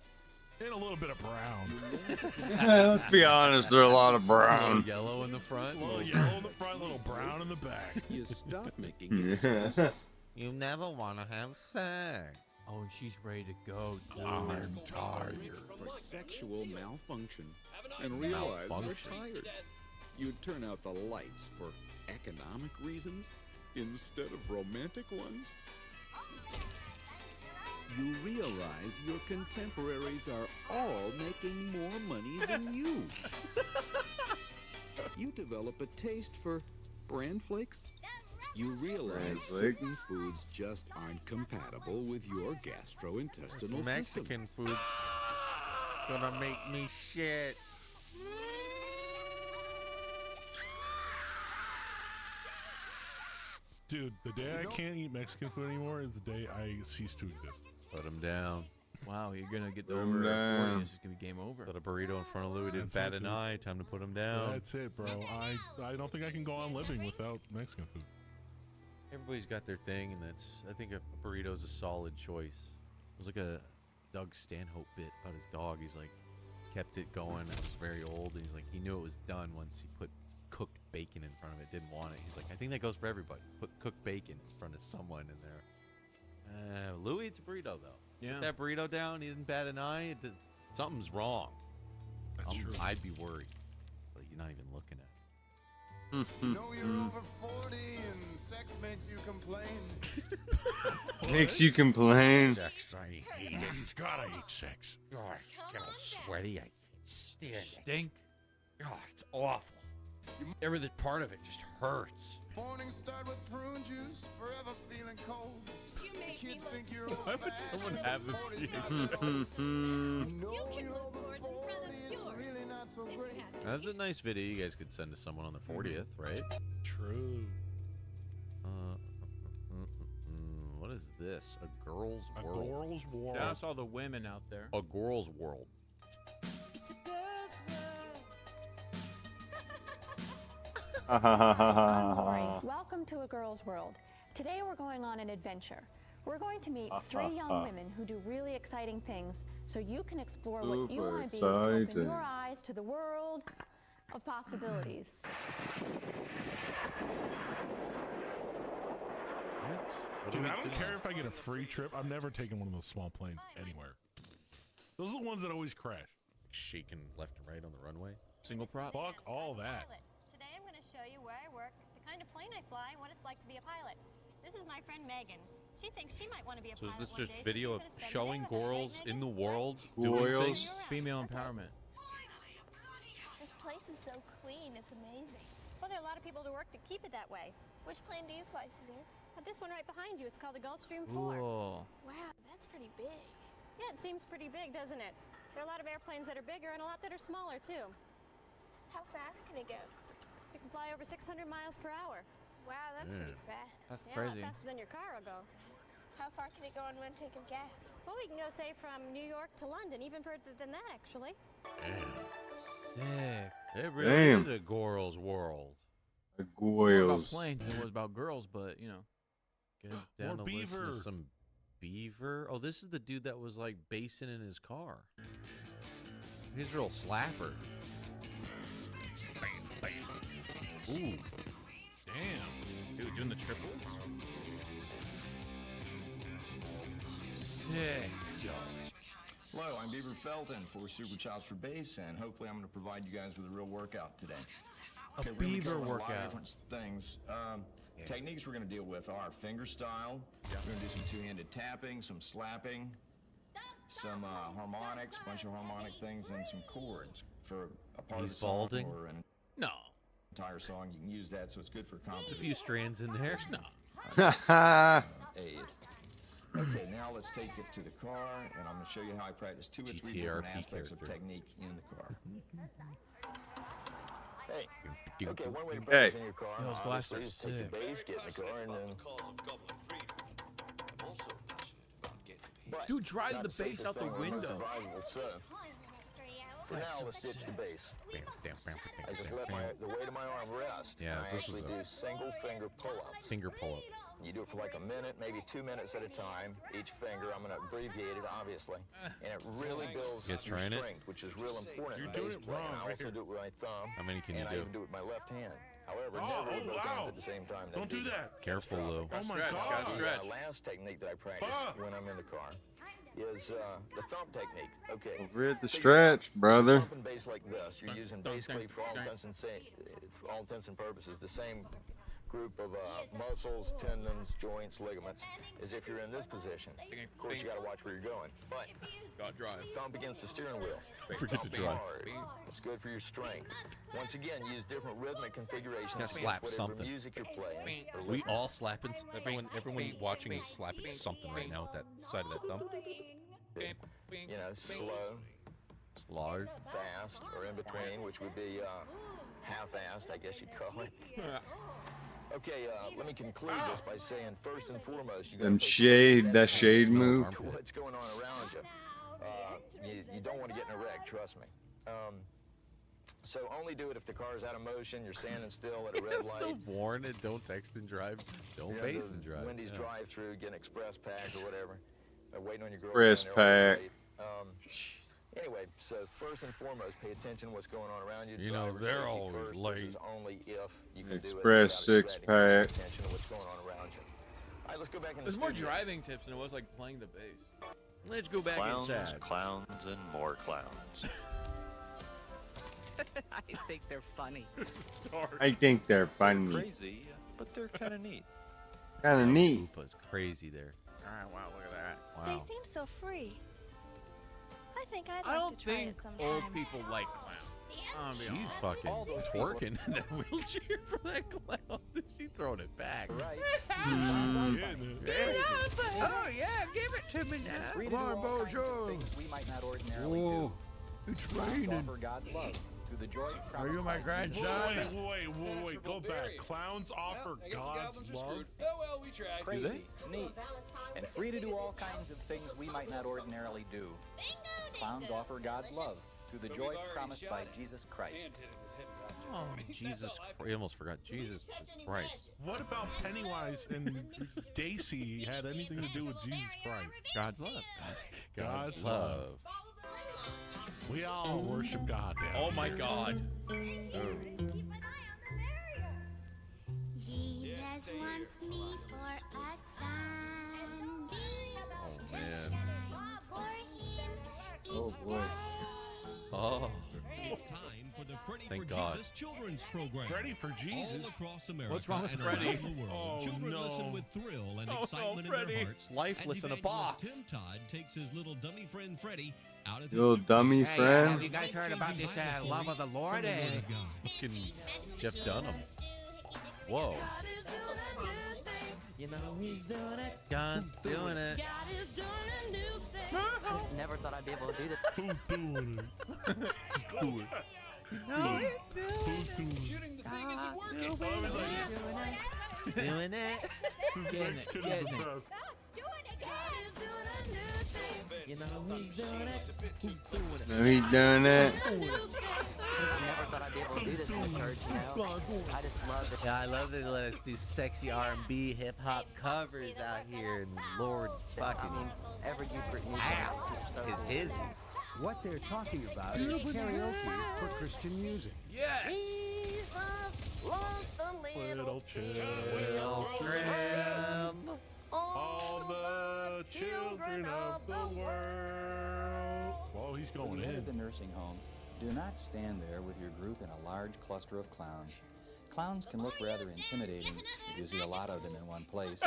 And a little bit of brown. Let's be honest, there's a lot of brown. Yellow in the front. A little yellow in the front, a little brown in the back. You stop making excuses. You never want to have sex. Oh, and she's ready to go. I'm tired. For sexual malfunction and realize you're tired. You turn out the lights for economic reasons instead of romantic ones. You realize your contemporaries are all making more money than you. You develop a taste for bran flakes. You realize certain foods just aren't compatible with your gastrointestinal Mexican system. food's gonna make me shit. Dude, the day I can't eat Mexican food anymore is the day I cease to exist. Put him down. Wow, you're gonna get Put over 'em it. down. It's just gonna be game over. Put a burrito in front of Louis. Didn't bat an eye. Time to put him down. That's it, bro. I don't think I can go on living without Mexican food. Everybody's got their thing, and I think a burrito's a solid choice. It was like a Doug Stanhope bit about his dog. He's like, kept it going. It was very old, and he's like, he knew it was done once he put cooked bacon in front of it. Didn't want it. He's like, I think that goes for everybody. Put cooked bacon in front of someone in there. Louis eats a burrito though. Yeah. Put that burrito down. He didn't bat an eye. Something's wrong. That's true. I'd be worried, but you're not even looking at it. You know you're over 40 and sex makes you complain. Makes you complain. Sex, I hate it. He's gotta eat sex. Gosh, get all sweaty. I can't stand it. Stink. God, it's awful. Every part of it just hurts. Mornings start with prune juice, forever feeling cold. Kids think you're old Why would someone have this That's a nice video you guys could send to someone on their 40th, right? True. What is this? A girl's A world. girl's world. Shout out to all the women out there. A girl's world. Welcome to A Girl's World. Today we're going on an adventure. We're going to meet 3 young women who do really exciting things so you can explore what you want to be and open exciting. your eyes to the world of possibilities. What? Dude, I don't care if I get a free trip. I'm never taking one of those small planes anywhere. Those are the ones that always crash. Shaking left and right on the runway. Single prop. Fuck all that. Today I'm going to show you where I work, the kind of plane I fly, and what it's like to be a pilot. This is my friend Megan. She thinks she might want to be a So is pilot this one just day, video so of she's gonna spend showing the day with us, girls right, in the Megan? world Yeah. doing Girls. things? Female empowerment. This place is so clean, it's amazing. Well, there are a lot of people who work to keep it that way. Which plane do you fly, Suzanne? This one right behind you, it's called the Gulfstream 4. Cool. Wow, that's pretty big. Yeah, it seems pretty big, doesn't it? There are a lot of airplanes that are bigger and a lot that are smaller, too. How fast can it go? You can fly over 600 miles per hour. Wow, that's pretty fast. That's Yeah, crazy. a lot faster than your car will go. How far can it go on one tank of gas? Well, we can go, say, from New York to London, even further than that, actually. Sick. It really Damn. is a girl's world. A More about Goyles. planes than it was about girls, but you know. Guys down More to listen to beaver. some beaver. Oh, this is the dude that was like basing in his car. He's a real slapper. Ooh. Damn. Dude, doing the triples? Sick, yo. Hello, I'm Beaver Felton for Super Chops for Bass, and hopefully I'm going to provide you guys with a real workout today. A Okay, we're gonna beaver cover a lot of workout. different things. Techniques we're going to deal with are finger style. We're going to do some two-handed tapping, some slapping, some harmonics, a bunch of harmonic things, and some chords for a part of He's the song balding? or an No. entire song. You can use that, so it's good for There's a composition. few strands in there. No. Okay, now let's take it to the car, and I'm going to show you how I practice 2 or 3 different GTRP aspects of character. technique in the car. Hey, okay, one way to Hey. practice in your car, Yo, those glasses obviously, are is take sick. the bass, get in the car, and then... But Dude, drive not the bass safest out the thing or most window. advisable, so for That's now, so let's ditch the sick. bass. I just let the weight of my arm rest, Yeah, and I this was actually do single finger pull-ups. Finger pull-up. You do it for like a minute, maybe 2 minutes at a time. Each finger, I'm going to abbreviate it, obviously. And it really builds You guys your trying it? strength, which is real important. You're in doing bass it playing. wrong I right also here. do it with my thumb. How many can you and do? I even do it with my left hand. However, Oh, never with oh, both wow. hands at the same time. Don't do that. Careful, Lou. Oh my Stretch, God. gotta stretch. The last technique that I practice when I'm in the car is the thump technique. Okay. Over at the stretch, brother. Thumping bass like this, you're using basically, for all intents and purposes, the same group of muscles, tendons, joints, ligaments, as if you're in this position. Of course, you got to watch where you're going. But Gotta drive. thump against the steering wheel. Forget to Thumping drive. hard. It's good for your strength. Once again, use different rhythmic configurations Gotta against slap whatever something. music you're playing. or We listening. all slapping. Everyone watching is slapping something right now with that side of that thumb. You know, slow, Slow. fast, or in between, which would be half-assed, I guess you'd call it. Okay, let me conclude this by saying, first and foremost, you got Them to shade, that shade move. what's going on around you. You don't want to get in a wreck, trust me. So only do it if the car is out of motion, you're standing still at a red light. Still warn it. Don't text and drive. Don't Yeah, base the and drive. Wendy's Yeah. drive-through, get an express pack or whatever. Waiting on your Express girlfriend. they're always pack. late. Anyway, so first and foremost, pay attention to what's going on around you. You know, Driver they're safety always first. late. This is only if you can do it Express without six distracting. pack. Pay attention to what's going on around you. All right, let's go back in the There's more studio. driving tips than it was like playing the bass. Let's go back Clowns, inside. clowns, and more clowns. I think they're funny. I think they're funny. Crazy, but they're kind of neat. Kind of neat. Koopa's crazy there. Alright, wow, look at that. They Wow. seem so free. I think I'd I like don't to try think it sometime. old people like clowns. I'm gonna be She's honest. fucking All those twerking in that wheelchair for that clown. She's throwing it back. Right. Oh yeah, give it to me now. Free to do all kinds of things we might not ordinarily do. It's Clowns offer God's love through the joy promised you my by Jesus grandson? Wait, go back. Clowns offer God's love? Oh well, we tried. Crazy, neat, and free to do all kinds of things we might not ordinarily do. Clowns offer God's love through the joy promised by Jesus Christ. Oh, Jesus Christ. I almost forgot. Jesus Christ. What about Pennywise and Daisy had anything to do with Jesus Christ? God's love. God's love. We all worship God now. Oh my God. Jesus wants me for a sunbeam. Oh, man. For him Oh boy. Oh. Time for the Freddy Thank for God. Jesus children's program. Ready for Jesus? All across America What's wrong with and Freddy? around the world. Oh, Children no. listen with thrill and Oh, no, excitement in Freddy. their hearts. Lifeless as in a evangelist box. Tim Todd takes his little dummy friend Freddie out of his Little dummy suitcase. friend. Have you guys heard about this love of the Lord? From the Word of God. Fucking Jeff Dunham. Whoa. You know he's doing it. God's doing it. I just never thought I'd be able to do this. Who's doing it? Just do it. Shooting the thing isn't working. Doing it. This Getting next it, kid is getting the it. best. You know he's doing it. No, he done it. I just never thought I'd be able to do this in the church, you know? I just love it. Yeah, I love that they let us do sexy R&B hip hop covers out here, and Lord's fucking Every youth music is so cool. his. What they're talking about is karaoke for Christian music. Yes. Jesus Love the Little children. All the children of the world. Whoa, he's When going you enter in. the nursing home, do not stand there with your group in a large cluster of clowns. Clowns can look rather intimidating if you see a lot of them in one place.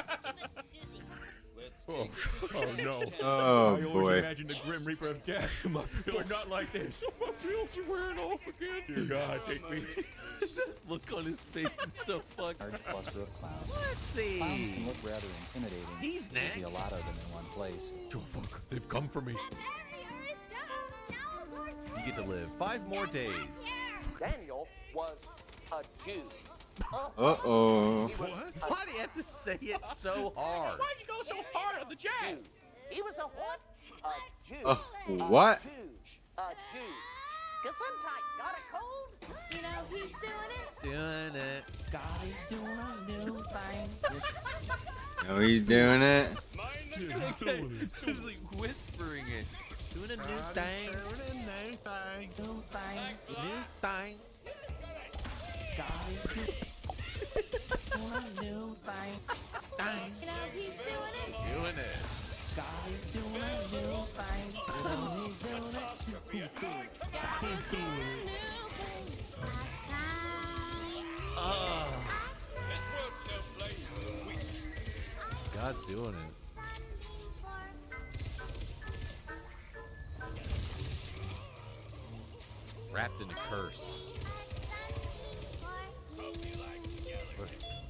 Oh, oh no. Oh, I boy. always imagined the Grim Reaper of death, but not like this. My pills are wearing off again. Dear God, take me. Look on his face is so fucked. Large cluster of clowns. Let's see. Clowns can look rather intimidating He's if you see a next. lot of them in one place. Oh, fuck. They've come for me. You get to live 5 more days. Daniel was a Jew. Uh-oh. Why do you have to say it so hard? Why'd you go so hard on the Jew? He was a what? A Jew. What? A Jew. Gesundheit. Got a cold? You know he's doing it. Doing it. God is doing a new thing. No, he's doing it. He's like whispering it. Doing a new thing. Doing a new thing. New thing. New thing. God is doing a new thing. You know he's doing it. Doing it. God is doing a new thing. He's doing it. He's doing it. God doing it. Wrapped in a curse.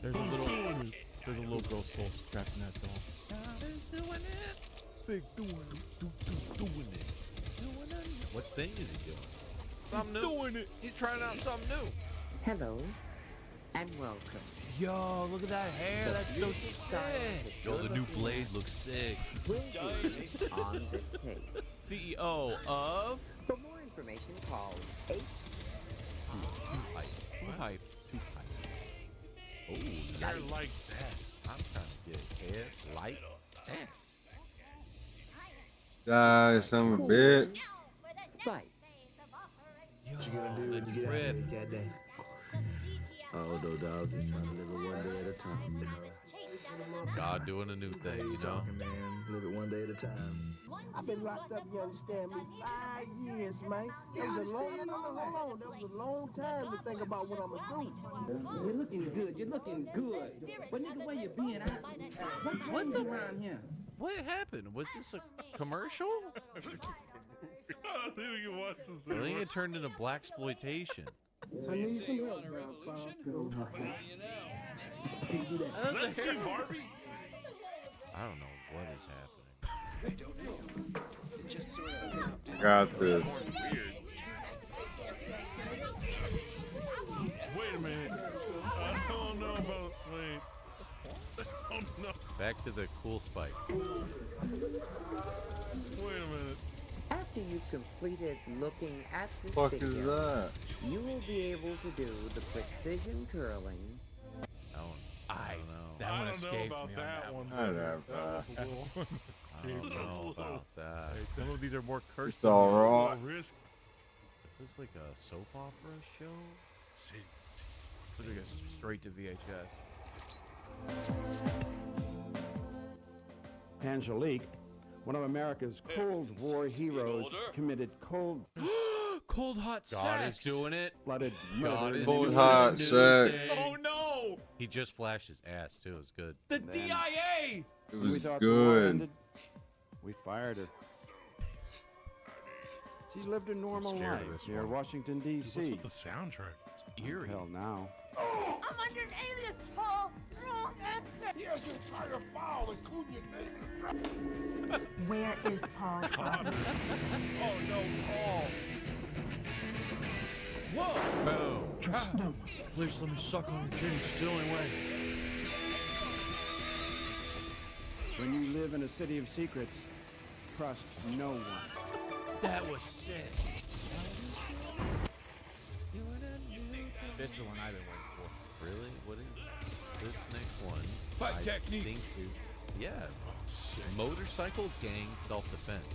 There's a little girl soul trapped in that doll. God is doing it. Big doing it. Doing it. What thing is he doing? Something new. Doing it. He's trying out something new. Hello, and welcome. Yo, look at that hair. That's so sick. Yo, the new blade looks sick. Will be on this tape. CEO of For more information, call 8. Too hype. Too hype. Too hype. Oh, Hair light. like that. I'm trying to get hair light. Die, son of a bitch. Right. Yo, the drip. Oh, no doubt, just trying to live it one day at a time, you know. God doing a new thing, you know? Man, live it one day at a time. I've been locked up, you understand me, 5 years, man. That was a long, hold on, that was a long time to think about what I'm gonna do. You're looking good. You're looking good. But nigga, where you been? What the around here? What happened? Was this a commercial? I think we can watch this. I think it turned into blaxploitation. I need some help, That's Steve Harvey? I don't know what is happening. I don't know. It just sort of Got this. Wait a minute. I don't know about. Wait. I don't know. Back to the cool spike. Wait a minute. After you've completed looking at the Fuck is figure, that? you will be able to do the precision curling. I don't know. That I one don't know escaped about me on that that one. I don't know. That was a little I don't know about that. Hey, some of these are more cursed. It's all than raw. low risk. This looks like a soap opera show. Look at this, straight to VHS. Angelique, one of America's Cold War heroes, committed Cold hot God is sex. doing it. blooded God murder. is Cold doing hot a new sex. thing. Oh no! He just flashed his ass too. It was good. The DIA. It When we was thought the war good. ended, we fired her. She's lived a normal scared of life this near one. Washington, What's D.C. with the soundtrack? Eerie. Hell, now. I'm under an alias, Paul. Wrong answer. Here's your entire file, including your name and address. Where is Paul's body? Oh no, Paul. Whoa! Boom. Please let me suck on your titties. It's the only way. When you live in a city of secrets, trust no one. That was sick. This is the one I've been waiting for. Really? What is this next one? Fight I technique. think is motorcycle gang self-defense.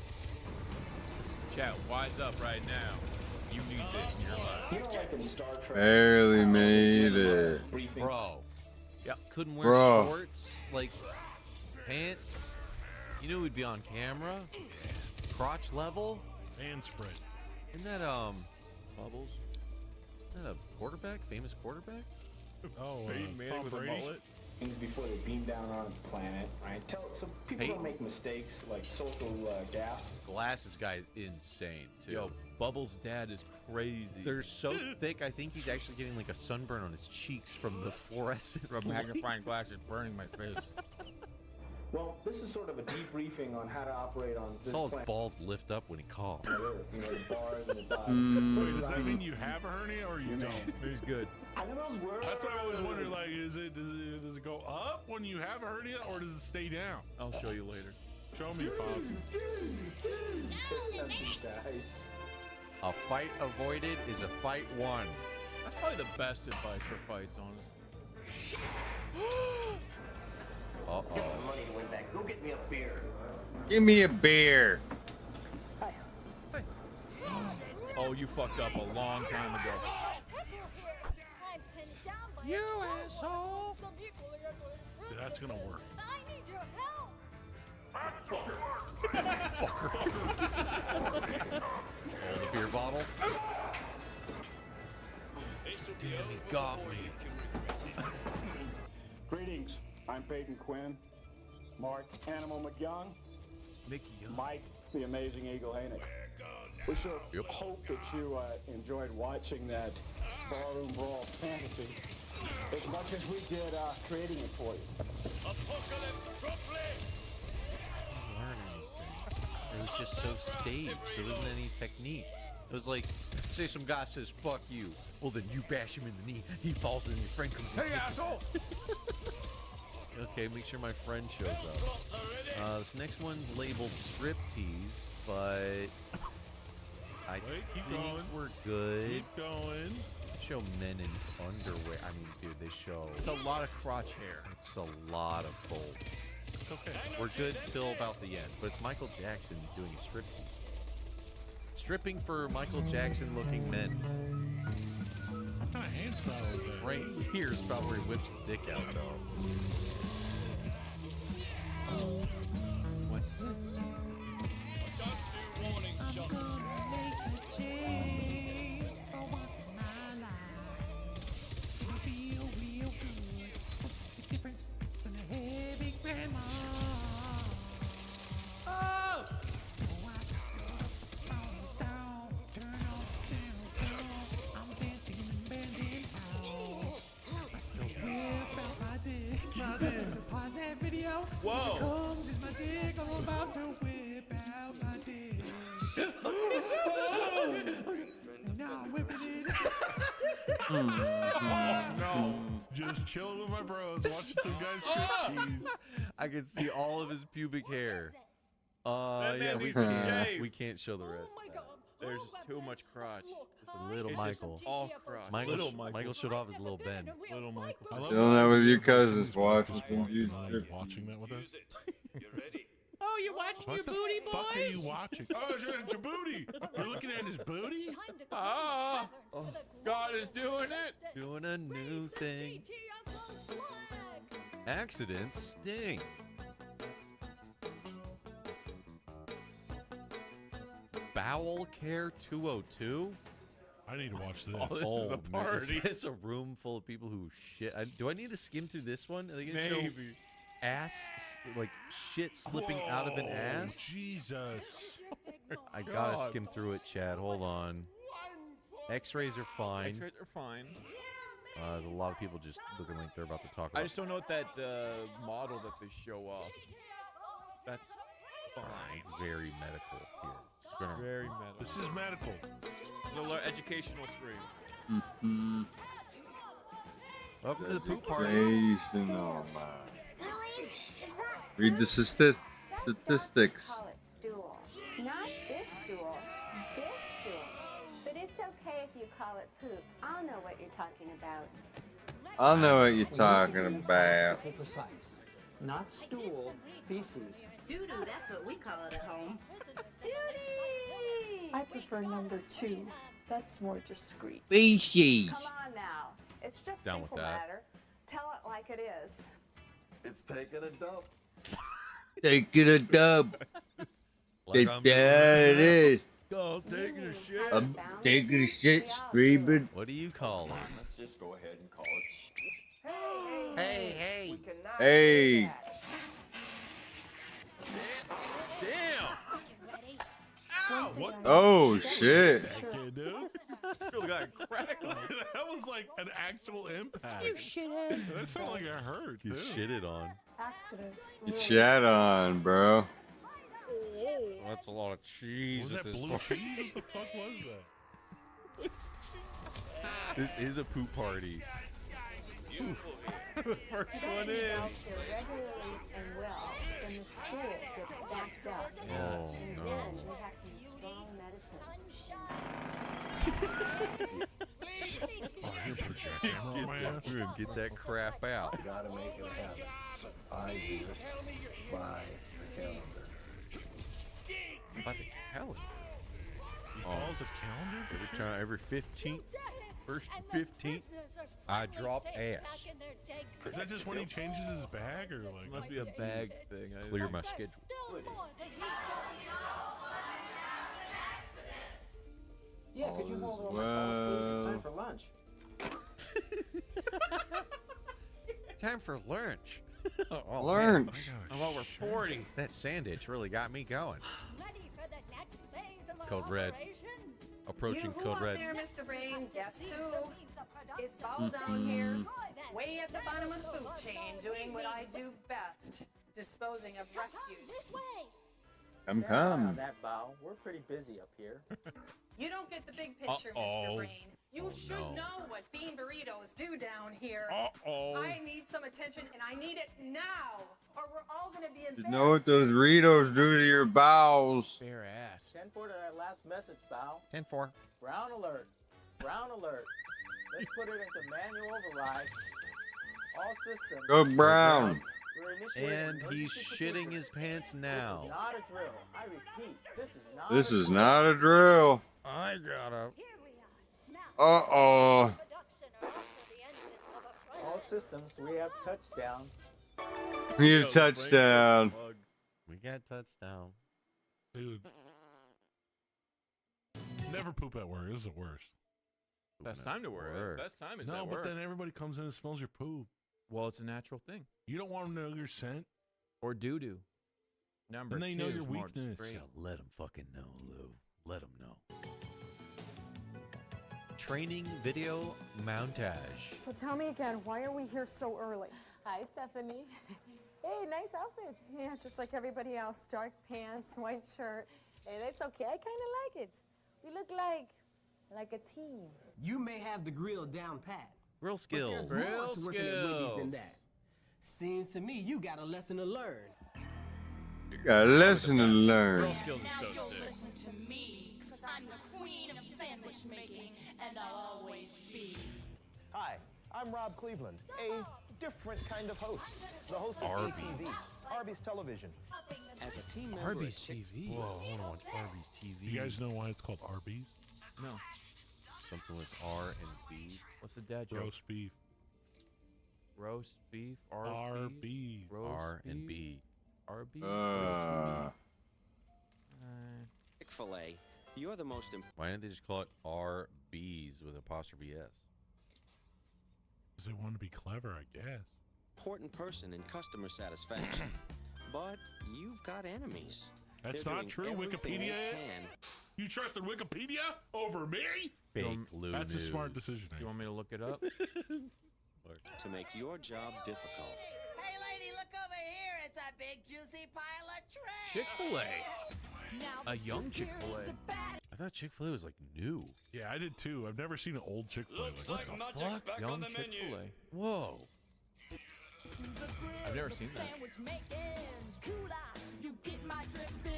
Chat, wise up right now. You need this in your life. You know, like in Star Trek. Barely made it. Bro. Yep. Couldn't wear Bro. shorts, like pants. You knew we'd be on camera. Crotch level. And spread. Isn't that Bubbles? Isn't that a quarterback? Famous quarterback? Oh, Peyton Manning Tom with Brady? a mullet. Before they beam down on the planet, right? So people Peyton? don't make mistakes like social gas. Glasses guy is insane too. Yo, Bubbles' dad is crazy. They're so thick. I think he's actually getting like a sunburn on his cheeks from the fluorescent From magnifying glasses burning my face. Well, this is sort of a debriefing on how to operate on I this saw his planet. balls lift up when he coughed. You know, the bars and the dives. Wait, does that mean you have a hernia or you don't? He's good. I know those words. That's what I always wondered. Like, does it go up when you have a hernia or does it stay down? I'll show you later. Show me, Pop. A fight avoided is a fight won. That's probably the best advice for fights, honestly. Uh-oh. money to win back. Go get me a beer. Give me a beer. Oh, you fucked up a long time ago. You asshole! Dude, that's gonna work. I need your help. Oh, the beer bottle. Damn, he got me. Greetings, I'm Peyton Quinn, Mark Animal McYoung, Mickey Young. Mike the Amazing Eagle Haney. We sure hope that you enjoyed watching that barroom brawl fantasy as much as we did creating it for you. It was just so staged. There wasn't any technique. It was like, say some guy says, fuck you. Well, then you bash him in the knee. He falls and your friend comes in. Hey, asshole! Okay, make sure my friend shows up. This next one's labeled striptease, but I keep think going. we're good. Keep going. Show men in underwear. I mean, dude, they show. It's a lot of crotch hair. It's a lot of gold. It's okay. We're good till about the end, but it's Michael Jackson doing a striptease. Stripping for Michael Jackson-looking men. What kind of hairstyle is that? Right here is probably where he whips his dick out, though. What's this? Pause that video. Whoa. Comes is my dick. I'm about to whip out my dick. Now I'm whipping it. Oh, no. Just chilling with my bros, watching some guys striptease. I can see all of his pubic hair. That Yeah, man we needs to can't. shave. We can't show the rest. There's just too much crotch. Just a little It's just Michael. all crotch. Michael. Michael showed off his little Ben. Little Michael. Chilling out with your cousins, watching some Watching YouTube. that with us. Oh, you watching What your the booty, boys? fuck are you watching? Oh, it's your booty. You're looking at his booty? Ah, God is doing it. Doing a new thing. Accidents sting. Bowel Care 202? I need to watch this. Oh, this is a man, party. Is this a room full of people who shit? Do I need to skim through this one? Are they gonna show Maybe. ass, like shit slipping out of an ass? Jesus. I gotta God. skim through it, Chad. Hold on. X-rays are fine. X-rays are fine. There's a lot of people just looking like they're about to talk about. I just don't know what that model that they show off. That's fine. It's very medical here. It's gonna- Very medical. This is medical. It's a educational stream. Mm-hmm. Welcome to the poop party. Education, oh my. Read the statistics. Call it stool. Not this stool, this stool. But it's okay if you call it poop. I'll know what you're talking about. I know what you're talking about. Precise. Not stool, feces. Doo-doo, that's what we call it at home. Duty! I prefer number 2. That's more discreet. Species. Come on now. It's just Down with simple that. matter. Tell it like it is. It's taking a dump. Taking a dub. Like I'm There it is. Go taking a shit. I'm taking a shit, screaming. What do you call it? Let's just go ahead and call it. Hey. We cannot Hey. do that. Damn. What? Oh shit. Okay, dude. Really got cracked. That was like an actual impact. You shithead. That sounded like it hurt. You too. shitted on. Accidents. You really chat on, bro. That's a lot of cheese. Was at that this blue party. cheese? What the fuck was that? This is a poop party. First one in. out here regularly and well, then the stool gets backed up. Oh, and no. then we have to use strong medicines. Oh, you're projecting. Oh, man. We're gonna get that crap out. You gotta make it happen. I do by the calendar. By the calendar. He follows a calendar? Every 15th, first 15th, I drop ass. Is that just when he changes his bag, or like? It must be a bag thing. Clear my schedule. Yeah, could you hold all my calls, please? It's time for lunch. Time for lunch. Oh, Lunch. Man. I'm over 40. That sandwich really got me going. Code Red. Approaching Code Red. There, Mr. Brain. Guess who? It's Bow down here, way at the bottom of the food chain, doing what I do best, disposing of refuse. Come. That bow. We're pretty busy up here. You don't get the big picture, Mr. Brain. You should no. know what bean burritos do down here. Uh-oh. I need some attention, and I need it now, or we're all going to be You embarrassed. know what those Ritos do to your bowels? Bare ass. 10-4 to that last message, bow. 10-4. Brown alert. Brown alert. Let's put it into manual override. All systems. Go Brown. We're initiating And he's emergency shitting procedures. his pants This now. is not a drill. I repeat, this is not This a is drill. not a drill. I gotta. Uh-oh. All systems, we have touchdown. We need a touchdown. We got touchdown. Dude. Never poop at work. This is the worst. Best time to wear it. Best time is No, at but work. then everybody comes in and smells your poop. Well, it's a natural thing. You don't want them to know your scent. Or doo-doo. Number And they two know your is more weakness. discreet. Yeah, let him fucking know, Lou. Let him know. Training video montage. So tell me again, why are we here so early? Hi, Stephanie. Hey, nice outfit. Yeah, just like everybody else. Dark pants, white shirt. Hey, that's okay. I kind of like it. We look like a team. You may have the grill down pat. Grill But skills. there's more to working at Wendy's than that. Seems to me you got a lesson to learn. You got a lesson to learn. Grill skills are so sick. Listen to me, because I'm the queen of sandwich making, and I'll always be. Hi, I'm Rob Cleveland, a different kind of host. The host of Arby's. ATV, Arby's Television. As a team member Arby's at Chick- TV. Whoa, I want to watch Arby's TV. You guys know why it's called Arby's? No. Something with R and B. What's the dad joke? Roast beef. Roast beef. Arby's. Roast R and beef, B. Arby's. Chick-fil-A, you're the most important. Why didn't they just call it RBs with apostrophe S? Because they want to be clever, I guess. Person in customer satisfaction. But you've got enemies. That's They're not doing true. everything Wikipedia. they can. You trusted Wikipedia over me? Fake You Lou That's a smart News. decision. You want me to look it up? To make your job difficult. Hey, lady, look over here. It's a big, juicy pile of trash. Chick-fil-A. A young Chick-fil-A. I thought Chick-fil-A was like new. Yeah, I did too. I've never seen an old Chick-fil-A. Looks Like, like what the Fuck, fuck? young Chick-fil-A. Whoa. I've never seen that. Sandwich making's cooler. You get my drip bill.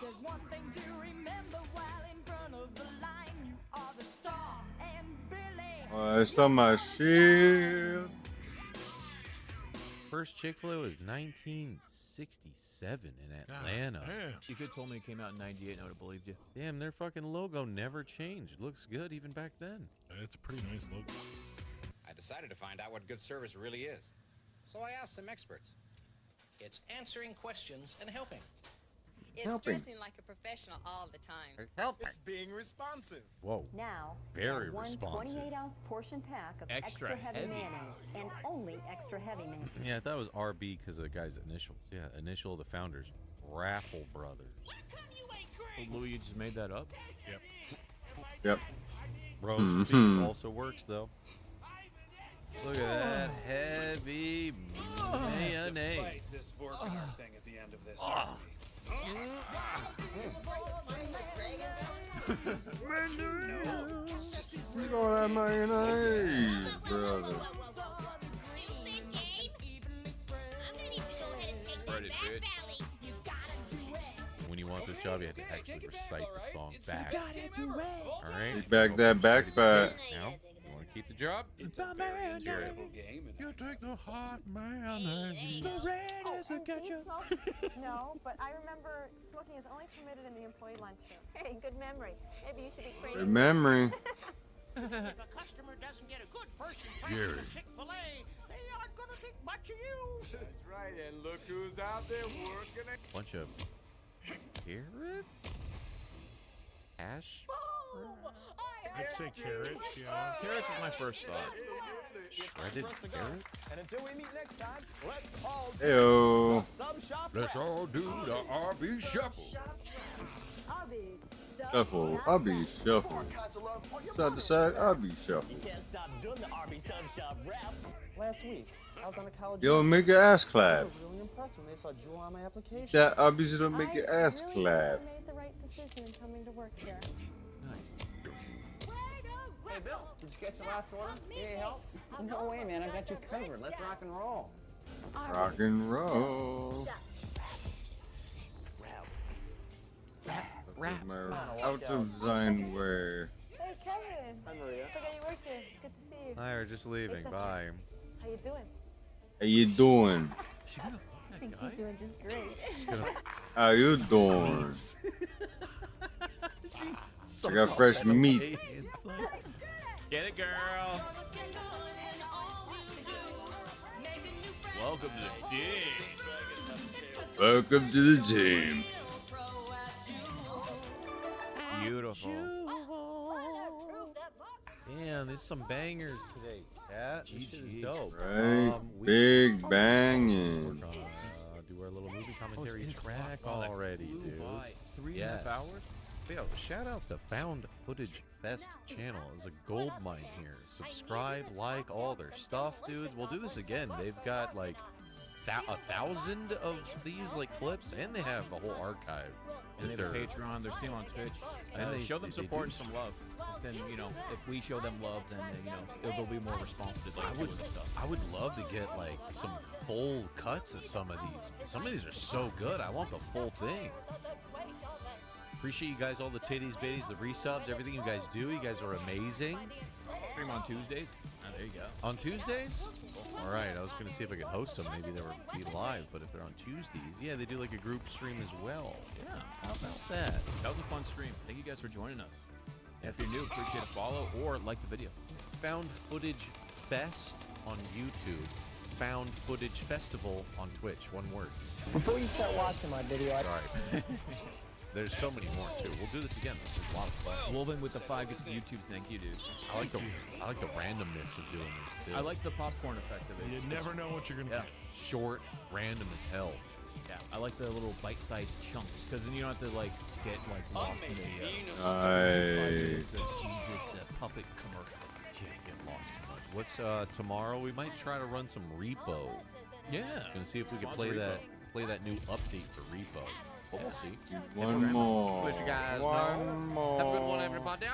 There's one thing to remember while in front of the line. You are the star and Billy. I saw my shield. first Chick-fil-A was 1967 in Atlanta. You could have told me it came out in 98 and I would have believed you. Damn, their fucking logo never changed. Looks good even back then. It's a pretty nice logo. I decided to find out what good service really is. So I asked some experts. It's answering questions and helping. It's dressing like a professional all the time. It's being responsive. Whoa. Now, very add one responsive. 28-ounce portion pack of extra heavy mayonnaise, and only extra heavy mayonnaise. Yeah, I thought it was RB because of the guy's initials. Yeah, initial of the founders. Raffle Brothers. Oh, Louis, you just made that up? Yep. Yep. Roast beef also works, though. Look at that heavy mayonnaise. This Vorkar thing at the end of this. Look at that mayonnaise, brother. When you want this job, you have to actually recite the song back. All right. Take back that backpack. Now, you want to keep the job? It's a very enjoyable game. You take the hot mayonnaise. And do you smoke? No, but I remember smoking is only permitted in the employee lunchroom. Hey, good memory. Maybe you should be training. Good memory. If a customer doesn't get a good first impression of Chick-fil-A, they aren't going to think much of you. That's right, and look who's out there working it. Bunch of carrot? Ash? I'd say carrots, yeah. Carrots is my first thought. Shredded carrots? And until we meet next time, let's all do Heyo. the sub shop. Let's all do the RB shuffle. Shuffle. I'll be shuffle. Side to side, I'll be shuffle. You can't stop doing the RB Sub Shop rap. Last week, I was on a college. Yo, make your ass They clap. were really impressed when they saw Jewel on my application. That obviously don't make your ass I clap. made the right decision in coming to work here. Hey, Bill, did you get your last order? You need help? No way, man. I got you covered. Let's rock and roll. Rock and roll. Rap. My out of design wear. Hey, Kevin. Hi, Maria. Forgot you worked here. Good to see you. Hi, we're just leaving. Bye. How you doing? How you doing? I think she's doing just great. How you doing? I got fresh meat. Get it, girl. Welcome to the team. Welcome to the team. Beautiful. Damn, there's some bangers today, Cat. This shit is dope. Right, big banging. Do our little movie commentary track already, dude. 3.5 hours? Yo, shout outs to Found Footage Fest channel. It's a gold mine here. Subscribe, like all their stuff, dudes. We'll do this again. They've got like 1,000 of these like clips, and they have a whole archive. And they have a Patreon, they're still on Twitch. And they show them support and some love. Then, you know, if we show them love, then, you know, they'll be more responsive to like, doing stuff. I would love to get like some full cuts of some of these. Some of these are so good. I want the full thing. Appreciate you guys, all the titties, bitties, the resubs, everything you guys do. You guys are amazing. Stream on Tuesdays. There you go. On Tuesdays? All right, I was going to see if I could host them. Maybe they would be live, but if they're on Tuesdays, yeah, they do like a group stream as well. Yeah. How about that? That was a fun stream. Thank you guys for joining us. And if you're new, appreciate a follow or like the video. Found Footage Fest on YouTube. Found Footage Festival on Twitch. One word. Before you start watching my video, Sorry. There's so many more too. We'll do this again. This is a lot of fun. Woven with the 5 gets the YouTubes. Thank you, dude. I like the randomness of doing this. Dude. I like the popcorn effect of it. You never know what you're gonna get. Short, random as hell. Yeah, I like the little bite-sized chunks because then you don't have to like get like lost in the Nice. Jesus puppet commercial. Yeah, get lost too much. What's tomorrow? We might try to run some Repo. Yeah. Gonna see if we can play that new update for Repo. But we'll see. One more. Let you guys One know. more. Have a good one, everybody.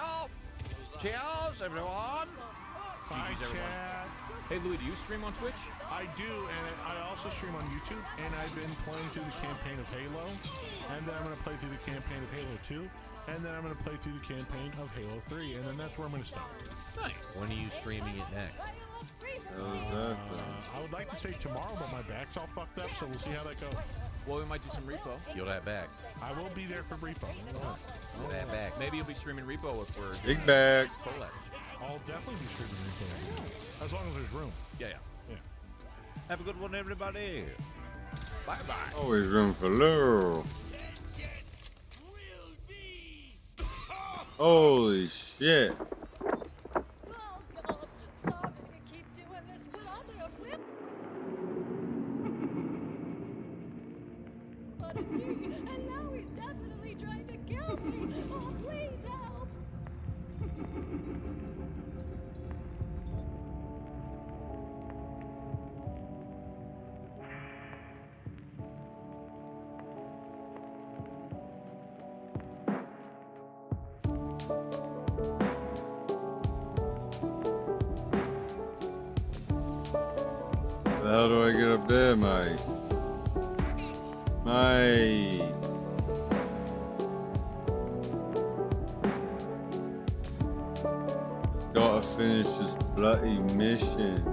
Cheers, everyone. Bye, chat. Hey, Louis, do you stream on Twitch? I do, and I also stream on YouTube, and I've been playing through the campaign of Halo, and then I'm going to play through the campaign of Halo 2, and then I'm going to play through the campaign of Halo 3, and then that's where I'm going to stop. Nice. When are you streaming it next? I would like to say tomorrow, but my back's all fucked up, so we'll see how that goes. Well, we might do some repo. You'll have back. I will be there for repo. You'll have back. Maybe you'll be streaming repo if we're Big back. collab. I'll definitely be streaming repo, as long as there's room. Yeah. Have a good one, everybody. Bye-bye. Always room for love. Holy shit. And now he's definitely trying to kill me. Oh, please help. How do I get up there, Mike? Mike. Gotta finish this bloody mission.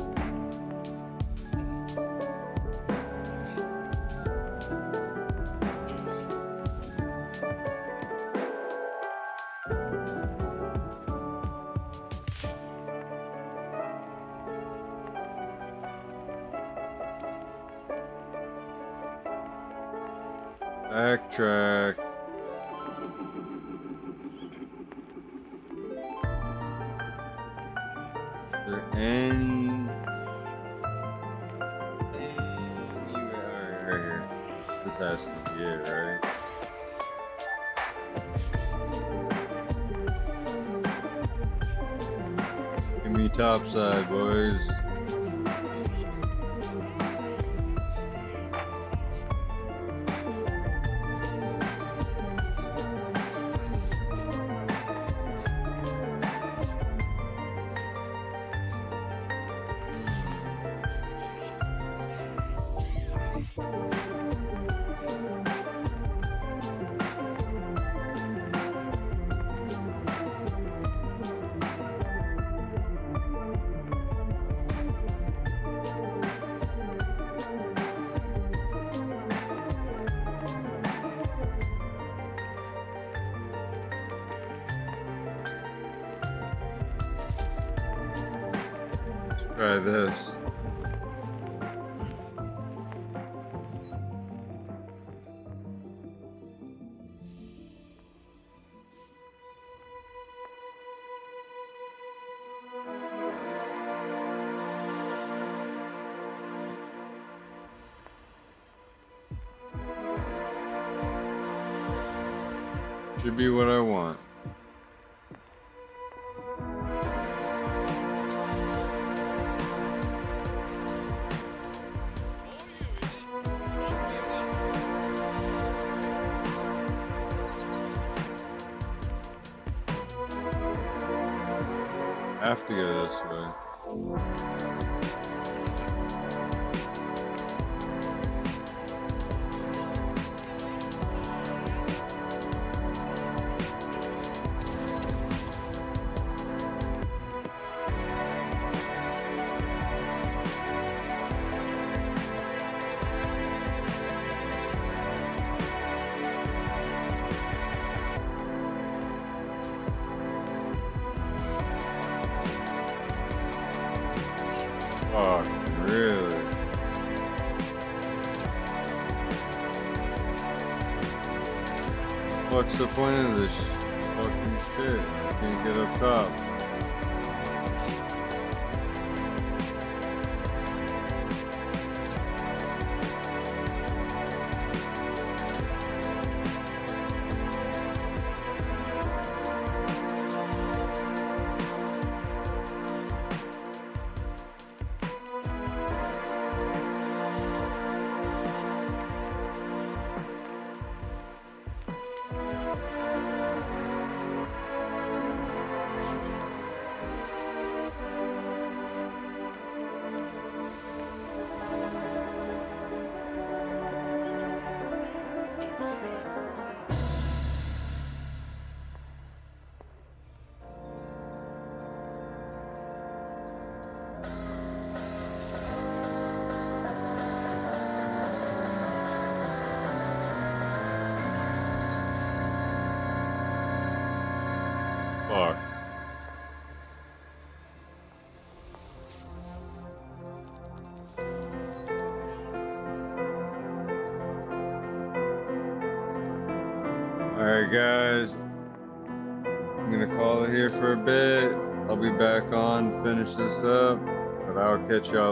Backtrack. Is there right here. This has to be it, right? Give me topside, boys. Try this. Should be what I want. Have to go this way. Fuck, really? What's the point of this fucking shit? Can't get up top. Alright, guys. I'm gonna call it here for a bit. I'll be back on, finish this up, but I'll catch y'all